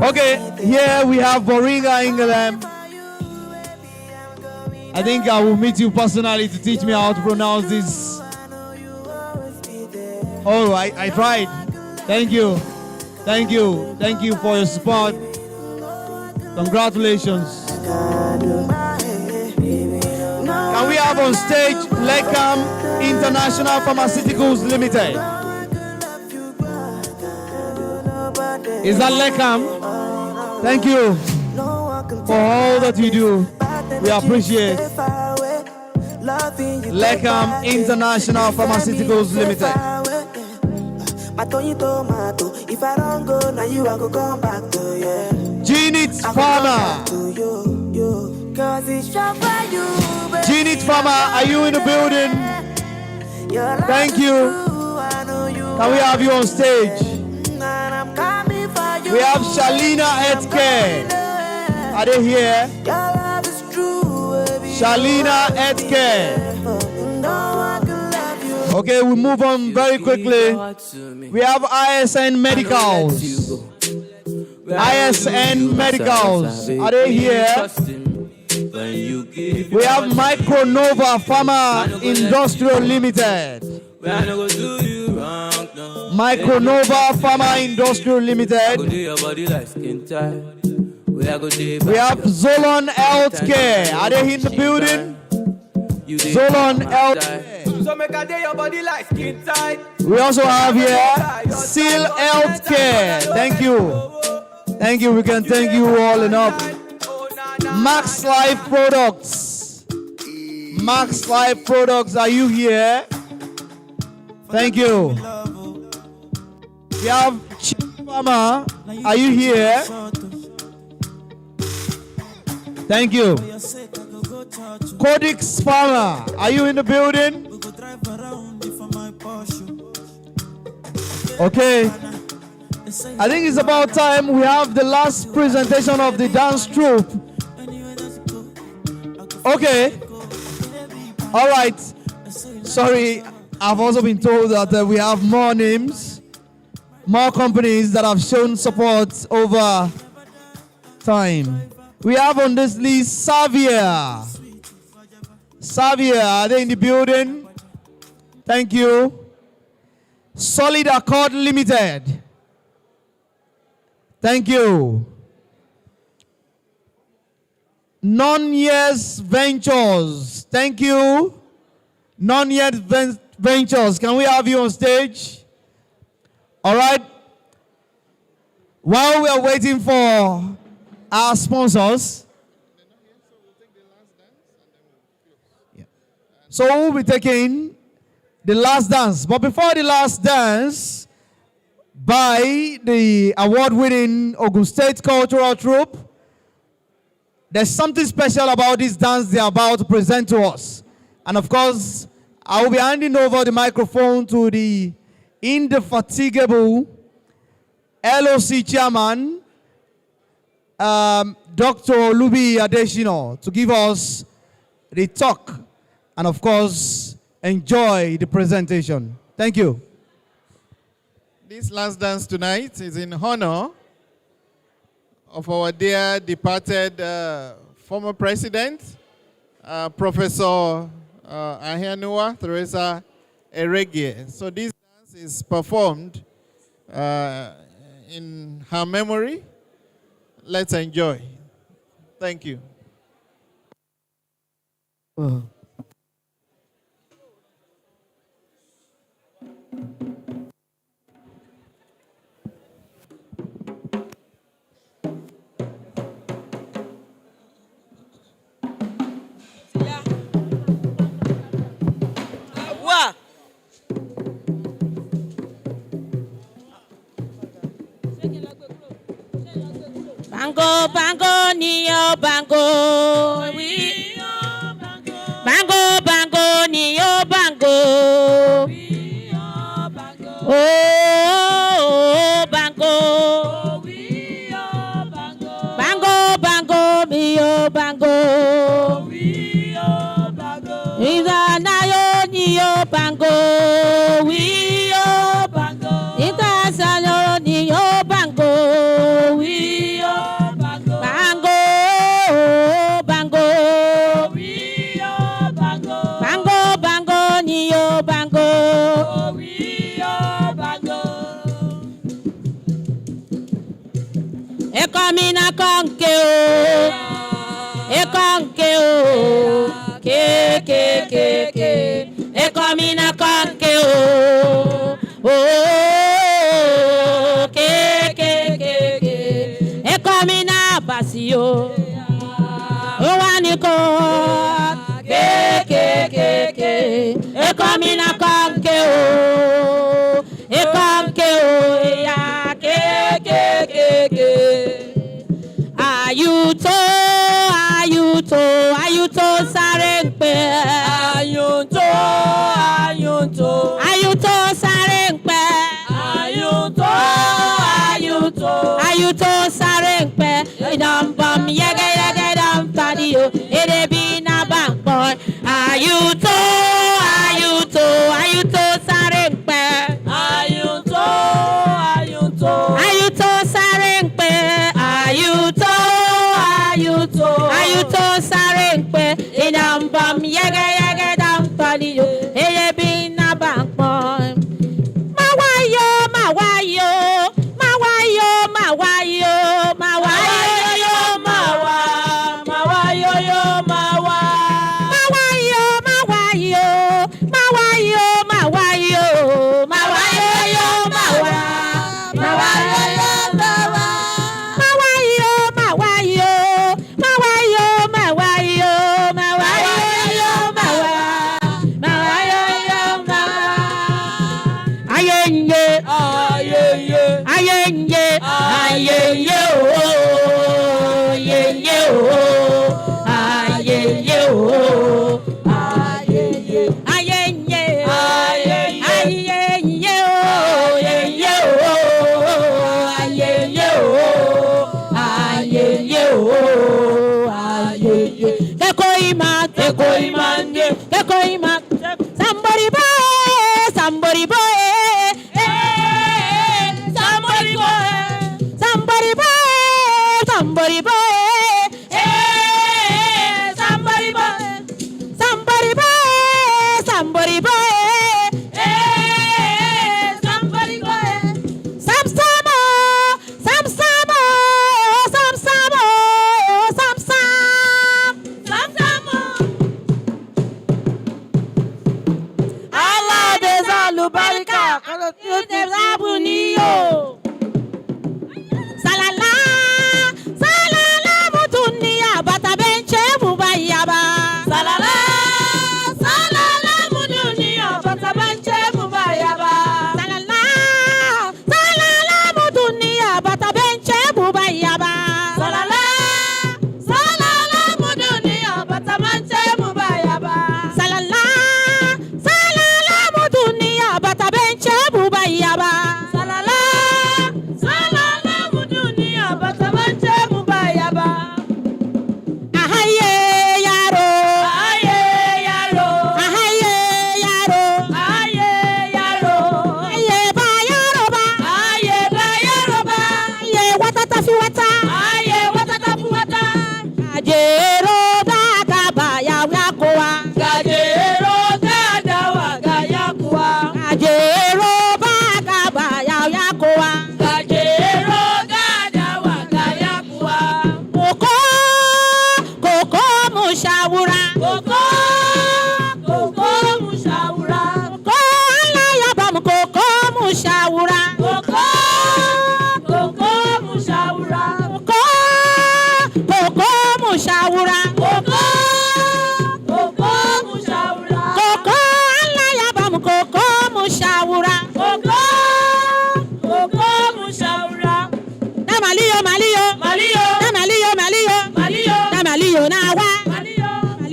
Okay, here we have Boehringer Ingelheim. I think I will meet you personally to teach me how to pronounce this. Oh, I tried. Thank you. Thank you. Thank you for your support. Congratulations. Can we have on stage Lekam International Pharmaceuticals Limited? Is that Lekam? Thank you for all that you do. We appreciate. Lekam International Pharmaceuticals Limited. If I don't go, now you are go come back to Genit Pharma. Genit Pharma, are you in the building? Thank you. Can we have you on stage? We have Shalina Healthcare. Are they here? Shalina Healthcare. Okay, we move on very quickly. We have ISN Medicals. ISN Medicals. Are they here? We have Micronova Pharma Industrial Limited. Micronova Pharma Industrial Limited. We have Zolon Healthcare. Are they in the building? Zolon Healthcare. We also have here Seal Healthcare. Thank you. Thank you. We can thank you all enough. Max Life Products. Max Life Products, are you here? Thank you. We have Chief Pharma. Are you here? Thank you. Codex Pharma, are you in the building? Okay. I think it's about time we have the last presentation of the dance troupe. Okay. All right. Sorry, I've also been told that we have more names, more companies that have shown support over time. We have on this list Xavier. Xavier, are they in the building? Thank you. Solid Accord Limited. Thank you. Non-Yes Ventures. Thank you. Non-Yes Ventures. Can we have you on stage? All right. While we are waiting for our sponsors, so we'll be taking the last dance. But before the last dance, by the award-winning Ogun State Cultural Troupe, there's something special about this dance they're about to present to us. And of course, I will be handing over the microphone to the indefatigable LOC chairman, Dr. Olubi Adeshino, to give us the talk and of course, enjoy the presentation. Thank you. This last dance tonight is in honor of our dear departed former president, Professor Ahianua Teresa Eregie. So this dance is performed in her memory. Let's enjoy. Thank you. Bango, bango, niyo, bango. Bango, bango, niyo, bango. Oh, bango. Bango, bango, miyo, bango. Iza nayo, niyo, bango. Wiyo, bango. Ita sayo, niyo, bango. Wiyo, bango. Bango, bango. E comina conche oh E comina basio O aniko E comina conche oh E conche oh ya Ayuto sarengpe Ayuto sarengpe Ayuto sarengpe Idam bam yege dam tadio Ede bina bank boy Ayuto sarengpe Ayuto sarengpe Ayuto sarengpe Idam bam yege dam tadio Ede bina bank boy Mawayo Somebody boy,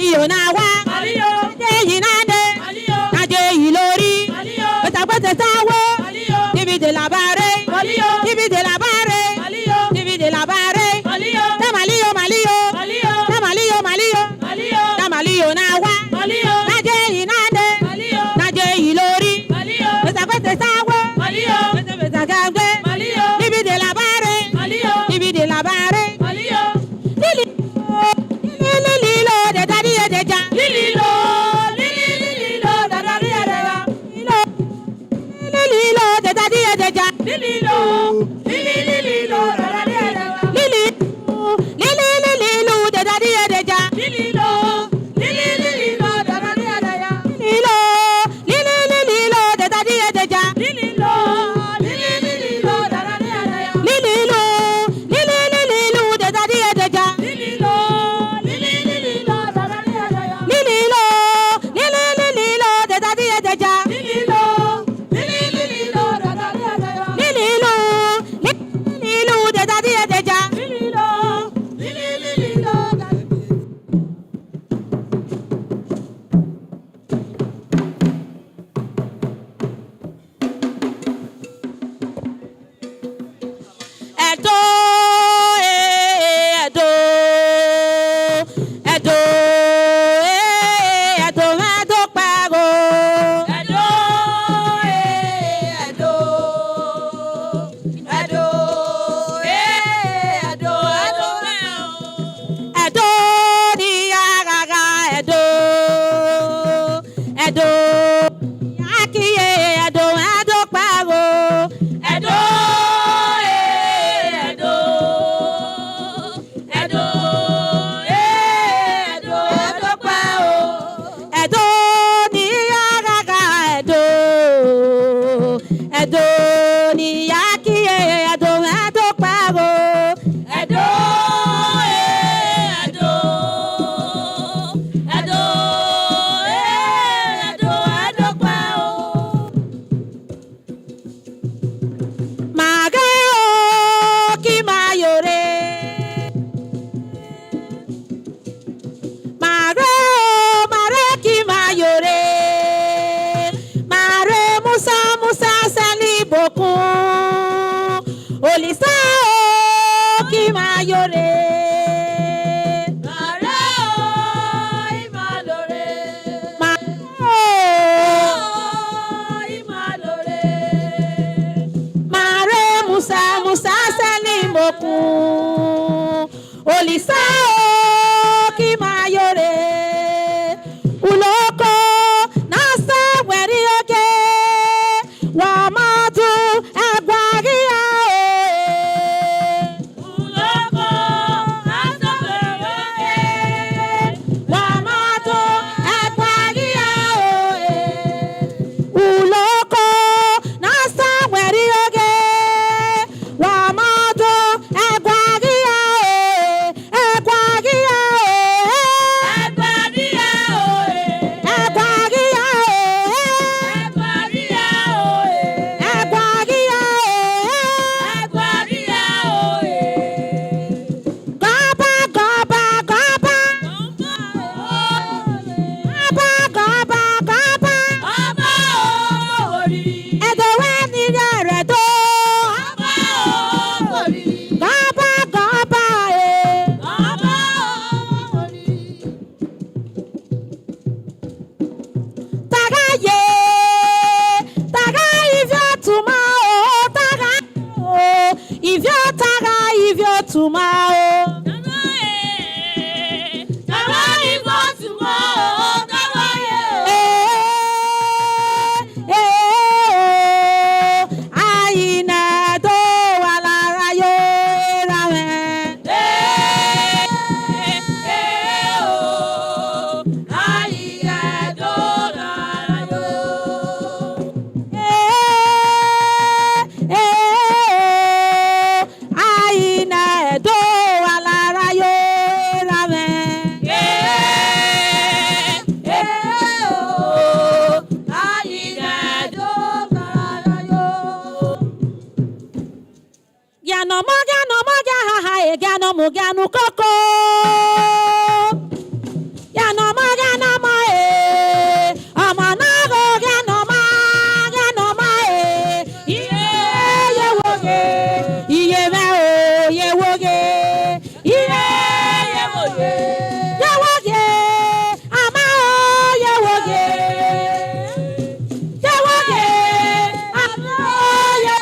Maliyo na wa Edo ni yaki Edo Edo paro. Edo Edo Edo Edo Edo paro. Magao ki mayore. Mare ki mayore. Mare Musa Musa sali bokun. Olisa o ki mayore. Mare o imalore. Mare o imalore. Mare Musa Musa sali bokun. Olisa o ki mayore. Uloko nasa weri oke. Wamatu egwagia Uloko nasa weri oke. Wamatu egwagia Uloko nasa weri oke. Wamatu egwagia egwagia Tomorrow. Ganu koko Gano ma Amanago gano ma Iye ye woge Iye me o ye woge Iye ye woge Ye woge Ama o ye woge Ye woge Ama o ye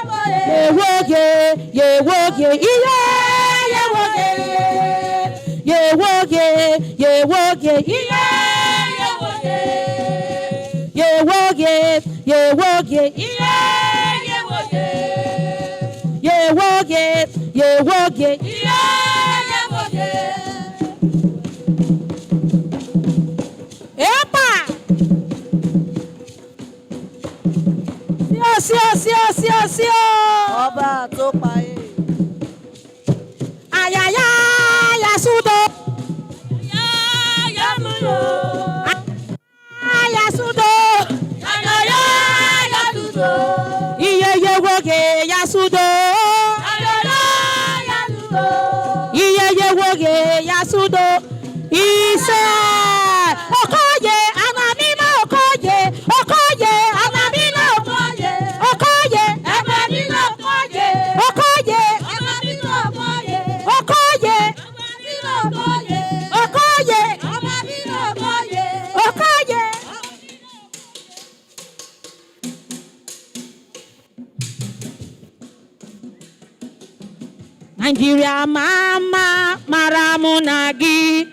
woge Ye woge Iye ye woge, Epa! Sio. Ọba tó payé. Ayaya yasudo. Yasudo. Iye woge yasudo. Iye woge yasudo. Ise okoye anamina okoye anamina okoye anamina okoye anamina okoye Nigeria mama maramunagi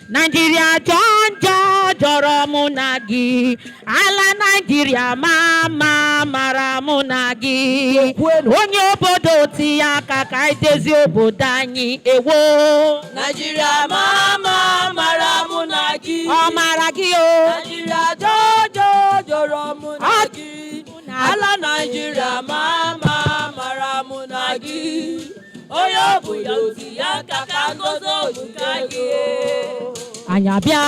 Nigeria jonjo joromunagi ala Nigeria mama maramunagi onye obodo ti aka ka idezi obodo anyị ewo Nigeria mama maramunagi ọ mara gị o Nigeria jonjo joromunagi Ala Nigeria mama maramunagi. Oyo buyozi yakaka gozo bukagi. Anya bịa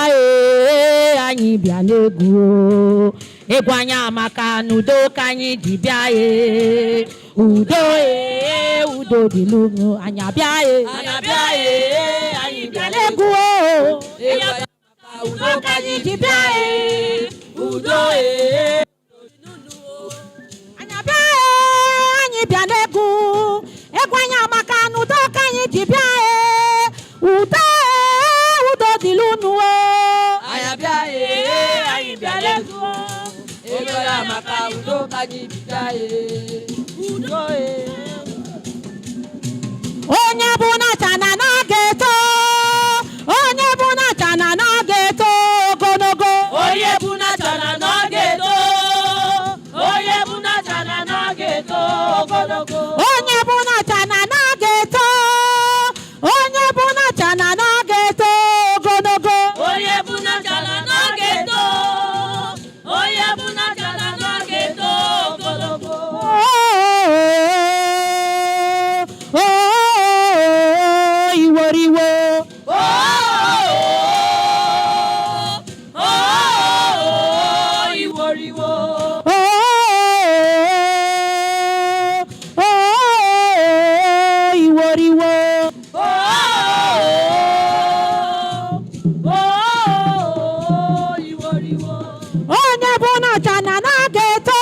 anyị bịa n'egwu egwu anyị amaka n'udo ka anyị ji bịa udo udo dị n'ugwu anya bịa anyị bịa n'egwu udo ka anyị ji bịa udo anya bịa anyị bịa n'egwu egwu anyị amaka n'udo ka anyị ji bịa udo dilunu ayabia ayibia lezu ego ya maka udo kaji bidaye udo onye bụ na chana na geto onye bụ na chana na geto ogologo onye bụ na chana na geto onye bụ na chana na geto ogologo onye bụ na chana na geto onye bụ na chana na geto onye bụ na chala n'ogeto onye bụ na chala n'ogeto ogologo iworiwo iworiwo iworiwo onye bụ na chana na geto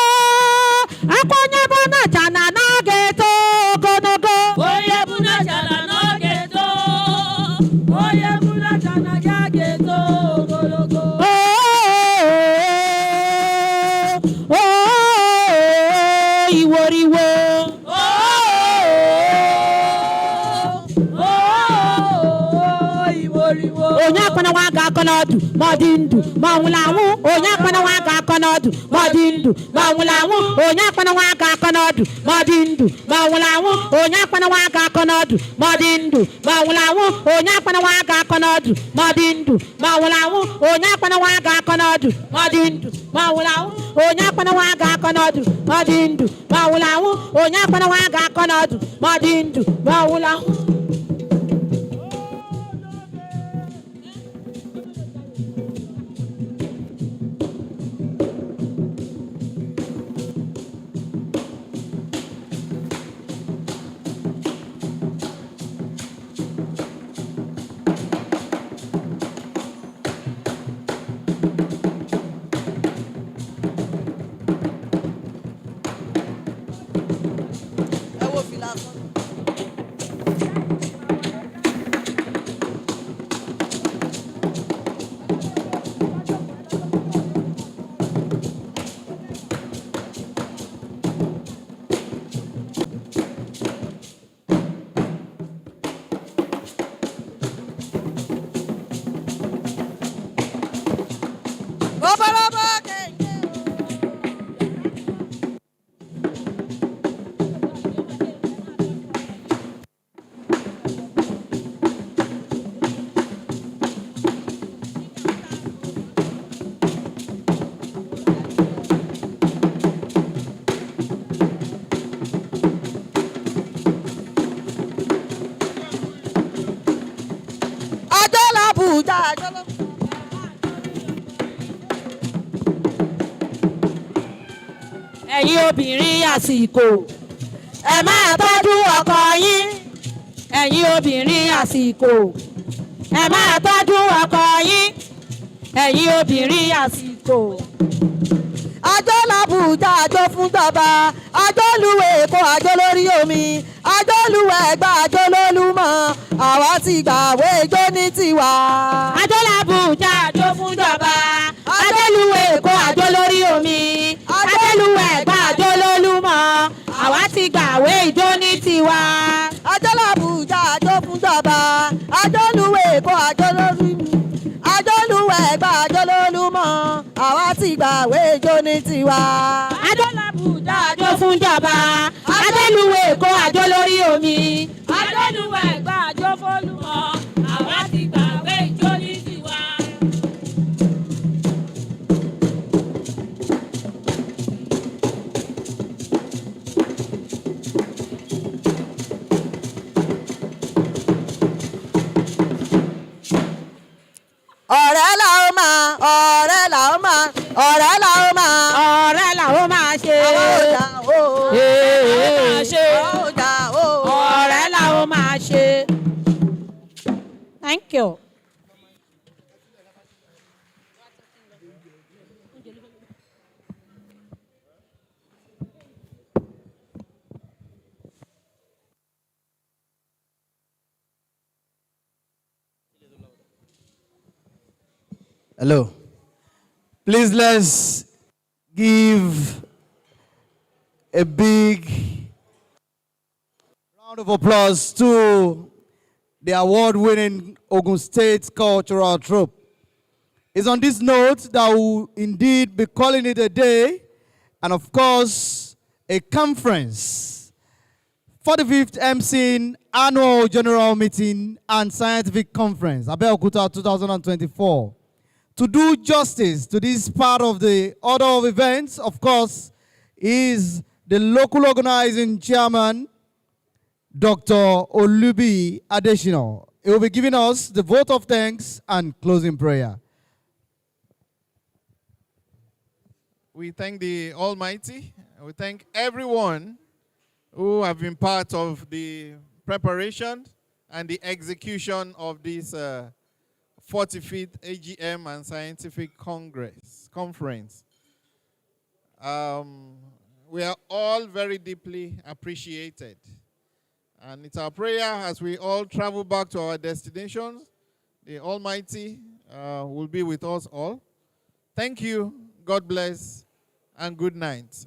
akwa onye bụ na chana na geto ogologo onye bụ na chala n'ogeto onye bụ na chala ya geto ogologo iworiwo onye akwana nwa aka akọ n'ọdụ ma ọ dị ndụ ma ọ nwụrụ anwụ onye akwana nwa aka akọ n'ọdụ ma ọ dị ndụ ma ọ nwụrụ anwụ onye akwana nwa aka akọ n'ọdụ ma ọ dị ndụ ma ọ nwụrụ anwụ onye akwana nwa aka akọ n'ọdụ ma ọ dị ndụ ma ọ nwụrụ anwụ onye akwana nwa aka akọ n'ọdụ ma ọ dị ndụ ma ọ nwụrụ anwụ onye akwana nwa aka akọ n'ọdụ ma ọ dị ndụ ma ọ nwụrụ anwụ onye akwana nwa aka akọ n'ọdụ ma ọ dị ndụ ma ọ nwụrụ anwụ onye akwana nwa aka akọ n'ọdụ ma ọ dị ndụ ma ọ nwụrụ anwụ ẹ̀yin obìnrin àsìkò ẹ máa tọ́jú ọkọ yín ẹ̀yin obìnrin àsìkò ẹ máa tọ́jú ọkọ yín ẹ̀yin obìnrin àsìkò. Àjọ làbújá àjọ fún bàbá àjọ lùwẹ̀ èkó àjọ lórí omi àjọ lùwẹ̀ ẹ̀gbá àjọ lólúmọ̀ àwa ti gbàwé ijó ní tiwa. Àjọ làbújá àjọ fún bàbá àjọ lùwẹ̀ èkó àjọ lórí omi àjọ lùwẹ̀ ẹ̀gbá àjọ lólúmọ̀ àwa ti gbàwé ijó ní tiwa. Àjọ làbújá àjọ fún bàbá àjọ lùwẹ̀ èkó àjọ lórí omi àjọ lùwẹ̀ ẹ̀gbá àjọ lólúmọ̀ àwa ti gbàwé ijó ní tiwa. Àjọ làbújá àjọ fún jọba àjọ lùwẹ̀ èkó àjọ lórí omi àjọ lùwẹ̀ ẹ̀gbá àjọ fólúmọ̀ àwa ti gbàwé ijó ní tiwa. Hello. Please let's give a big round of applause to the award-winning Ogun State Cultural Troupe. It's on this note that we'll indeed be calling it a day, and of course, a conference. 45th Emson Annual General Meeting and Scientific Conference, Abeokuta 2024. To do justice to this part of the order of events, of course, is the local organizing chairman, Dr. Olubi Adeshino. He will be giving us the vote of thanks and closing prayer. We thank the Almighty. We thank everyone who have been part of the preparation and the execution of this 45th AGM and Scientific Conference. We are all very deeply appreciated. And it's our prayer as we all travel back to our destinations, the Almighty will be with us all. Thank you, God bless, and good night.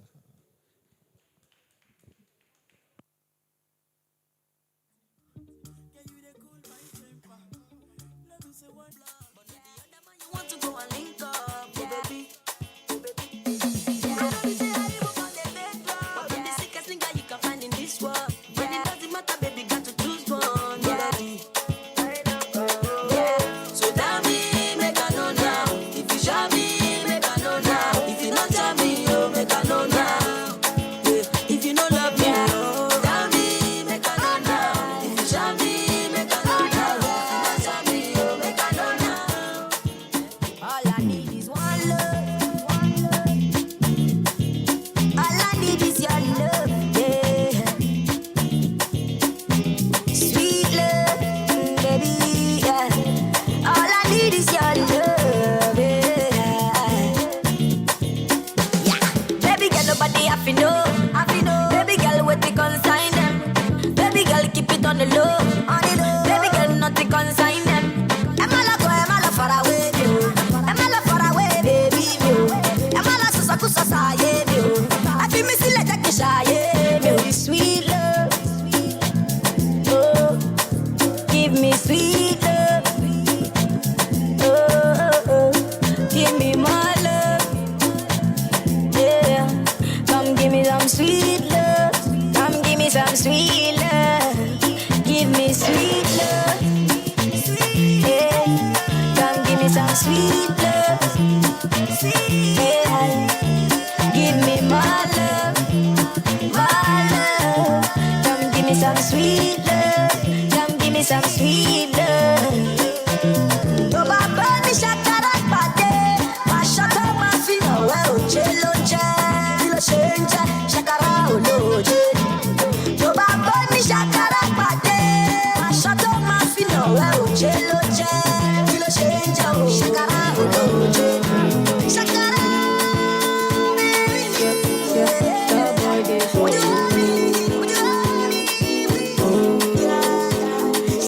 Some sweet love, come give me some sweet love.